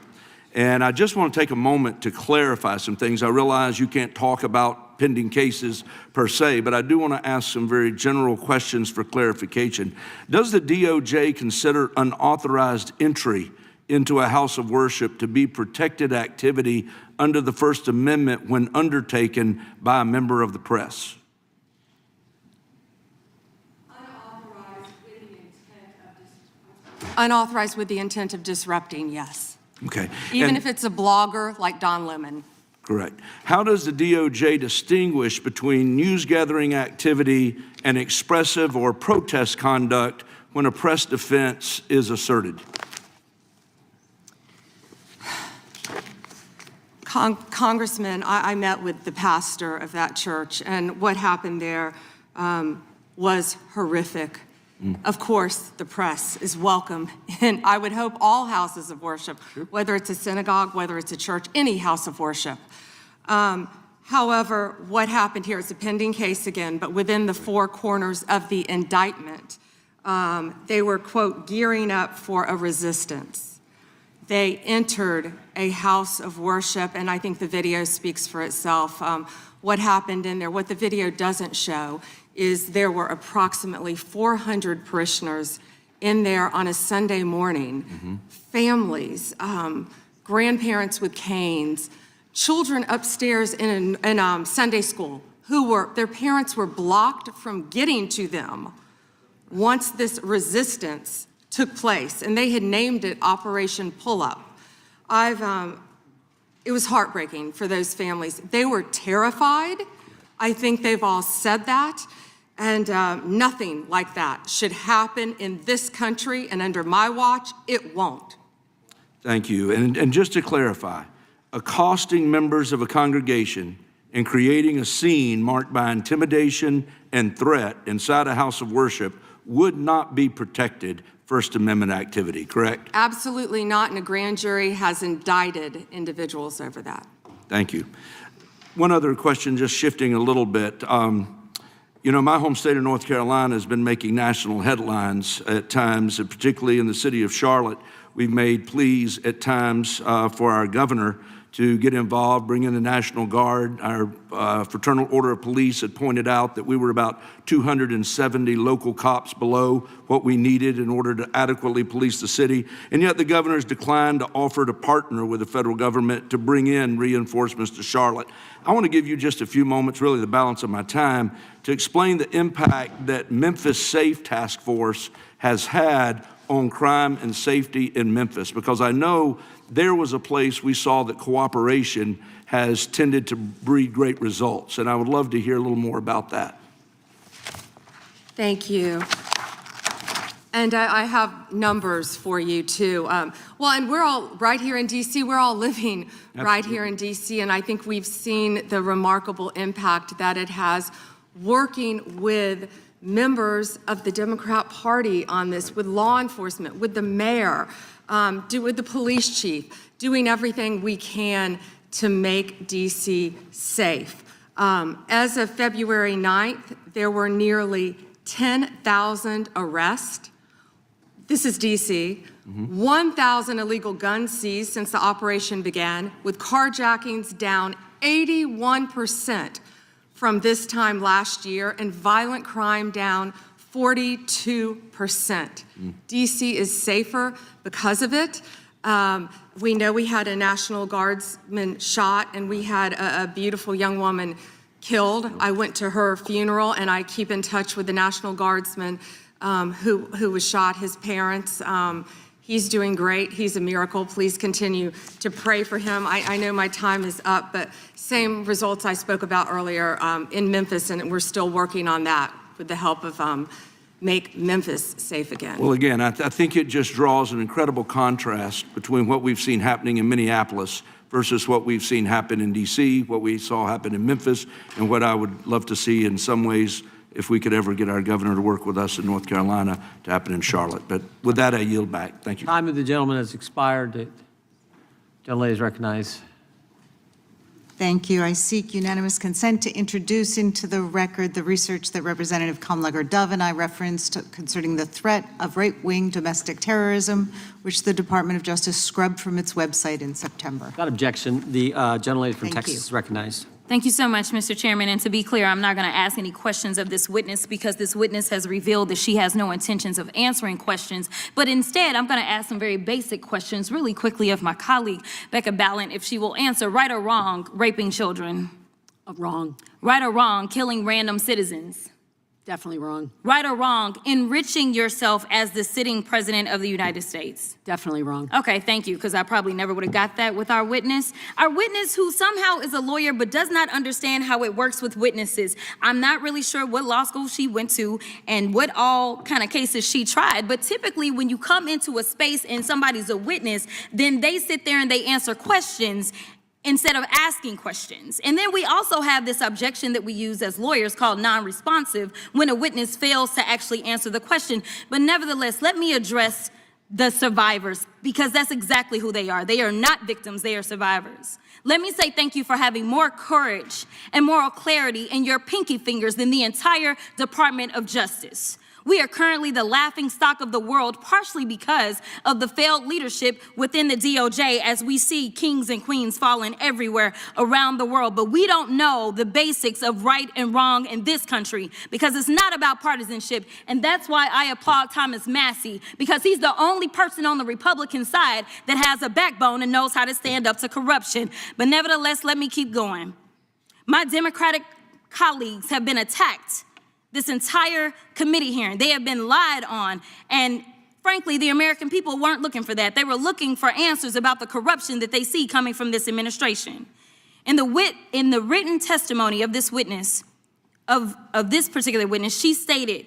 And I just want to take a moment to clarify some things. I realize you can't talk about pending cases per se, but I do want to ask some very general questions for clarification. Does the DOJ consider unauthorized entry into a house of worship to be protected activity under the First Amendment when undertaken by a member of the press? Unauthorized with the intent of disrupting, yes. Okay. Even if it's a blogger like Don Lemon. Correct. How does the DOJ distinguish between news gathering activity and expressive or protest conduct when a press defense is asserted? Congressman, I met with the pastor of that church, and what happened there was horrific. Of course, the press is welcome, and I would hope all houses of worship, whether it's a synagogue, whether it's a church, any house of worship. However, what happened here is a pending case again, but within the four corners of the indictment, they were, quote, gearing up for a resistance. They entered a house of worship, and I think the video speaks for itself. What happened in there, what the video doesn't show, is there were approximately 400 parishioners in there on a Sunday morning, families, grandparents with canes, children upstairs in Sunday school their parents were blocked from getting to them once this resistance took place, and they had named it Operation Pull-Up. It was heartbreaking for those families. They were terrified. I think they've all said that. And nothing like that should happen in this country, and under my watch, it won't. Thank you. And just to clarify, accosting members of a congregation and creating a scene marked by intimidation and threat inside a house of worship would not be protected First Amendment activity, correct? Absolutely not, and a grand jury has indicted individuals over that. Thank you. One other question, just shifting a little bit. You know, my home state of North Carolina has been making national headlines at times, and particularly in the city of Charlotte. We've made pleas at times for our governor to get involved, bring in the National Guard. Our Fraternal Order of Police had pointed out that we were about 270 local cops below what we needed in order to adequately police the city. And yet the governor's declined to offer to partner with the federal government to bring in reinforcements to Charlotte. I want to give you just a few moments, really the balance of my time, to explain the impact that Memphis Safe Task Force has had on crime and safety in Memphis, because I know there was a place we saw that cooperation has tended to breed great results, and I would love to hear a little more about that. Thank you. And I have numbers for you too. Well, and we're all right here in DC, we're all living right here in DC, and I think we've seen the remarkable impact that it has working with members of the Democrat Party on this, with law enforcement, with the mayor, with the police chief, doing everything we can to make DC safe. As of February 9th, there were nearly 10,000 arrests. This is DC. 1,000 illegal guns seized since the operation began, with carjackings down 81% from this time last year, and violent crime down 42%. DC is safer because of it. We know we had a National Guardsman shot, and we had a beautiful young woman killed. I went to her funeral, and I keep in touch with the National Guardsman who was shot, his parents. He's doing great. He's a miracle. Please continue to pray for him. I know my time is up, but same results I spoke about earlier in Memphis, and we're still working on that with the help of Make Memphis Safe Again. Well, again, I think it just draws an incredible contrast between what we've seen happening in Minneapolis versus what we've seen happen in DC, what we saw happen in Memphis, and what I would love to see in some ways, if we could ever get our governor to work with us in North Carolina, to happen in Charlotte. But with that, I yield back. Thank you. Time of the gentleman has expired. Gentlelady is recognized. Thank you. I seek unanimous consent to introduce into the record the research that Representative Kamlager-Dove and I referenced concerning the threat of right-wing domestic terrorism, which the Department of Justice scrubbed from its website in September. Without objection, the gentlelady from Thank Texas you. is recognized. Thank you so much, Mr. Chairman. And to be clear, I'm not going to ask any questions of this witness because this witness has revealed that she has no intentions of answering questions. But instead, I'm going to ask some very basic questions really quickly of my colleague, Becca Ballant, if she will answer right or wrong, raping children. Wrong. Right or wrong, killing random citizens. Definitely wrong. Right or wrong, enriching yourself as the sitting president of the United States. Definitely wrong. Okay, thank you, because I probably never would have got that with our witness. Our witness who somehow is a lawyer but does not understand how it works with witnesses. I'm not really sure what law school she went to and what all kind of cases she tried, but typically when you come into a space and somebody's a witness, then they sit there and they answer questions instead of asking questions. And then we also have this objection that we use as lawyers called non-responsive when a witness fails to actually answer the question. But nevertheless, let me address the survivors because that's exactly who they are. They are not victims, they are survivors. Let me say thank you for having more courage and moral clarity in your pinky fingers than the entire Department of Justice. We are currently the laughing stock of the world, partially because of the failed leadership within the DOJ as we see kings and queens falling everywhere around the world. But we don't know the basics of right and wrong in this country because it's not about partisanship. And that's why I applaud Thomas Massie, because he's the only person on the Republican side that has a backbone and knows how to stand up to corruption. But nevertheless, let me keep going. My Democratic colleagues have been attacked this entire committee hearing. They have been lied on. And frankly, the American people weren't looking for that. They were looking for answers about the corruption that they see coming from this administration. In the written testimony of this witness, of this particular witness, she stated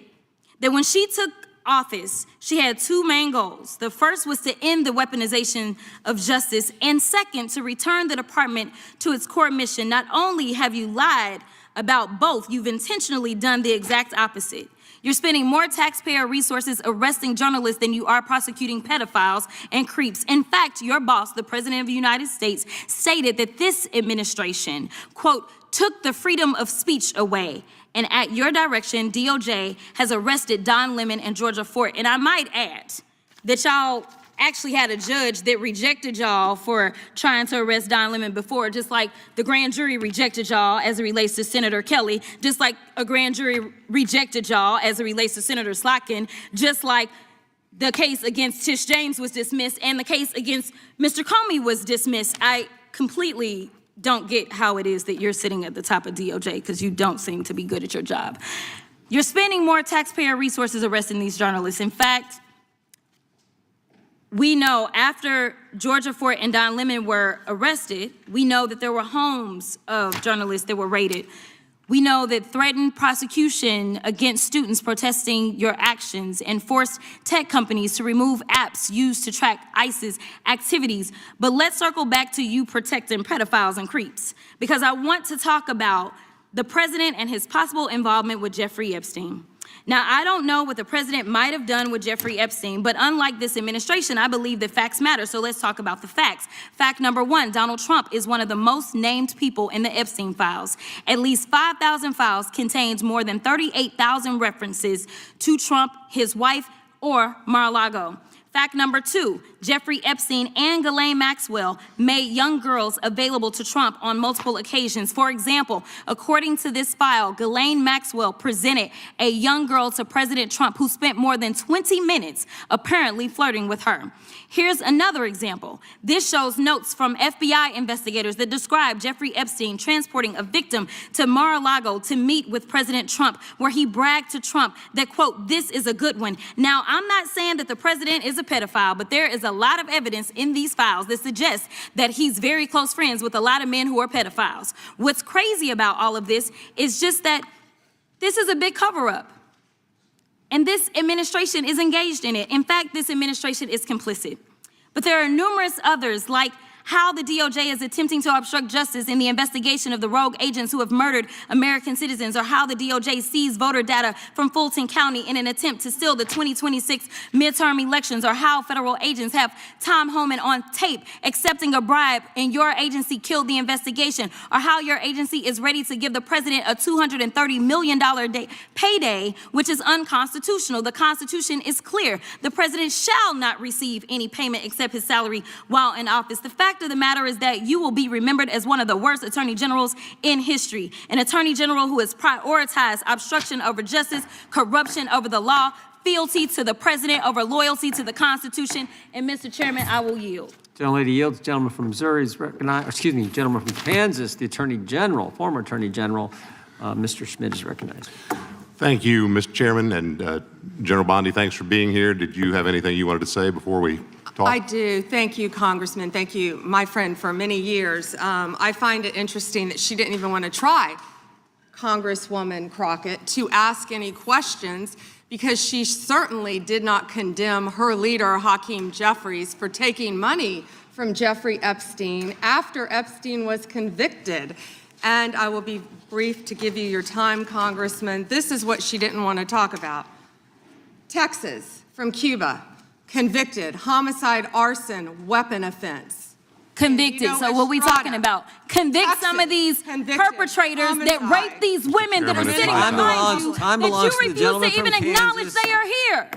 that when she took office, she had two main goals. The first was to end the weaponization of justice, and second, to return the department to its core mission. Not only have you lied about both, you've intentionally done the exact opposite. You're spending more taxpayer resources arresting journalists than you are prosecuting pedophiles and creeps. In fact, your boss, the President of the United States, stated that this administration, quote, took the freedom of speech away. And at your direction, DOJ has arrested Don Lemon and Georgia Fort. And I might add that y'all actually had a judge that rejected y'all for trying to arrest Don Lemon before, just like the grand jury rejected y'all as it relates to Senator Kelly, just like a grand jury rejected y'all as it relates to Senator Slotkin, just like the case against Tish James was dismissed and the case against Mr. Comey was dismissed. I completely don't get how it is that you're sitting at the top of DOJ because you don't seem to be good at your job. You're spending more taxpayer resources arresting these journalists. In fact, we know after Georgia Fort and Don Lemon were arrested, we know that there were homes of journalists that were raided. We know that threatened prosecution against students protesting your actions and forced tech companies to remove apps used to track ISIS activities. But let's circle back to you protecting pedophiles and creeps, because I want to talk about the president and his possible involvement with Jeffrey Epstein. Now, I don't know what the president might have done with Jeffrey Epstein, but unlike this administration, I believe that facts matter, so let's talk about the facts. Fact number one, Donald Trump is one of the most named people in the Epstein files. At least 5,000 files contained more than 38,000 references to Trump, his wife, or Mar-a-Lago. Fact number two, Jeffrey Epstein and Ghislaine Maxwell made young girls available to Trump on multiple occasions. For example, according to this file, Ghislaine Maxwell presented a young girl to President Trump who spent more than 20 minutes apparently flirting with her. Here's another example. This shows notes from FBI investigators that describe Jeffrey Epstein transporting a victim to Mar-a-Lago to meet with President Trump, where he bragged to Trump that, quote, this is a good one. Now, I'm not saying that the president is a pedophile, but there is a lot of evidence in these files that suggests that he's very close friends with a lot of men who are pedophiles. What's crazy about all of this is just that this is a big cover-up. And this administration is engaged in it. In fact, this administration is complicit. But there are numerous others, like how the DOJ is attempting to obstruct justice in the investigation of the rogue agents who have murdered American citizens, or how the DOJ seized voter data from Fulton County in an attempt to steal the 2026 midterm elections, or how federal agents have Tom Homan on tape accepting a bribe and your agency killed the investigation, or how your agency is ready to give the president a $230 million payday, which is unconstitutional. The Constitution is clear. The president shall not receive any payment except his salary while in office. The fact of the matter is that you will be remembered as one of the worst attorney generals in history, an attorney general who has prioritized obstruction over justice, corruption over the law, fealty to the president over loyalty to the Constitution. And Mr. Chairman, I will yield. Gentlelady yields. Gentleman from Missouri is recognized. Excuse me, gentleman from Kansas, the Attorney General, former Attorney General, Mr. Schmidt is recognized. Thank you, Mr. Chairman, and General Bondi, thanks for being here. Did you have anything you wanted to say before we talk? I do. Thank you, Congressman. Thank you, my friend, for many years. I find it interesting that she didn't even want to try, Congresswoman Crockett, to ask any questions, because she certainly did not condemn her leader, Hakeem Jeffries, for taking money from Jeffrey Epstein after Epstein was convicted. And I will be brief to give you your time, Congressman. This is what she didn't want to talk about. Texas, from Cuba, convicted, homicide, arson, weapon offense. Convicted. So what are we talking about? Convict Texas, some of these perpetrators that rape these women that are sitting behind you, that you refuse to even acknowledge they are here.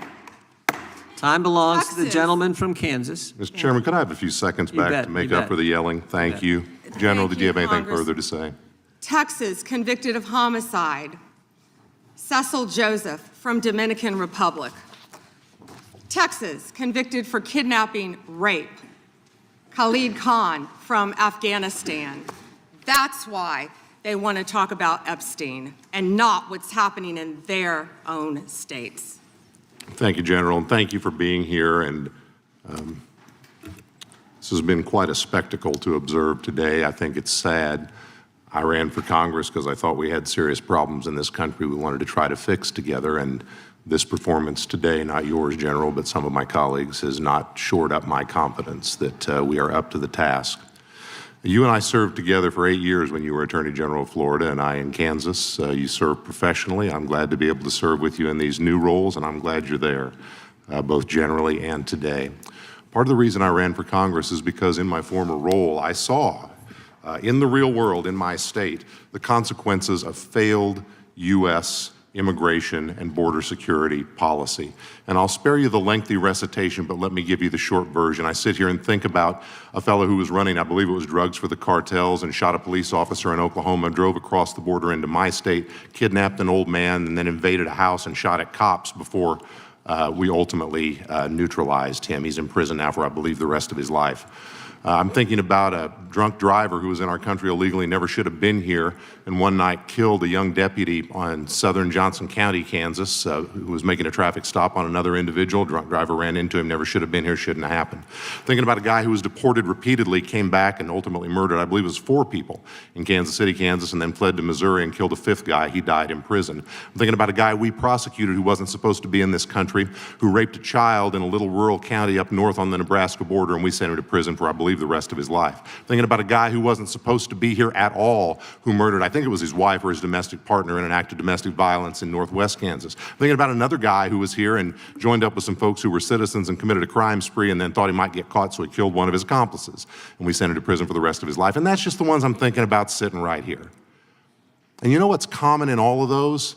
Time belongs to the gentleman from Kansas. Mr. Chairman, could I have a few seconds back to make up for the yelling? Thank you. General, did you have anything further to say? Texas, convicted of homicide, Cecil Joseph from Dominican Republic. Texas, convicted for kidnapping, rape, Khalid Khan from Afghanistan. That's why they want to talk about Epstein and not what's happening in their own states. Thank you, General, and thank you for being here. And this has been quite a spectacle to observe today. I think it's sad. I ran for Congress because I thought we had serious problems in this country we wanted to try to fix together, and this performance today, not yours, General, but some of my colleagues, has not shored up my confidence that we are up to the task. You and I served together for 8 years when you were Attorney General of Florida and I in Kansas. You served professionally. I'm glad to be able to serve with you in these new roles, and I'm glad you're there, both generally and today. Part of the reason I ran for Congress is because in my former role, I saw in the real world, in my state, the consequences of failed U.S. immigration and border security policy. And I'll spare you the lengthy recitation, but let me give you the short version. I sit here and think about a fellow who was running, I believe it was drugs for the cartels, and shot a police officer in Oklahoma, drove across the border into my state, kidnapped an old man, and then invaded a house and shot at cops before we ultimately neutralized him. He's in prison now for, I believe, the rest of his life. I'm thinking about a drunk driver who was in our country illegally, never should have been here, and one night killed a young deputy on southern Johnson County, Kansas, who was making a traffic stop on another individual. Drunk driver ran into him, never should have been here, shouldn't have happened. Thinking about a guy who was deported repeatedly, came back and ultimately murdered, I believe it was 4 people in Kansas City, Kansas, and then fled to Missouri and killed a 5th guy. He died in prison. I'm thinking about a guy we prosecuted who wasn't supposed to be in this country, who raped a child in a little rural county up north on the Nebraska border, and we sent him to prison for, I believe, the rest of his life. Thinking about a guy who wasn't supposed to be here at all, who murdered, I think it was his wife or his domestic partner in an act of domestic violence in northwest Kansas. Thinking about another guy who was here and joined up with some folks who were citizens and committed a crime spree and then thought he might get caught, so he killed one of his accomplices. And we sent him to prison for the rest of his life. And that's just the ones I'm thinking about sitting right here. And you know what's common in all of those?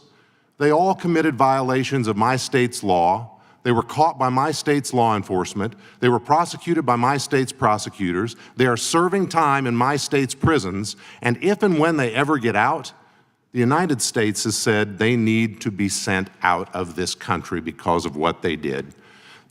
They all committed violations of my state's law. They were caught by my state's law enforcement. They were prosecuted by my state's prosecutors. They are serving time in my state's prisons. And if and when they ever get out, the United States has said they need to be sent out of this country because of what they did.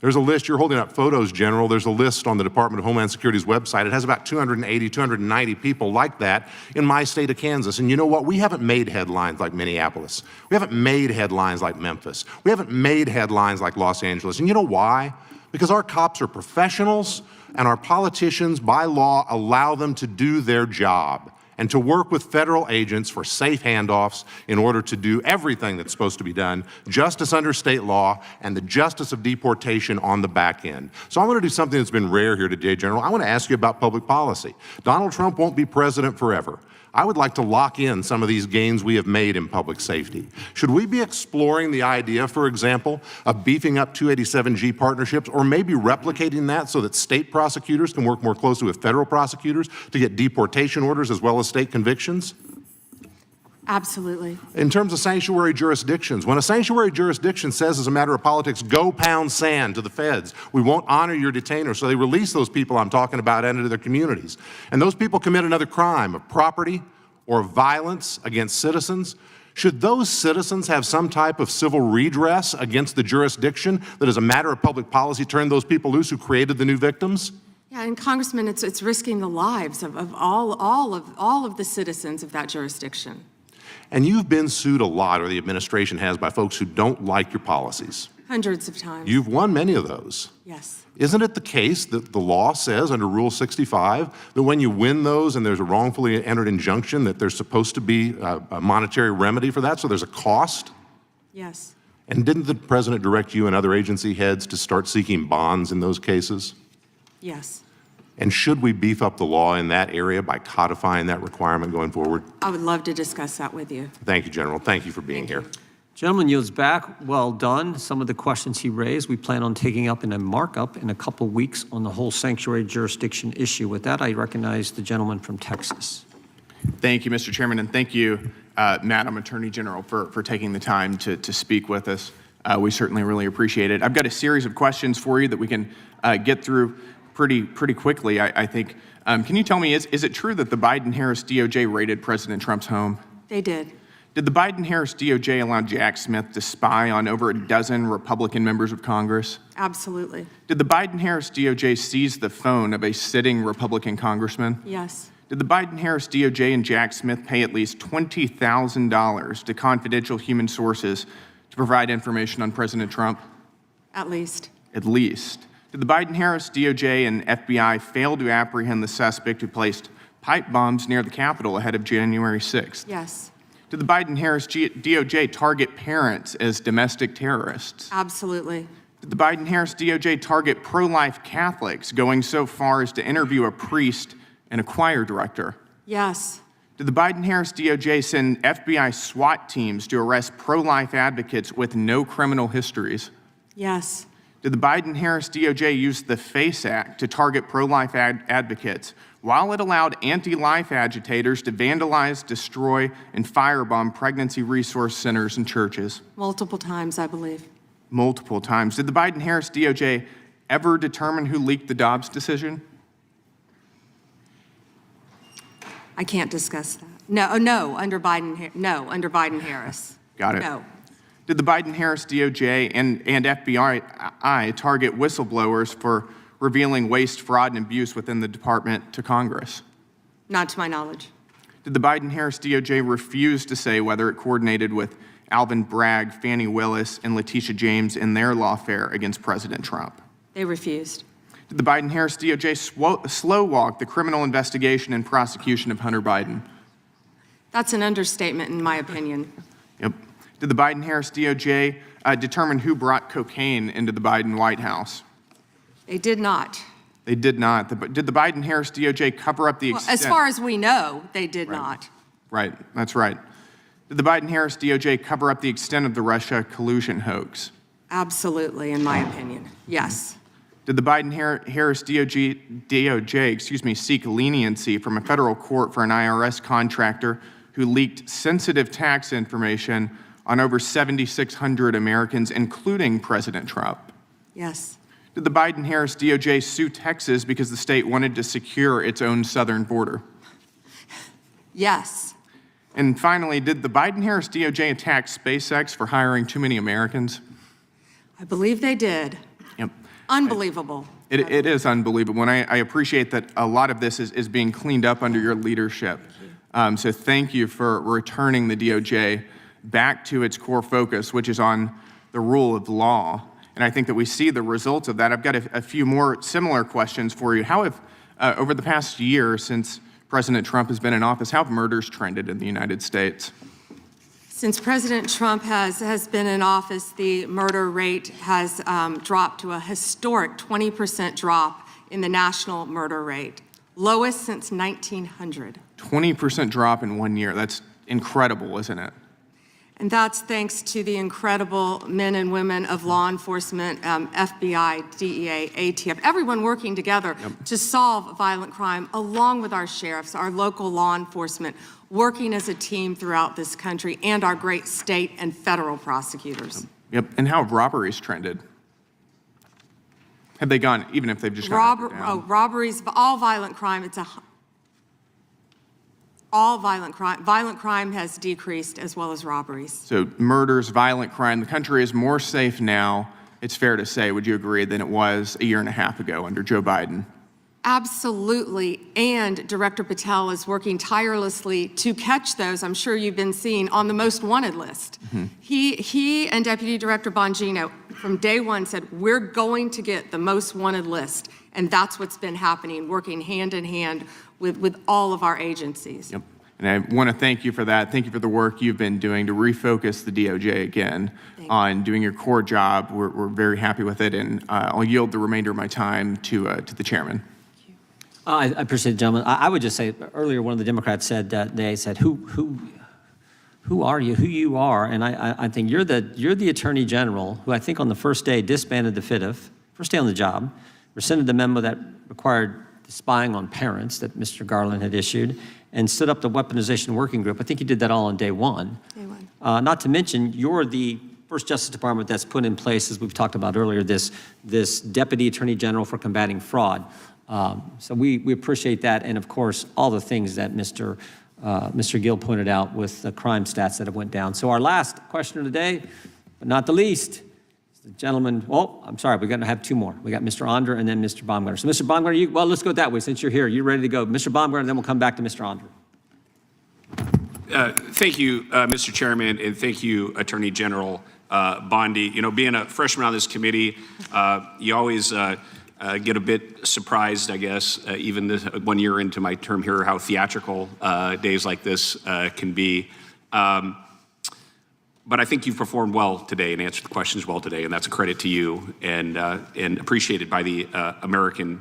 There's a list. You're holding up photos, General. There's a list on the Department of Homeland Security's website. It has about 280, 290 people like that in my state of Kansas. And you know what? We haven't made headlines like Minneapolis. We haven't made headlines like Memphis. We haven't made headlines like Los Angeles. And you know why? Because our cops are professionals and our politicians, by law, allow them to do their job. and to work with federal agents for safe handoffs in order to do everything that's supposed to be done, justice under state law, and the justice of deportation on the back end. So I want to do something that's been rare here today, General. I want to ask you about public policy. Donald Trump won't be president forever. I would like to lock in some of these gains we have made in public safety. Should we be exploring the idea, for example, of beefing up 287G partnerships, or maybe replicating that so that state prosecutors can work more closely with federal prosecutors to get deportation orders as well as state convictions? Absolutely. In terms of sanctuary jurisdictions, when a sanctuary jurisdiction says as a matter of politics, go pound sand to the feds, we won't honor your detainer, so they release those people I'm talking about into their communities. And those people commit another crime of property or violence against citizens. Should those citizens have some type of civil redress against the jurisdiction that as a matter of public policy turned those people loose who created the new victims? Yeah, and Congressman, it's risking the lives of all of the citizens of that jurisdiction. And you've been sued a lot, or the administration has, by folks who don't like your policies. Hundreds of times. You've won many of those. Yes. Isn't it the case that the law says under Rule 65 that when you win those and there's a wrongfully entered injunction that there's supposed to be a monetary remedy for that, so there's a cost? Yes. And didn't the president direct you and other agency heads to start seeking bonds in those cases? Yes. And should we beef up the law in that area by codifying that requirement going forward? I would love to discuss that with you. Thank you, General. Thank you for being here. Gentleman yields back. Well done. Some of the questions he raised, we plan on taking up in a markup in a couple weeks on the whole sanctuary jurisdiction issue. With that, I recognize the gentleman from Texas. Thank you, Mr. Chairman, and thank you, Madam Attorney General, for taking the time to speak with us. We certainly really appreciate it. I've got a series of questions for you that we can get through pretty quickly, I think. Can you tell me, is it true that the Biden-Harris DOJ raided President Trump's home? They did. Did the Biden-Harris DOJ allow Jack Smith to spy on over a dozen Republican members of Congress? Absolutely. Did the Biden-Harris DOJ seize the phone of a sitting Republican congressman? Yes. Did the Biden-Harris DOJ and Jack Smith pay at least $20,000 to confidential human sources to provide information on President Trump? At least. At least. Did the Biden-Harris DOJ and FBI fail to apprehend the suspect who placed pipe bombs near the Capitol ahead of January 6th? Yes. Did the Biden-Harris DOJ target parents as domestic terrorists? Absolutely. Did the Biden-Harris DOJ target pro-life Catholics, going so far as to interview a priest and a choir director? Yes. Did the Biden-Harris DOJ send FBI SWAT teams to arrest pro-life advocates with no criminal histories? Yes. Did the Biden-Harris DOJ use the FACE Act to target pro-life advocates while it allowed anti-life agitators to vandalize, destroy, and firebomb pregnancy resource centers and churches? Multiple times, I believe. Multiple times. Did the Biden-Harris DOJ ever determine who leaked the Dobbs decision? I can't discuss that. No, under Biden-Harris. Got it. No. Did the Biden-Harris DOJ and FBI target whistleblowers for revealing waste, fraud, and abuse within the department to Congress? Not to my knowledge. Did the Biden-Harris DOJ refuse to say whether it coordinated with Alvin Bragg, Fani Willis, and Letitia James in their lawfare against President Trump? They refused. Did the Biden-Harris DOJ slow-walk the criminal investigation and prosecution of Hunter Biden? That's an understatement, in my opinion. Yep. Did the Biden-Harris DOJ determine who brought cocaine into the Biden White House? They did not. They did not. Did the Biden-Harris DOJ cover up the extent? As far as we know, they did not. Right, that's right. Did the Biden-Harris DOJ cover up the extent of the Russia collusion hoax? Absolutely, in my opinion. Yes. Did the Biden-Harris DOJ seek leniency from a federal court for an IRS contractor who leaked sensitive tax information on over 7,600 Americans, including President Trump? Yes. Did the Biden-Harris DOJ sue Texas because the state wanted to secure its own southern border? Yes. And finally, did the Biden-Harris DOJ attack SpaceX for hiring too many Americans? I believe they did. Yep. Unbelievable. It is unbelievable, and I appreciate that a lot of this is being cleaned up under your leadership. So thank you for returning the DOJ back to its core focus, which is on the rule of law. And I think that we see the results of that. I've got a few more similar questions for you. How have, over the past year since President Trump has been in office, how have murders trended in the United States? Since President Trump has been in office, the murder rate has dropped to a historic 20% drop in the national murder rate, lowest since 1900. 20% drop in 1 year. That's incredible, isn't it? And that's thanks to the incredible men and women of law enforcement, FBI, DEA, ATF, everyone working together to solve violent crime, along with our sheriffs, our local law enforcement, working as a team throughout this country, and our great state and federal prosecutors. Yep. And how have robberies trended? Have they gone, even if they've just gone up or down? Robberies, all violent crime, all violent crime has decreased, as well as robberies. So murders, violent crime, the country is more safe now, it's fair to say, would you agree, than it was a year and a half ago under Joe Biden? Absolutely, and Director Patel is working tirelessly to catch those, I'm sure you've been seeing, on the most wanted list. He and Deputy Director Bongino from day one said, we're going to get the most wanted list, and that's what's been happening, working hand in hand with all of our agencies. Yep. And I want to thank you for that. Thank you for the work you've been doing to refocus the DOJ again on doing your core job. We're very happy with it, and I'll yield the remainder of my time to the chairman. I appreciate it, gentlemen. I would just say, earlier one of the Democrats said that they said, who are you, who you are? And I think you're the Attorney General who I think on the first day disbanded the FIDF, first day on the job, rescinded the memo that required spying on parents that Mr. Garland had issued, and stood up the weaponization working group. I think you did that all on day one. Day one. Not to mention, you're the first Justice Department that's put in place, as we've talked about earlier, this Deputy Attorney General for combating fraud. So we appreciate that, and of course, all the things that Mr. Gill pointed out with the crime stats that have went down. So our last questioner today, but not the least, the gentleman, I'm sorry, we're going to have two more. We got Mr. Onder and then Mr. Baumgartner. So Mr. Baumgartner, well, let's go that way since you're here. You're ready to go. Mr. Baumgartner, and then we'll come back to Mr. Onder. Thank you, Mr. Chairman, and thank you, Attorney General Bondi. You know, being a freshman on this committee, you always get a bit surprised, I guess, even this 1 year into my term here, how theatrical days like this can be. But I think you've performed well today and answered the questions well today, and that's a credit to you and appreciated by the American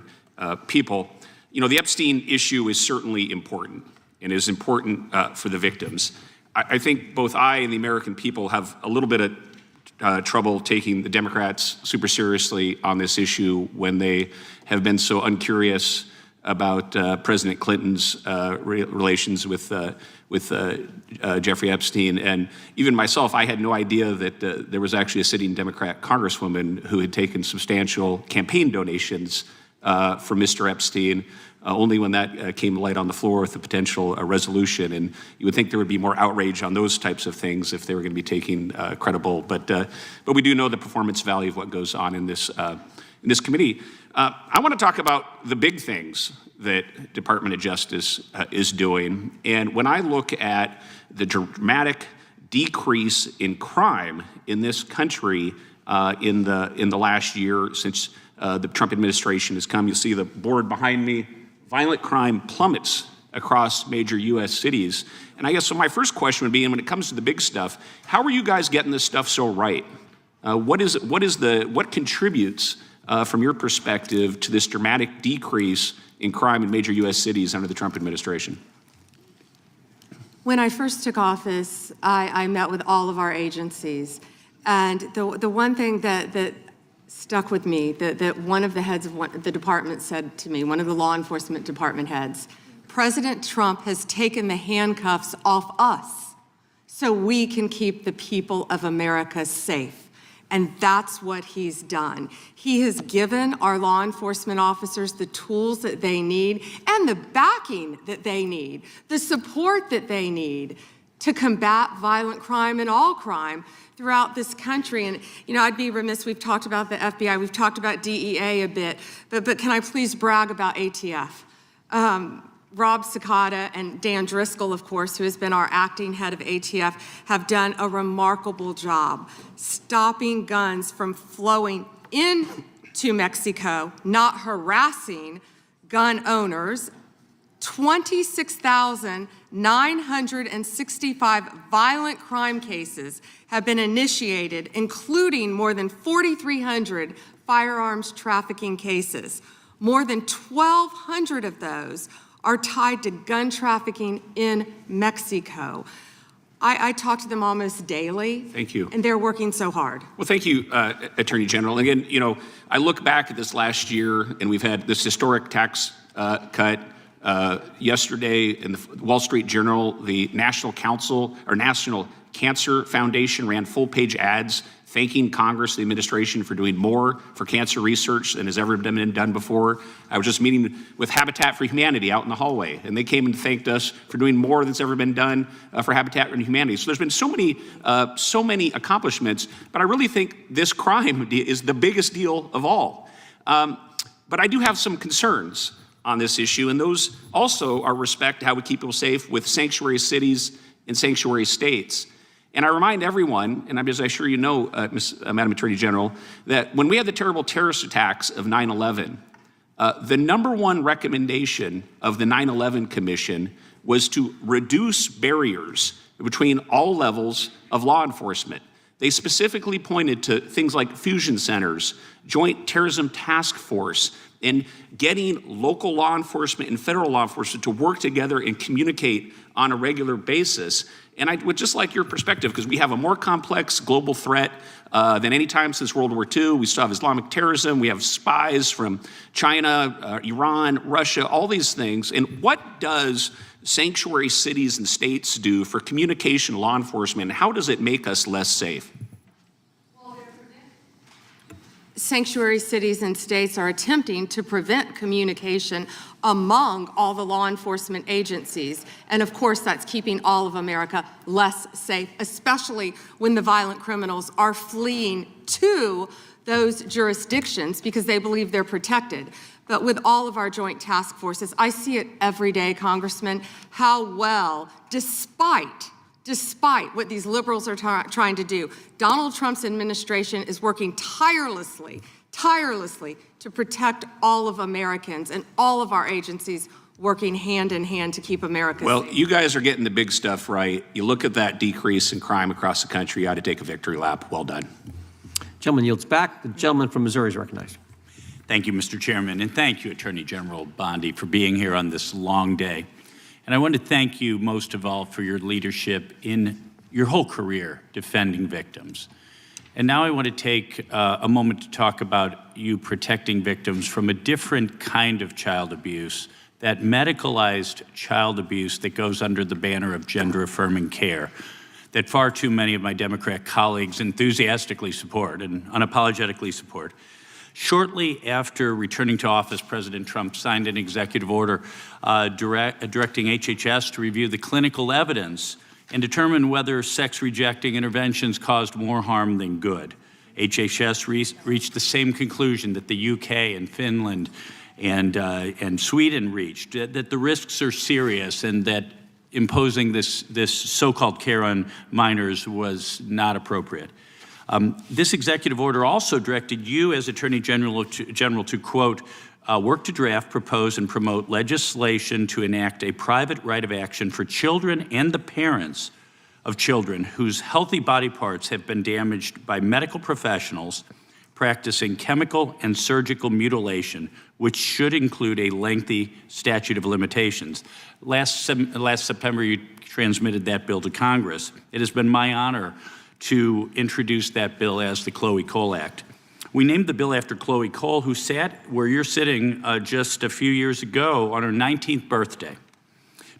people. You know, the Epstein issue is certainly important and is important for the victims. I think both I and the American people have a little bit of trouble taking the Democrats super seriously on this issue when they have been so uncurious about President Clinton's relations with Jeffrey Epstein. And even myself, I had no idea that there was actually a sitting Democrat congresswoman who had taken substantial campaign donations from Mr. Epstein, only when that came to light on the floor with the potential resolution. And you would think there would be more outrage on those types of things if they were going to be taken credible. But we do know the performance value of what goes on in this committee. I want to talk about the big things that Department of Justice is doing. And when I look at the dramatic decrease in crime in this country in the last year since the Trump administration has come, you see the board behind me, violent crime plummets across major U.S. cities. And I guess so my first question would be, and when it comes to the big stuff, how are you guys getting this stuff so right? What contributes from your perspective to this dramatic decrease in crime in major U.S. cities under the Trump administration? When I first took office, I met with all of our agencies. And the one thing that stuck with me, that one of the heads of the department said to me, one of the law enforcement department heads, President Trump has taken the handcuffs off us so we can keep the people of America safe. And that's what he's done. He has given our law enforcement officers the tools that they need and the backing that they need, the support that they need to combat violent crime and all crime throughout this country. And, you know, I'd be remiss, we've talked about the FBI, we've talked about DEA a bit, but can I please brag about ATF? Rob Cicada and Dan Driscoll, of course, who has been our acting head of ATF, have done a remarkable job stopping guns from flowing into Mexico, not harassing gun owners 26,965 violent crime cases have been initiated, including more than 4,300 firearms trafficking cases. More than 1,200 of those are tied to gun trafficking in Mexico. I talk to them almost daily. Thank you. And they're working so hard. Well, thank you, Attorney General. Again, you know, I look back at this last year, and we've had this historic tax cut. Yesterday in the Wall Street Journal, the National Cancer Foundation ran full-page ads thanking Congress, the administration, for doing more for cancer research than has ever been done before. I was just meeting with Habitat for Humanity out in the hallway, and they came and thanked us for doing more than's ever been done for Habitat for Humanity. So there's been so many accomplishments, but I really think this crime is the biggest deal of all. But I do have some concerns on this issue, and those also are respect to how we keep people safe with sanctuary cities and sanctuary states. And I remind everyone, and as I'm sure you know, Madam Attorney General, that when we had the terrible terrorist attacks of 9/11, the #1 recommendation of the 9/11 Commission was to reduce barriers between all levels of law enforcement. They specifically pointed to things like fusion centers, Joint Terrorism Task Force, and getting local law enforcement and federal law enforcement to work together and communicate on a regular basis. And I would just like your perspective, because we have a more complex global threat than any time since World War II. We still have Islamic terrorism. We have spies from China, Iran, Russia, all these things. And what does sanctuary cities and states do for communication law enforcement? And how does it make us less safe? Sanctuary cities and states are attempting to prevent communication among all the law enforcement agencies. And of course, that's keeping all of America less safe, especially when the violent criminals are fleeing to those jurisdictions because they believe they're protected. But with all of our joint task forces, I see it every day, Congressman, how well, despite what these liberals are trying to do, Donald Trump's administration is working tirelessly to protect all of Americans, and all of our agencies working hand in hand to keep America Well, safe. you guys are getting the big stuff right. You look at that decrease in crime across the country, you ought to take a victory lap. Well done. Gentleman yields back. The gentleman from Missouri is recognized. Thank you, Mr. Chairman, and thank you, Attorney General Bondi, for being here on this long day. And I want to thank you most of all for your leadership in your whole career defending victims. And now I want to take a moment to talk about you protecting victims from a different kind of child abuse, that medicalized child abuse that goes under the banner of gender-affirming care, that far too many of my Democrat colleagues enthusiastically support and unapologetically support. Shortly after returning to office, President Trump signed an executive order directing HHS to review the clinical evidence and determine whether sex-rejecting interventions caused more harm than good. HHS reached the same conclusion that the UK and Finland and Sweden reached, that the risks are serious and that imposing this so-called care on minors was not appropriate. This executive order also directed you as Attorney General to, quote, work to draft, propose, and promote legislation to enact a private right of action for children and the parents of children whose healthy body parts have been damaged by medical professionals practicing chemical and surgical mutilation, which should include a lengthy statute of limitations. Last September, you transmitted that bill to Congress. It has been my honor to introduce that bill as the Chloe Cole Act. We named the bill after Chloe Cole, who sat where you're sitting just a few years ago on her 19th birthday.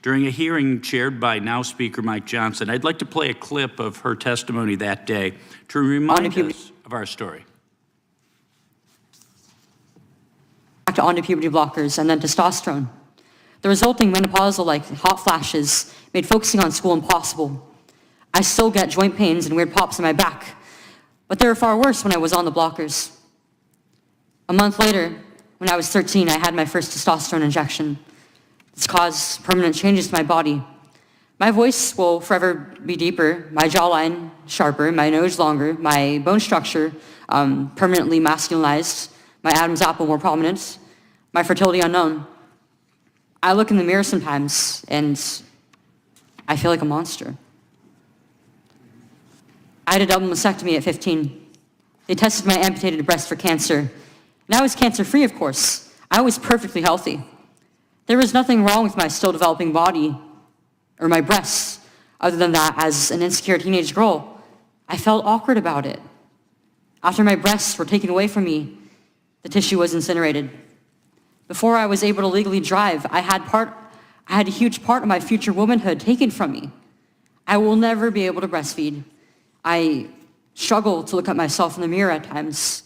During a hearing chaired by now Speaker Mike Johnson, I'd like to play a clip of her testimony that day to remind us of our story. On to puberty blockers and then testosterone. The resulting menopausal-like hot flashes made focusing on school impossible. I still get joint pains and weird pops in my back, but they were far worse when I was on the blockers. A month later, when I was 13, I had my first testosterone injection. This caused permanent changes to my body. My voice will forever be deeper, my jawline sharper, my nose longer, my bone structure permanently masculinized, my Adam's apple more prominent, my fertility unknown. I look in the mirror sometimes and I feel like a monster. I had a double mastectomy at 15. They tested my amputated breast for cancer. And I was cancer-free, of course. I was perfectly healthy. There was nothing wrong with my still developing body or my breasts, other than that, as an insecure teenage girl, I felt awkward about it. After my breasts were taken away from me, the tissue was incinerated. Before I was able to legally drive, I had a huge part of my future womanhood taken from me. I will never be able to breastfeed. I struggle to look at myself in the mirror at times.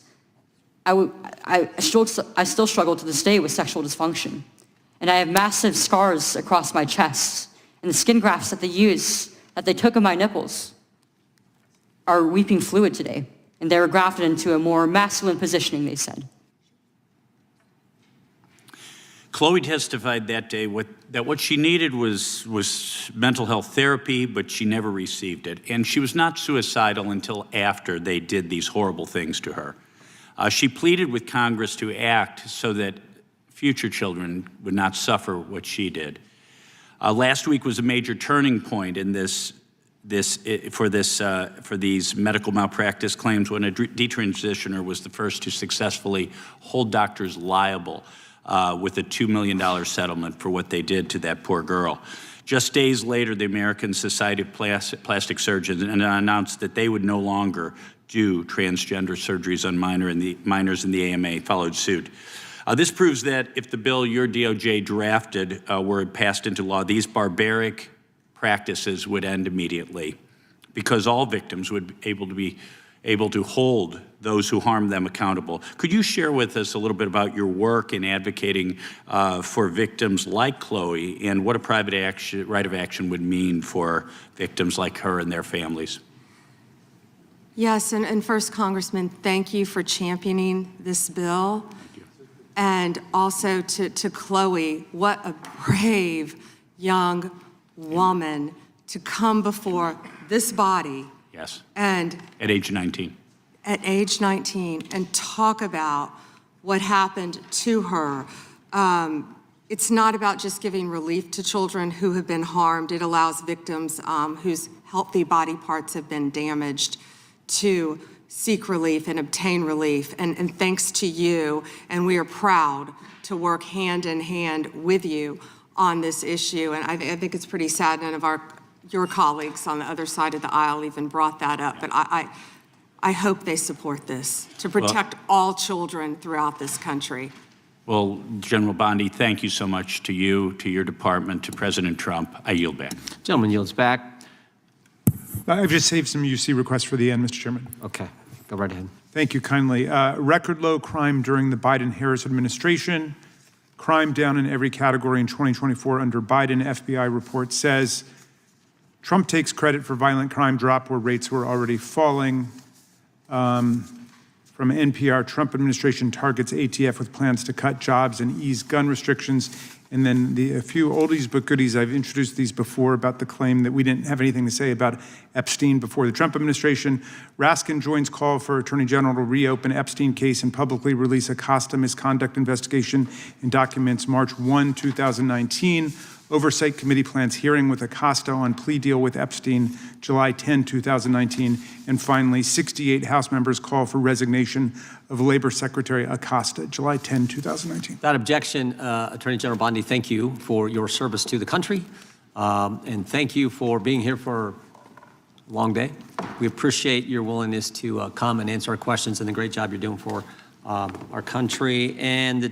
I still struggle to this day with sexual dysfunction. And I have massive scars across my chest. And the skin grafts that they took of my nipples are weeping fluid today. And they were grafted into a more masculine positioning, they said. Chloe testified that day that what she needed was mental health therapy, but she never received it. And she was not suicidal until after they did these horrible things to her. She pleaded with Congress to act so that future children would not suffer what she did. Last week was a major turning point in for these medical malpractice claims when a detransitioner was the first to successfully hold doctors liable with a $2 million settlement for what they did to that poor girl. Just days later, the American Society of Plastic Surgeons announced that they would no longer do transgender surgeries on minors, and the AMA followed suit. This proves that if the bill your DOJ drafted were passed into law, these barbaric practices would end immediately, because all victims would be able to hold those who harm them accountable. Could you share with us a little bit about your work in advocating for victims like Chloe and what a private right of action would mean for victims like her and their families? Yes, and first, Congressman, thank you for championing this bill. And also to Chloe, what a brave young woman to come before this body. Yes. And at age 19. At age 19, and talk about what happened to her. It's not about just giving relief to children who have been harmed. It allows victims whose healthy body parts have been damaged to seek relief and obtain relief. And thanks to you, and we are proud to work hand in hand with you on this issue. And I think it's pretty sad none of your colleagues on the other side of the aisle even brought that up. But I hope they support this to protect all children throughout this country. Well, General Bondi, thank you so much to you, to your department, to President Trump. I yield back. Gentleman yields back. I've just saved some UC requests for the end, Mr. Chairman. Okay, go right ahead. Thank you kindly. Record low crime during the Biden-Harris administration. Crime down in every category in 2024 under Biden. FBI report says Trump takes credit for violent crime drop where rates were already falling. From NPR, Trump administration targets ATF with plans to cut jobs and ease gun restrictions. And then a few oldies but goodies. I've introduced these before about the claim that we didn't have anything to say about Epstein before the Trump administration. Raskin joins call for Attorney General to reopen Epstein case and publicly release Acosta misconduct investigation in documents March 1, 2019. Oversight Committee plans hearing with Acosta on plea deal with Epstein, July 10, 2019. And finally, 68 House members call for resignation of Labor Secretary Acosta, July 10, 2019. Without objection, Attorney General Bondi, thank you for your service to the country. And thank you for being here for a long day. We appreciate your willingness to come and answer our questions and the great job you're doing for our country. And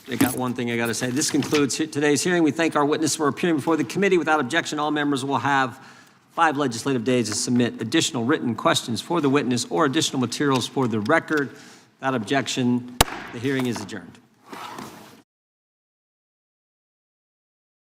I got one thing I got to say. This concludes today's hearing. We thank our witness for appearing before the committee. Without objection, all members will have 5 legislative days to submit additional written questions for the witness or additional materials for the record. Without objection, the hearing is adjourned.